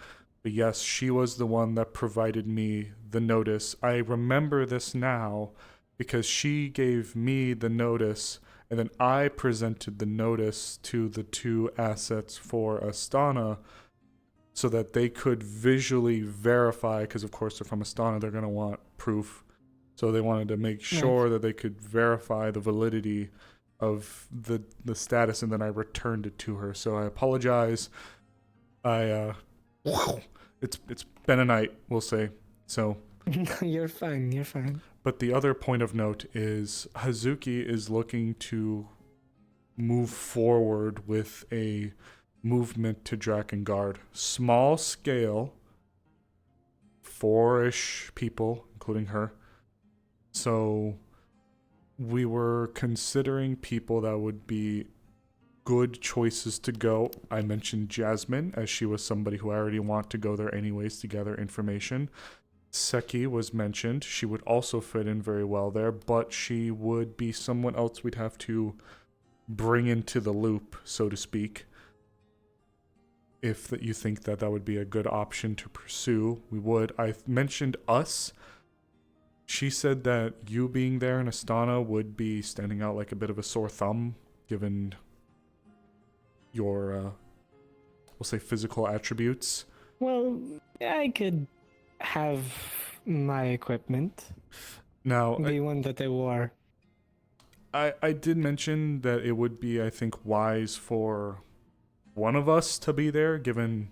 A: But yes, she was the one that provided me the notice. I remember this now because she gave me the notice, and then I presented the notice to the two assets for Astana so that they could visually verify, because of course they're from Astana, they're going to want proof. So they wanted to make sure that they could verify the validity of the status, and then I returned it to her. So I apologize. It's been a night, we'll say. So
M: You're fine. You're fine.
A: But the other point of note is Hazuki is looking to move forward with a movement to Drakengard. Small scale, 4-ish people, including her. So we were considering people that would be good choices to go. I mentioned Jasmine, as she was somebody who I already want to go there anyways to gather information. Seki was mentioned. She would also fit in very well there, but she would be someone else we'd have to bring into the loop, so to speak. If you think that would be a good option to pursue, we would. I mentioned us. She said that you being there in Astana would be standing out like a bit of a sore thumb, given your, we'll say, physical attributes.
M: Well, I could have my equipment.
A: Now,
M: the one that they wore.
A: I did mention that it would be, I think, wise for one of us to be there, given,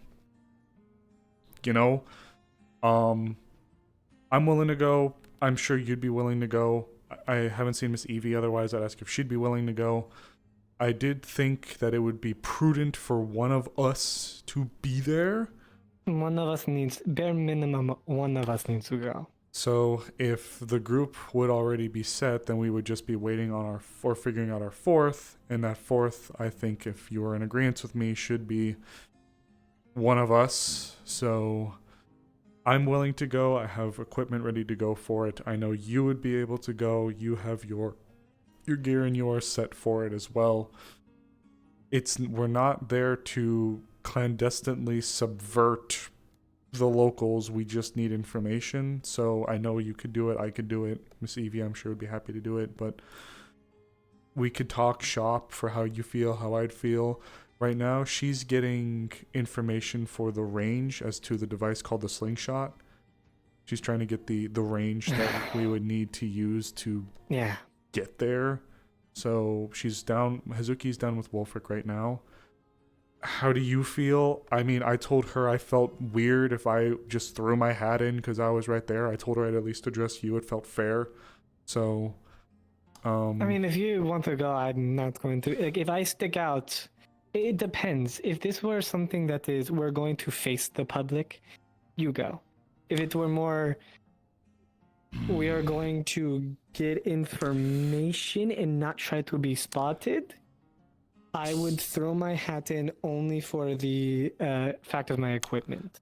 A: I'm willing to go. I'm sure you'd be willing to go. I haven't seen Miss Evie, otherwise I'd ask if she'd be willing to go. I did think that it would be prudent for one of us to be there.
M: One of us needs, bare minimum, one of us needs to go.
A: So if the group would already be set, then we would just be waiting on figuring out our fourth. And that fourth, I think, if you are in agreement with me, should be one of us. So I'm willing to go. I have equipment ready to go for it. I know you would be able to go. You have your gear and you are set for it as well. We're not there to clandestinely subvert the locals. We just need information. So I know you could do it. I could do it. Miss Evie, I'm sure, would be happy to do it. But we could talk shop for how you feel, how I'd feel. Right now, she's getting information for the range as to the device called the slingshot. She's trying to get the range that we would need to use to get there. So she's down. Hazuki's down with Wolfric right now. How do you feel? I mean, I told her I felt weird if I just threw my hat in because I was right there. I told her I'd at least address you. It felt fair. So,
M: I mean, if you want to go, I'm not going to. Like, if I stick out, it depends. If this were something that is, we're going to face the public, you go. If it were more, we are going to get information and not try to be spotted, I would throw my hat in only for the fact of my equipment.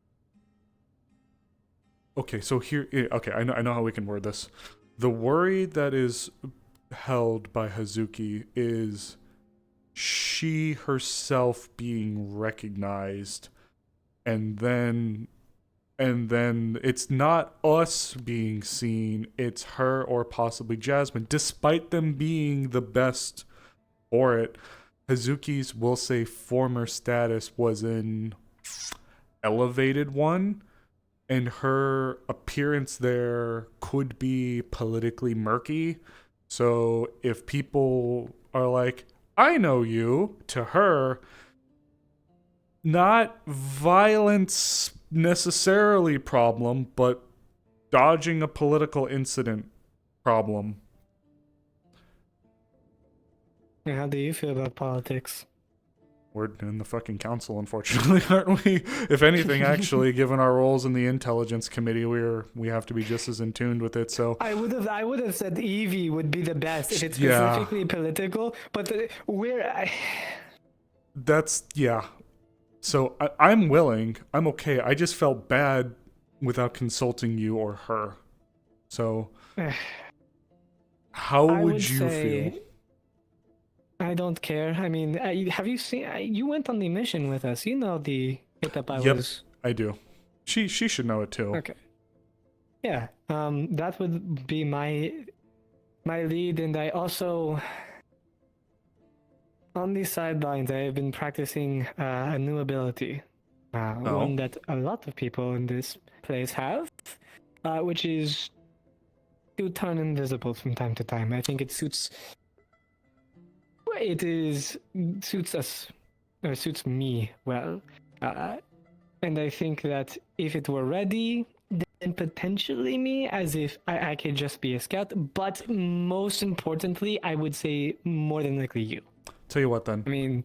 A: okay, so here, okay, I know how we can word this. The worry that is held by Hazuki is she herself being recognized, and then it's not us being seen, it's her or possibly Jasmine, despite them being the best for it. Hazuki's, we'll say, former status was an elevated one, and her appearance there could be politically murky. So if people are like, I know you, to her, not violence necessarily problem, but dodging a political incident problem.
M: How do you feel about politics?
A: We're in the fucking council, unfortunately, aren't we? If anything, actually, given our roles in the intelligence committee, we have to be just as in tune with it. So
M: I would have said Evie would be the best if it's
A: Yeah.
M: specifically political, but
A: that's So I'm willing. I'm okay. I just felt bad without consulting you or her. So how
M: I
A: would
M: would
A: you
M: say-
A: feel?
M: I don't care. I mean, have you seen? You went on the mission with us. You know the hiccup I
A: Yep,
M: was.
A: I do. She should know it too.
M: Okay. Yeah. That would be my lead, and I also on the sidelines I have been practicing a new ability, one that a lot of people in this place have, which is to turn invisible from time to time. I think it suits. Suits us, or suits me well, and I think that if it were ready, then potentially me, as if I could just be a scout. But most importantly, I would say more than likely you.
A: Tell you what, then.
M: I mean,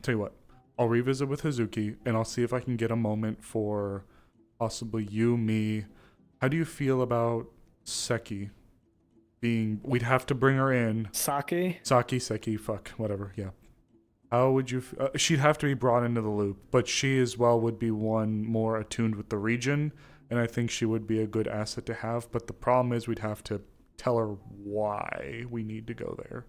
A: Tell you what. I'll revisit with Hazuki, and I'll see if I can get a moment for possibly you, me. How do you feel about Seki? We'd have to bring her in. Seki, fuck, whatever, yeah. How would you, she'd have to be brought into the loop, but she as well would be one more attuned with the region, and I think she would be a good asset to have, but the problem is we'd have to tell her why we need to go there.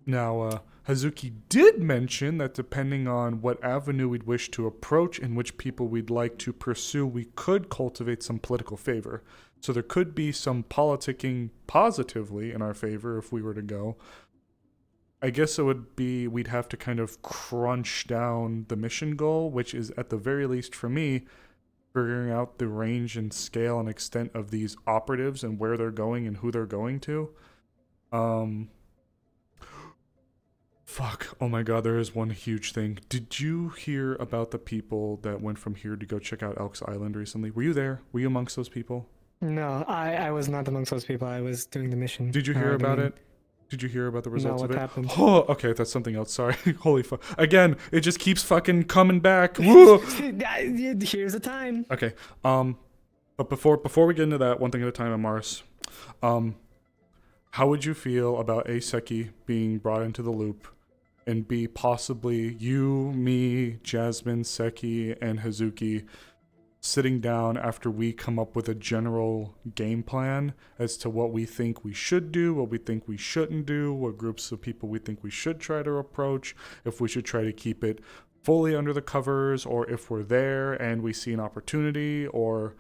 A: Now, Hazuki did mention that depending on what avenue we'd wish to approach and which people we'd like to pursue, we could cultivate some political favor. So there could be some politicking positively in our favor if we were to go. I guess it would be we'd have to kind of crunch down the mission goal, which is at the very least for me, figuring out the range and scale and extent of these operatives and where they're going and who they're going to. Fuck. Oh my god, there is one huge thing. Did you hear about the people that went from here to go check out Elks Island recently? Were you there? Were you amongst those people?
M: no, I was not amongst those people. I was doing the mission.
A: Did you hear about it? Did you hear about the results
M: what
A: of it?
M: happened?
A: Oh, okay, that's something else. Sorry. Holy fuck. Again, it just keeps fucking coming back. Woo!
M: Here's the time.
A: Okay. But before we get into that, one thing at a time, Amaris. How would you feel about A Seki being brought into the loop, and B possibly you, me, Jasmine, Seki, and Hazuki sitting down after we come up with a general game plan as to what we think we should do, what we think we shouldn't do, what groups of people we think we should try to approach, if we should try to keep it fully under the covers, or if we're there and we see an opportunity, or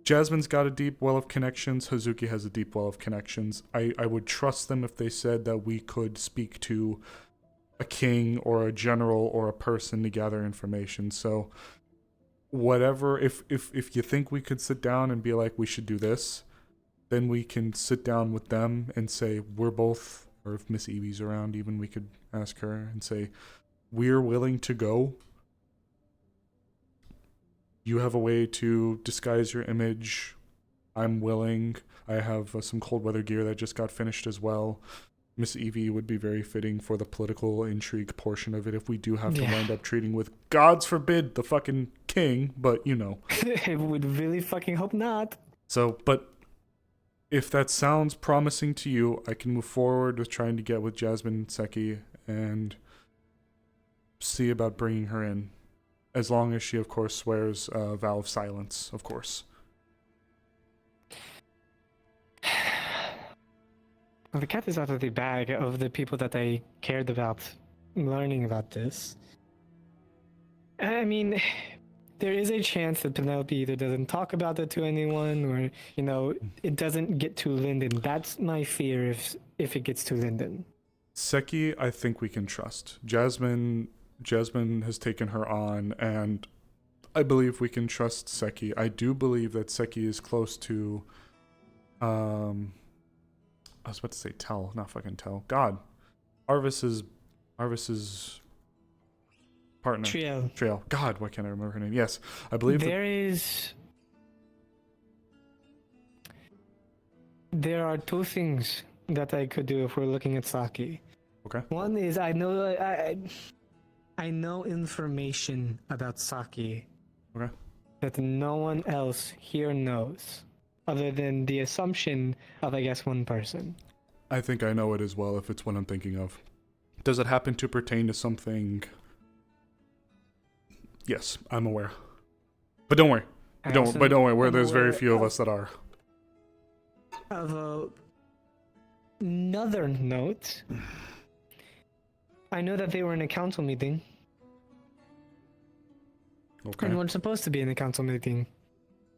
A: Jasmine's got a deep well of connections, Hazuki has a deep well of connections. I would trust them if they said that we could speak to a king or a general or a person to gather information. So whatever, if you think we could sit down and be like, we should do this, then we can sit down with them and say, we're both, or if Miss Evie's around even, we could ask her and say, we're willing to go. You have a way to disguise your image. I'm willing. I have some cold weather gear that just got finished as well. Miss Evie would be very fitting for the political intrigue portion of it if we do have to wind up treating with, gods forbid, the fucking king, but you know.
M: I would really fucking hope not.
A: So, but if that sounds promising to you, I can move forward with trying to get with Jasmine Seki and see about bringing her in. As long as she, of course, swears a vow of silence, of course.
M: Well, the cat is out of the bag of the people that I cared about learning about this. I mean, there is a chance that Penelope either doesn't talk about it to anyone or, it doesn't get to Linden. That's my fear if it gets to Linden.
A: Seki, I think we can trust. Jasmine has taken her on, and I believe we can trust Seki. I do believe that Seki is close to, I was about to say Tell, not fucking Tell. God, Arvis's partner. Trail. God, why can't I remember her name? Yes, I believe
M: There are two things that I could do if we're looking at Saki.
A: Okay.
M: One is I know information about Saki.
A: Okay.
M: That no one else here knows, other than the assumption of, I guess, one person.
A: I think I know it as well if it's what I'm thinking of. Does it happen to pertain to something? Yes, I'm aware. But don't worry. Don't worry. There's very few of us that are.
M: Of another note, I know that they were in a council meeting.
A: Okay.
M: And we're supposed to be in a council meeting.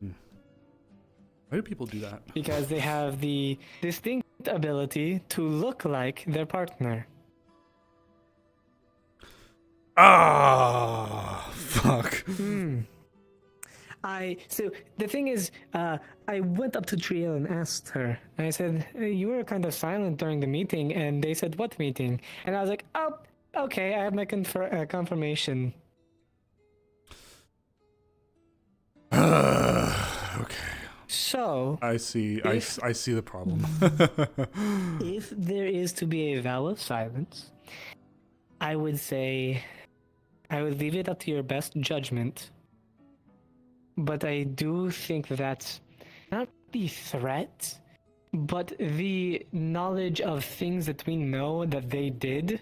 A: Why do people do that?
M: Because they have the distinct ability to look like their partner.
A: Ah, fuck.
M: So the thing is, I went up to Triel and asked her. I said, you were kind of silent during the meeting, and they said, what meeting? And I was like, oh, okay, I have my confirmation.
A: Okay.
M: So
A: I see. I see the problem.
M: If there is to be a vow of silence, I would say I would leave it up to your best judgment. But I do think that not the threat, but the knowledge of things that we know that they did,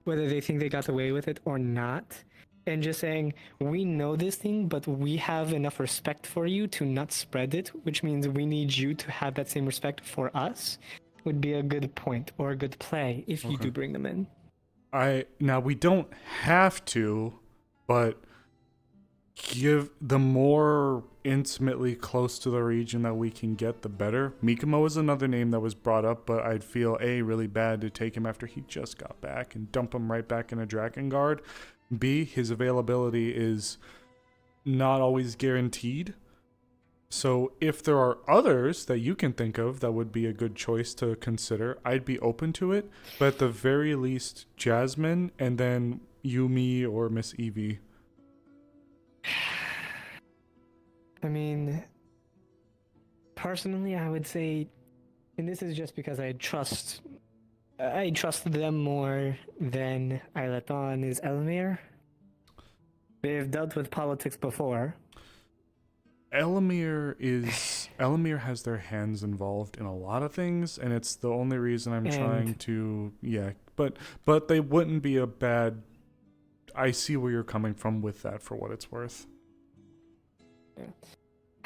M: whether they think they got away with it or not, and just saying, we know this thing, but we have enough respect for you to not spread it, which means we need you to have that same respect for us, would be a good point or a good play if you do bring them in.
A: Now we don't have to, but give the more intimately close to the region that we can get, the better. Mikomo is another name that was brought up, but I'd feel really bad to take him after he just got back and dump him right back in a Drakengard. B, his availability is not always guaranteed. So if there are others that you can think of that would be a good choice to consider, I'd be open to it. But at the very least, Jasmine, and then Yumi or Miss Evie.
M: I mean, personally, I would say, and this is just because I trust them more than I let on, is Elmir. They've dealt with politics before.
A: Elmir has their hands involved in a lot of things, and it's the only reason I'm trying to, but they wouldn't be a bad. I see where you're coming from with that, for what it's worth.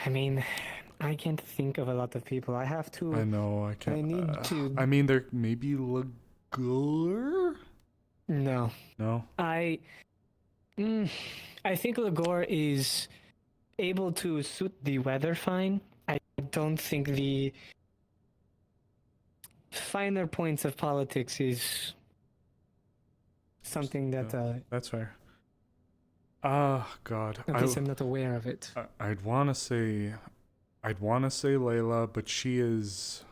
M: I mean, I can't think of a lot of people. I have to.
A: I know, I can't.
M: I need to.
A: I mean, there maybe Legor?
M: No.
A: No?
M: I think Legor is able to suit the weather fine. I don't think the finer points of politics is something that...
A: that's fair. Ah, God.
M: At least I'm not aware of it.
A: I'd want to say Layla, but she is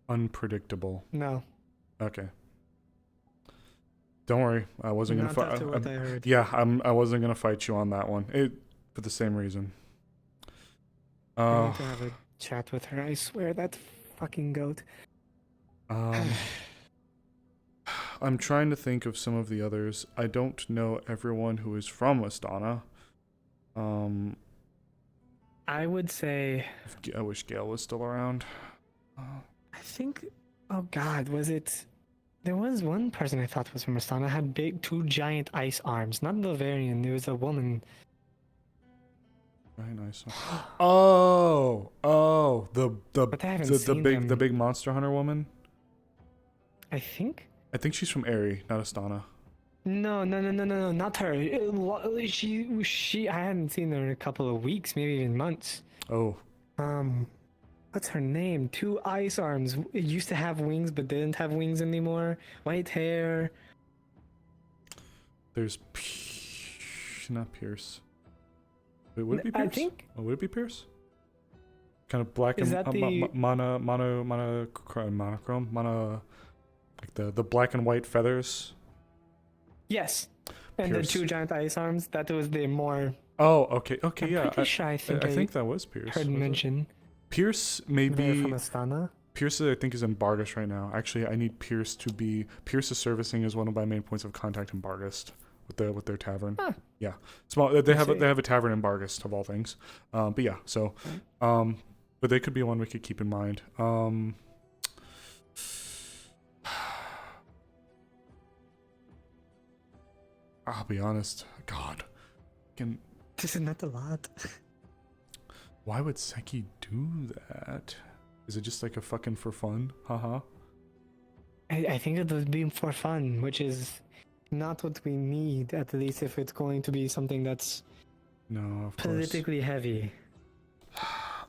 A: unpredictable.
M: No.
A: Okay. Don't worry. I wasn't gonna fight.
M: After what I heard.
A: Yeah, I wasn't gonna fight you on that one. For the same reason.
M: I need to have a chat with her. I swear, that fucking goat.
A: I'm trying to think of some of the others. I don't know everyone who is from Astana.
M: I would say...
A: I wish Gale was still around.
M: I think... Oh God, was it There was one person I thought was from Astana had two giant ice arms. Not Bavarian. There was a woman.
A: Very nice. Oh,
M: But I haven't seen them.
A: the big monster hunter woman.
M: I think.
A: I think she's from Aerie, not Astana.
M: No, not her. She. I hadn't seen her in a couple of weeks, maybe even months.
A: Oh.
M: What's her name? Two ice arms. It used to have wings, but didn't have wings anymore. White hair.
A: There's not Pierce. Wait, would it be Pierce?
M: I think.
A: Oh, would it be Pierce? Kind of black
M: Is
A: and
M: that the
A: monochrome, like the black and white feathers.
M: Yes, and
A: Pierce.
M: the two giant ice arms. That was the more.
A: Oh, okay,
M: I'm
A: yeah.
M: pretty sure I
A: think that was Pierce.
M: Heard mention.
A: Pierce may be
M: from Astana.
A: Pierce, I think, is in Bargast right now. Actually, I need Pierce to be. Pierce's servicing is one of my main points of contact in Bargast with their tavern.
M: Huh.
A: Yeah, small. They have a tavern in Bargast of all things. But yeah, so, but they could be one we could keep in mind. I'll be honest. God,
M: This is not a lot.
A: Why would Seki do that? Is it just like a fucking for fun? Haha.
M: I think it would be for fun, which is not what we need, at least if it's going to be something that's
A: no, of
M: politically heavy.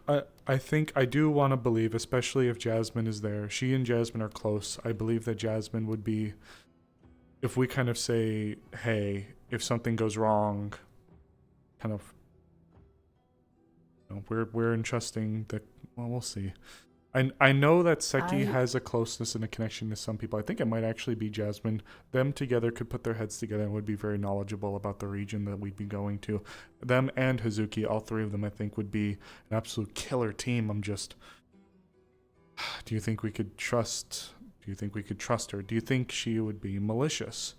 A: I think I do want to believe, especially if Jasmine is there. She and Jasmine are close. I believe that Jasmine would be, if we kind of say, hey, if something goes wrong, kind of, we're entrusting the. Well, we'll see. I know that Seki has a closeness and a connection to some people. I think it might actually be Jasmine. Them together could put their heads together and would be very knowledgeable about the region that we'd be going to. Them and Hazuki, all three of them, I think, would be an absolute killer team. I'm just. Do you think we could trust? Do you think we could trust her? Do you think she would be malicious?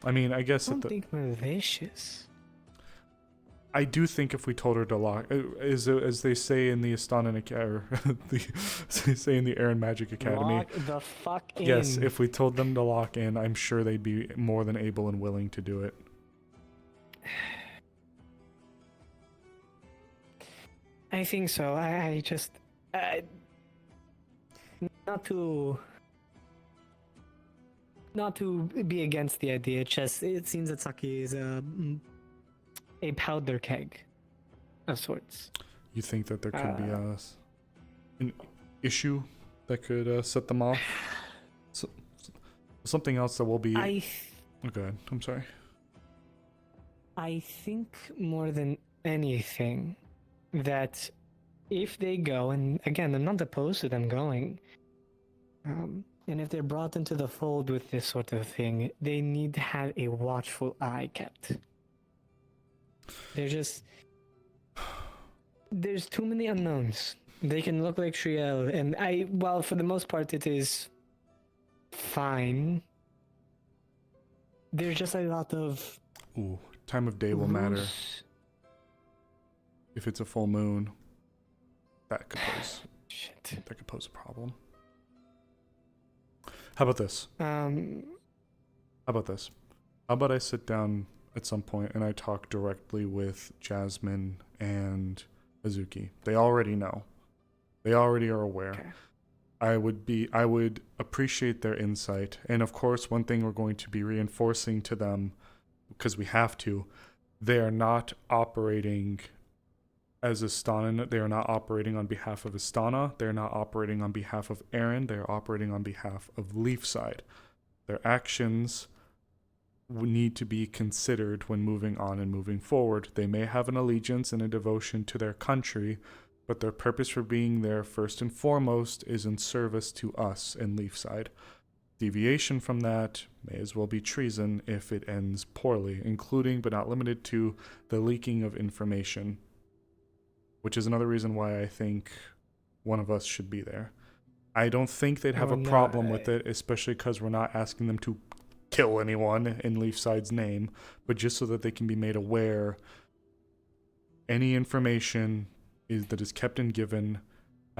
A: I mean, I guess.
M: I don't think malicious.
A: I do think if we told her to lock, as they say in the Astana or they say in the Air and Magic Academy.
M: Lock the fuck in.
A: Yes, if we told them to lock in, I'm sure they'd be more than able and willing to do it.
M: I think so. I just not to be against the idea. Just it seems that Saki is a powder keg of sorts.
A: You think that there could be an issue that could set them off? Something else that will be. Oh, go ahead. I'm sorry.
M: I think more than anything that if they go, and again, I'm not opposed to them going, and if they're brought into the fold with this sort of thing, they need to have a watchful eye kept. There's too many unknowns. They can look like Shriel, and well, for the most part, it is fine. There's just a lot of.
A: Ooh, time of day will matter. If it's a full moon, that could pose.
M: Shit.
A: That could pose a problem. How about this? How about I sit down at some point and I talk directly with Jasmine and Hazuki. They already know. They already are aware. Okay. I would appreciate their insight. And of course, one thing we're going to be reinforcing to them, because we have to, they are not operating as Astana. They are not operating on behalf of Astana. They are not operating on behalf of Aaron. They are operating on behalf of Leafside. Their actions need to be considered when moving on and moving forward. They may have an allegiance and a devotion to their country, but their purpose for being there first and foremost is in service to us in Leafside. Deviation from that may as well be treason if it ends poorly, including but not limited to the leaking of information, which is another reason why I think one of us should be there. I don't think they'd have a problem with it, especially because we're not asking them to kill anyone in Leafside's name, but just so that they can be made aware any information that is kept and given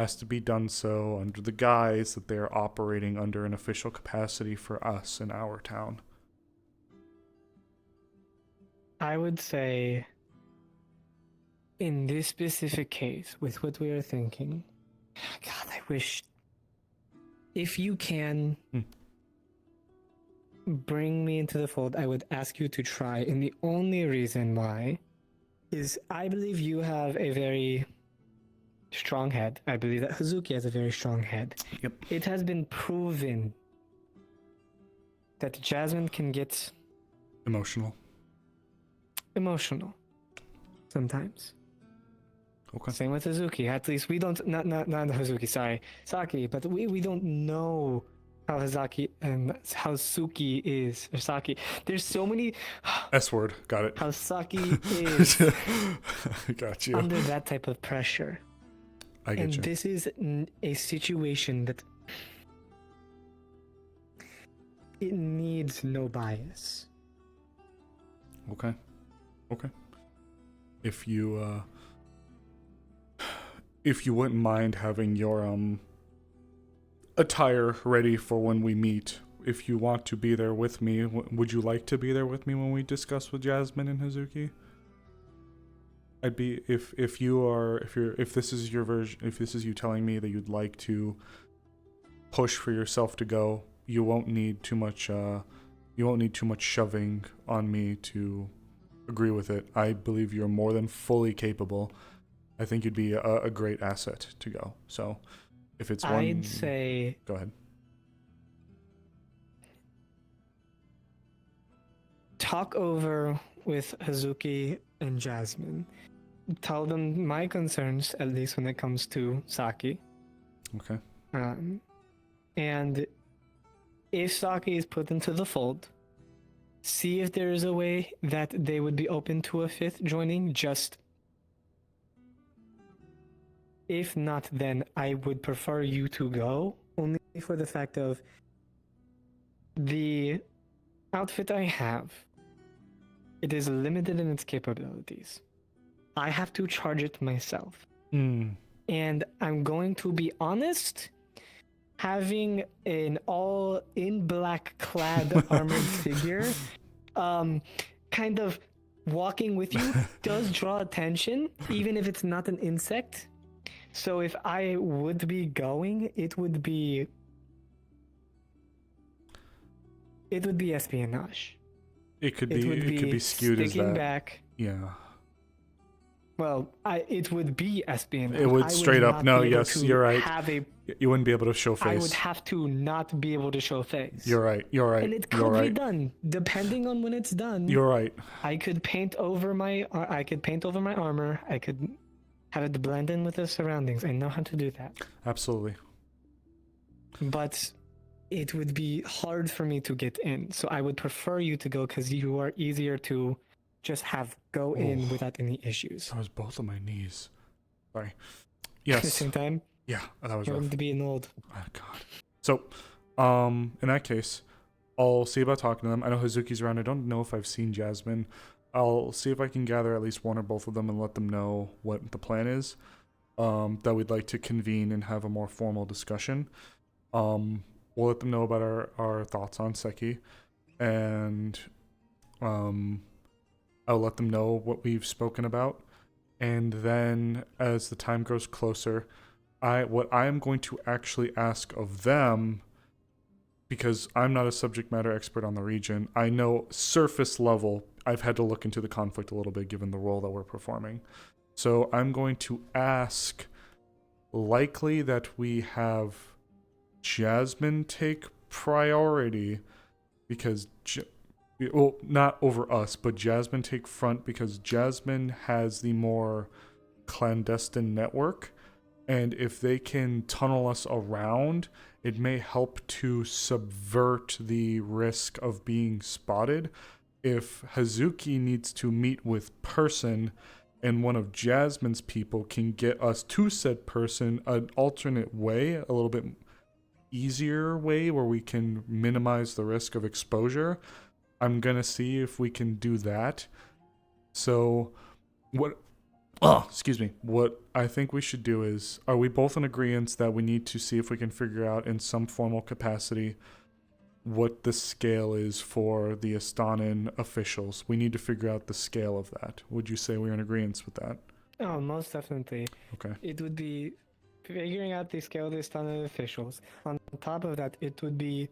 A: has to be done so under the guise that they are operating under an official capacity for us in our town.
M: I would say, in this specific case, with what we are thinking, God, I wish, if you can bring me into the fold, I would ask you to try. And the only reason why is I believe you have a very strong head. I believe that Hazuki has a very strong head.
A: Yep.
M: It has been proven that Jasmine can get
A: Emotional.
M: sometimes.
A: Okay.
M: Same with Hazuki. At least we don't, not Hazuki, sorry, Saki, but we don't know how Suki is, or Saki. There's so many.
A: S word. Got it.
M: How Saki is
A: Got you.
M: under that type of pressure.
A: I get
M: and
A: you.
M: This is a situation that it needs no bias.
A: Okay. If you wouldn't mind having your attire ready for when we meet, if you want to be there with me, would you like to be there with me when we discuss with Jasmine and Hazuki? I'd be if this is your version, if this is you telling me that you'd like to push for yourself to go, you won't need too much shoving on me to agree with it. I believe you're more than fully capable. I think you'd be a great asset to go. So if it's one,
M: I'd say
A: go ahead.
M: Talk over with Hazuki and Jasmine. Tell them my concerns, at least when it comes to Saki.
A: Okay.
M: And if Saki is put into the fold, see if there is a way that they would be open to a fifth joining. Just if not, then I would prefer you to go, only for the fact of the outfit I have. It is limited in its capabilities. I have to charge it myself. And I'm going to be honest, having an all in black clad armored figure kind of walking with you does draw attention, even if it's not an insect. So if I would be going, it would be espionage.
A: It could be skewed as that.
M: Back.
A: Yeah.
M: Well, it would be espionage.
A: It would straight up. No, yes, you're right. You wouldn't be able to show face.
M: I would have to not be able to show face.
A: You're right.
M: And it could be done, depending on when it's done.
A: You're right.
M: I could paint over my armor. I could have it blend in with the surroundings. I know how to do that.
A: Absolutely.
M: But it would be hard for me to get in. So I would prefer you to go because you are easier to just have go in without any issues.
A: That was both of my knees. Sorry. Yes.
M: At the same time?
A: Yeah, that was
M: You're
A: rough.
M: going to be an old.
A: Oh, God. So, in that case, I'll see about talking to them. I know Hazuki's around. I don't know if I've seen Jasmine. I'll see if I can gather at least one or both of them and let them know what the plan is. That we'd like to convene and have a more formal discussion. We'll let them know about our thoughts on Seki. And, I'll let them know what we've spoken about, and then as the time grows closer, what I am going to actually ask of them, because I'm not a subject matter expert on the region, I know surface level, I've had to look into the conflict a little bit given the role that we're performing. So I'm going to ask, likely that we have Jasmine take priority, because well, not over us, but Jasmine take front because Jasmine has the more clandestine network, and if they can tunnel us around, it may help to subvert the risk of being spotted. If Hazuki needs to meet with person and one of Jasmine's people can get us to said person an alternate way, a little bit easier way where we can minimize the risk of exposure, I'm gonna see if we can do that. So what excuse me. What I think we should do is, are we both in agreement that we need to see if we can figure out in some formal capacity what the scale is for the Astanan officials? We need to figure out the scale of that. Would you say we're in agreement with that?
M: Oh, most definitely.
A: Okay.
M: It would be figuring out the scale of the standard officials. On top of that, it would be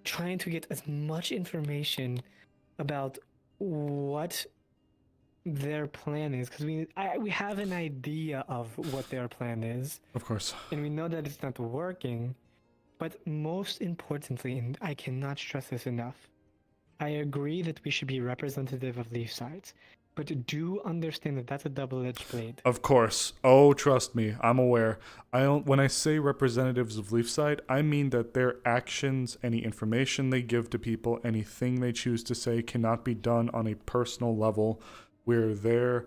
M: trying to get as much information about what their plan is, because we have an idea of what their plan is.
A: Of course.
M: And we know that it's not working. But most importantly, and I cannot stress this enough, I agree that we should be representative of these sides. But do understand that that's a double-edged blade.
A: Of course. Oh, trust me, I'm aware. When I say representatives of Leafside, I mean that their actions, any information they give to people, anything they choose to say cannot be done on a personal level where they're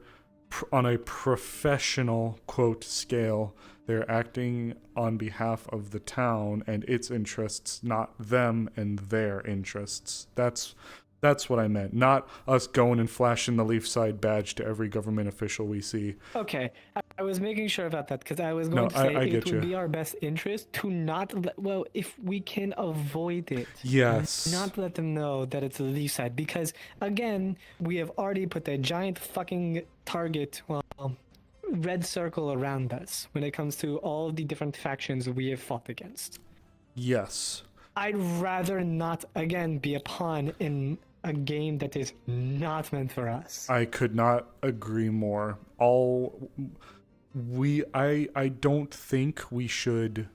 A: on a professional, quote, scale. They're acting on behalf of the town and its interests, not them and their interests. That's what I meant. Not us going and flashing the Leafside badge to every government official we see.
M: Okay, I was making sure about that because I was going to say it would be our best interest to not if we can avoid it.
A: Yes.
M: Not let them know that it's the Leaf side, because again, we have already put a giant fucking target, red circle around us when it comes to all the different factions we have fought against.
A: Yes.
M: I'd rather not again be a pawn in a game that is not meant for us.
A: I could not agree more. I don't think we should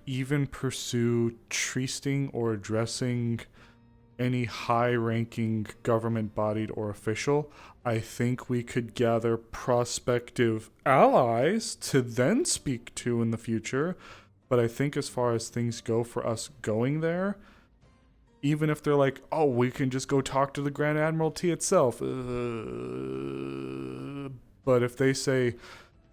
A: even pursue treating or addressing any high-ranking government-bodied or official. I think we could gather prospective allies to then speak to in the future. But I think as far as things go for us going there, even if they're like, oh, we can just go talk to the Grand Admiralty itself. But if they say,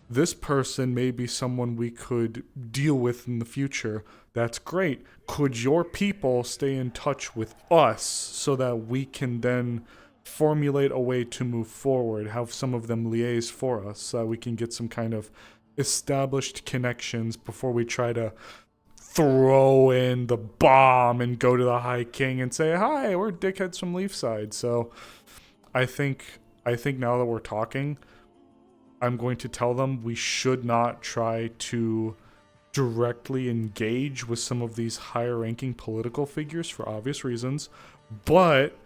A: this person may be someone we could deal with in the future, that's great. Could your people stay in touch with us so that we can then formulate a way to move forward, have some of them liaise for us so that we can get some kind of established connections before we try to throw in the bomb and go to the High King and say, hi, we're dickheads from Leafside. So I think now that we're talking, I'm going to tell them we should not try to directly engage with some of these higher ranking political figures for obvious reasons, but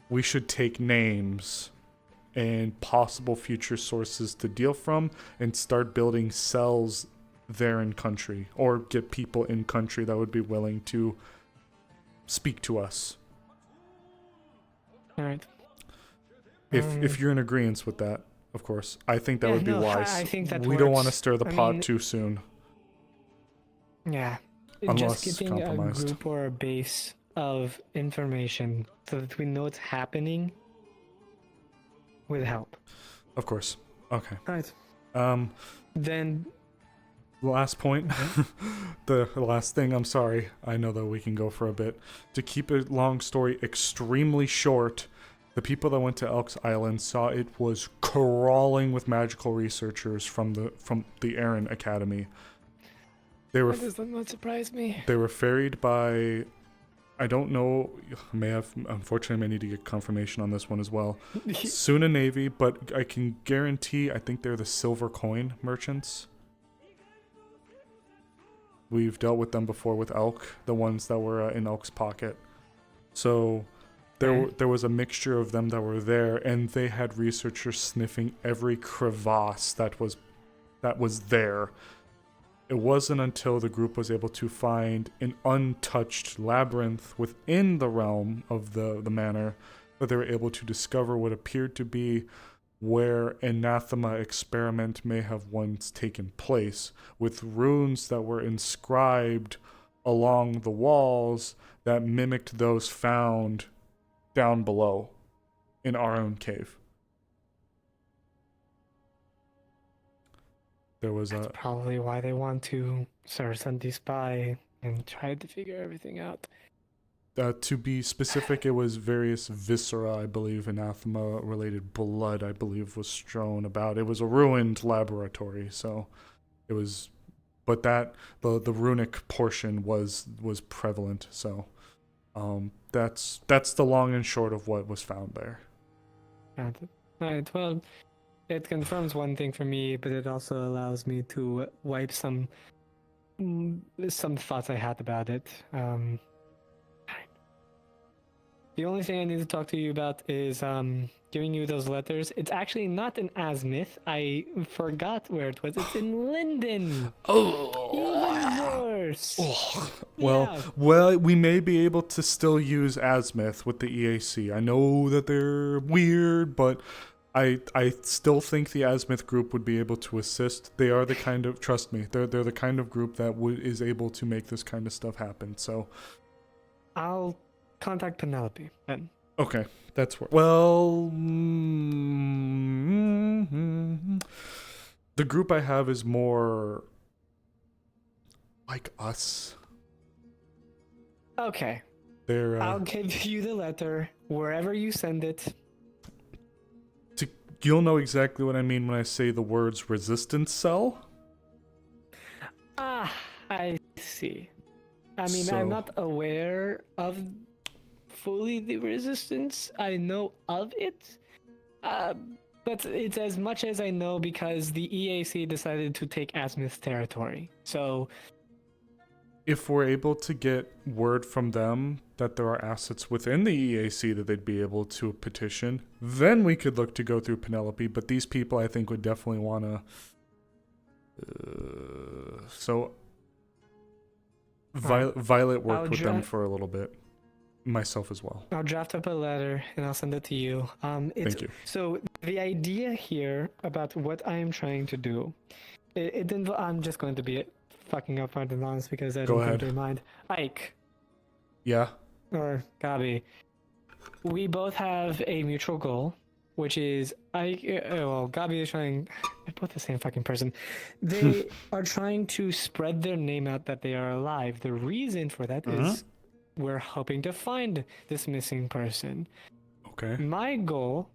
A: we should take names and possible future sources to deal from and start building cells there in country, or get people in country that would be willing to speak to us.
M: All right.
A: If you're in agreement with that, of course. I think that would be wise.
M: I think that
A: we don't want to
M: works.
A: stir the pot too soon.
M: Yeah.
A: Unless
M: just getting a
A: compromised.
M: group or a base of information so that we know what's happening would help.
A: Of course. Okay.
M: All right.
A: Then last point. The last thing, I'm sorry. I know that we can go for a bit. To keep a long story extremely short, the people that went to Elk's Island saw it was crawling with magical researchers from the Aaron Academy.
M: That does not surprise me.
A: They were ferried by, I don't know, unfortunately I may need to get confirmation on this one as well. Suna Navy, but I can guarantee, I think they're the silver coin merchants. We've dealt with them before with Elk, the ones that were in Elk's pocket. So there was a mixture of them that were there, and they had researchers sniffing every crevasse that was there. It wasn't until the group was able to find an untouched labyrinth within the realm of the manor that they were able to discover what appeared to be where anathema experiment may have once taken place, with runes that were inscribed along the walls that mimicked those found down below in our own cave. There was
M: That's probably why they want to send the spy and try to figure everything out.
A: To be specific, it was various viscera, I believe, anathema-related blood, I believe, was strewn about. It was a ruined laboratory, so it was, but that the runic portion was prevalent. So, that's the long and short of what was found there.
M: Alright, well, it confirms one thing for me, but it also allows me to wipe some thoughts I had about it. The only thing I need to talk to you about is giving you those letters. It's actually not in Azimuth. I forgot where it was. It's in Linden. Even worse.
A: Well, we may be able to still use Azimuth with the EAC. I know that they're weird, but I still think the Azimuth group would be able to assist. They are the kind of, trust me, they're the kind of group that is able to make this kind of stuff happen. So
M: I'll contact Penelope then.
A: Okay, that's well. The group I have is more like us.
M: Okay.
A: They're.
M: I'll give you the letter wherever you send it.
A: You'll know exactly what I mean when I say the words resistance cell.
M: Ah, I see. I mean,
A: So-
M: I'm not aware of fully the resistance. I know of it, but it's as much as I know because the EAC decided to take Azimuth territory. So,
A: If we're able to get word from them that there are assets within the EAC that they'd be able to petition, then we could look to go through Penelope. But these people, I think, would definitely want to. Violet worked with them for a little bit. Myself as well.
M: I'll draft up a letter and I'll send it to you.
A: Thank you.
M: So the idea here about what I am trying to do, I'm just going to be fucking upfront and honest because I
A: Go
M: don't think
A: ahead.
M: they mind. Ike
A: Yeah.
M: or Gabi, we both have a mutual goal, which is Gabi is trying. They're both the same fucking person. They are trying to spread their name out that they are alive. The reason for that is we're hoping to find this missing person.
A: Okay.
M: My goal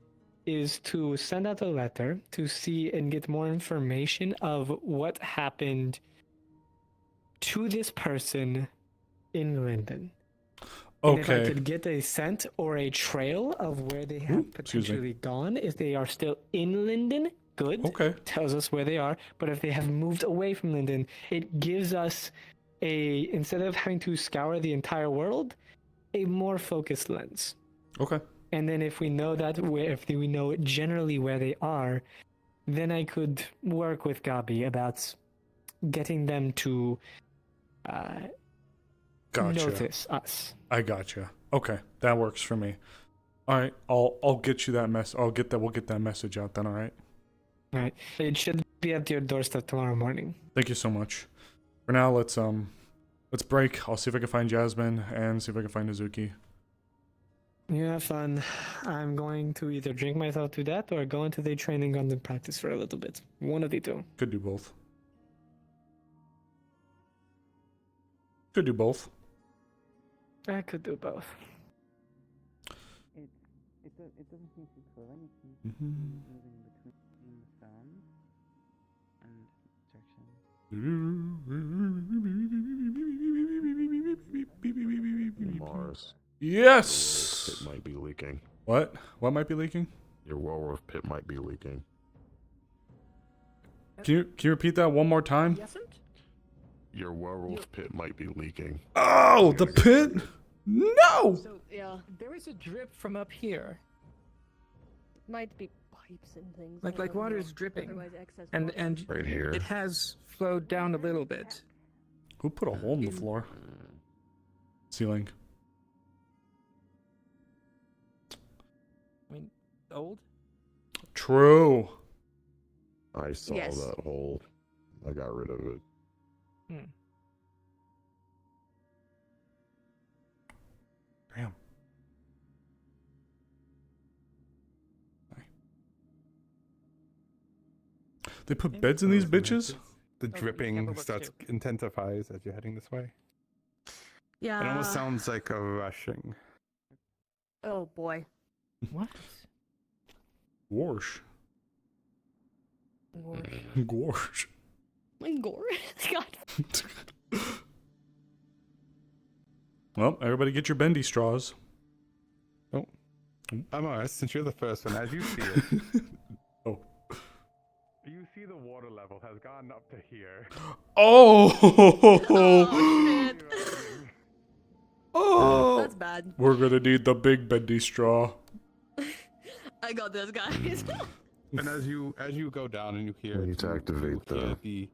M: is to send out a letter to see and get more information of what happened to this person in Linden. And if I
A: Okay.
M: could get a scent or a trail of where they have potentially gone, if they are still in Linden, good.
A: Okay.
M: Tells us where they are. But if they have moved away from Linden, it gives us instead of having to scour the entire world, a more focused lens.
A: Okay.
M: And then if we know if we know generally where they are, then I could work with Gabi about getting them to
A: Gotcha.
M: notice us.
A: I gotcha. Okay, that works for me. All right, I'll get you that mess. We'll get that message out then. All right.
M: All right. It should be at your doorstep tomorrow morning.
A: Thank you so much. For now, let's break. I'll see if I can find Jasmine and see if I can find Azuki.
M: You have fun. I'm going to either drink myself to death or go into the training gun and practice for a little bit. One of the two.
A: Could do both. Could do both.
M: I could do both.
P: It doesn't seem to throw anything
A: Mhm.
P: moving between sound and protection.
J: Mars.
A: Yes.
J: Your werewolf pit might be leaking.
A: What? What might be leaking?
J: Your werewolf pit might be leaking.
A: Can you repeat that one more time?
J: Your werewolf pit might be leaking.
A: Oh, the pit? No.
D: So yeah, there is a drip from up here.
O: Might be pipes and things.
L: Like water's dripping, and
J: Right here.
L: it has flowed down a little bit.
A: Who put a hole in the floor? Ceiling.
L: I mean, old.
A: True.
J: I saw
L: Yes.
J: that hole. I got rid of it.
A: Damn. They put beds in these bitches?
V: The dripping intensifies as you're heading this way.
K: Yeah.
V: It almost sounds like a rushing.
K: Oh boy.
M: What?
A: Gorsh. Gorsh.
O: My gore. God.
A: Well, everybody get your bendy straws.
V: Oh. Amaris, since you're the first one, as you see it.
A: Oh.
V: You see the water level has gone up to here.
A: Oh!
O: shit.
A: Oh!
O: That's bad.
A: We're gonna need the big bendy straw.
O: I got this, guys.
V: And as you go down and you hear
J: We need to activate
V: the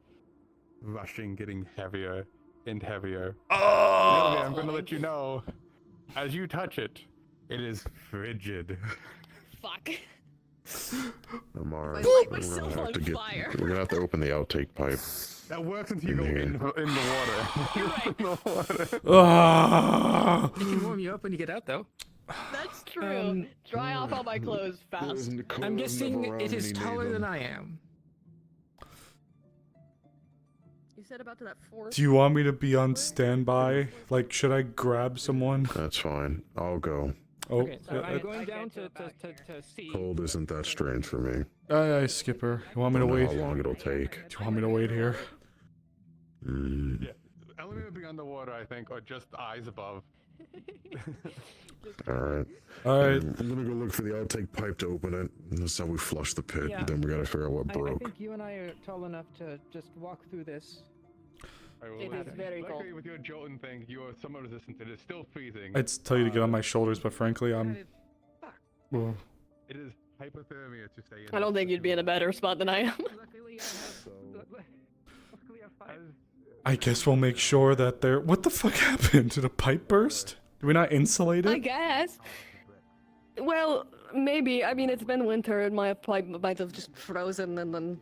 V: rushing getting heavier and heavier.
A: Oh!
V: Sylvia, I'm gonna let you know, as you touch it, it is frigid.
O: Fuck.
J: Amara,
O: I light
J: we're
O: myself
J: gonna have
O: on
J: to get.
O: fire.
J: We're gonna have to open the outtake pipe.
V: That works until you
J: In
V: go
J: here.
V: in the water.
O: You're right.
V: In the water.
A: Ah!
M: It can warm you up when you get out, though.
O: That's true. Dry off all my clothes fast.
M: I'm guessing it is taller than I am.
O: You said about that four.
A: Do you want me to be on standby? Like, should I grab someone?
J: That's fine. I'll go.
A: Oh,
M: Okay, so I'm going down to see.
J: Cold isn't that strange for me.
A: aye, Skipper. You want me to
J: Don't know
A: wait?
J: how long it'll take.
A: Do you want me to wait here?
J: Mm.
V: Yeah. Element would be underwater, I think, or just eyes above.
J: Alright.
A: Alright.
J: I'm gonna go look for the outtake pipe to open it. That's how we flush the pit.
M: Yeah.
J: Then we gotta figure out what
M: I
J: broke.
M: think you and I are tall enough to just walk through this.
O: It is very cold.
V: Luckily, with your Jolton thing, you are somewhat resistant. It is still freezing.
A: I'd tell you to get on my shoulders, but frankly, I'm. Well,
V: It is hypothermia to stay in.
O: I don't think you'd be in a better spot than I am.
A: I guess we'll make sure that there. What the fuck happened? Did a pipe burst? Did we not insulate
O: I
A: it?
O: guess. Well, maybe. I mean, it's been winter and my pipe might have just frozen and then.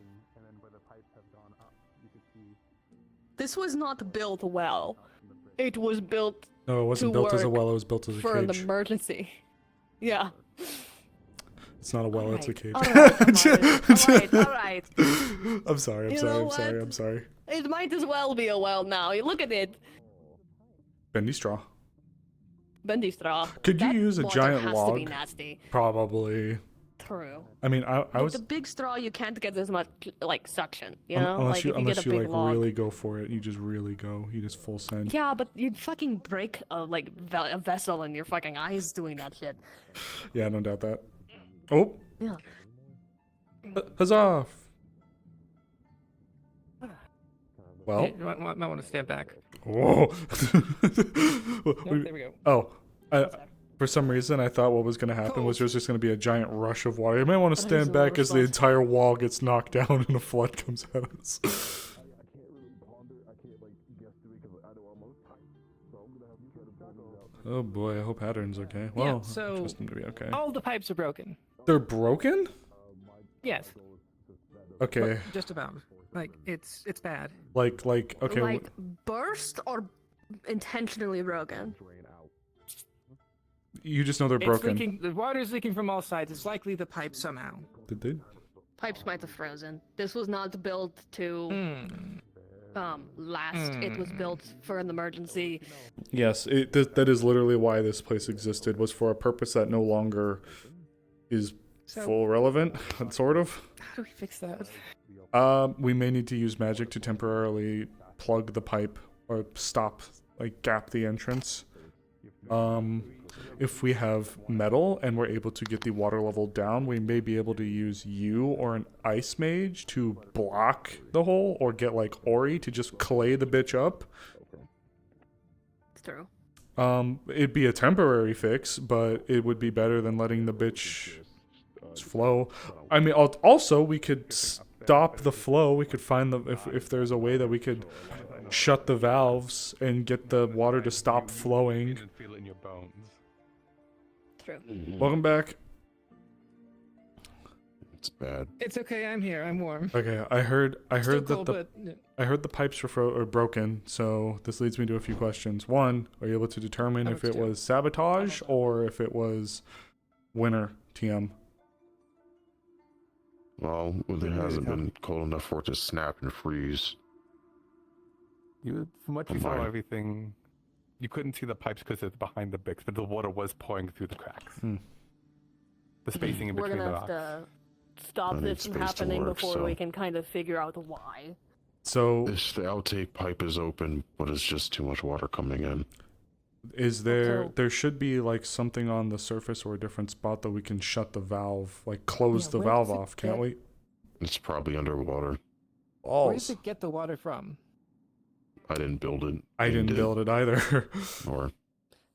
O: This was not built well. It was built.
A: No, it wasn't
O: to
A: built as a
O: work
A: well. It was built as a
O: for an
A: cage.
O: emergency. Yeah.
A: It's not a well. It's a cage.
O: Alright.
A: I'm sorry. I'm
O: You
A: sorry.
O: know
A: I'm sorry.
O: what?
A: I'm sorry.
O: It might as well be a well now. You look at it.
A: Bendy straw.
O: Bendy straw.
A: Could you
O: That
A: use a
O: water
A: giant
O: has
A: log?
O: To be nasty.
A: Probably.
O: True.
A: I mean, I
O: With
A: was
O: the big straw, you can't get as much like suction. You
A: un-
O: know,
A: unless
O: like
A: you
O: if you get a big
A: like
O: log.
A: really go for it. You just really go. You just full send.
O: Yeah, but you'd fucking break a vessel in your fucking eyes doing that shit.
A: Yeah, I don't doubt that. Oh,
O: Yeah.
A: huzzah! Well,
M: Hey, might want to stand back.
A: whoa.
M: there we go.
A: Oh, for some reason I thought what was going to happen was there was just going to be a giant rush of water. You might want to stand back as the entire wall gets knocked down and a flood comes at us. Oh boy, I hope Pattern's okay. Well,
M: Yeah,
A: I
M: so
A: trust him to be okay.
M: all the pipes are broken.
A: They're broken?
M: Yes.
A: Okay.
M: Well, just about. Like it's bad.
A: Like okay.
O: Like burst or intentionally broken.
A: You just know they're
M: It's
A: broken.
M: leaking. The water's leaking from all sides. It's likely the pipe somehow.
A: Did they?
O: Pipes might have frozen. This was not built to last. It was built for an emergency.
A: Yes, that is literally why this place existed, was for a purpose that no longer is full relevant, sort of.
M: How do we fix that?
A: We may need to use magic to temporarily plug the pipe or stop, like gap the entrance. If we have metal and we're able to get the water level down, we may be able to use you or an ice mage to block the hole, or get like Ori to just clay the bitch up.
O: It's true.
A: It'd be a temporary fix, but it would be better than letting the bitch flow. I mean, also we could stop the flow. We could find if there's a way that we could shut the valves and get the water to stop flowing.
V: Feel it in your bones.
O: True.
A: Welcome back.
J: It's bad.
M: It's okay. I'm here. I'm warm.
A: Okay, I heard
M: Still
A: that
M: cold,
A: the
M: but
A: I heard the pipes were broken. So this leads me to a few questions. One, are you able to determine if it was sabotage or if it was winter TM?
J: Well, it hasn't been cold enough for it to snap and freeze.
V: From what you
J: Am
V: saw,
J: I-
V: everything you couldn't see the pipes because it's behind the bricks, but the water was pouring through the cracks. The spacing in
R: We're
V: between
R: gonna
V: the
R: have
V: rocks.
R: to stop
J: I need
R: this from
J: space to
R: happening
J: work,
R: before
J: so-
R: we can kind of figure out why.
A: So
J: This the outtake pipe is open, but it's just too much water coming in.
A: is there should be like something on the surface or a different spot that we can shut the valve, like close the
N: where
A: valve
N: does it
A: off, can't
N: get-
A: we?
J: It's probably underwater.
N: Where does it get the water from?
J: I didn't build it.
A: I didn't build it either.
J: Or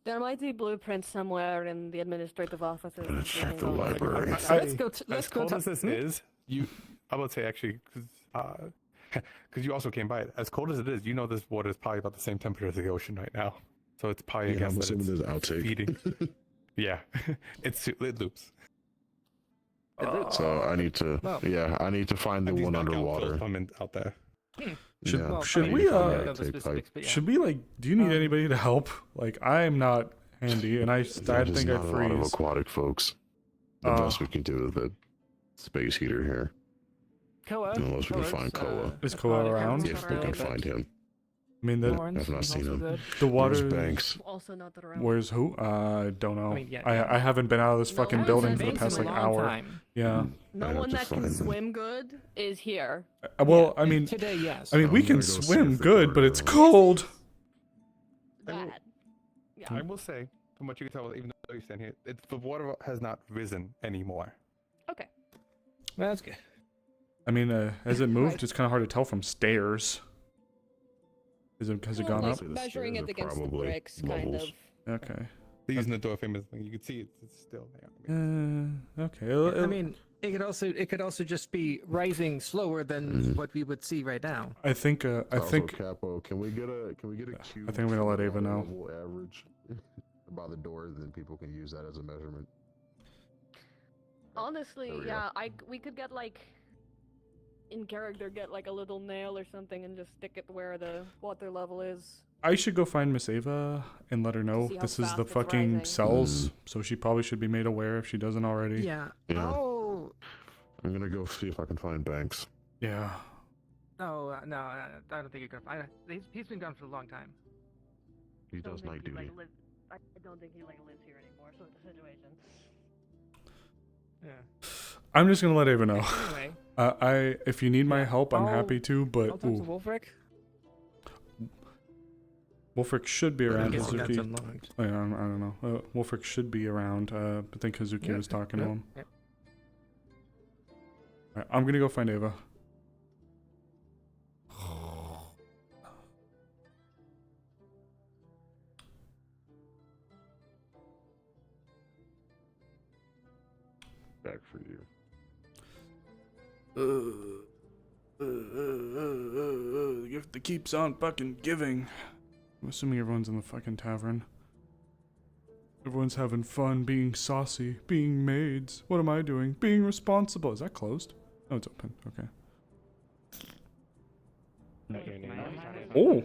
R: There might be blueprints somewhere in the administrative offices.
J: gonna
R: and
J: check
R: things
J: the
R: like that.
J: library.
N: Let's go.
V: As cold as this is, I would say actually, because you also came by it. As cold as it is, you know this water is probably about the same temperature as the ocean right now. So it's probably
J: Yeah,
V: I guess
J: I'm
V: that
J: assuming
V: it's
J: there's outtake.
V: feeding. Yeah, it loops.
J: So I need to, I need to find the
V: And these
J: one
V: knockout
J: underwater.
V: fills come in out there.
A: Should
J: Yeah,
A: should
J: I need
A: we
J: to find the
A: uh
J: outtake pipe.
A: should we like do you need anybody to help? Like I'm not handy and I
J: There's
A: think I
J: not a lot of
A: freeze.
J: aquatic folks. The best we can do is the space heater here.
N: Koa.
J: Unless we can find Koa.
A: Is Koa around?
J: If we can find him.
A: I mean, the
J: I've not seen him.
A: The water.
J: Where's Banks?
R: Also not that around.
A: Where's who? I don't know.
N: mean, yeah.
A: I haven't been out of this fucking
R: one's
A: building
R: been
A: for the
R: Banks
A: past
R: in
A: like
R: a long
A: hour.
N: time.
A: Yeah.
R: No one that can swim good is here.
A: Well, I mean,
N: today, yes.
A: I mean, we
J: I'm
A: can
J: gonna go see
A: swim
J: if the
A: good, but
J: guard
A: it's
J: knows.
A: cold.
R: Bad.
V: I will say, from what you can tell, even though you stand here, the water has not risen anymore.
R: Okay.
N: Well, that's good.
A: I mean, as it moved, it's kind of hard to tell from stairs. Has it gone
R: like
A: up?
R: measuring it against the
J: probably
R: bricks, kind of.
J: levels.
A: Okay.
V: They're using the door famous thing. You can see it's still there.
A: Okay.
N: I mean, it could also just be rising slower than what we would see right now.
A: I think
J: Also, Capo, can we get a cube?
A: I think I'm gonna let Ava know.
J: level average by the door, then people can use that as a measurement.
R: Honestly,
J: There we
R: yeah, we could get like in character get like a little nail or something and just stick it where the water level is.
A: I should go find Miss Ava and let her know
R: see how
A: this is
R: fast
A: the
R: it's
A: fucking
R: rising.
A: cells, so she probably should be made aware if she doesn't already.
N: Yeah.
J: Yeah.
N: Oh.
J: I'm gonna go see if I can find Banks.
A: Yeah.
N: No, I don't think you're gonna find it. He's been gone for a long time.
J: He does night duty.
R: I don't think he lives here anymore, so it's a situation.
N: Yeah.
A: I'm just gonna let Ava know.
N: Anyway.
A: If you need my help, I'm happy to.
N: I'll
A: But
N: talk to Wolfric.
A: Wolfric should be around.
N: guess he got
A: Hazuki.
N: unlocked.
A: Oh, yeah, I don't know. Wolfric should be around. I think Hazuki was talking to him.
N: Yep.
A: Alright, I'm gonna go find Ava.
J: Back for you.
A: The gift that keeps on fucking giving. I'm assuming everyone's in the fucking tavern. Everyone's having fun, being saucy, being maids. What am I doing? Being responsible. Is that closed? Oh, it's open. Okay. Oh!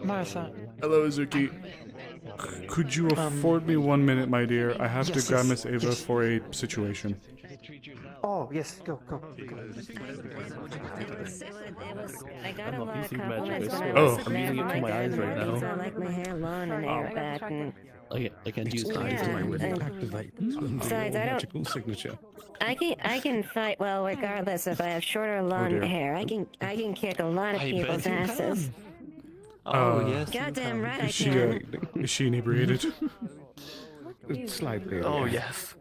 E: Marissa.
A: Hello, Azuki. Could you afford me 1 minute, my dear? I have to
E: Yes,
A: grab
E: yes.
A: Miss Ava for a situation.
E: Oh, yes, go.
K: I got a lot of compliments when I
A: Oh.
K: was
A: I'm
K: using
A: it to my eyes right now.
K: I like my hair long and air back. And
T: I can't use
K: Yeah,
T: eyes my way to
K: and
T: activate
K: besides, I don't-
T: magical signature.
K: I can fight well regardless if I have short or long
A: dear.
K: hair. I can kick a lot of
T: I
K: people's
T: bet you
K: asses.
T: Oh, yes. you
K: Goddamn
T: can.
K: right I
A: Is she,
K: can.
A: is she inebriated?
I: Slightly.
T: Oh, yes.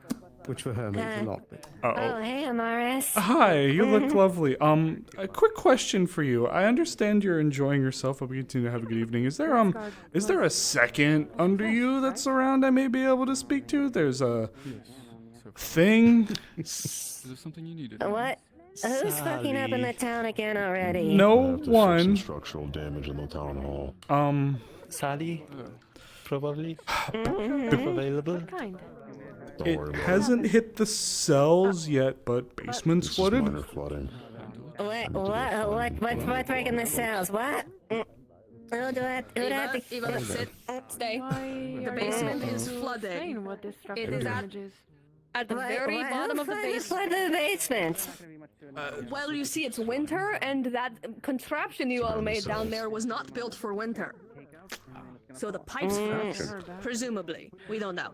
I: Which for her means a lot.
K: Oh, hey, Amaris.
A: Hi, you look lovely. A quick question for you. I understand you're enjoying yourself. Hope you continue to have a good evening. Is there a second under you that's around I may be able to speak to? There's a thing.
F: Is there something you needed?
K: What? Who's fucking up in the town again already?
A: No one.
J: Structural damage in the town hall.
T: Sally? Probably.
K: Mhm.
T: If available.
J: Don't
A: It
J: worry about
A: hasn't hit the cells yet, but basement's
J: It's just minor
A: flooded.
J: flooding.
K: What's breaking the cells? What? Oh, do I have to...
O: Eva, sit, stay. The basement is flooding.
R: What destructive
O: It is
R: damage is.
O: at the very bottom of the basement.
K: Why the basement?
O: Well, you see, it's winter, and that contraption you all made down there was not built for winter. So the pipes froze, presumably. We don't know.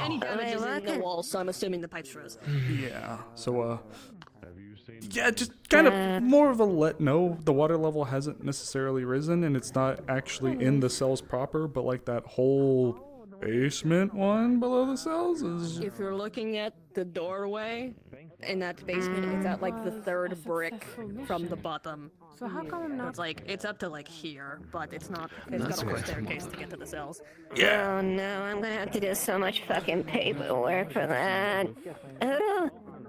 O: Any damage is in the wall, so I'm assuming the pipes froze.
A: Yeah. So, yeah, just kind of more of a no, the water level hasn't necessarily risen, and it's not actually in the cells proper, but like that whole basement one below the cells is...
O: If you're looking at the doorway in that basement, it's at like the third brick from the bottom.
R: So how come I'm not?
O: It's up to like here, but it's not. It's
J: That's
O: got a whole
J: good.
O: staircase to get to the cells.
K: Oh no, I'm gonna have to do so much fucking paperwork for that.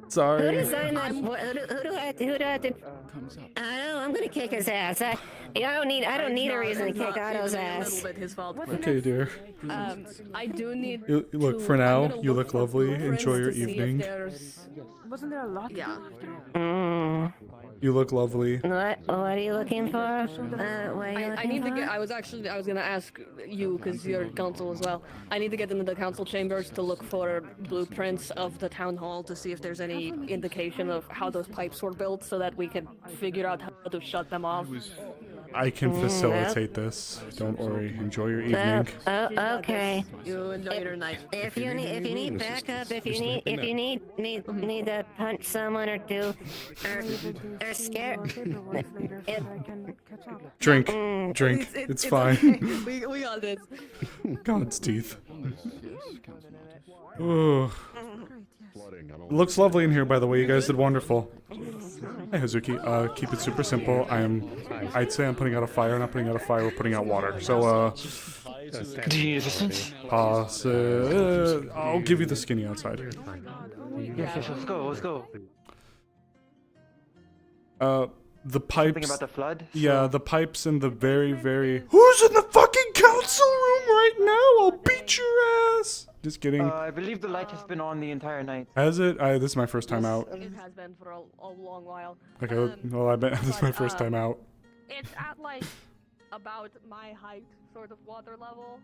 A: Sorry.
K: Who designed that? Who do I have to? I know, I'm gonna kick his ass. I don't need a reason to kick Otto's
O: A
K: ass.
O: little bit his fault.
A: Okay, dear.
O: I do need.
A: Look, for now, you look lovely. Enjoy your evening.
R: Wasn't there a lot?
O: Yeah.
A: You look lovely.
K: What are you looking for? What are you
O: I
K: looking
O: need to
K: for?
O: get. I was gonna ask you because you're council as well. I need to get into the council chambers to look for blueprints of the town hall to see if there's any indication of how those pipes were built, so that we can figure out how to shut them off.
A: I can facilitate this. Don't worry. Enjoy your evening.
K: Okay.
O: You enjoy your night.
K: If you need backup, if you need to punch someone or do, or scare.
A: Drink. Drink. It's fine.
O: we got this.
A: God's teeth. Ugh. Looks lovely in here, by the way. You guys did wonderful. Hey, Hazuki. Keep it super simple. I'd say I'm putting out a fire. Not putting out a fire. We're putting out water. So,
E: Do you need assistance?
A: I'll give you the skinny outside.
E: Yes, let's go, let's go.
A: The pipes.
E: Something about the flood?
A: Yeah, the pipes in the very... Who's in the fucking council room right now? I'll beat your ass. Just kidding.
E: I believe the light has been on the entire night.
A: Has it? This is my first time out.
O: It has been for a long while.
A: Okay, well, I bet this is my first time out.
O: It's at like about my height, sort of water level,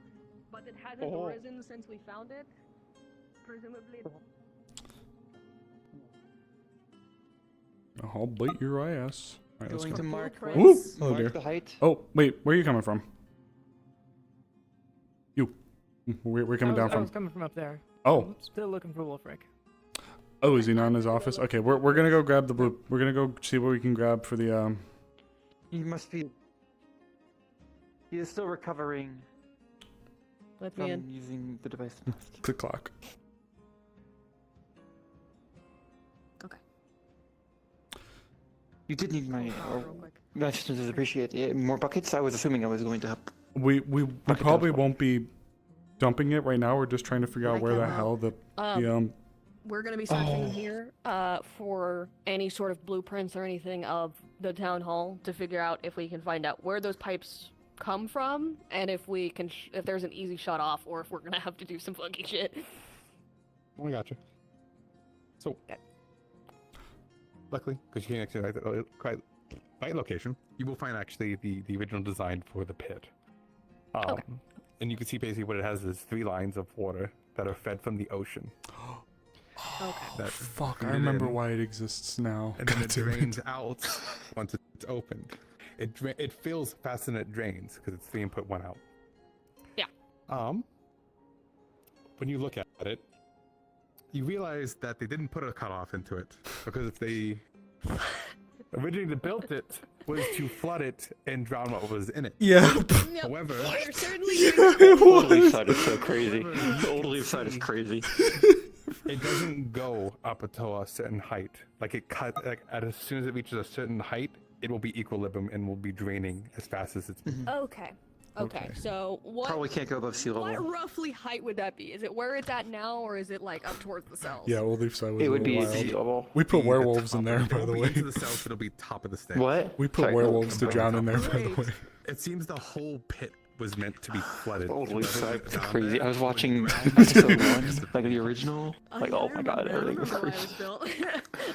O: but it hasn't risen since we found it. Presumably.
A: I'll beat your ass. All right, let's
E: Going
A: go.
E: to mark,
A: Woo! Hello,
E: mark
A: dear.
E: the height.
A: Oh, wait, where are you coming from? You. We're coming down
L: I was
A: from.
L: coming from up there.
A: Oh.
L: I'm still looking for Wolfric.
A: Oh, is he not in his office? Okay, we're gonna go grab the blue. We're gonna go see what we can grab for the
E: He must be. He is still recovering
O: Let me
E: from
O: in.
E: using the device.
A: the clock.
E: You did need my assistance is appreciated. More buckets? I was assuming I was going to help.
A: We probably won't be dumping it right now. We're just trying to figure out where the hell the
O: We're gonna be searching here for any sort of blueprints or anything of the town hall to figure out if we can find out where those pipes come from and if we can if there's an easy shut off or if we're gonna have to do some funky shit.
V: I gotcha. So, luckily, because you can actually write the right location, you will find actually the original design for the pit.
O: Okay.
V: And you can see basically what it has is 3 lines of water that are fed from the ocean.
O: Okay.
A: Fuck, I remember why it exists now.
V: And then
A: God
V: it
A: damn it.
V: drains out once it's opened. It fills faster than it drains because it's 3 input, 1 out.
O: Yeah.
V: When you look at it, you realize that they didn't put a cutoff into it because if they originally built it was to flood it and drown what was in it.
A: Yeah.
V: However,
E: The old leaf side is so crazy. The old leaf side is crazy.
V: It doesn't go up until a certain height. Like it cut. Like as soon as it reaches a certain height, it will be equilibrium and will be draining as fast as it's.
O: Okay. Okay. So what?
E: Probably can't go above sea level.
O: What roughly height would that be? Is it where it's at now, or is it like up towards the cells?
A: Yeah, Old Leaf Side was
E: It
A: a
E: would
A: little
E: be
A: wild.
E: sea level.
A: We put
V: Be
A: werewolves
V: the
A: in
V: top
A: there,
V: of it.
A: by
V: It
A: the
V: won't
A: way.
V: be into the south. It'll be top of the stairs.
E: What?
A: We put
E: Sorry.
A: werewolves to
V: Above
A: drown
V: the
A: in there,
V: top.
A: by the way.
V: It seems the whole pit was meant to be flooded.
E: Holy
V: Whoever
E: crap,
V: put
E: that's
V: down
E: crazy.
V: there-
E: I was watching episode 1, like the original. Like, oh my god, everything was crazy.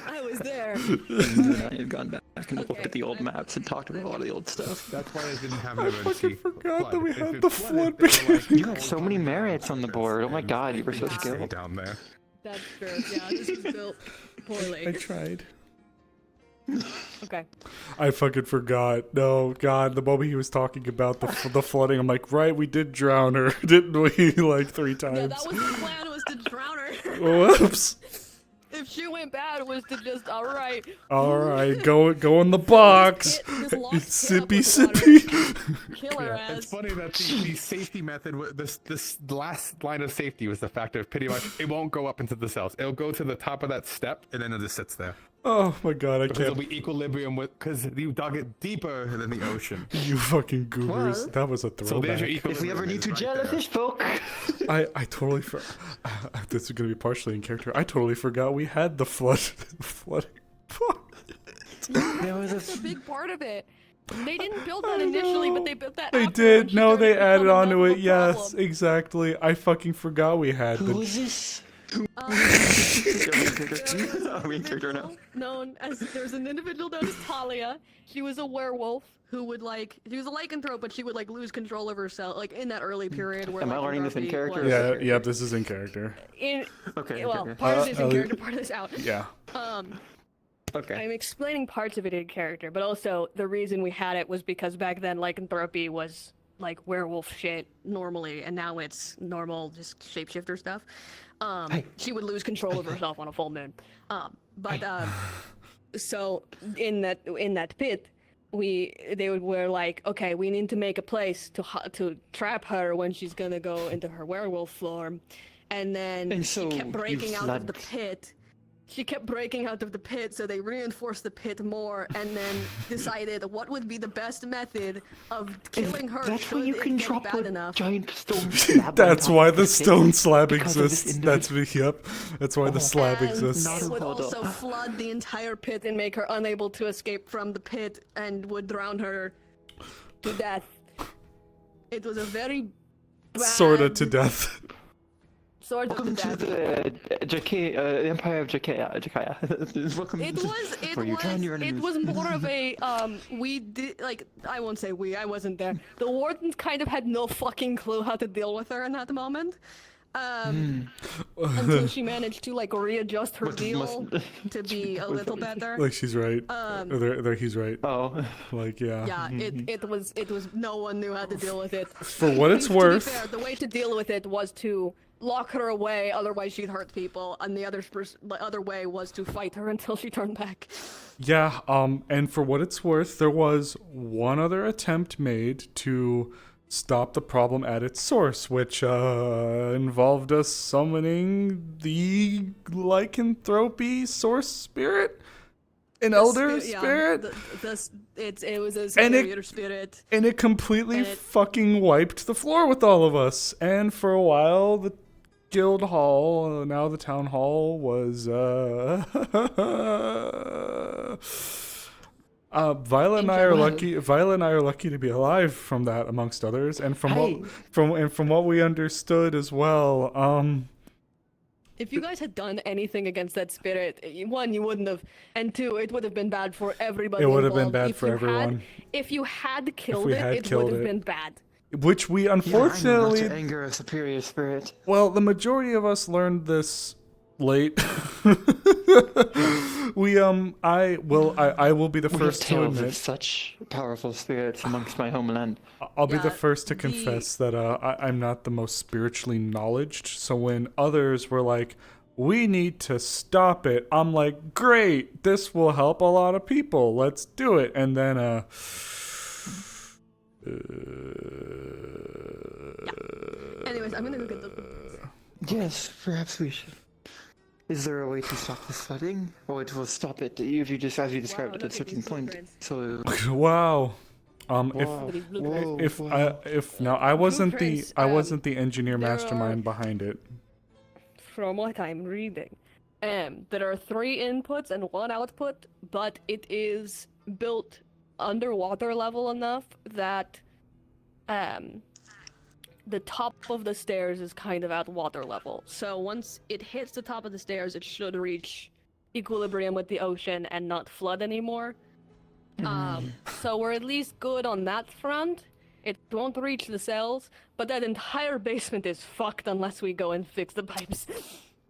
O: I was there.
E: And I had gone back and looked at the old maps and talked about a lot of the old stuff.
V: That's why I didn't have an emergency.
A: forgot that we
V: If
A: had
V: it
A: the
V: flooded,
A: flood
V: they were like,
E: You had so many merits on the board. Oh my god, you were so
V: "Stay
E: skilled.
V: down there."
O: That's true. Yeah, this is built poorly.
A: I tried.
O: Okay.
A: I fucking forgot. No, God, the moment he was talking about the flooding, I'm like, right, we did drown her, didn't we? Like 3 times.
O: Yeah, that was the plan, was to drown her.
A: Whoops.
O: If she went bad, it was to just, alright.
A: All right, go in the box. Sippy, sippy.
O: Kill her ass.
V: It's funny that the safety method, this last line of safety was the fact of pretty much it won't go up into the cells. It'll go to the top of that step and then it just sits there.
A: Oh my God, I
V: Because
A: can't.
V: it'll be equilibrium with, because you dug it deeper than the ocean.
A: You fucking goobers.
V: What?
A: That was a
V: So there's your
A: throwback.
V: equilibrium.
E: If we ever need to
V: right
E: jellyfish folk.
A: I totally this is gonna be partially in character. I totally forgot we had the flooding.
O: There was a big part of it. They didn't build that initially, but they built that
A: They
O: after
A: did.
O: when she
A: No,
O: started
A: they
O: becoming
A: added
O: enough
A: onto
O: of a
A: it. Yes,
O: problem.
A: exactly. I fucking forgot we had
E: Who
A: the.
E: is this?
O: Main character now. Known as there's an individual known as Talia. She was a werewolf who would she was a lycanthrope, but she would lose control of herself, in that early period where.
E: Am I learning this in character?
A: Yeah, yeah. This is in character.
E: Okay.
O: Well,
E: okay.
O: part of this in character, part of this out.
A: Yeah.
E: Okay.
O: I'm explaining parts of it in character, but also the reason we had it was because back then lycanthropy was werewolf shit normally, and now it's normal just shapeshifter stuff. She would lose control of herself on a full moon. So in that pit, they were like, okay, we need to make a place to trap her when she's gonna go into her werewolf form, and then she kept breaking out of the pit. She kept breaking out of the pit, so they reinforced the pit more, and then decided what would be the best method of killing her.
E: That's where you
O: should it
E: can
O: get
E: drop
O: bad
E: a
O: enough.
E: giant stone slab.
A: That's why the stone slab
E: because of this
A: exists.
E: individual-
A: That's why the slab
O: And
A: exists.
O: it would also flood the entire pit and make her unable to escape from the pit, and would drown her to death. It was a very bad...
A: Sorta to death.
O: Sort of
E: Welcome to the Empire of Jakaya. Welcome. Where you drown your enemies.
O: It was more of a we did I won't say we, I wasn't there. The Wardens kind of had no fucking clue how to deal with her in that moment. Until she managed to readjust her deal to be a little better.
A: She's right. He's right.
E: Oh.
A: Yeah.
O: Yeah, it was no one knew how to deal with it.
A: For what it's
O: To be
A: worth.
O: fair, the way to deal with it was to lock her away, otherwise she'd hurt people, and the other way was to fight her until she turned back.
A: Yeah, and for what it's worth, there was one other attempt made to stop the problem at its source, which involved us summoning the lycanthropy source spirit? An elder spirit?
O: It was a superior spirit.
A: And it completely fucking wiped the floor with all of us. And for a while, the guild hall, now the town hall, was Violet and I are lucky. Violet and I are lucky to be alive from that, amongst others, and from what we understood as well.
O: If you guys had done anything against that spirit, one, you wouldn't have, and two, it would have been bad for everybody.
A: It would have been
O: involved.
A: bad for everyone.
O: If you had killed
A: we
O: it,
A: had
O: it
A: killed
O: would have
A: it.
O: been bad.
A: Which we unfortunately.
E: Yeah, I know not to anger a superior spirit.
A: Well, the majority of us learned this late. I will be the first to
E: tales
A: admit.
E: of such powerful spirits amongst my homeland.
A: I'll be the first to confess that I'm not the most spiritually knowledged. So when others were like, "We need to stop it," I'm like, "Great, this will help a lot of people. Let's do it." And then
O: Anyways, I'm gonna go get the.
E: Yes, perhaps we should. Is there a way to stop this flooding? Or it will stop it if you just, as you described it, at a certain point. So.
A: wow.
E: Wow.
A: If now I wasn't the engineer mastermind behind it.
O: From what I'm reading, there are 3 inputs and 1 output, but it is built underwater level enough that the top of the stairs is kind of at water level. So once it hits the top of the stairs, it should reach equilibrium with the ocean and not flood anymore. So we're at least good on that front. It won't reach the cells, but that entire basement is fucked unless we go and fix the pipes.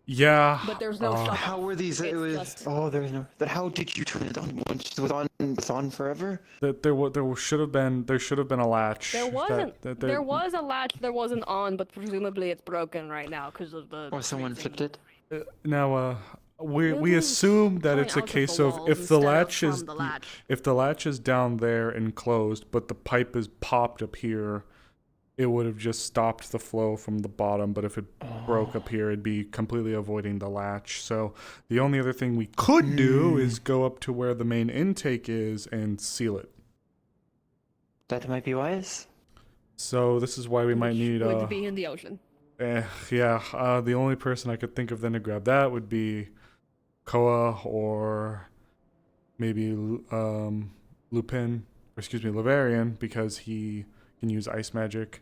A: Yeah.
O: But there's no shut.
E: How were these? It was.
O: just-
E: Oh, there's no. Then how did you turn it on? Once it was on, it's on forever.
A: That there should have been a latch.
O: There wasn't.
A: That
O: There was a latch. There wasn't on, but presumably it's broken right now because of the.
E: Or someone flipped it.
A: Now, we assume that it's a case of if the latch is if the latch is down there and closed, but the pipe is popped up here, it would have just stopped the flow from the bottom. But if it broke up here, it'd be completely avoiding the latch. So the only other thing we could do is go up to where the main intake is and seal it.
E: That might be wise.
A: So this is why we might need
O: Would be in the ocean.
A: Yeah, the only person I could think of then to grab that would be Koa or maybe Lavarian, because he can use ice magic,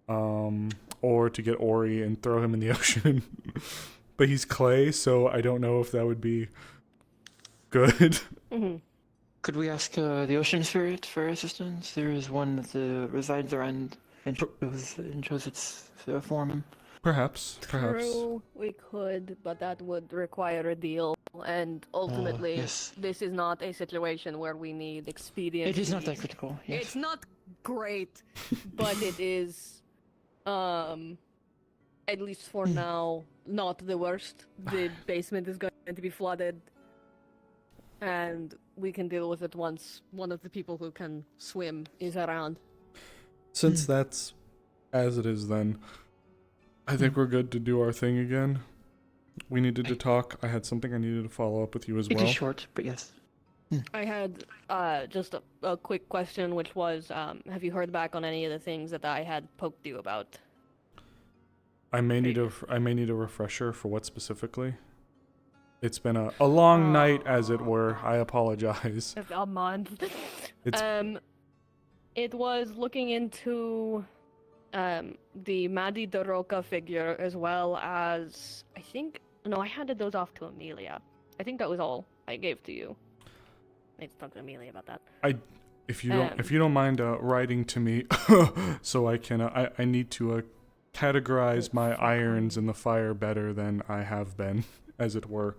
A: or to get Ori and throw him in the ocean. But he's clay, so I don't know if that would be good.
E: Could we ask the ocean spirit for assistance? There is one that resides around and shows its form.
A: Perhaps.
O: True, we could, but that would require a deal, and ultimately,
E: yes.
O: this is not a situation where we need expediency.
E: It is not that critical. Yes.
O: It's not great, but it is, at least for now, not the worst. The basement is going to be flooded, and we can deal with it once one of the people who can swim is around.
A: Since that's as it is, then I think we're good to do our thing again. We needed to talk. I had something I needed to follow up with you as well.
E: It is short, but yes.
O: I had just a quick question, which was, have you heard back on any of the things that I had poked you about?
A: I may need a refresher for what specifically. It's been a long night, as it were. I apologize.
O: A month. It was looking into the Madi Daroka figure, as well as I handed those off to Amelia. I think that was all I gave to you. I need to talk to Amelia about that.
A: If you don't mind writing to me, so I can I need to categorize my irons in the fire better than I have been, as it were.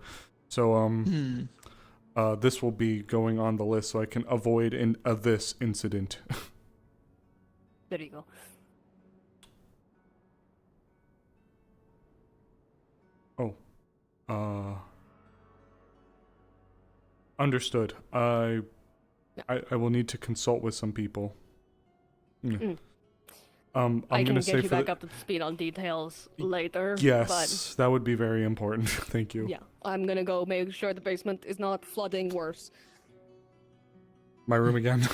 A: So this will be going on the list so I can avoid this incident.
O: There you go.
A: Understood. I will need to consult with some people. I'm
O: I can
A: gonna
O: get
A: say
O: you back up to speed on details later.
A: Yes, that would be very important. Thank you.
O: Yeah, I'm gonna go make sure the basement is not flooding worse.
A: My room again.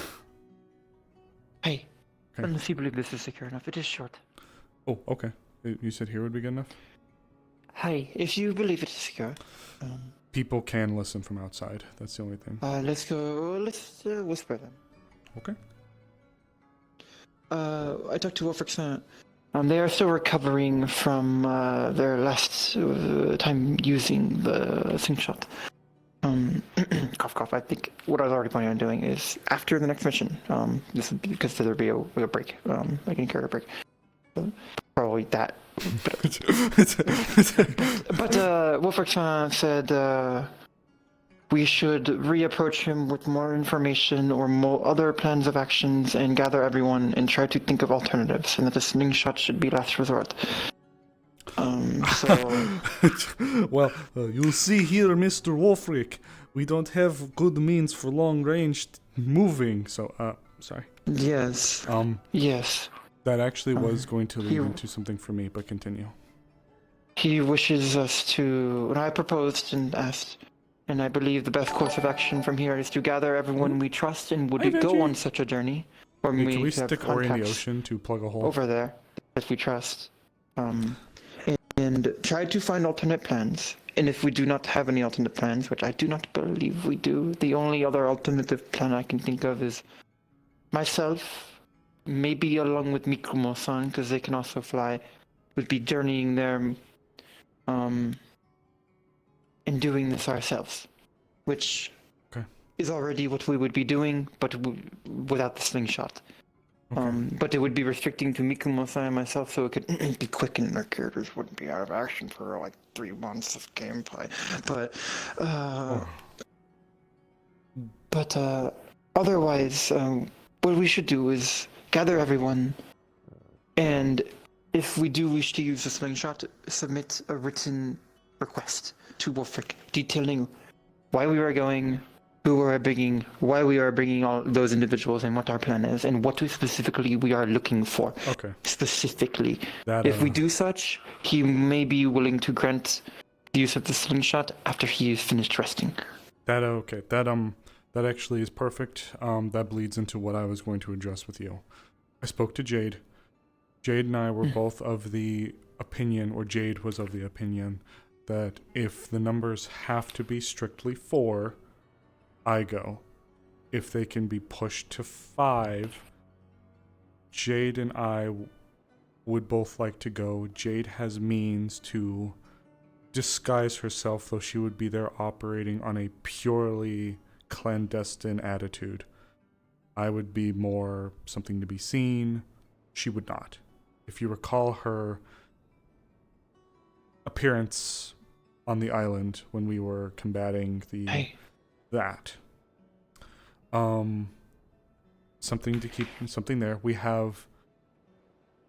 E: Hey,
A: Okay.
E: unless you believe this is secure enough, it is short.
A: Oh, okay. You said here would be good enough?
E: Hey, if you believe it is secure.
A: People can listen from outside. That's the only thing.
E: Let's go. Let's whisper them.
A: Okay.
E: I talked to Wolfric. They are still recovering from their last time using the slingshot. Cough, cough. I think what I was already planning on doing is after the next mission. This would be considered be a break, like a carrier break. Probably that. But Wolfric said we should reapproach him with more information or other plans of actions and gather everyone and try to think of alternatives, and that the slingshot should be last resort.
A: Well, you'll see here, Mr. Wolfric, we don't have good means for long-range moving, so, sorry.
E: Yes. Yes.
A: That actually was going to lead into something for me, but continue.
E: He wishes us to... When I proposed and asked, and I believe the best course of action from here is to gather everyone we trust and would go on such a journey. Or
A: Hey, can we
E: have
A: stick Ori in the
E: contacts
A: ocean to plug a hole?
E: over there that we trust. And try to find alternate plans. And if we do not have any alternate plans, which I do not believe we do, the only other alternative plan I can think of is myself, maybe along with Mikumo-san, because they can also fly, would be journeying there, and doing this ourselves, which is already what we would be doing, but without the slingshot. But it would be restricting to Mikumo-san and myself, so it could be quick and our characters wouldn't be out of action for like 3 months of gameplay. But otherwise, what we should do is gather everyone, and if we do wish to use the slingshot, submit a written request to Wolfric detailing why we are going, who we are bringing, why we are bringing all those individuals, and what our plan is, and what specifically we are looking for.
A: Okay.
E: Specifically,
A: That,
E: if we do such, he may be willing to grant the use of the slingshot after he is finished resting.
A: That okay. That actually is perfect. That bleeds into what I was going to address with you. I spoke to Jade. Jade and I were both of the opinion, or Jade was of the opinion, that if the numbers have to be strictly 4, I go. If they can be pushed to 5, Jade and I would both like to go. Jade has means to disguise herself, though she would be there operating on a purely clandestine attitude. I would be more something to be seen. She would not. If you recall her appearance on the island when we were combating that. Something there.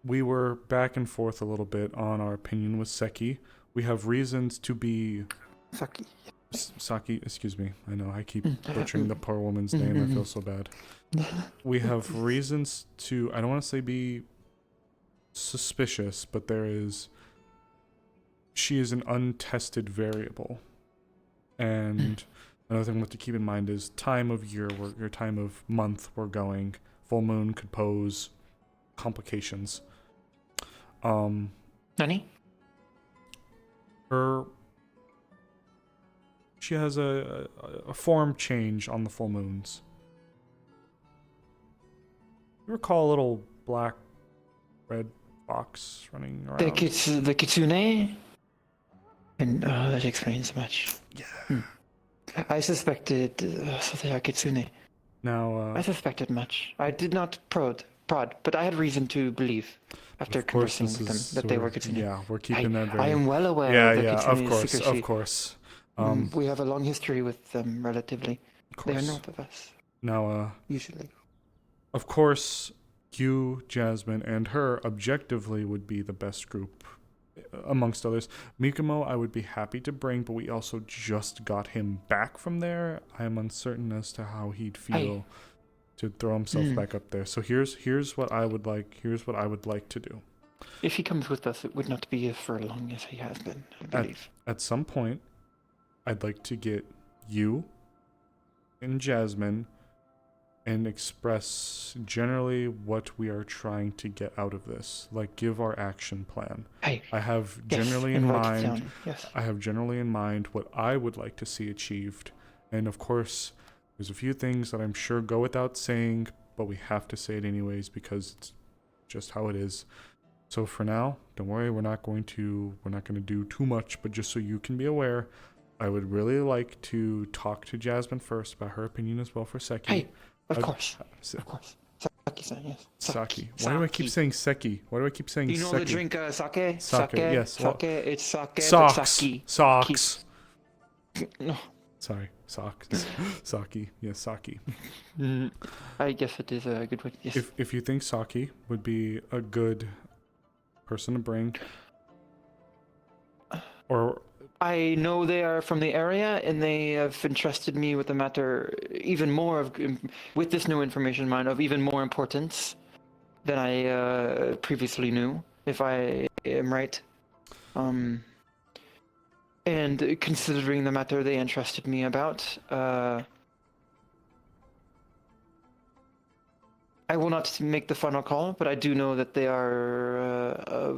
A: We were back and forth a little bit on our opinion with Seki. We have reasons to be Saki, excuse me. I know I keep butchering the poor woman's name. I feel so bad. We have reasons to, I don't want to say be suspicious, but she is an untested variable. And another thing we have to keep in mind is time of year, or time of month we're going. Full moon could pose complications.
E: Nani?
A: She has a form change on the full moons. You recall a little black, red fox running around?
E: The kitsune? And that explains much.
A: Yeah.
E: I suspected so they are kitsune.
A: Now,
E: I suspected much. I did not prod, but I had reason to believe after conversing with them that they were kitsune.
A: Yeah, we're keeping that very...
E: I am well aware of the kitsune's secrecy.
A: Of course.
E: We have a long history with them, relatively. They are north of us.
A: Now,
E: usually.
A: Of course, you, Jasmine, and her objectively would be the best group amongst others. Mikumo, I would be happy to bring, but we also just got him back from there. I am uncertain as to how he'd feel to throw himself back up there. So here's what I would like. Here's what I would like to do.
E: If he comes with us, it would not be for as long as he has been, I believe.
A: At some point, I'd like to get you and Jasmine and express generally what we are trying to get out of this. Like, give our action plan. I have generally in mind.
E: Yes.
A: I have generally in mind what I would like to see achieved, and of course, there's a few things that I'm sure go without saying, but we have to say it anyways because it's just how it is. So for now, don't worry. We're not going to do too much, but just so you can be aware, I would really like to talk to Jasmine first about her opinion as well for Seki.
E: Of course. Saki-san, yes.
A: Saki. Why do I keep saying Seki? Why do I keep saying Seki?
E: You know the drink sake?
A: Sake, yes.
E: Sake, it's sake,
A: socks.
E: but sake.
A: Socks.
E: No.
A: Sorry, socks. Saki. Yes, Saki.
E: I guess it is a good one, yes.
A: If you think Saki would be a good person to bring, or...
E: I know they are from the area, and they have entrusted me with the matter even more with this new information, mind, of even more importance than I previously knew, if I am right. And considering the matter they entrusted me about, I will not make the final call, but I do know that they are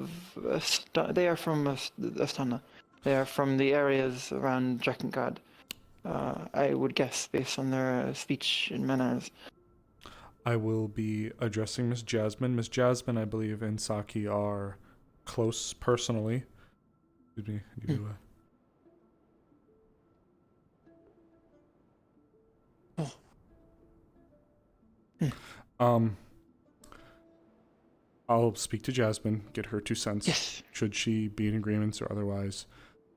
E: from Astana. They are from the areas around Drakengard. I would guess, based on their speech and manners.
A: I will be addressing Miss Jasmine. Miss Jasmine, I believe, and Saki are close personally. Excuse me. I need to, I'll speak to Jasmine, get her 2 cents.
E: Yes.
A: Should she be in agreements or otherwise.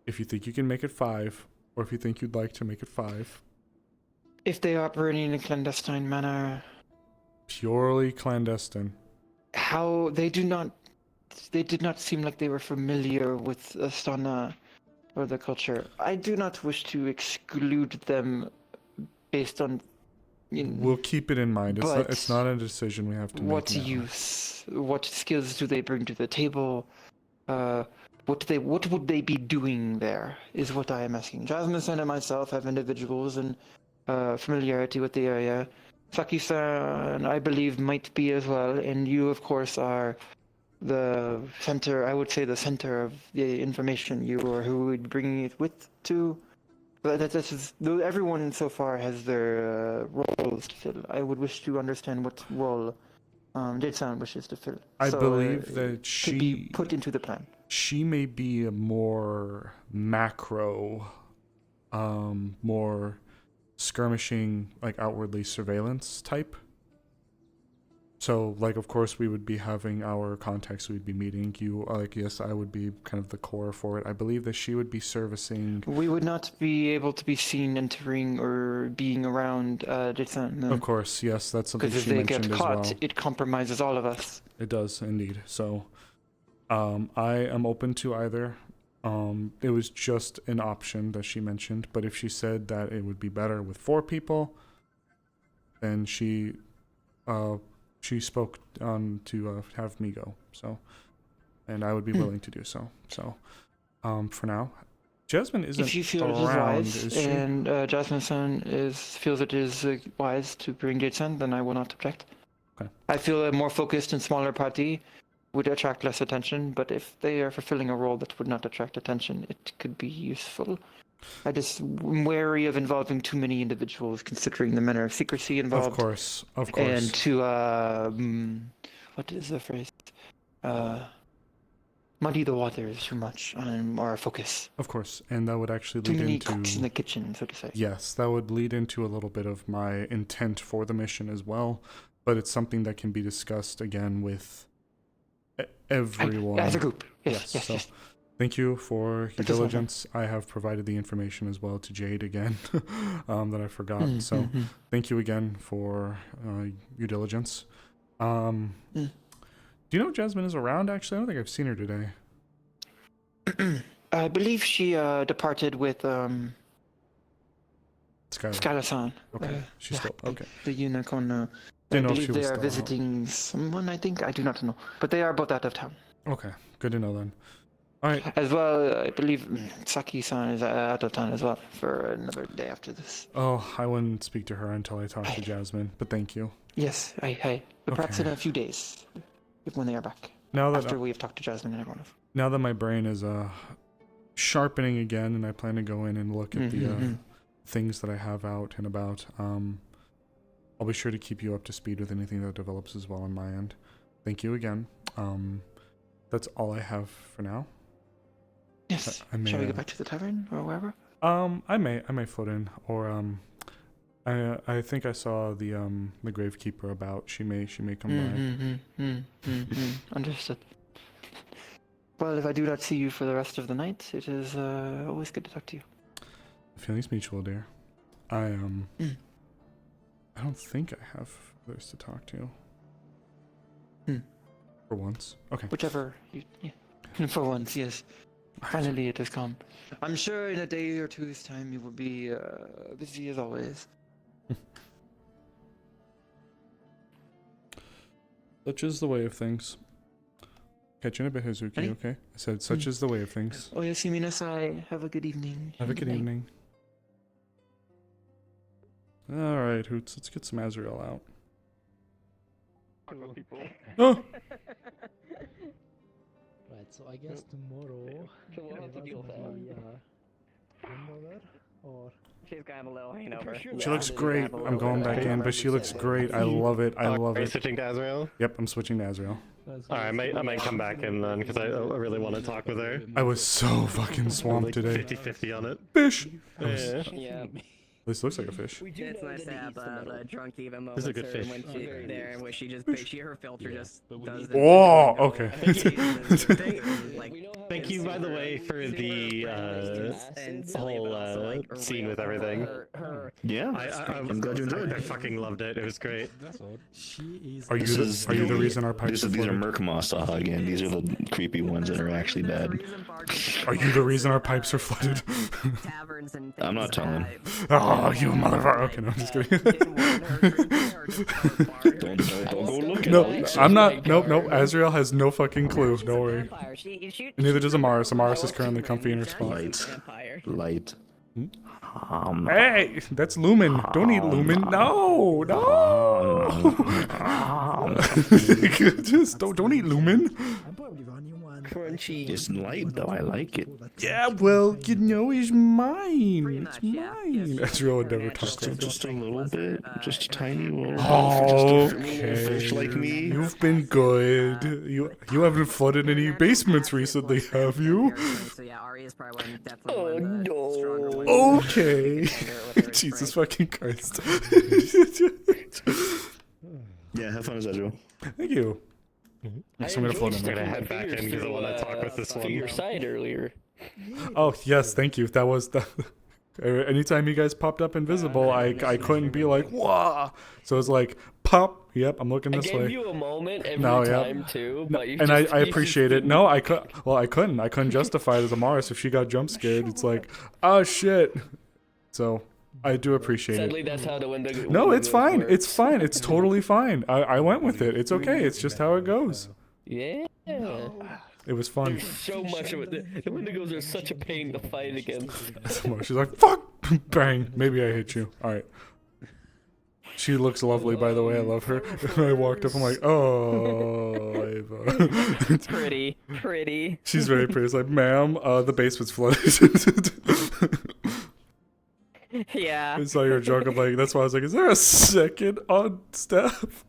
A: If you think you can make it 5, or if you think you'd like to make it 5.
E: If they are operating in a clandestine manner,
A: Purely clandestine.
E: how they did not seem like they were familiar with Astana or the culture. I do not wish to exclude them based on.
A: We'll keep it in mind. It's not a decision we have to make.
E: What
A: now.
E: use? What skills do they bring to the table? What would they be doing there? Is what I am asking. Jasmine and myself have individuals and familiarity with the area. Saki-san, I believe, might be as well, and you, of course, are the center. I would say the center of the information. You are who would bring it with to. But everyone so far has their roles to fill. I would wish to understand what role Jade-san wishes to fill.
A: I believe that she
E: could be put into the plan.
A: She may be a more macro, more skirmishing, like outwardly surveillance type. So, like, of course, we would be having our contacts we'd be meeting. You, like, yes, I would be kind of the core for it. I believe that she would be servicing.
E: We would not be able to be seen entering or being around Jade-san. No.
A: Of course, yes, that's something
E: Because
A: she
E: if they
A: mentioned
E: get
A: as
E: caught,
A: well.
E: it compromises all of us.
A: It does, indeed. So, I am open to either. It was just an option that she mentioned, but if she said that it would be better with 4 people, then she spoke on to have me go. So, and I would be willing to do so. So, for now, Jasmine isn't
E: If you feel it is
A: around,
E: wise,
A: is she?
E: and Jasmine-san feels it is wise to bring Jade-san, then I will not object.
A: Okay.
E: I feel a more focused and smaller party would attract less attention, but if they are fulfilling a role that would not attract attention, it could be useful. I just am wary of involving too many individuals, considering the manner of secrecy involved.
A: Of course.
E: And to what is the phrase? Muddy the waters too much on our focus.
A: Of course, and that would actually
E: Too
A: lead
E: many
A: into
E: cooks in the kitchen, so to say.
A: Yes, that would lead into a little bit of my intent for the mission as well, but it's something that can be discussed again with everyone
E: as a group. Yes, yes,
A: so
E: yes.
A: Thank you for your
E: That does not
A: diligence. I have provided the information as well to Jade again that I forgot. So thank you again for your diligence. Do you know if Jasmine is around? Actually, I don't think I've seen her today.
E: I believe she departed with Skylar-san.
A: Okay, she's still okay.
E: The unicorn. I
A: Didn't know if
E: believe
A: she
E: they
A: was
E: are
A: still out.
E: visiting someone. I think I do not know, but they are both out of town.
A: Okay, good to know then. All right.
E: As well, I believe Saki-san is out of town as well for another day after this.
A: Oh, I wouldn't speak to her until I talk to Jasmine, but thank you.
E: Yes, but perhaps in
A: Okay.
E: a few days, when they are back.
A: Now that
E: after we have talked to Jasmine and everyone.
A: Now that my brain is sharpening again, and I plan to go in and look at the things that I have out and about, I'll be sure to keep you up to speed with anything that develops as well on my end. Thank you again. That's all I have for now.
E: Yes. Shall we go back to the tavern or wherever?
A: I may float in, or I think I saw the gravekeeper about. She may come by.
E: Understood. Well, if I do not see you for the rest of the night, it is always good to talk to you.
A: The feeling's mutual, dear. I don't think I have others to talk to. For once. Okay.
E: Whichever you, yeah. For once, yes. Finally, it has come. I'm sure in a day or two's time you will be busy as always.
A: Such is the way of things. Catch you in a bit, Hazuki,
E: Ready?
A: okay? I said, such is the way of things.
E: Oh, yes, Yuminasai. Have a good evening.
A: Have a good evening. Alright, Hoots, let's get some Azrael out. Oh!
G: Right, so I guess tomorrow.
B: So we'll have to deal with that.
G: Handover or She's got a little hangover.
A: She looks great. I'm going back in, but she looks great. I love it. I love
U: Are you
A: it.
U: switching to Azrael?
A: Yep, I'm switching to Azrael.
U: Alright, I might come back in then, because I really want to talk with her.
A: I was so fucking swamped today.
U: 50-50 on it.
A: Fish!
U: Yeah.
A: This looks like a fish.
G: It's nice to have the drunk diva moment
U: This is a good fish.
G: when she's there, where she just her filter just does this.
A: Oh, okay.
U: Thank you, by the way, for the whole scene with everything.
B: Yeah,
U: I'm glad you enjoyed it. I fucking loved it. It was great.
A: Are you the reason our pipes
B: These are Merkmoss again. These are the creepy ones that are actually bad.
A: Are you the reason our pipes are flooded?
B: I'm not telling.
A: Oh, you motherfucker. Okay, no, I'm just kidding.
B: don't go looking.
A: No, I'm not. Nope. Azrael has no fucking clue. Don't worry. Neither does Amaris. Amaris is currently comfy in her spot.
B: Light.
A: Hey, that's Lumen. Don't eat Lumen. No. Just don't eat Lumen.
B: Crunchy. It's light though. I like it.
A: Yeah, well, you know, he's mine. It's mine. Azrael would never talk like that.
B: Just a little bit. Just a tiny little.
A: Oh,
B: just a little fish like me.
A: You've been good. You haven't flooded any basements recently, have you?
G: Oh no.
A: Okay. Jesus fucking Christ.
B: Yeah, have fun, Azrael.
A: Thank you. So I'm gonna float in there.
U: I'm gonna head back in because I want to talk with this one.
T: Your side earlier.
A: Oh yes, thank you. That was the. Anytime you guys popped up invisible, I couldn't be like wah. So it's like pop. Yep, I'm looking this way.
T: I gave you a moment every time too, but you
A: and I appreciate it. No, I could. Well, I couldn't justify it as Amaris if she got jump scared. It's like, oh shit. So I do appreciate
T: Sadly,
A: it.
T: that's how the window.
A: No, it's fine. It's fine. It's totally fine. I went with it. It's okay. It's just how it goes.
T: Yeah.
A: It was fun.
T: There's so much of it. The Wendigos are such a pain to fight against.
A: She's like, fuck! Bang! Maybe I hit you. Alright. She looks lovely, by the way. I love her. I walked up, I'm like, oh, Ava.
G: Pretty.
A: She's very pretty. It's like, ma'am, the basement's flooded.
G: Yeah.
A: I saw your joke. I'm like, that's why I was like, is there a second on staff?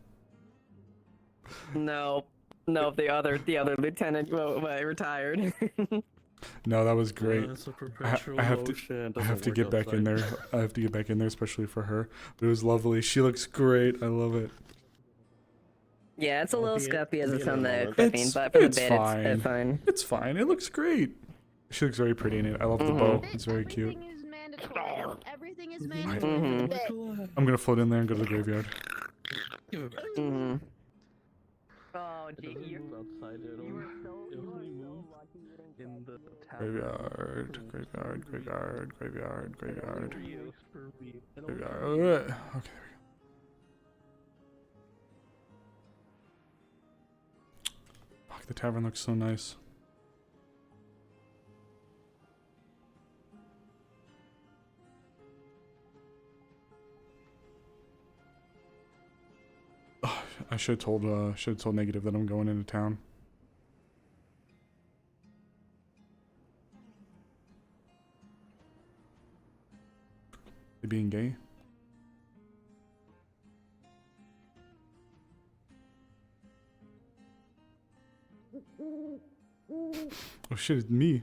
G: No, the other lieutenant retired.
A: No, that was great. I have to get back in there. I have to get back in there, especially for her. But it was lovely. She looks great. I love it.
G: Yeah, it's a little scuffy as it's on the clipping, but for the bit, it's fine.
A: It's fine. It looks great. She looks very pretty in it. I love the bow. It's very cute.
W: Everything is mandatory.
A: I'm gonna float in there and go to the graveyard.
G: Oh, gee, you were so
A: Graveyard. Okay, there we go. Fuck, the tavern looks so nice. Oh, I should have told Negative that I'm going into town. You being gay? Oh shit, it's me.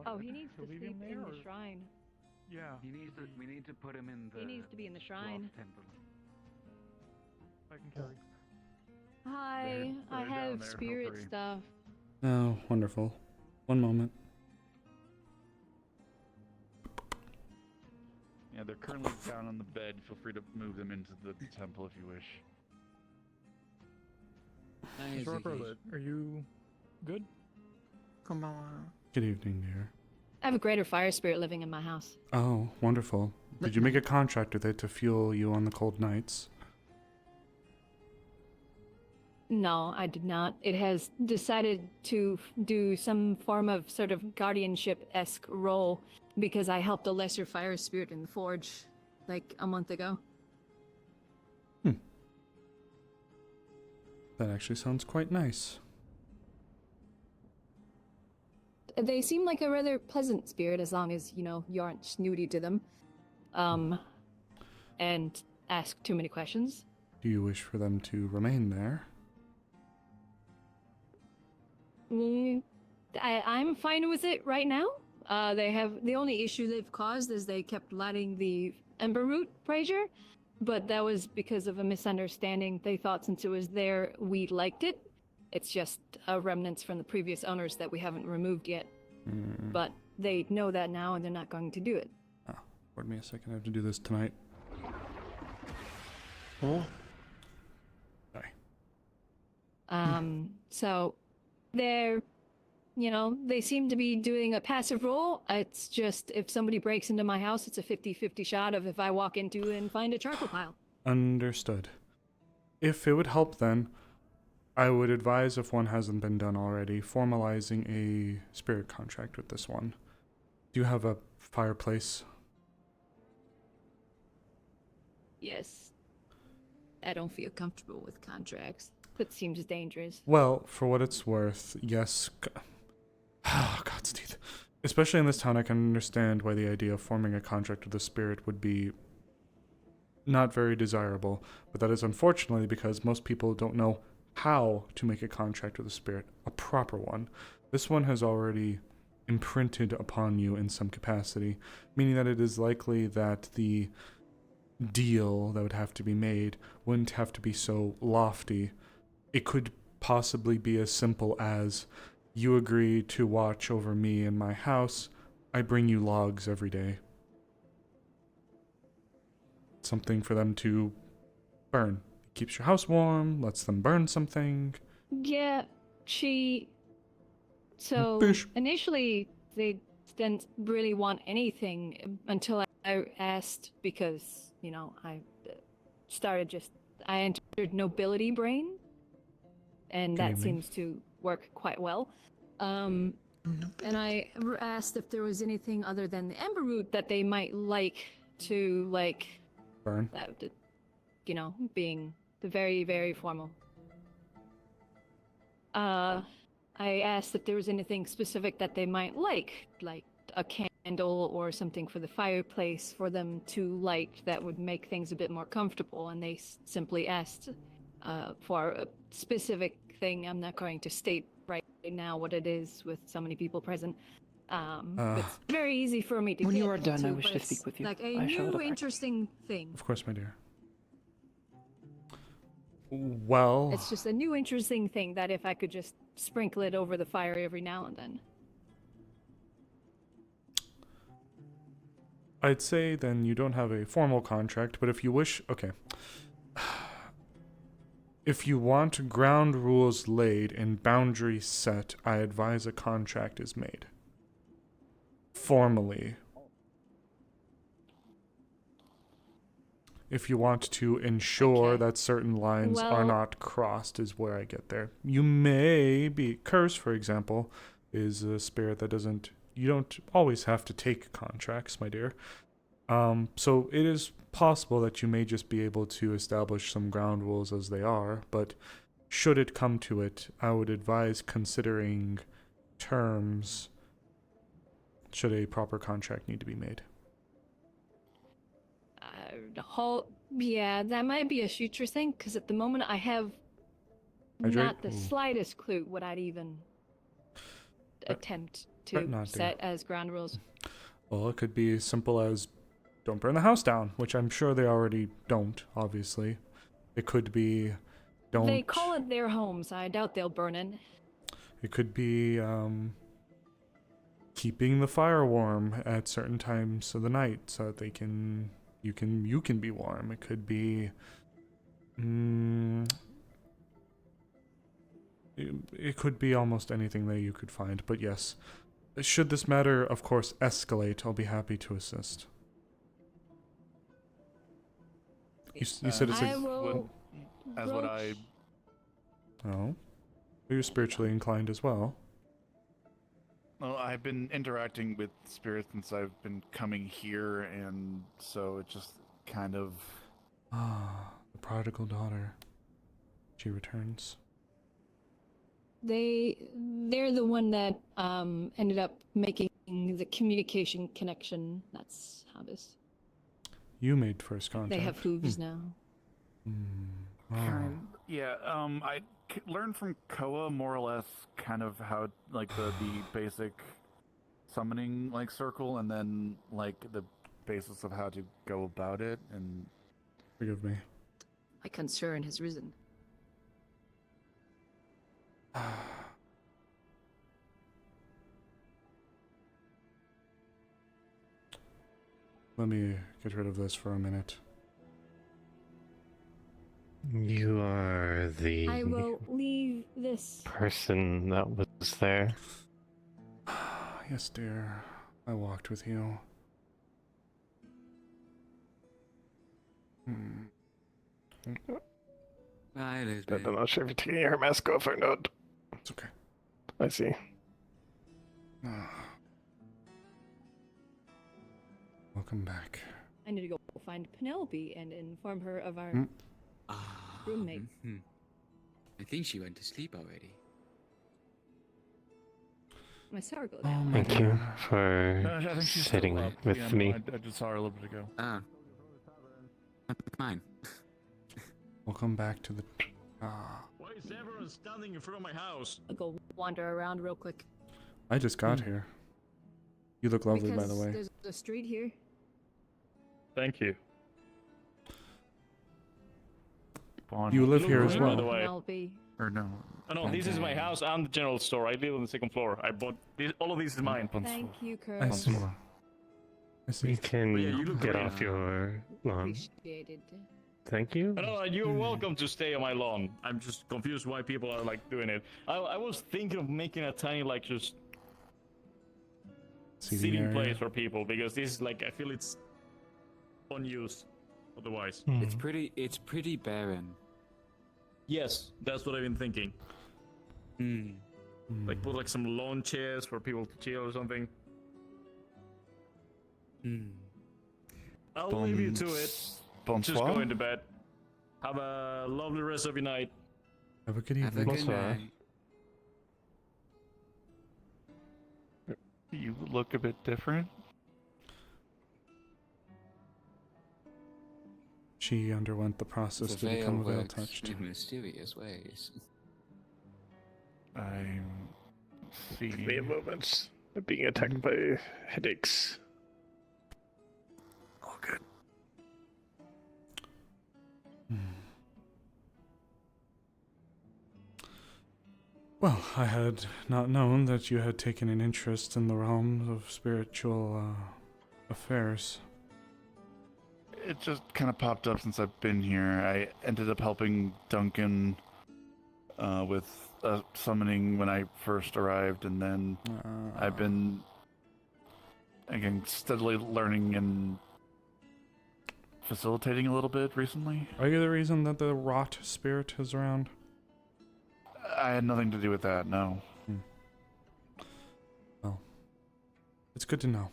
Q: Oh, he needs to sleep in the shrine.
A: Yeah.
F: We need to put him in the.
Q: He needs to be in the shrine.
F: Temple.
A: I can carry.
Q: Hi, I have spirit stuff.
A: Oh, wonderful. One moment.
F: Yeah, they're currently down on the bed. Feel free to move them into the temple if you wish.
A: Are you good?
E: Come on.
A: Good evening, dear.
Q: I have a greater fire spirit living in my house.
A: Oh, wonderful. Did you make a contract with it to fuel you on the cold nights?
Q: No, I did not. It has decided to do some form of sort of guardianship-esque role because I helped a lesser fire spirit in the forge like a month ago.
A: That actually sounds quite nice.
Q: They seem like a rather pleasant spirit as long as, you aren't snooty to them. And ask too many questions.
A: Do you wish for them to remain there?
Q: I'm fine with it right now. The only issue they've caused is they kept lighting the ember root brazier, but that was because of a misunderstanding. They thought since it was there, we liked it. It's just remnants from the previous owners that we haven't removed yet. But they know that now, and they're not going to do it.
A: Pardon me a second. I have to do this tonight. Sorry.
Q: So they're, they seem to be doing a passive role. It's just if somebody breaks into my house, it's a 50-50 shot of if I walk into and find a charcoal pile.
A: Understood. If it would help then, I would advise, if one hasn't been done already, formalizing a spirit contract with this one. Do you have a fireplace?
Q: Yes. I don't feel comfortable with contracts. That seems dangerous.
A: Well, for what it's worth, yes. Oh, God's teeth. Especially in this town, I can understand why the idea of forming a contract with a spirit would be not very desirable, but that is unfortunately because most people don't know how to make a contract with a spirit, a proper one. This one has already imprinted upon you in some capacity, meaning that it is likely that the deal that would have to be made wouldn't have to be so lofty. It could possibly be as simple as you agree to watch over me in my house. I bring you logs every day. Something for them to burn. Keeps your house warm, lets them burn something.
Q: Yeah, So initially they didn't really want anything until I asked because, I entered nobility brain, and that seems to work quite well. And I asked if there was anything other than the ember root that they might like to,
A: burn.
Q: Being the very, very formal. I asked if there was anything specific that they might like a candle or something for the fireplace for them to light that would make things a bit more comfortable, and they simply asked for a specific thing. I'm not going to state right now what it is with so many people present. It's very easy for me to
E: when
Q: get
E: you are done,
Q: to,
E: I wish
Q: but
E: to
Q: it's
E: speak with you.
Q: Like a
E: I shall
Q: new,
E: depart.
Q: interesting thing.
A: Of course, my dear. Well,
Q: It's just a new, interesting thing that if I could just sprinkle it over the fire every now and then.
A: I'd say then you don't have a formal contract, but if you wish, okay. If you want ground rules laid and boundaries set, I advise a contract is made. Formally. If you want to ensure that certain lines are not crossed is where I get there. You may be... Curse, for example, is a spirit that doesn't... You don't always have to take contracts, my dear. So it is possible that you may just be able to establish some ground rules as they are, but should it come to it, I would advise considering terms should a proper contract need to be made.
Q: Yeah, that might be a future thing, because at the moment I have not the slightest clue what I'd even attempt to set as ground rules.
A: Well, it could be as simple as don't burn the house down, which I'm sure they already don't, obviously. It could be don't...
Q: They call it their homes. I doubt they'll burn it.
A: It could be keeping the fire warm at certain times of the night so that they can... You can be warm. It could be... it could be almost anything that you could find, but yes. Should this matter, of course, escalate, I'll be happy to assist. You said it's
Q: Oh.
A: You're spiritually inclined as well.
C: Well, I've been interacting with spirits since I've been coming here, and so it just kind of...
A: Ah, the prodigal daughter. She returns.
Q: they're the one that ended up making the communication connection. That's how this.
A: You made first contact.
Q: They have hooves now.
A: Wow.
C: Yeah, I learned from Koa more or less kind of how, like, the basic summoning, like, circle, and then, like, the basis of how to go about it, and...
A: Forgive me.
Q: My concern has risen.
A: Let me get rid of this for a minute.
U: You are the
Q: I will leave this.
U: person that was there.
A: Yes, dear. I walked with you.
U: I'm not sure if you're taking your mask off or not.
A: It's okay.
U: I see.
A: Welcome back.
Q: I need to go find Penelope and inform her of our roommate.
H: I think she went to sleep already.
Q: I saw her go down.
U: Thank you for
C: I think she's
U: sitting
C: still up.
U: with
C: Yeah,
U: me.
C: no, I just saw her a little bit ago.
H: Mine.
A: Welcome back to the...
P: Why is everyone standing in front of my house?
Q: I'll go wander around real quick.
A: I just got here. You look lovely, by the
Q: Because
A: way.
Q: there's a street here.
P: Thank you.
A: You live here as
P: By
A: well.
P: the way.
Q: Penelope.
C: Or no.
P: Oh, no, this is my house and the general store. I live on the second floor. I bought this, all of these is mine.
Q: Thank you, Kurt.
A: I see. I see.
U: You can
P: Yeah, you look
U: get
P: great.
U: off your lawn.
Q: Appreciated.
U: Thank you.
P: No, you're welcome to stay on my lawn. I'm just confused why people are like doing it. I was thinking of making a tiny like just
A: Seating
P: sitting
A: area.
P: place for people because this is like I feel it's unused otherwise.
H: It's pretty barren.
P: Yes, that's what I've been thinking. Like put like some lawn chairs for people to chill or something. I'll leave you to it. Just
C: Bonsoir.
P: going to bed. Have a lovely rest of your night.
A: Have a good
H: Have a
A: evening.
H: good night.
C: You look a bit different.
A: She underwent the process
H: The
A: to
H: veil
A: become a veil
H: works
A: touched.
H: in mysterious ways.
C: I'm
U: Give me a
C: seeing...
U: moment. I'm being attacked by headaches.
C: All good.
A: Well, I had not known that you had taken an interest in the realms of spiritual affairs.
C: It just kind of popped up since I've been here. I ended up helping Duncan with summoning when I first arrived, and then I've been, again, steadily learning and facilitating a little bit recently.
A: Are you the reason that the rot spirit is around?
C: I had nothing to do with that, no.
A: Well, it's good to know.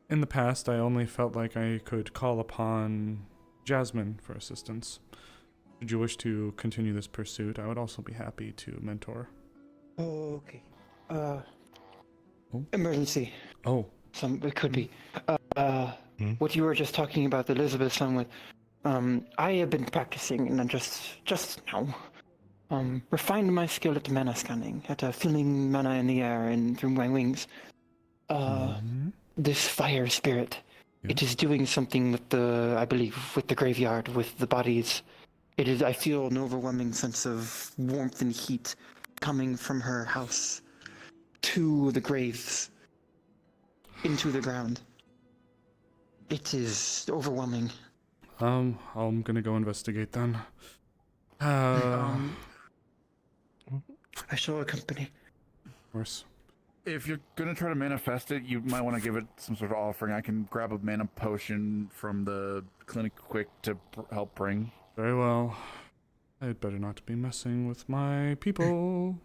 A: In the past, I only felt like I could call upon Jasmine for assistance. Should you wish to continue this pursuit, I would also be happy to mentor.
E: Oh, okay. Emergency.
A: Oh.
E: It could be. What you were just talking about, the Elizabeth song with, I have been practicing and I just now, refined my skill at mana scanning, at feeling mana in the air and through my wings. This fire spirit, it is doing something with I believe, with the graveyard, with the bodies. I feel an overwhelming sense of warmth and heat coming from her house to the graves, into the ground. It is overwhelming.
A: I'm gonna go investigate then.
E: I shall accompany.
A: Of course.
C: If you're gonna try to manifest it, you might want to give it some sort of offering. I can grab a mana potion from the clinic quick to help bring.
A: Very well. I had better not be messing with my people.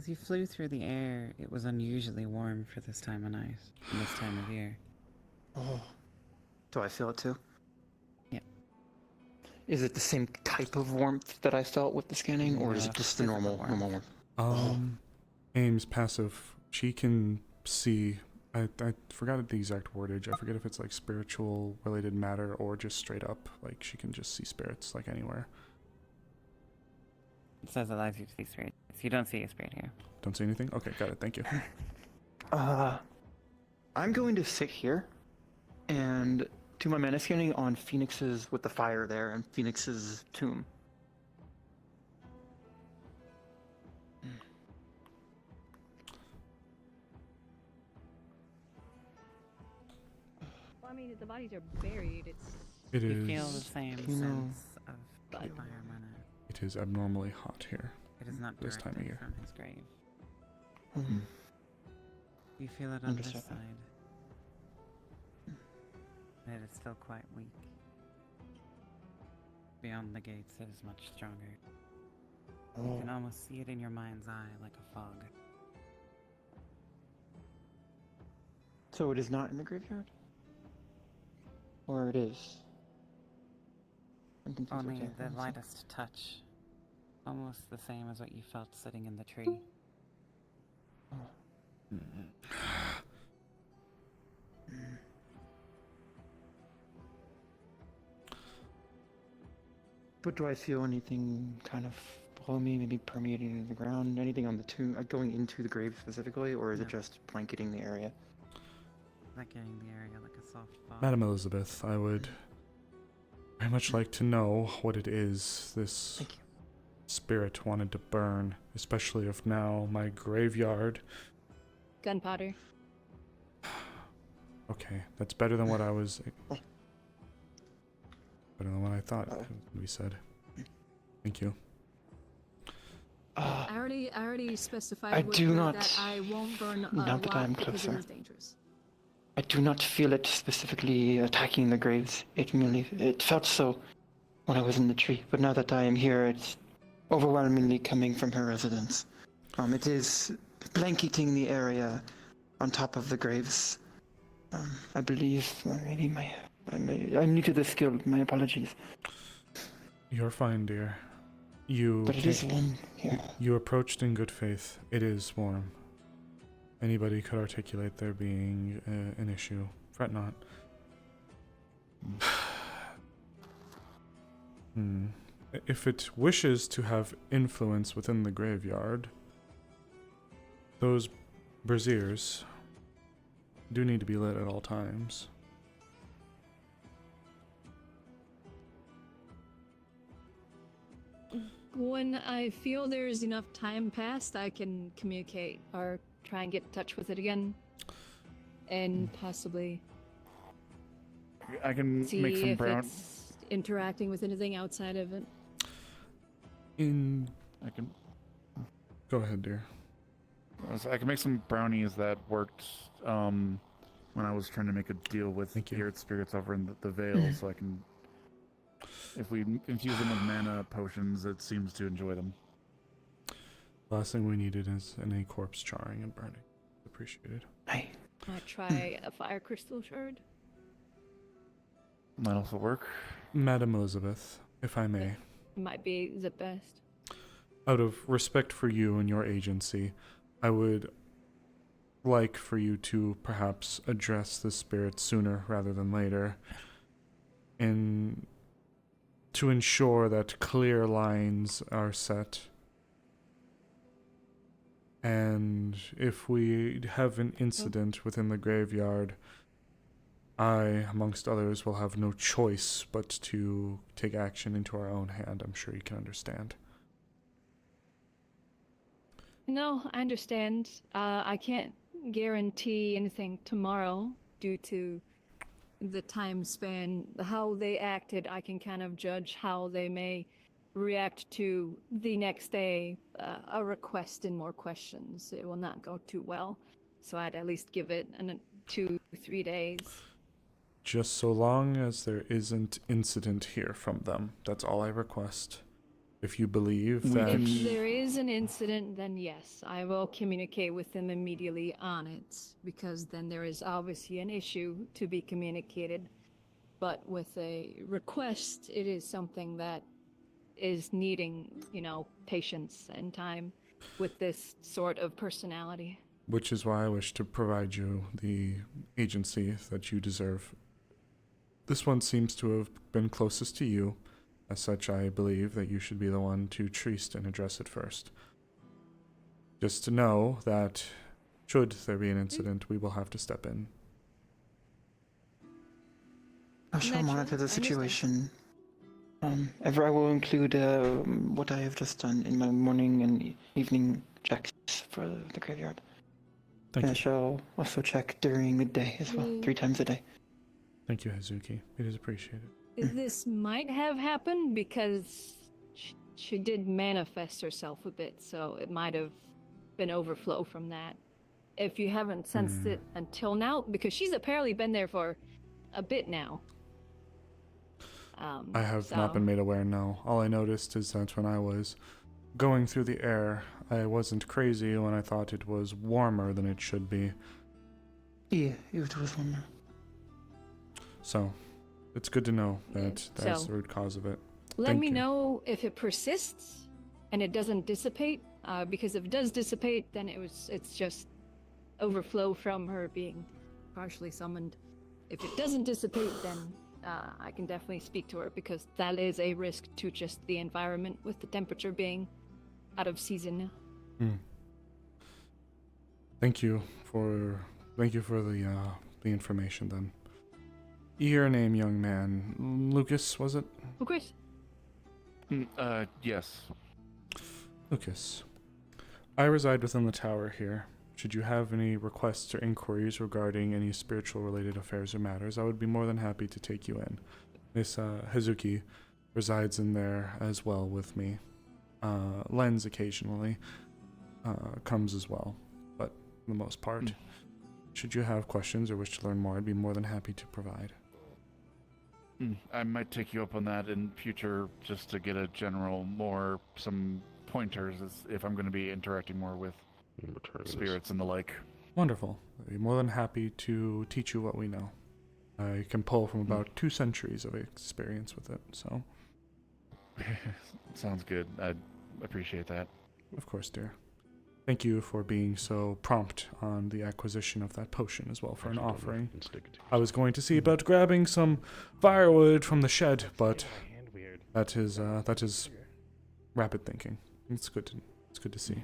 D: As you flew through the air, it was unusually warm for this time of night, and this time of year.
E: Oh. Do I feel it too?
D: Yeah.
E: Is it the same type of warmth that I felt with the scanning, or is it just the normal warmth?
A: Aim's passive. She can see. I forgot the exact wordage. I forget if it's like spiritual related matter or just straight up. Like she can just see spirits like anywhere.
D: It says it allows you to see spirits. You don't see a spirit here.
A: Don't see anything? Okay, got it. Thank you.
E: I'm going to sit here and do my mana scanning on Phoenix's with the fire there and Phoenix's tomb.
Q: Well, I mean, if the bodies are buried,
A: It
D: you
A: is.
D: feel the same sense of fire mana.
A: It is abnormally hot here.
D: It is not
A: this time of
D: directly
A: year.
D: from his grave.
E: Mm-hmm.
D: You feel it on this
E: Understood.
D: side. It is still quite weak. Beyond the gates, it is much stronger. You can almost see it in your mind's eye like a fog.
E: So it is not in the graveyard? Or it is? I'm confused
D: Only
E: what
D: the
E: you're saying.
D: lightest touch. Almost the same as what you felt sitting in the tree.
E: But do I feel anything kind of below me, maybe permeating into the ground? Anything on the tomb, going into the grave specifically, or is it just blanketing the area?
D: Blanketing the area like a soft fog.
A: Madam Elizabeth, I would very much like to know what it is this spirit wanted to burn, especially if now my graveyard.
Q: Gunpowder.
A: Okay, that's better than what I was. Better than what I thought we said. Thank you.
Q: I already specified
E: I
Q: with
E: do
Q: her
E: not-
Q: that I won't burn a
E: not that
Q: lot
E: I'm
Q: because it
E: closer.
Q: is dangerous.
E: I do not feel it specifically attacking the graves. It felt so when I was in the tree, but now that I am here, it's overwhelmingly coming from her residence. It is blanketing the area on top of the graves. I believe maybe I'm new to this skill. My apologies.
A: You're fine, dear. You.
E: But it is warm here.
A: You approached in good faith. It is warm. Anybody could articulate there being an issue. Fret not. If it wishes to have influence within the graveyard, those braziers do need to be lit at all times.
Q: When I feel there's enough time passed, I can communicate or try and get in touch with it again, and possibly
C: I can
Q: see
C: make some
Q: if
C: brown.
Q: it's interacting with anything outside of it.
C: I can.
A: Go ahead, dear.
C: I can make some brownies that worked when I was trying to make a deal with the earth spirits over in the Vale, so I can. If we infuse them with mana potions, it seems to enjoy them.
A: Last thing we needed is any corpse charring and burning. Appreciated.
E: Hey.
Q: I try a fire crystal shard.
C: Might also work.
A: Madam Elizabeth, if I may.
Q: Might be the best.
A: Out of respect for you and your agency, I would like for you to perhaps address the spirit sooner rather than later, and to ensure that clear lines are set. And if we have an incident within the graveyard, I, amongst others, will have no choice but to take action into our own hand. I'm sure you can understand.
Q: No, I understand. I can't guarantee anything tomorrow due to the time span. How they acted, I can kind of judge how they may react to the next day. A request and more questions. It will not go too well. So I'd at least give it 2-3 days.
A: Just so long as there isn't incident here from them. That's all I request. if you believe
C: We
A: that.
Q: If there is an incident, then yes, I will communicate with them immediately on it, because then there is obviously an issue to be communicated. But with a request, it is something that is needing, patience and time with this sort of personality.
A: Which is why I wish to provide you the agency that you deserve. This one seems to have been closest to you. As such, I believe that you should be the one to treat and address it first. Just to know that, should there be an incident, we will have to step in.
E: I shall monitor the situation. I will include what I have just done in my morning and evening checks for the graveyard.
A: Thank
E: I
A: you.
E: shall also check during the day as well, 3 times a day.
A: Thank you, Hazuki. It is appreciated.
Q: This might have happened because she did manifest herself a bit, so it might have been overflow from that. If you haven't sensed it until now, because she's apparently been there for a bit now.
A: I have not been made aware, no. All I noticed is that when I was going through the air, I wasn't crazy when I thought it was warmer than it should be.
E: Yeah, it was warmer.
A: So, it's good to know that that's the root cause of it.
Q: Let me know if it persists and it doesn't dissipate, because if it does dissipate, then it's just overflow from her being partially summoned. If it doesn't dissipate, then I can definitely speak to her, because that is a risk to just the environment with the temperature being out of season now.
A: Thank you for the information then. Your name, young man, Lucas, was it?
Q: Lucas?
C: Yes.
A: Lucas. I reside within the tower here. Should you have any requests or inquiries regarding any spiritual related affairs or matters, I would be more than happy to take you in. Miss Hazuki resides in there as well with me. Lens occasionally comes as well, but for the most part. Should you have questions or wish to learn more, I'd be more than happy to provide.
C: I might take you up on that in future, just to get a general some pointers if I'm going to be interacting more with spirits and the like.
A: Wonderful. I'd be more than happy to teach you what we know. I can pull from about 2 centuries of experience with it, so.
C: Sounds good. I appreciate that.
A: Of course, dear. Thank you for being so prompt on the acquisition of that potion as well for an offering. I was going to see about grabbing some firewood from the shed, but that is rapid thinking. It's good to see.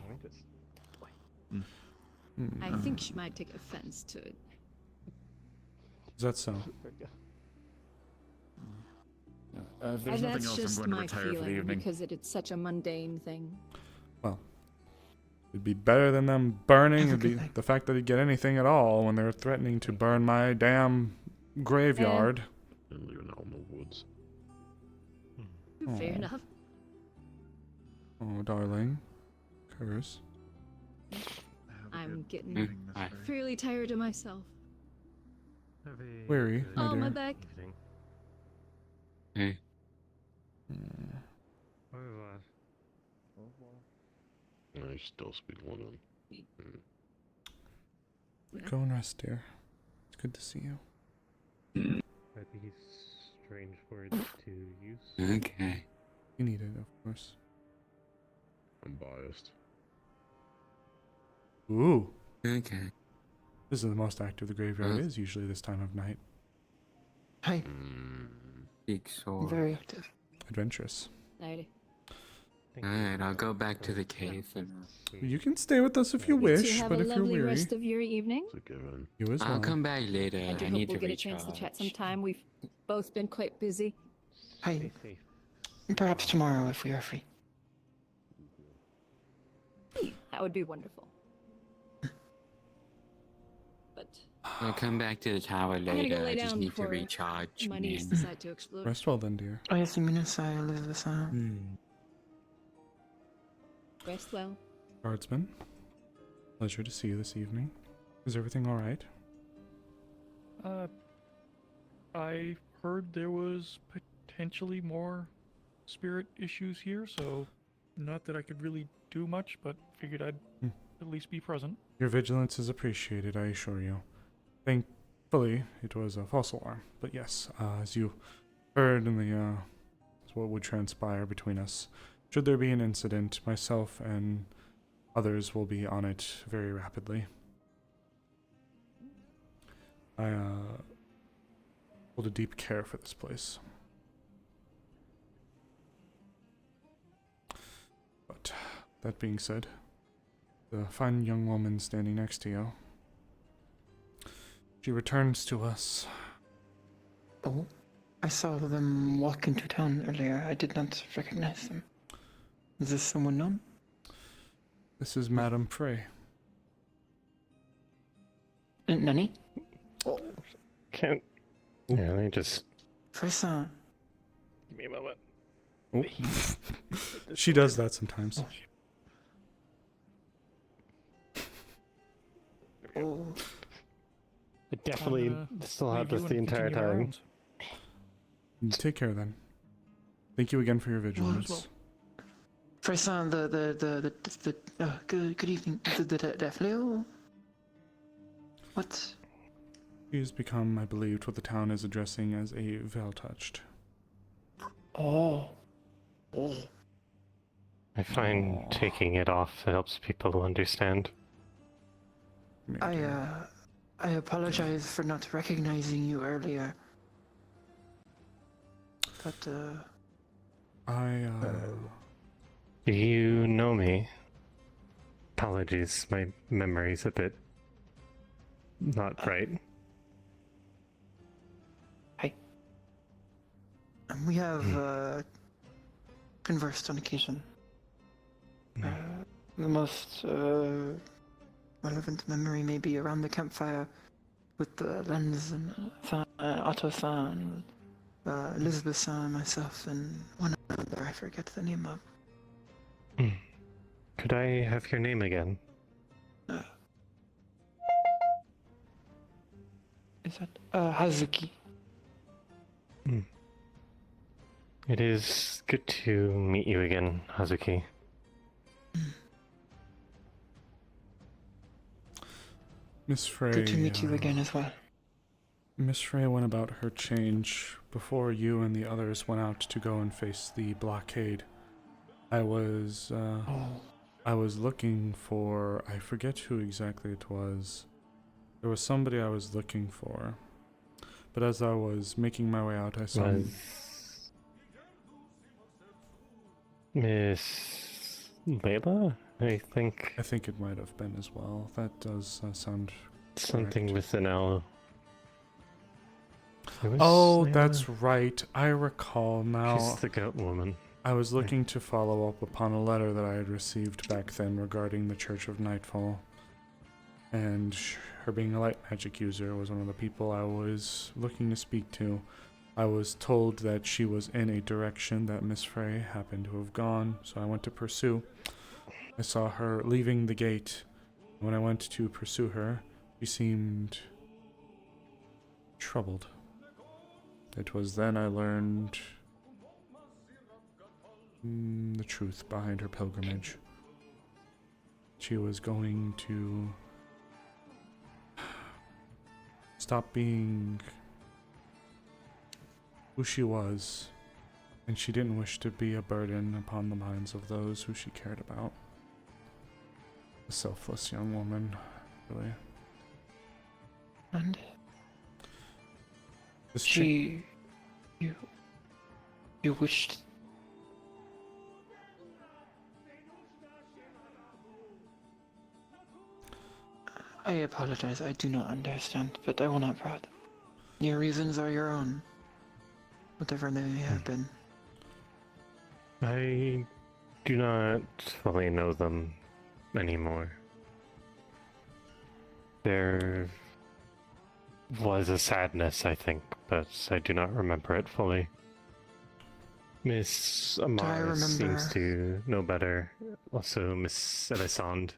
Q: I think she might take offense to it.
A: Is that so?
C: If there's nothing
Q: That's
C: else,
Q: just
C: I'm going to
Q: my
C: retire for the
Q: feeling,
C: evening.
Q: because it's such a mundane thing.
A: Well, it'd be better than them burning. It'd be the fact that they'd get anything at all when they're threatening to burn my damn graveyard.
J: And leaving out in the woods.
Q: Fair enough.
A: Oh, darling. Curse.
Q: I'm getting fairly tired of myself.
A: Weary, my
Q: Oh,
A: dear.
Q: my back.
H: Hey.
J: I still speak London.
A: Go and rest, dear. It's good to see you.
M: I think he's strange words to use.
H: Okay.
A: You need it, of course.
J: I'm biased.
A: Ooh.
H: Okay.
A: This is the most active the graveyard is usually this time of night.
E: Hi.
H: Big sword.
E: Very active.
A: Adventurous.
Q: Alrighty.
H: Alright, I'll go back to the cave and...
A: You can stay with us if you
Q: You
A: wish,
Q: have
A: but
Q: a
A: if you're
Q: lovely
A: weary,
Q: rest of your evening.
A: you as well.
H: I'll come back later.
Q: And
H: I
Q: I hope
H: need
Q: we'll
H: to
Q: get a chance to chat
H: recharge.
Q: sometime. We've both been quite busy.
E: Hi. Perhaps tomorrow if we are free.
Q: That would be wonderful. But
H: I'll come back to the tower
Q: I'm gonna
H: later.
Q: go lay
H: I just
Q: down
H: need to
Q: before
H: recharge.
Q: my knees
H: man.
Q: decide to explode.
A: Rest well then, dear.
E: Oh, yes, I live this out.
Q: Rest well.
A: Guardsman, pleasure to see you this evening. Is everything alright?
N: I heard there was potentially more
I: spirit issues here, so not that I could really do much, but figured I'd at least be present.
A: Your vigilance is appreciated, I assure you. Thankfully, it was a false alarm, but yes, as you heard in the, what would transpire between us. Should there be an incident, myself and others will be on it very rapidly. I, hold a deep care for this place. But, that being said, the fine young woman standing next to you, she returns to us.
E: Oh, I saw them walk into town earlier. I did not recognize them. Is this someone known?
A: This is Madame Frey.
E: Nani?
U: Can't. Yeah, let me just.
E: Freyson.
U: Give me a moment.
A: Oh. She does that sometimes.
E: Oh.
U: I definitely still have this the entire time.
A: Take care then. Thank you again for your vigilance.
E: Freyson, good evening. The Defleo? What?
A: He has become, I believe, what the town is addressing as a veil-touched.
E: Oh. Oh.
U: I find taking it off helps people understand.
E: I apologize for not recognizing you earlier. But,
U: Do you know me? Apologies, my memory's a bit not right.
E: We have conversed on occasion. The most relevant memory may be around the campfire with the Lens and Otto-san, Elizabeth-san, myself, and one other I forget the name of.
U: Could I have your name again?
E: Is that Hazuki?
U: It is good to meet you again, Hazuki.
A: Miss Frey.
E: Good to meet you again as well.
A: Miss Frey went about her change before you and the others went out to go and face the blockade. I was looking for, I forget who exactly it was. There was somebody I was looking for. But as I was making my way out, I saw...
U: Miss Layla, I think.
A: I think it might have been as well. That does sound
U: something
A: correct.
U: with an L.
A: Oh, that's right. I recall now.
U: She's the goat woman.
A: I was looking to follow up upon a letter that I had received back then regarding the Church of Nightfall. And her being a light magic user was one of the people I was looking to speak to. I was told that she was in a direction that Miss Frey happened to have gone, so I went to pursue. I saw her leaving the gate. When I went to pursue her, she seemed troubled. It was then I learned the truth behind her pilgrimage. She was going to stop being who she was, and she didn't wish to be a burden upon the minds of those who she cared about. A selfless young woman, really.
E: And
A: This
E: you wished. I apologize, I do not understand, but I will not prod. Your reasons are your own. Whatever they may have been.
U: I do not fully know them anymore. There was a sadness, I think, but I do not remember it fully. Miss Amaris seems to know better. Also, Miss Elisande.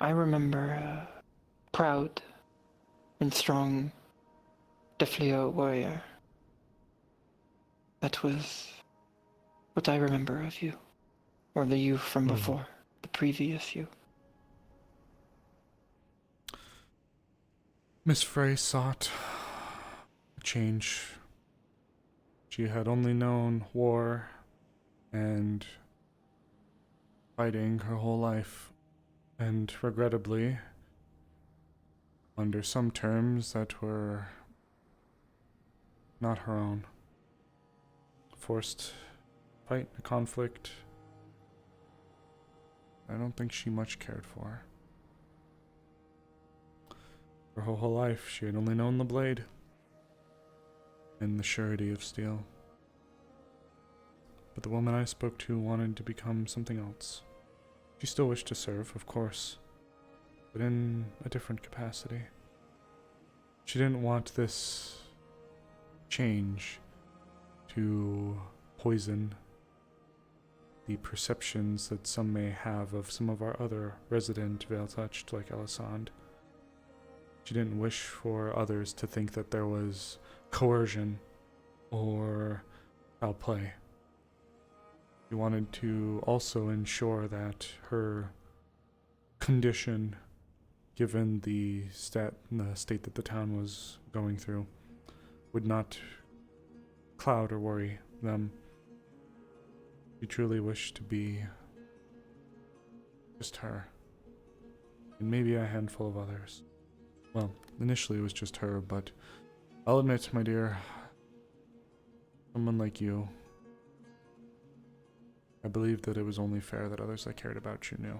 E: I remember a proud and strong Defleo warrior That was what I remember of you. Or the you from before. The previous you.
A: Miss Frey sought a change. She had only known war and fighting her whole life, and regrettably, under some terms that were not her own. Forced fight, conflict, I don't think she much cared for. For her whole life, she had only known the blade and the surety of steel. But the woman I spoke to wanted to become something else. She still wished to serve, of course, but in a different capacity. She didn't want this change to poison the perceptions that some may have of some of our other resident Veil-touched, like Elisande. She didn't wish for others to think that there was coercion or foul play. She wanted to also ensure that her condition, given the state that the town was going through, would not cloud or worry them. She truly wished to be just her, and maybe a handful of others. Well, initially it was just her, but I'll admit, my dear, someone like you, I believed that it was only fair that others I cared about you knew.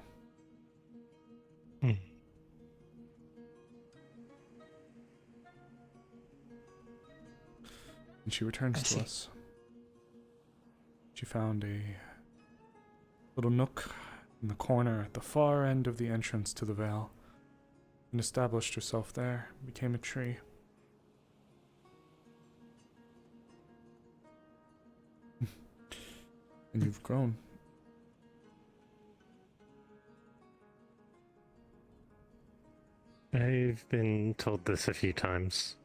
A: And she returns to us. She found a little nook in the corner at the far end of the entrance to the Vale, and established herself there, became a tree. And you've grown.
U: I've been told this a few times.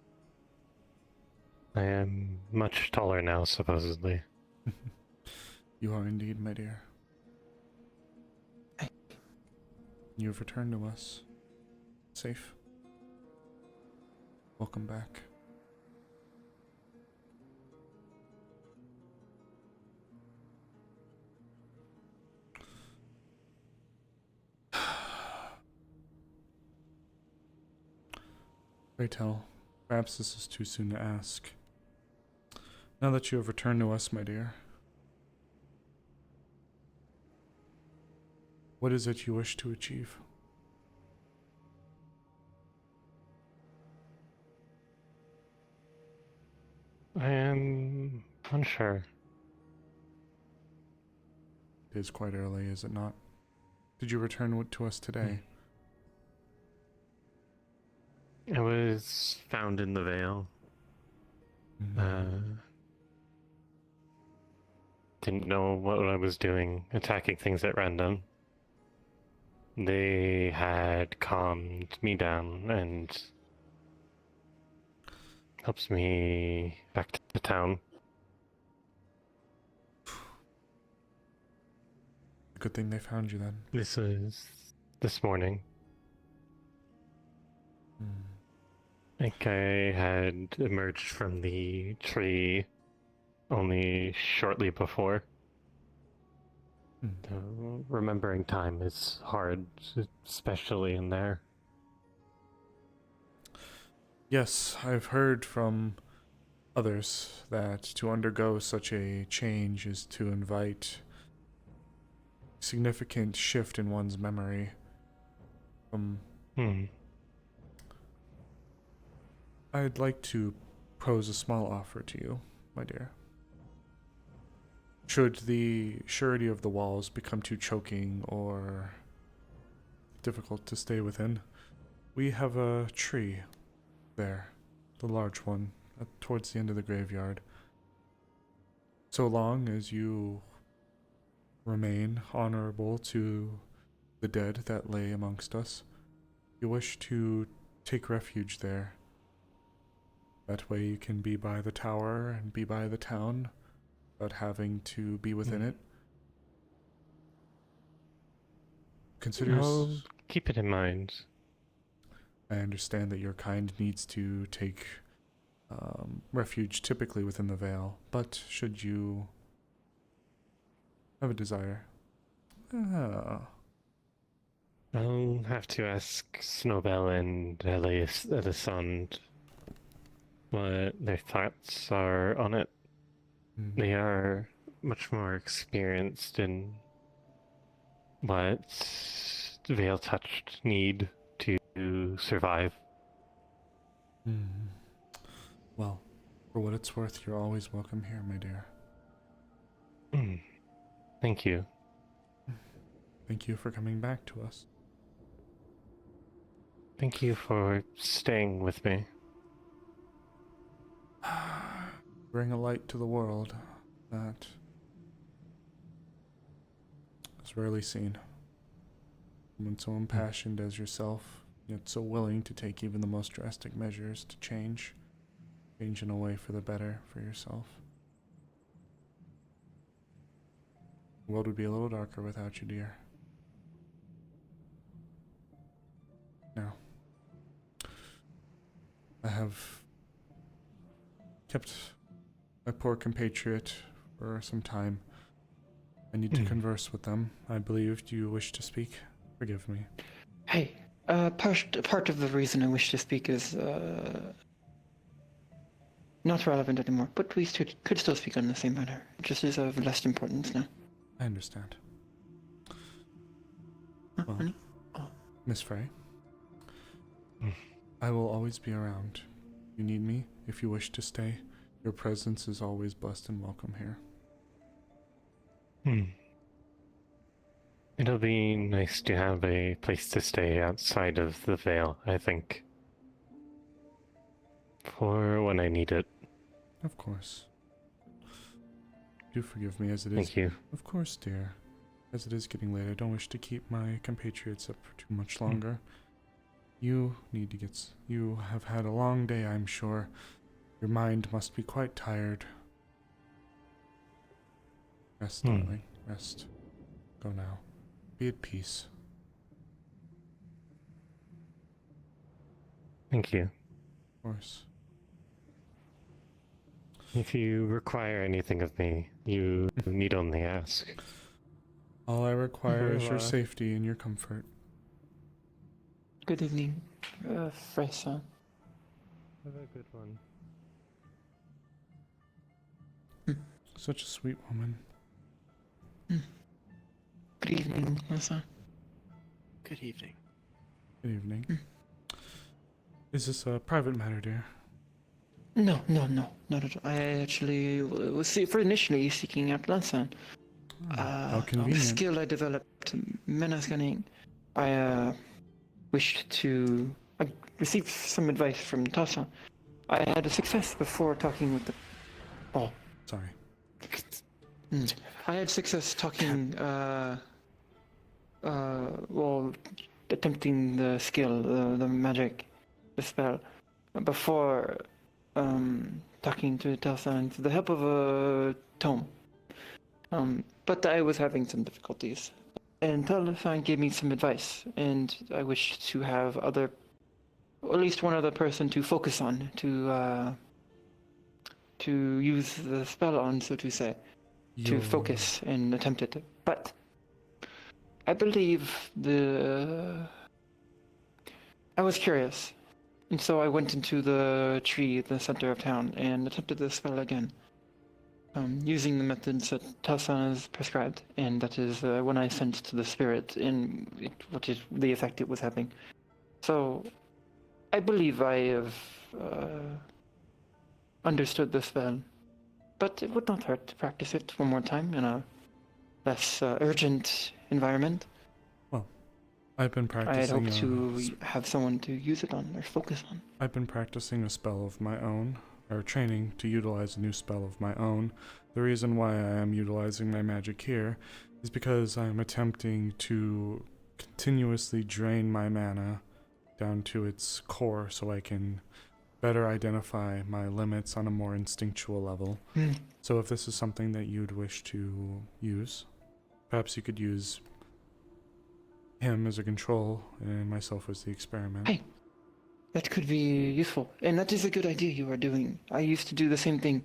U: I am much taller now, supposedly.
A: You are indeed, my dear. You have returned to us. Safe. Welcome back. Pray tell, perhaps this is too soon to ask. Now that you have returned to us, my dear, what is it you wish to achieve?
U: I am unsure.
A: It is quite early, is it not? Did you return to us today?
U: I was found in the Vale. Didn't know what I was doing, attacking things at random. They had calmed me down and helps me back to the town.
A: Good thing they found you then.
U: This is this morning. I think I had emerged from the tree only shortly before. Remembering time is hard, especially in there.
A: Yes, I've heard from others that to undergo such a change is to invite significant shift in one's memory. I'd like to pose a small offer to you, my dear. Should the surety of the walls become too choking or difficult to stay within, we have a tree there, the large one, towards the end of the graveyard. So long as you remain honorable to the dead that lay amongst us, you wish to take refuge there. That way you can be by the tower and be by the town about having to be within it. Consider.
U: I'll keep it in mind.
A: I understand that your kind needs to take refuge typically within the Veil, but should you have a desire,
U: I'll have to ask Snowbell and Elisande what their thoughts are on it. They are much more experienced in what Veil Touched need to survive.
A: Well, for what it's worth, you're always welcome here, my dear.
U: Thank you.
A: Thank you for coming back to us.
U: Thank you for staying with me.
A: Bring a light to the world that is rarely seen. Someone so impassioned as yourself, yet so willing to take even the most drastic measures to change in a way for the better for yourself. The world would be a little darker without you, dear. Now, I have kept my poor compatriot for some time. I need to converse with them. I believe you wish to speak. Forgive me.
E: Hey, part of the reason I wish to speak is not relevant anymore, but we could still speak on the same matter. It just is of less importance now.
A: I understand. Well, Miss Frey, I will always be around. If you need me, if you wish to stay, your presence is always blessed and welcome here.
U: It'll be nice to have a place to stay outside of the Veil, I think. For when I need it.
A: Of course. Do forgive me as it is.
U: Thank you.
A: Of course, dear. As it is getting late, I don't wish to keep my compatriots up for too much longer. You need to you have had a long day, I'm sure. Your mind must be quite tired. Rest, darling. Rest. Go now. Be at peace.
U: Thank you.
A: Of course.
U: If you require anything of me, you need only ask.
A: All I require is your safety and your comfort.
E: Good evening, Freysa.
U: Have a good one.
A: Such a sweet woman.
E: Good evening, Freysa.
C: Good evening.
A: Good evening. Is this a private matter, dear?
E: No, not at all. I actually was initially seeking out Lansan.
A: How convenient.
E: The skill I developed, mana scanning. I wished to receive some advice from Tassa. I had a success before talking with the... Oh.
A: Sorry.
E: I had success talking, attempting the skill, the magic, the spell, before talking to Tassa and with the help of a tome. But I was having some difficulties. And Tassa gave me some advice, and I wished to have at least one other person to focus on, to use the spell on, so to say, to focus and attempt it. But I believe I was curious, and so I went into the tree at the center of town and attempted the spell again, using the methods that Tassa has prescribed, and that is when I sensed the spirit and what is the effect it was having. So I believe I have understood the spell, but it would not hurt to practice it one more time in a less urgent environment.
A: Well, I've been practicing.
E: I'd hope to have someone to use it on or focus on.
A: I've been practicing a spell of my own, or training to utilize a new spell of my own. The reason why I am utilizing my magic here is because I am attempting to continuously drain my mana down to its core so I can better identify my limits on a more instinctual level. So if this is something that you'd wish to use, perhaps you could use him as a control and myself as the experiment.
E: Hey, that could be useful. And that is a good idea you are doing. I used to do the same thing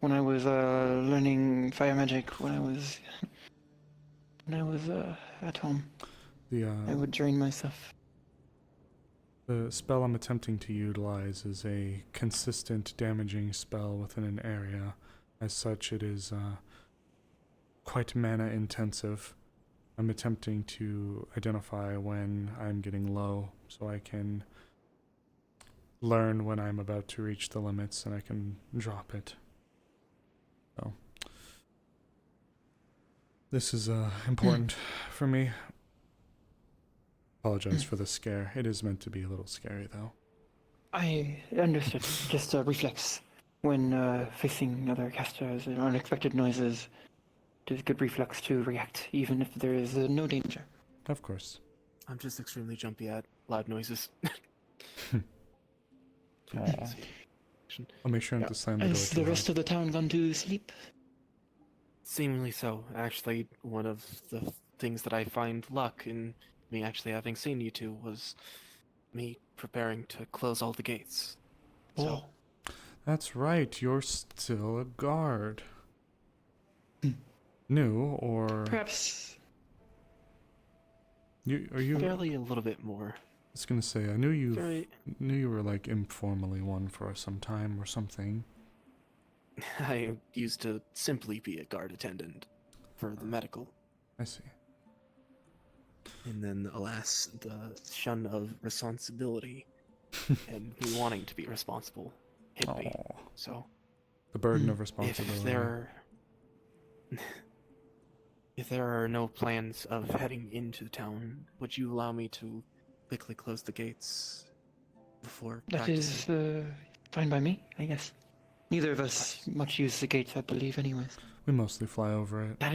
E: when I was learning fire magic when I was at home. I would drain myself.
A: The spell I'm attempting to utilize is a consistent damaging spell within an area. As such, it is quite mana intensive. I'm attempting to identify when I'm getting low so I can learn when I'm about to reach the limits and I can drop it. So this is important for me. Apologize for the scare. It is meant to be a little scary, though.
E: I understood. Just a reflex when facing other casters and unexpected noises. It is a good reflex to react, even if there is no danger.
A: Of course.
N: I'm just extremely jumpy at loud noises.
A: I'll make sure not to slam the door.
E: Has the rest of the town gone to sleep?
N: Seemingly so. Actually, one of the things that I find luck in me actually having seen you two was me preparing to close all the gates. So.
A: That's right, you're still a guard. New, or...
E: Perhaps...
A: Are you...
N: Barely a little bit more.
A: I was gonna say, I knew you were like informally one for some time or something.
N: I used to simply be a guard attendant for the medical.
A: I see.
N: And then, alas, the shun of responsibility and me wanting to be responsible hit me. So
A: the burden of responsibility.
N: If there are no plans of heading into town, would you allow me to quickly close the gates before practicing?
E: That is fine by me, I guess. Neither of us much use the gates, I believe, anyways.
A: We mostly fly over it.
N: That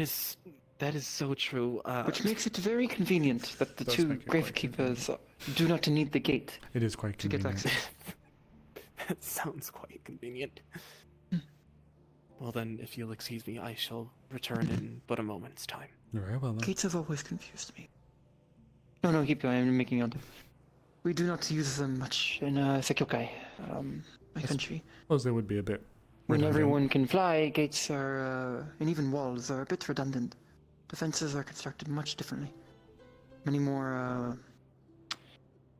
N: is so true.
E: Which makes it very convenient that the two gravekeepers do not need the gate.
A: It is quite convenient.
E: To get access.
N: That sounds quite convenient. Well then, if you'll excuse me, I shall return in but a moment's time.
A: Very well then.
E: Gates have always confused me. No, keep going, I'm making out. We do not use them much in Sekyokai, my country.
A: I suppose they would be a bit
E: When everyone can fly, gates are, and even walls are a bit redundant. Defenses are constructed much differently. Many more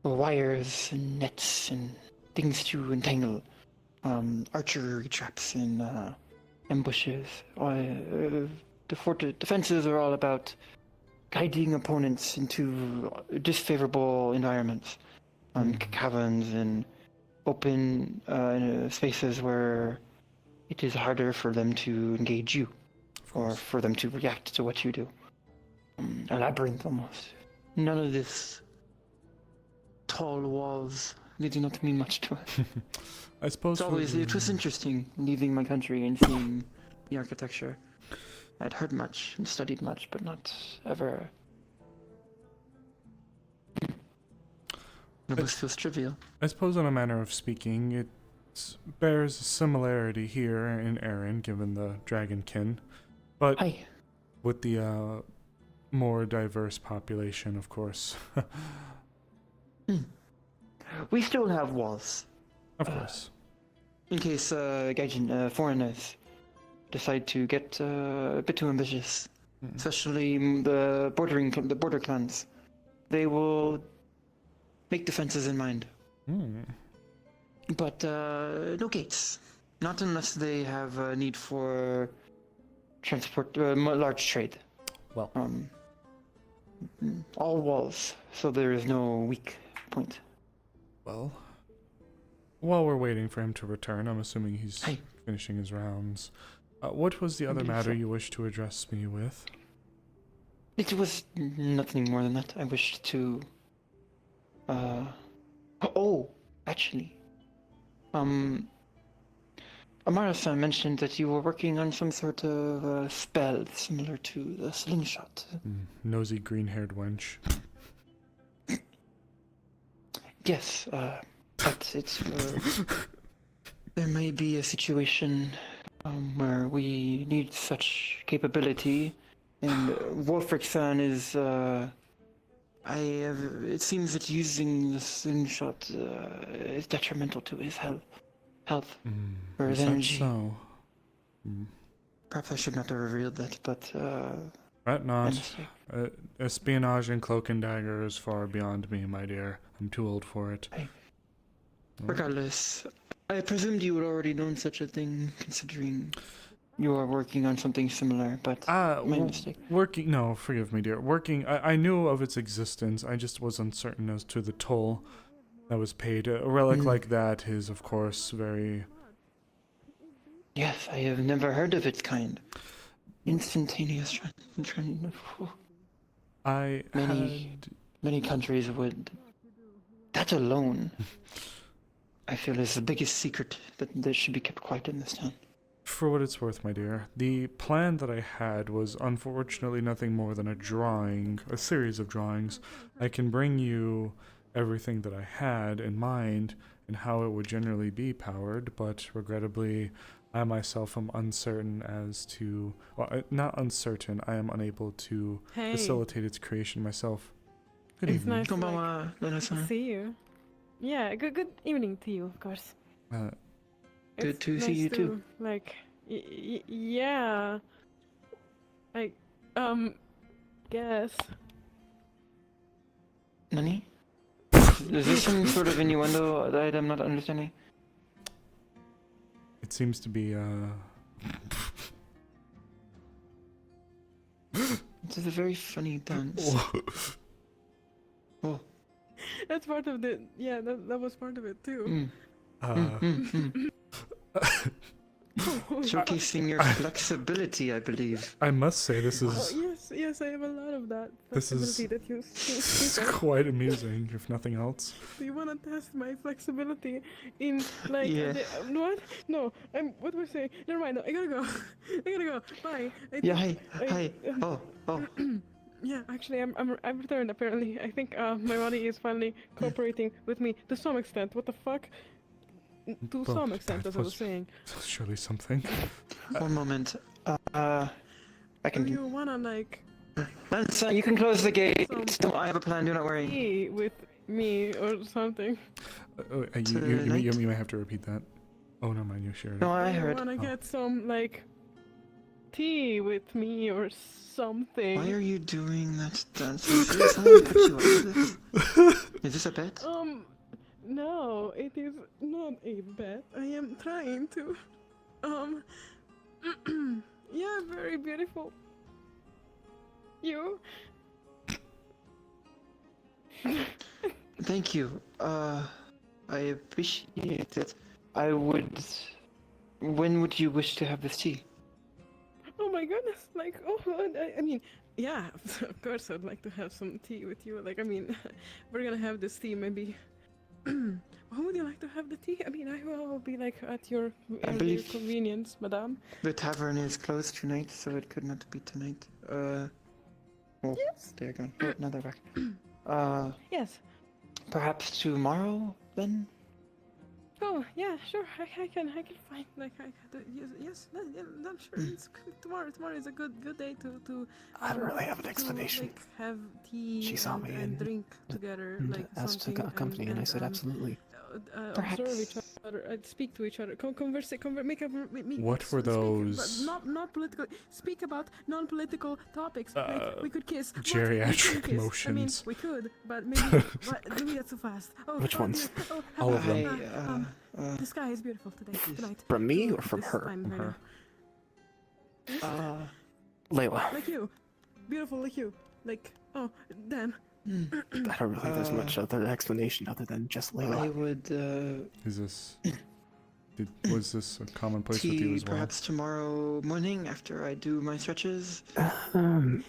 E: wires and nets and things to entangle. Archery traps and ambushes. Defenses are all about guiding opponents into disfavorable environments. Caverns and open spaces where it is harder for them to engage you. Or for them to react to what you do. A labyrinth almost. None of this tall walls. They do not mean much to us.
A: I suppose
E: it was interesting leaving my country and seeing the architecture. I'd heard much and studied much, but not ever. It feels trivial.
A: I suppose, in a manner of speaking, it bears a similarity here in Erin, given the dragonkin. But with the more diverse population, of course.
E: We still have walls.
A: Of course.
E: In case Gaijin foreigners decide to get a bit too ambitious, especially the border clans, they will make defenses in mind. But no gates, not unless they have a need for transport, large trade.
A: Well,
E: all walls, so there is no weak point.
A: Well, while we're waiting for him to return, I'm assuming he's finishing his rounds. What was the other matter you wished to address me with?
E: It was nothing more than that. I wished to... actually. Amaris mentioned that you were working on some sort of spell similar to the slingshot.
A: Nosy green-haired wench.
E: Yes, but it's there may be a situation where we need such capability, and Wolfric-san is. It seems that using the slingshot is detrimental to his health. Or his
A: Is that
E: energy.
A: so?
E: Perhaps I should not have revealed that, but.
A: But not. Espionage and cloak and dagger is far beyond me, my dear. I'm too old for it.
E: Regardless, I presumed you had already known such a thing, considering you are working on something similar, but my mistake.
A: No, forgive me, dear. I knew of its existence, I just was uncertain as to the toll that was paid. A relic like that is, of course, very...
E: Yes, I have never heard of its kind. Instantaneous Many countries would... That alone, I feel, is the biggest secret that should be kept quiet in this town.
A: For what it's worth, my dear, the plan that I had was unfortunately nothing more than a series of drawings. I can bring you everything that I had in mind and how it would generally be powered, but regrettably, I myself am uncertain as to... Well, not uncertain, I am unable to facilitate its creation myself. Good evening.
K: Nice to see you. Yeah, good evening to you, of course.
E: Good to see you too.
K: Like, yeah. Guess.
E: Nani? Is this some sort of innuendo that I'm not understanding?
A: It seems to be,
E: This is a very funny dance. Oh.
K: That's part of the... Yeah, that was part of it too.
E: Showcasing your flexibility, I believe.
A: I must say, this is...
K: Yes, I have a lot of that
A: This is
K: flexibility that you
A: it's
K: speak of.
A: quite amusing, if nothing else.
K: Do you want to test my flexibility in, like...
E: Yeah.
K: What? No, what was I saying? Never mind, I gotta go. I gotta go. Bye.
E: Yeah, hi. Oh.
K: Yeah, actually, I'm returned, apparently. I think my body is finally cooperating with me to some extent. What the fuck? To some extent, as I was saying.
A: Surely something.
E: One moment. I can...
K: Do you wanna, like...
E: You can close the gate. I have a plan, do not worry.
K: Tea with me or something.
A: You may have to repeat that. Oh, no, mind, you shared it.
E: No, I heard.
K: Do you wanna get some, like... tea with me or something?
E: Why are you doing that dance? Did someone put you up to this? Is this a bet?
K: No, it is not a bet. I am trying to... yeah, very beautiful. You?
E: Thank you. I appreciate it. I would... When would you wish to have this tea?
K: Oh my goodness, like, I mean, yeah, of course I'd like to have some tea with you. Like, I mean, we're gonna have this tea maybe... When would you like to have the tea? I mean, I will be, like, at your convenience, madame.
E: The tavern is closed tonight, so it could not be tonight. Oh,
K: yes.
E: They're gone. Oh, now they're back.
K: Yes.
E: Perhaps tomorrow, then?
K: Oh, yeah, sure. I can find, like, yes, I'm sure. It's tomorrow is a good day to
N: I don't really have an explanation.
K: Like, have tea
N: She saw me
K: and drink together, like
N: asked to
K: something.
N: accompany, and I said absolutely.
K: Observe each other, speak to each other,
A: What were those?
K: Not political. Speak about non-political topics. Like, we could kiss.
A: Geriatric
K: kiss.
A: motions.
K: I mean, we could, but maybe that's too fast.
N: Which ones?
K: Dear.
A: All of them.
K: The sky is beautiful today. Tonight.
N: From me or from her?
K: From her.
N: Layla.
K: Like you. Beautiful like you. Like, oh, Dan.
N: I don't really there's much other explanation other than just Layla.
E: I would,
A: Is this... was this a commonplace with you
E: tea
A: as well?
E: perhaps tomorrow morning after I do my stretches?
K: Tomorrow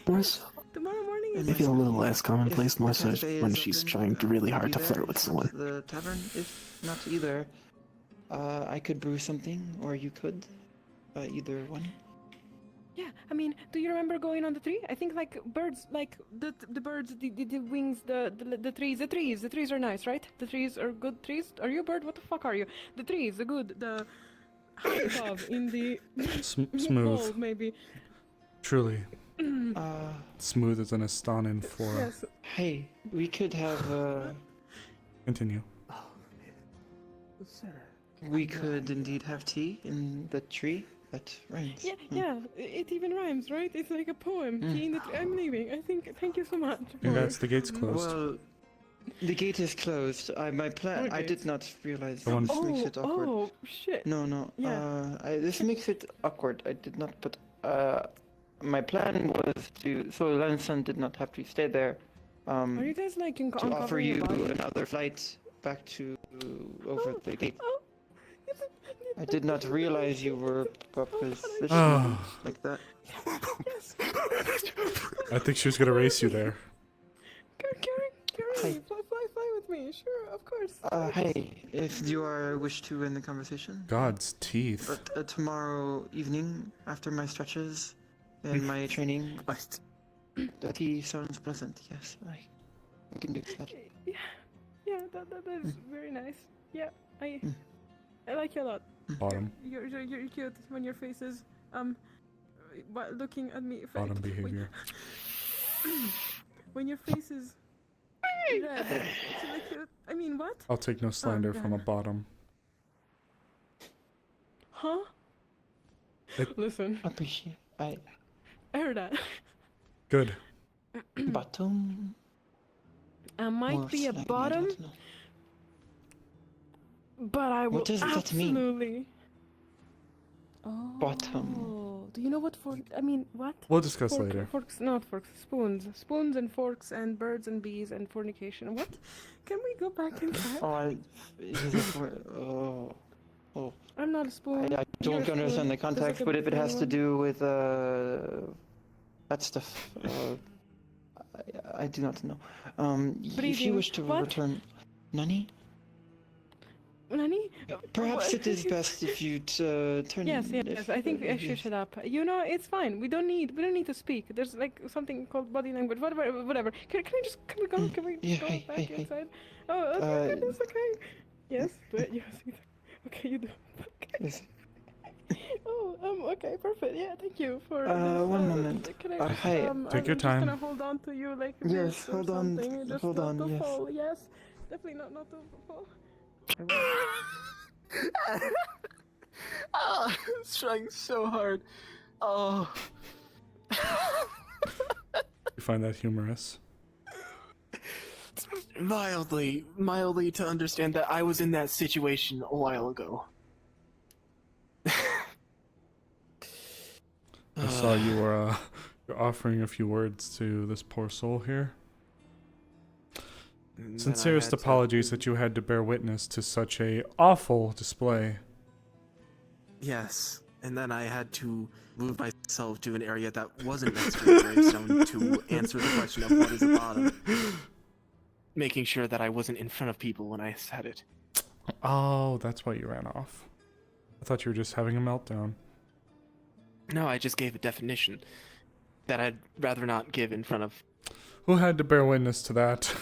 K: morning is...
N: Maybe a little less commonplace, more so when she's trying really hard to flirt with someone.
E: The tavern, if not either. I could brew something, or you could. Either one.
K: Yeah, I mean, do you remember going on the tree? I think like birds, like the birds, the wings, the trees are nice, right? The trees are good trees. Are you a bird? What the fuck are you? The trees, the good, the high above in the
A: Smooth.
K: wall, maybe.
A: Truly. Smooth as an Astanan flora.
K: Yes.
E: Hey, we could have.
A: Continue.
E: We could indeed have tea in the tree. That rhymes.
K: Yeah, yeah, it even rhymes, right? It's like a poem. Tea in the I'm leaving. I think. Thank you so much.
A: Congrats, the gate's closed.
E: Well, the gate is closed. My plan. I did not realize
A: Go on.
E: this makes it awkward.
K: Oh shit.
E: No.
K: Yeah.
E: This makes it awkward. I did not put. My plan was to. So Lanson did not have to stay there.
K: Are you guys like
E: To offer you another flight back to over the gate. I did not realize you were positioned like that.
K: Yes.
A: I think she was gonna race you there.
K: Carry, fly with me. Sure, of course.
E: Hey, if you wish to end the conversation.
A: God's teeth.
E: But tomorrow evening, after my stretches and my training, the tea sounds pleasant. Yes, I can do that.
K: Yeah, that is very nice. Yeah, I like you a lot.
A: Bottom.
K: You're cute when your face is looking at me.
A: Bottom behavior.
K: When your face is red, it's really cute. I mean, what?
A: I'll take no slander from a bottom.
K: Huh? Listen.
E: Appreciate. I
K: heard that.
A: Good.
E: Bottom.
K: I might be a bottom, but I will
E: What does that mean?
K: absolutely. Oh.
E: Bottom.
K: Do you know what I mean, what?
A: We'll discuss later.
K: Forks, not forks. Spoons and forks and birds and bees and fornication. What? Can we go back in time? I'm not a spoon.
E: I don't understand the context, but if it has to do with that stuff, I do not know. If you wish to return, Nani?
K: Nani?
E: Perhaps it is best if you turn.
K: Yes. I think I should shut up. You know, it's fine. We don't need to speak. There's like something called body language. Whatever. Can we go? Can we go back inside? Oh, okay, goodness, okay. Yes, but yes. Okay, you do. Okay.
E: Yes.
K: Okay, perfect. Yeah, thank you for.
E: One moment. Hey,
A: take your time.
K: I'm just gonna hold on to you like.
E: Yes, hold on. Hold on.
K: Not to
E: Yes.
K: fall. Yes, definitely not to fall.
N: I was trying so hard. Oh.
A: You find that humorous?
N: Mildly to understand that I was in that situation a while ago.
A: I saw you were you're offering a few words to this poor soul here. Sincerest apologies that you had to bear witness to such a awful display.
N: Yes, and then I had to move myself to an area that wasn't next to the gravestone to answer the question of what is a bottom. Making sure that I wasn't in front of people when I said it.
A: Oh, that's why you ran off. I thought you were just having a meltdown.
N: No, I just gave a definition that I'd rather not give in front of.
A: Who had to bear witness to that?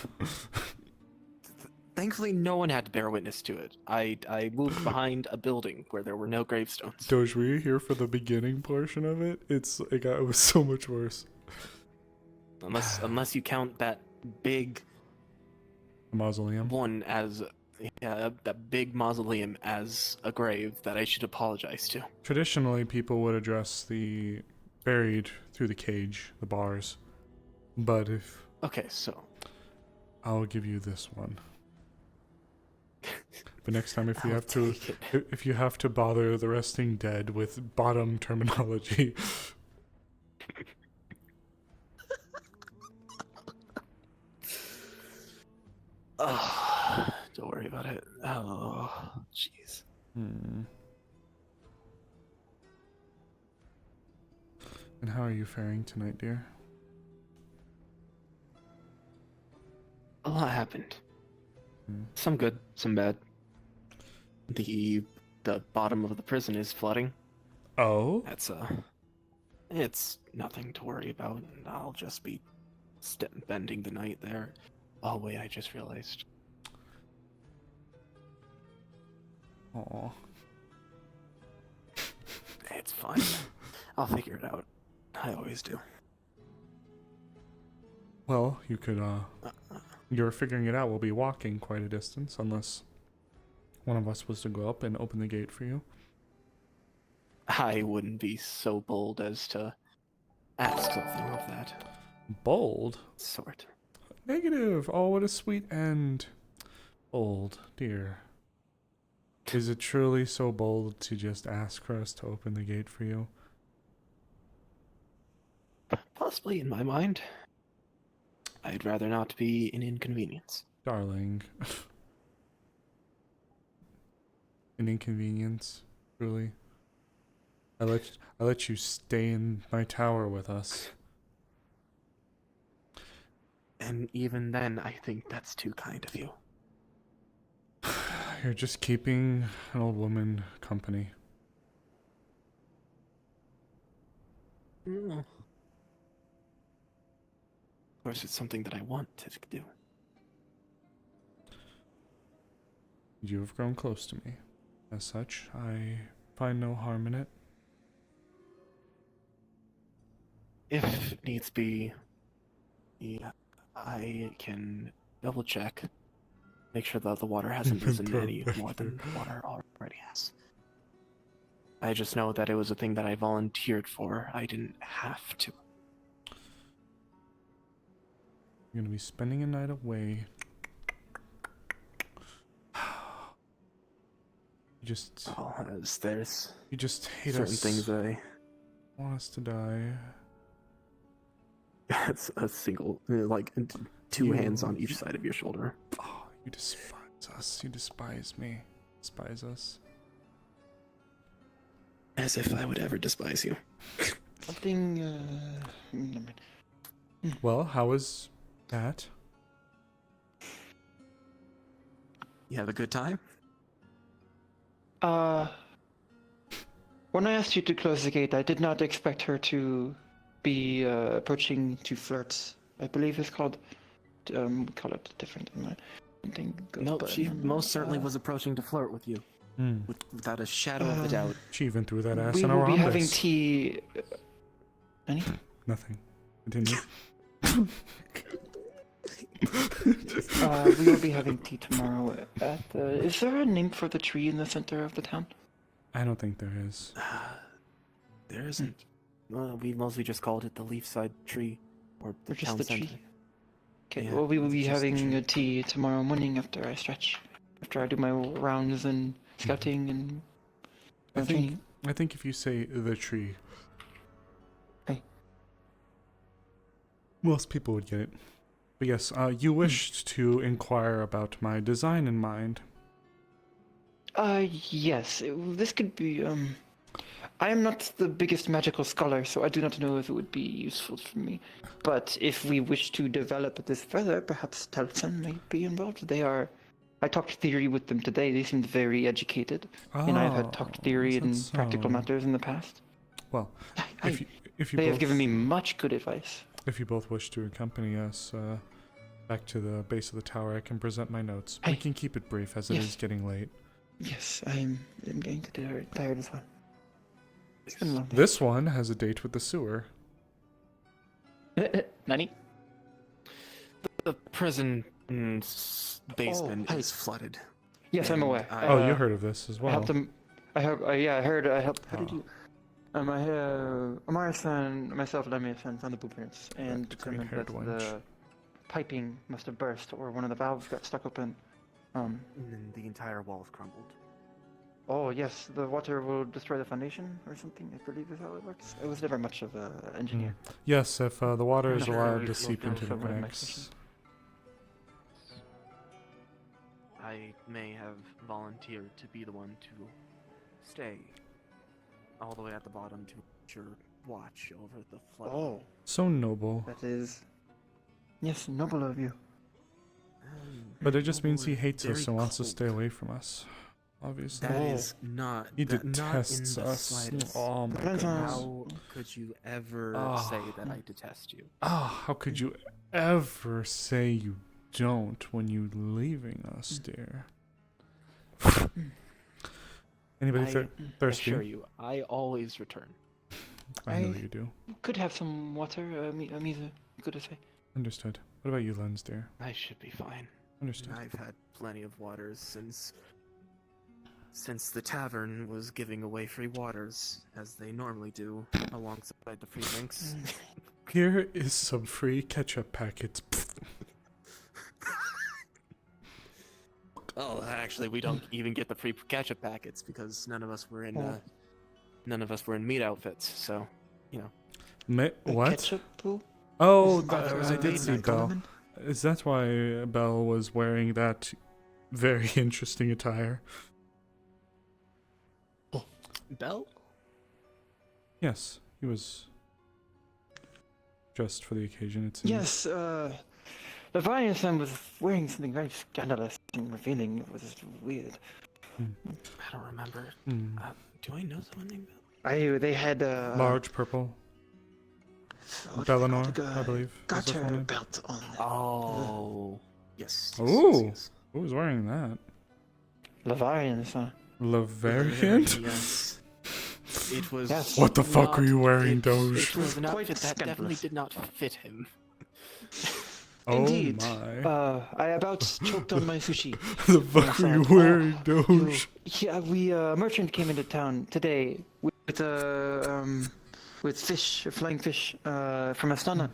N: Thankfully, no one had to bear witness to it. I moved behind a building where there were no gravestones.
A: Doge, were you here for the beginning portion of it? It was so much worse.
N: Unless you count that big
A: mausoleum
N: one as that big mausoleum as a grave that I should apologize to.
A: Traditionally, people would address the buried through the cage, the bars. But if...
N: Okay, so...
A: I'll give you this one. But next time, if you have to bother the resting dead with bottom terminology...
N: Don't worry about it. Oh, jeez.
A: And how are you faring tonight, dear?
N: A lot happened. Some good, some bad. The bottom of the prison is flooding.
A: Oh?
N: That's It's nothing to worry about. I'll just be bending the night there. Oh wait, I just realized.
A: Aw.
N: It's fine. I'll figure it out. I always do.
A: Well, you could, you're figuring it out. We'll be walking quite a distance, unless one of us was to go up and open the gate for you.
N: I wouldn't be so bold as to ask something of that
A: Bold?
N: sort.
A: Negative. Oh, what a sweet end. Bold, dear. Is it truly so bold to just ask for us to open the gate for you?
N: Possibly in my mind. I'd rather not be an inconvenience.
A: Darling. An inconvenience, truly. I let you stay in my tower with us.
N: And even then, I think that's too kind of you.
A: You're just keeping an old woman company.
N: Of course, it's something that I want to do.
A: You have grown close to me. As such, I find no harm in it.
N: If needs be, yeah, I can double check. Make sure that the water hasn't risen any more than the water already has. I just know that it was a thing that I volunteered for. I didn't have to.
A: You're gonna be spending a night away. You just...
N: Oh, there's...
A: You just hate
N: certain
A: us.
N: things I...
A: Want us to die.
N: It's a single, like, two hands on each side of your shoulder.
A: Oh, you despise us. You despise me. Despise us.
N: As if I would ever despise you.
E: Something,
A: Well, how was that?
N: You have a good time?
E: When I asked you to close the gate, I did not expect her to be approaching to flirt. I believe it's called. Call it different than my thing.
N: Nope, she most certainly was approaching to flirt with you. Without a shadow of a doubt.
A: She even threw that ass
E: We
A: in
E: will
A: our
E: be
A: rhombus.
E: having tea. Any?
A: Nothing. Continue.
E: We will be having tea tomorrow at the... Is there a name for the tree in the center of the town?
A: I don't think there is.
N: There isn't. We mostly just called it the Leafside Tree, or the
E: Or just
N: town
E: the
N: center.
E: tree? Okay,
N: Yeah,
E: well, we will
N: it's
E: be
N: just the
E: having
N: tree.
E: a tea tomorrow morning after I stretch. After I do my rounds and scouting and training.
A: I think if you say the tree, most people would get it. But yes, you wished to inquire about my design in mind.
E: Yes. This could be, I am not the biggest magical scholar, so I do not know if it would be useful for me. But if we wish to develop this further, perhaps Telson may be involved. I talked theory with them today. They seemed very educated. And I've had talked theory
A: is that
E: and practical
A: so?
E: matters in the past.
A: Well, if you
E: They
A: both,
E: have given me much good advice.
A: If you both wish to accompany us back to the base of the tower, I can present my notes. We can keep it brief as it is getting late.
E: Yes, I'm getting tired as well. It's been a long day.
A: This one has a date with the sewer.
E: Nani?
N: The prison basement is flooded.
E: Yes, I'm aware.
A: Oh, you heard of this as
E: I
A: well.
E: helped them. I heard. I helped. How did you? Amaris and myself and Lemmy found the blueprints and determined that the piping must have burst or one of the valves got stuck open.
N: And then the entire walls crumbled.
E: Oh yes, the water will destroy the foundation or something. I believe is how it works. I was never much of an engineer.
A: Yes, if the water is
E: Not
A: allowed
E: really
A: to seep
E: local
A: into the
E: for one of my
A: cracks.
E: questions.
N: I may have volunteered to be the one to stay all the way at the bottom to ensure watch over the flood.
E: Oh,
A: So noble.
E: that is. Yes, noble of you.
A: But it just means he hates
N: very
A: us and wants to
N: cold.
A: stay away from us. obviously.
N: That is not.
A: He
N: not in
A: detests
N: the
A: us.
N: slightest.
A: Oh my goodness.
N: How could you ever say that I detest you?
A: Oh, how could you ever say you don't when you leaving us, dear? Anybody thirsty?
N: I assure you, I always return.
A: I know you do.
E: Could have some water, Misa, good to say.
A: Understood. What about you, Lens, dear?
N: I should be fine.
A: Understood.
N: I've had plenty of waters since the tavern was giving away free waters, as they normally do, alongside the free drinks.
A: Here is some free ketchup packets.
N: Oh, actually, we don't even get the free ketchup packets because none of us were in meat outfits. So, you know.
A: What?
E: Ketchup pool?
A: Oh,
E: I
A: did see Belle. Is that why Belle was wearing that very interesting attire?
N: Belle?
A: Yes, he was dressed for the occasion, it seems.
E: Yes, the Valiant was wearing something very scandalous and revealing. It was weird.
N: I don't remember. Do I know someone named
E: Belle? They had
A: large purple. Bellinor, I believe.
E: Got her belt on.
N: Oh, yes.
A: Ooh,
N: yes.
A: Who was wearing that?
E: Lavarian,
A: Lavarian?
N: Yes. It was.
E: Yes.
A: What the fuck are you wearing, Doge?
N: It was an outfit that
E: scandalous.
N: definitely did not fit him.
E: Indeed.
A: Oh my.
E: I about choked on my sushi.
A: The fuck are you wearing, Doge?
E: Yeah, a merchant came into town today with fish, flying fish from Astana.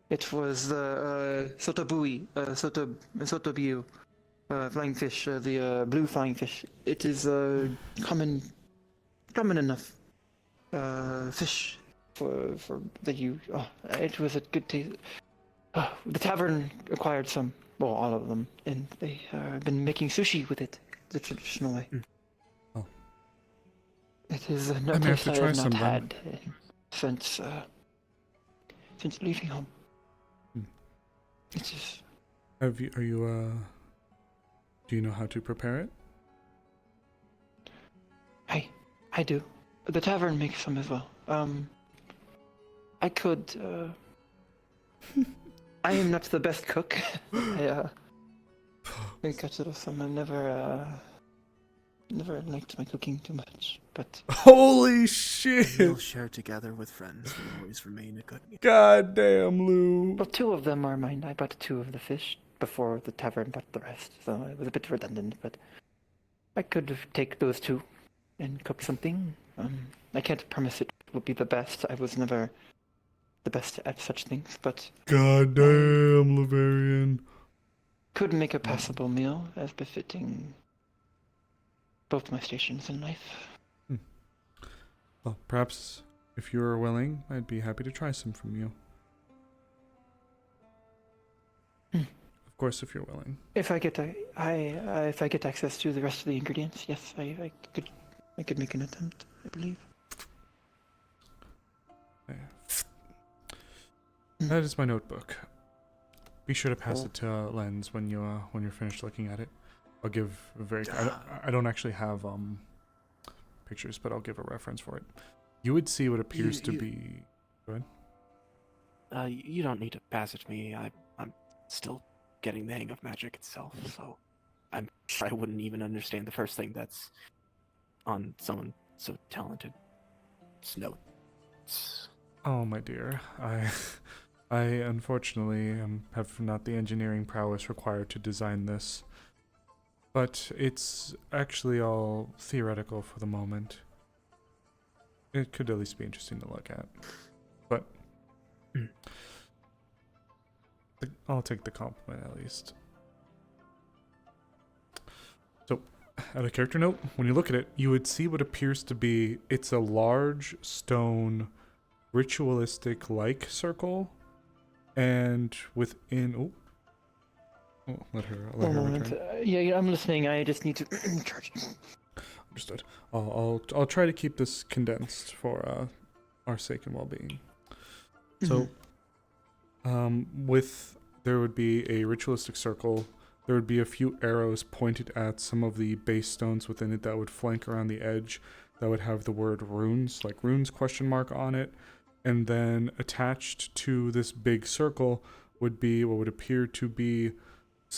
E: It was the Sotobui, Sotobiu flying fish, the blue flying fish. It is common enough fish for that you. Oh, it was a good taste. The tavern acquired some, well, all of them, and they have been making sushi with it the traditional way.
A: Oh.
E: It is a
A: I
E: no
A: may have
E: taste
A: to
E: I
A: try
E: have
A: some
E: not
A: then.
E: had since leaving home. It is.
A: Do you know how to prepare it?
E: I do. The tavern makes some as well. I could. I am not the best cook. I got rid of some. I never liked my cooking too much, but.
A: Holy shit!
N: We'll share together with friends. Will always remain a good.
A: God damn, Lou.
E: Well, 2 of them are mine. I bought 2 of the fish before the tavern bought the rest, so it was a bit redundant. But I could take those 2 and cook something. I can't promise it will be the best. I was never the best at such things, but
A: God damn, Lavarian.
E: could make a passable meal as befitting both my stations in life.
A: Well, perhaps if you are willing, I'd be happy to try some from you. Of course, if you're willing.
E: If I get if I get access to the rest of the ingredients, yes, I could make an attempt, I believe.
A: That is my notebook. Be sure to pass it to Lens when you're finished looking at it. I'll give a very. I don't actually have pictures, but I'll give a reference for it. You would see what appears to be. Go ahead.
N: You don't need to pass it to me. I'm still getting the hang of magic itself, so I'm sure I wouldn't even understand the first thing that's on someone so talented. Notes.
A: Oh my dear, I unfortunately have not the engineering prowess required to design this, but it's actually all theoretical for the moment. It could at least be interesting to look at, but I'll take the compliment at least. So, at a character note, when you look at it, you would see what appears to be, it's a large stone ritualistic-like circle, and within... let her return.
E: Yeah, I'm listening. I just need to charge.
A: Understood. I'll try to keep this condensed for our sake and well-being. So, there would be a ritualistic circle there would be a few arrows pointed at some of the base stones within it that would flank around the edge that would have the word runes, like runes ? On it. And then attached to this big circle would be what would appear to be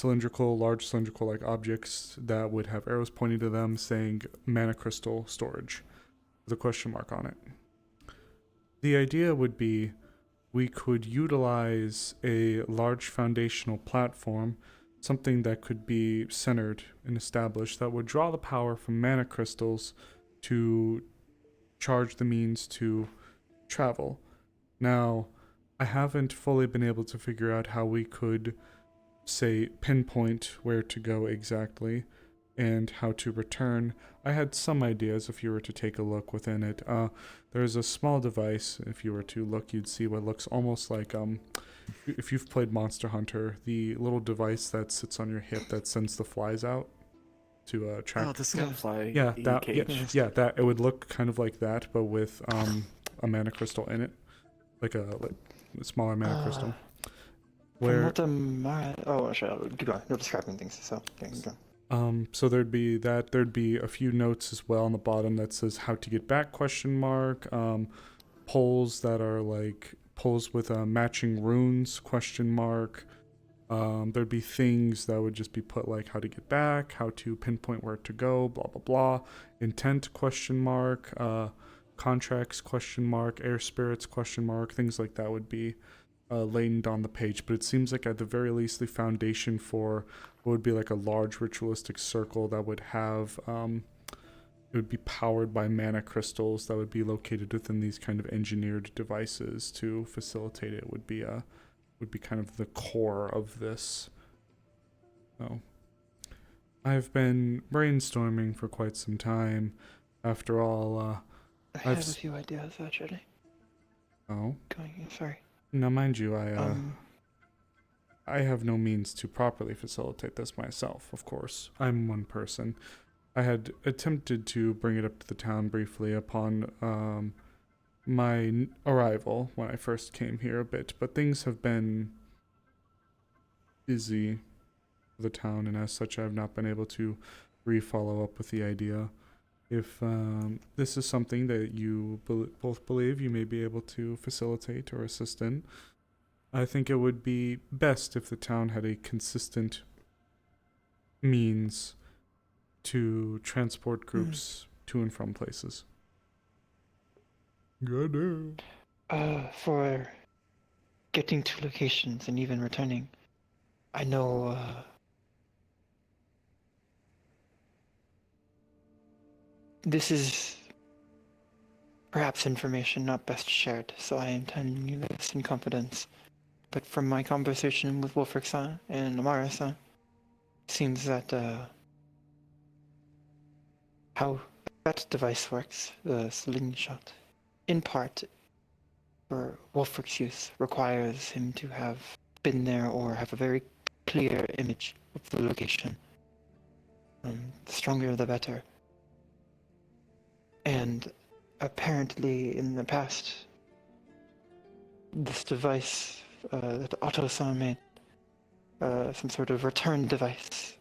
A: large cylindrical-like objects that would have arrows pointing to them saying mana crystal storage with a ? On it. The idea would be we could utilize a large foundational platform, something that could be centered and established that would draw the power from mana crystals to charge the means to travel. Now, I haven't fully been able to figure out how we could, say, pinpoint where to go exactly and how to return. I had some ideas if you were to take a look within it. There's a small device. If you were to look, you'd see what looks almost like, if you've played Monster Hunter, the little device that sits on your hip that sends the flies out to track.
N: Oh, the Skyfly.
A: Yeah, that it would look kind of like that, but with a mana crystal in it, like a smaller mana crystal.
E: From what I'll keep going. You're describing things, so there you go.
A: So there'd be that. There'd be a few notes as well on the bottom that says how to get back ? Poles that are like poles with matching runes ? There'd be things that would just be put like how to get back, how to pinpoint where to go, blah blah blah. Intent ? Contracts ? Air spirits ? Things like that would be latent on the page. But it seems like at the very least the foundation for what would be like a large ritualistic circle that would have it would be powered by mana crystals that would be located within these kind of engineered devices to facilitate it would be kind of the core of this. So I've been brainstorming for quite some time. After all,
E: I have a few ideas actually.
A: Oh.
E: Sorry.
A: Now, mind you, I have no means to properly facilitate this myself, of course. I'm one person. I had attempted to bring it up to the town briefly upon my arrival when I first came here a bit, but things have been busy for the town, and as such I have not been able to re-follow up with the idea. If this is something that you both believe you may be able to facilitate or assist in, I think it would be best if the town had a consistent means to transport groups to and from places. Goddamn.
E: For getting to locations and even returning, I know this is perhaps information not best shared, so I am telling you this in confidence. But from my conversation with Wolfric-san and Amaris-san, seems that how that device works, the slingshot, in part, for Wolfric's use, requires him to have been there or have a very clear image of the location. The stronger the better. And apparently in the past, this device that Otto-san made, some sort of return device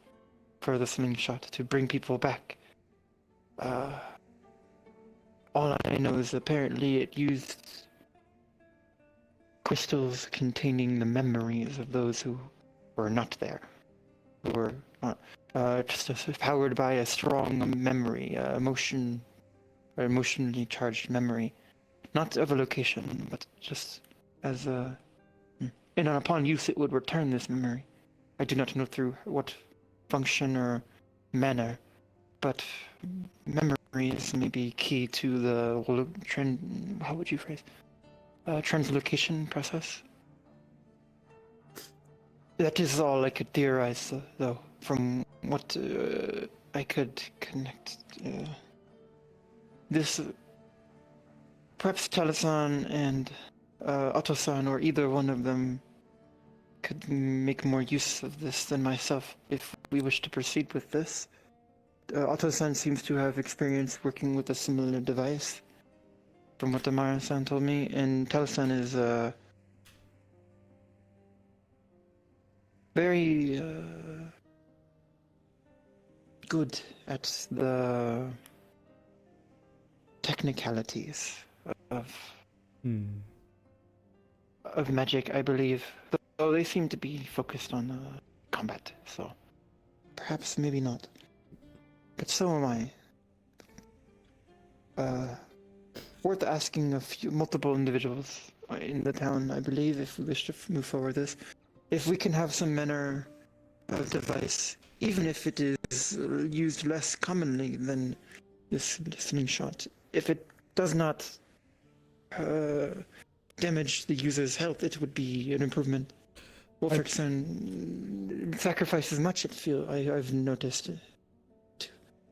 E: for the slingshot to bring people back. All I know is apparently it used crystals containing the memories of those who were not there, who were not, just powered by a strong memory, emotionally charged memory, not of a location, but just as a. And upon use, it would return this memory. I do not know through what function or manner, but memories may be key to the how would you phrase? Translocation process. That is all I could theorize, though, from what I could connect. This, perhaps Talasan and Otto-san, or either one of them, could make more use of this than myself if we wish to proceed with this. Otto-san seems to have experience working with a similar device, from what Amaris-san told me, and Talasan is very good at the technicalities of magic, I believe. Though they seem to be focused on combat, so perhaps maybe not. But so am I. Worth asking multiple individuals in the town, I believe, if we wish to move forward this. If we can have some manner of device, even if it is used less commonly than this slingshot, if it does not damage the user's health, it would be an improvement. Wolfrickson sacrifices much, I've noticed,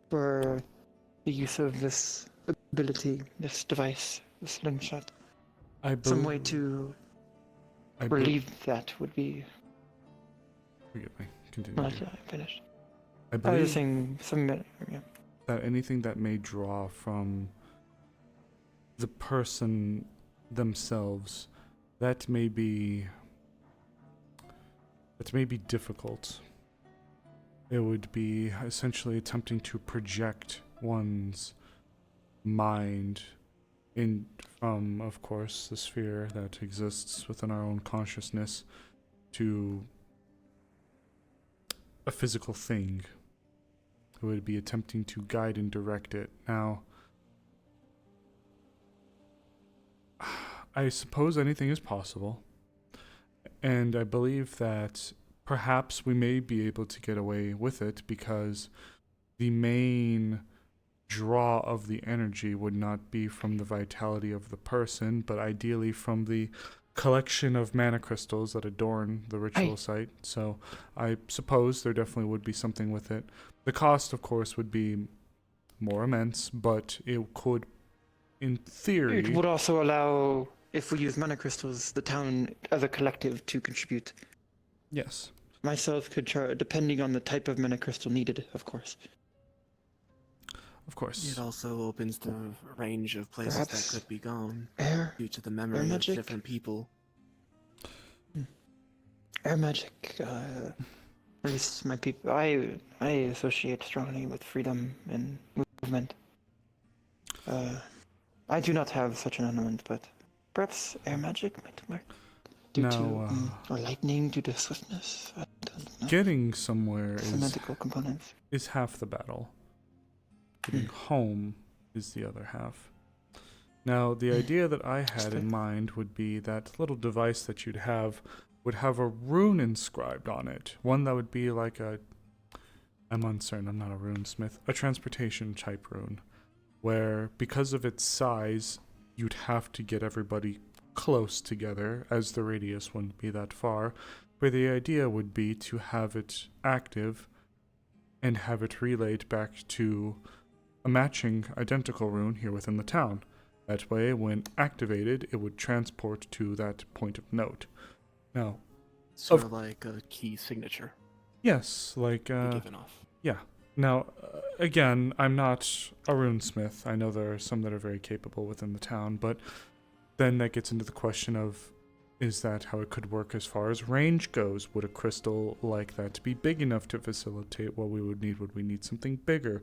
E: for the use of this ability, this device, this slingshot. Some way to relieve that would be...
A: Forgive me. Continue.
E: Not finished.
A: I believe
E: was saying
A: that anything that may draw from the person themselves, that may be difficult. It would be essentially attempting to project one's mind from, of course, the sphere that exists within our own consciousness to a physical thing. It would be attempting to guide and direct it. Now, I suppose anything is possible, and I believe that perhaps we may be able to get away with it because the main draw of the energy would not be from the vitality of the person, but ideally from the collection of mana crystals that adorn the ritual site. So I suppose there definitely would be something with it. The cost, of course, would be more immense, but it could, in theory...
E: It would also allow, if we use mana crystals, the town as a collective to contribute.
A: Yes.
E: Myself could charge, depending on the type of mana crystal needed, of course.
A: Of course.
N: It also opens the range of places
E: Perhaps
N: that could be gone
E: air,
N: due to the memory of
E: magic?
N: different people.
E: Air magic, at least my people, I associate strongly with freedom and movement. I do not have such an element, but perhaps air magic might work. Or lightning due to swiftness. I don't know.
A: Getting somewhere
E: components
A: is half the battle. Getting home is the other half. Now, the idea that I had in mind would be that little device that you'd have would have a rune inscribed on it. One that would be like I'm uncertain, I'm not a runesmith, a transportation type rune, where because of its size, you'd have to get everybody close together, as the radius wouldn't be that far, where the idea would be to have it active and have it relayed back to a matching identical rune here within the town. That way, when activated, it would transport to that point of note. Now,
N: Sort of like a key signature.
A: Yes, like
N: given off.
A: Yeah. Now, again, I'm not a runesmith. I know there are some that are very capable within the town, but then that gets into the question of, is that how it could work as far as range goes? Would a crystal like that be big enough to facilitate what we would need? Would we need something bigger?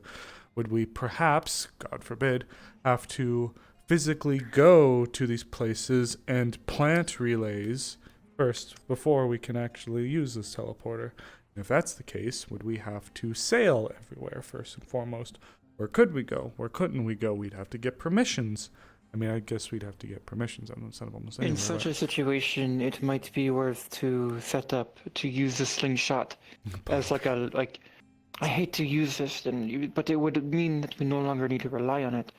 A: Would we perhaps, God forbid, have to physically go to these places and plant relays first before we can actually use this teleporter? And if that's the case, would we have to sail everywhere first and foremost? Where could we go? Where couldn't we go? We'd have to get permissions. I mean, I guess we'd have to get permissions on some of them.
E: In such a situation, it might be worth to set up to use the slingshot as I hate to use this, but it would mean that we no longer need to rely on it.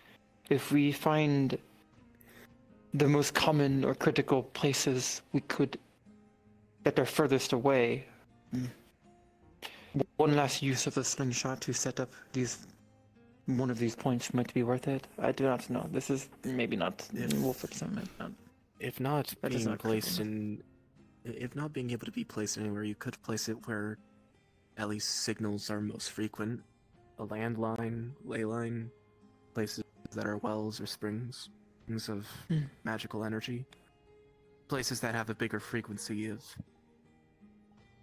E: If we find the most common or critical places that are furthest away, one last use of the slingshot to set up one of these points might be worth it. I do not know. This is maybe not Wolfrickson.
N: If not being able to be placed anywhere, you could place it where at least signals are most frequent. A landline, ley line, places that are wells or springs of magical energy. Places that have a bigger frequency of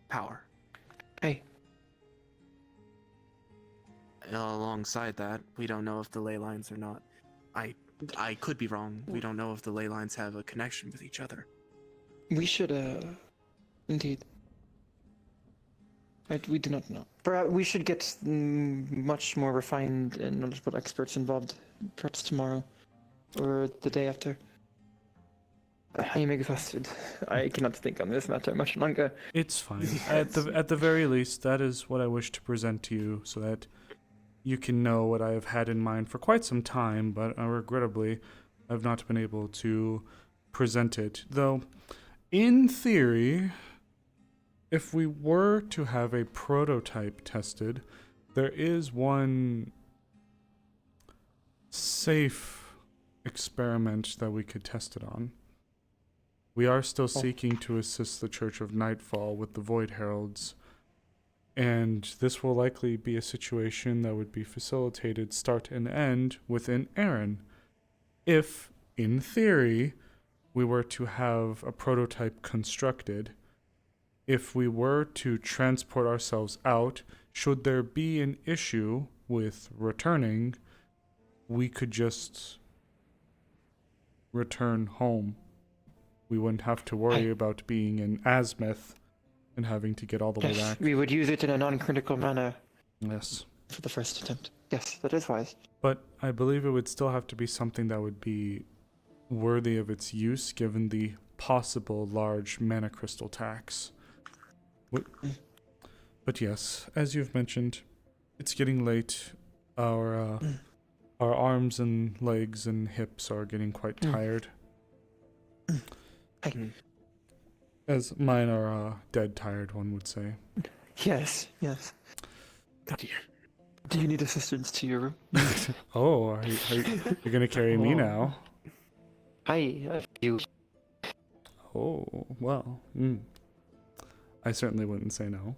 N: power.
E: Hey.
N: alongside that, we don't know if the ley lines are not. I could be wrong. We don't know if the ley lines have a connection with each other.
E: We should, indeed. We do not know. Perhaps we should get much more refined and knowledgeable experts involved, perhaps tomorrow, or the day after. I am exhausted. I cannot think on this matter much longer.
A: It's fine. At the very least, that is what I wish to present to you, so that you can know what I have had in mind for quite some time, but regrettably, I've not been able to present it. Though, in theory, if we were to have a prototype tested, there is one safe experiment that we could test it on. We are still seeking to assist the Church of Nightfall with the Void Heralds, and this will likely be a situation that would be facilitated start and end within Aaron. If, in theory, we were to have a prototype constructed, if we were to transport ourselves out, should there be an issue with returning, we could just return home. We wouldn't have to worry about being in Azmith and having to get all the way back.
E: We would use it in a non-critical manner.
A: Yes.
E: For the first attempt. Yes, that is wise.
A: But I believe it would still have to be something that would be worthy of its use, given the possible large mana crystal tax. But yes, as you've mentioned, it's getting late. Our arms and legs and hips are getting quite tired. As mine are dead tired, one would say.
E: Yes. Do you need assistance to your room?
A: Oh, are you going to carry me now?
E: You.
A: Oh, well. I certainly wouldn't say no.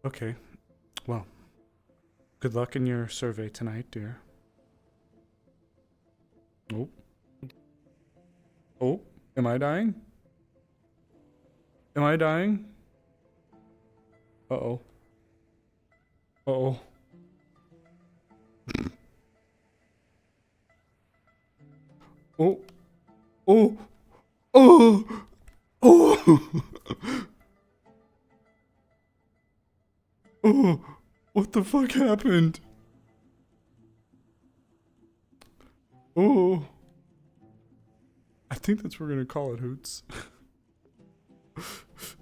A: Okay. Well, good luck in your survey tonight, dear. Oh, am I dying? Am I dying? Uh-oh. Uh-oh. Oh. Oh. Oh. Oh. Oh. What the fuck happened? Oh. I think that's what we're gonna call it, Hoots.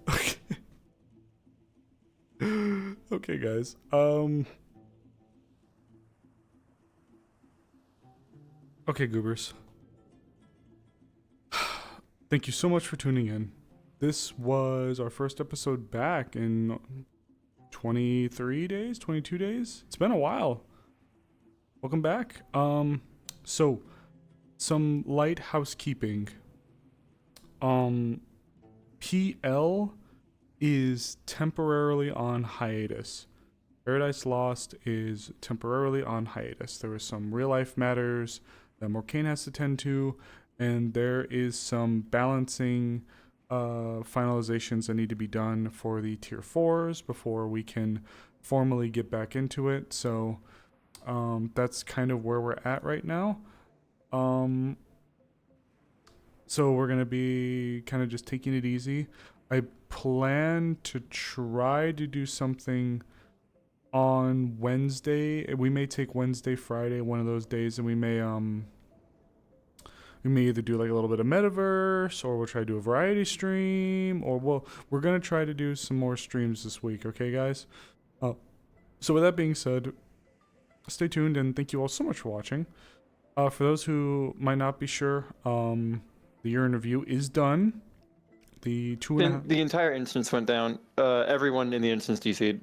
A: Okay. Okay, guys. Okay, goobers. Thank you so much for tuning in. This was our first episode back in 23 days, 22 days. It's been a while. Welcome back. So some light housekeeping. PL is temporarily on hiatus. Paradise Lost is temporarily on hiatus. There were some real life matters that Morcane has to tend to, and there is some balancing finalizations that need to be done for the tier 4s before we can formally get back into it. So that's kind of where we're at right now. So we're going to be kind of just taking it easy. I plan to try to do something on Wednesday. We may take Wednesday, Friday, one of those days, and we may either do like a little bit of metaverse, or we'll try to do a variety stream, or we're going to try to do some more streams this week. Okay, guys? So with that being said, stay tuned, and thank you all so much for watching. For those who might not be sure, the year in review is done. The
E: entire instance went down. Everyone in the instance DC'd.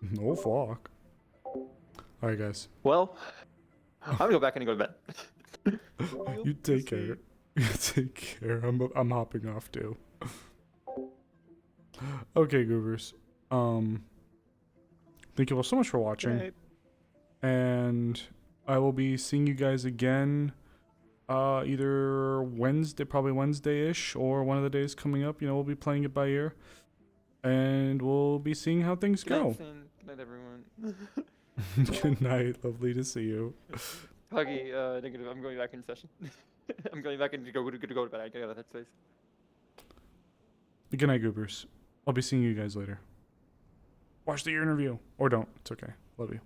A: No fuck. Alright, guys.
E: Well, I'm gonna go back and go to bed.
A: You take care. You take care. I'm hopping off too. Okay, goobers. Thank you all so much for watching.
E: Right.
A: And I will be seeing you guys again either Wednesday, probably Wednesday-ish, or one of the days coming up. You know, we'll be playing it by ear. And we'll be seeing how things go.
E: Good night, everyone.
A: Good night. Lovely to see you.
E: Huggy, negative. I'm going back in session. I'm going back in to go to bed. I got that space.
A: Good night, Goobers. I'll be seeing you guys later. Watch the interview. Or don't. It's okay. Love you.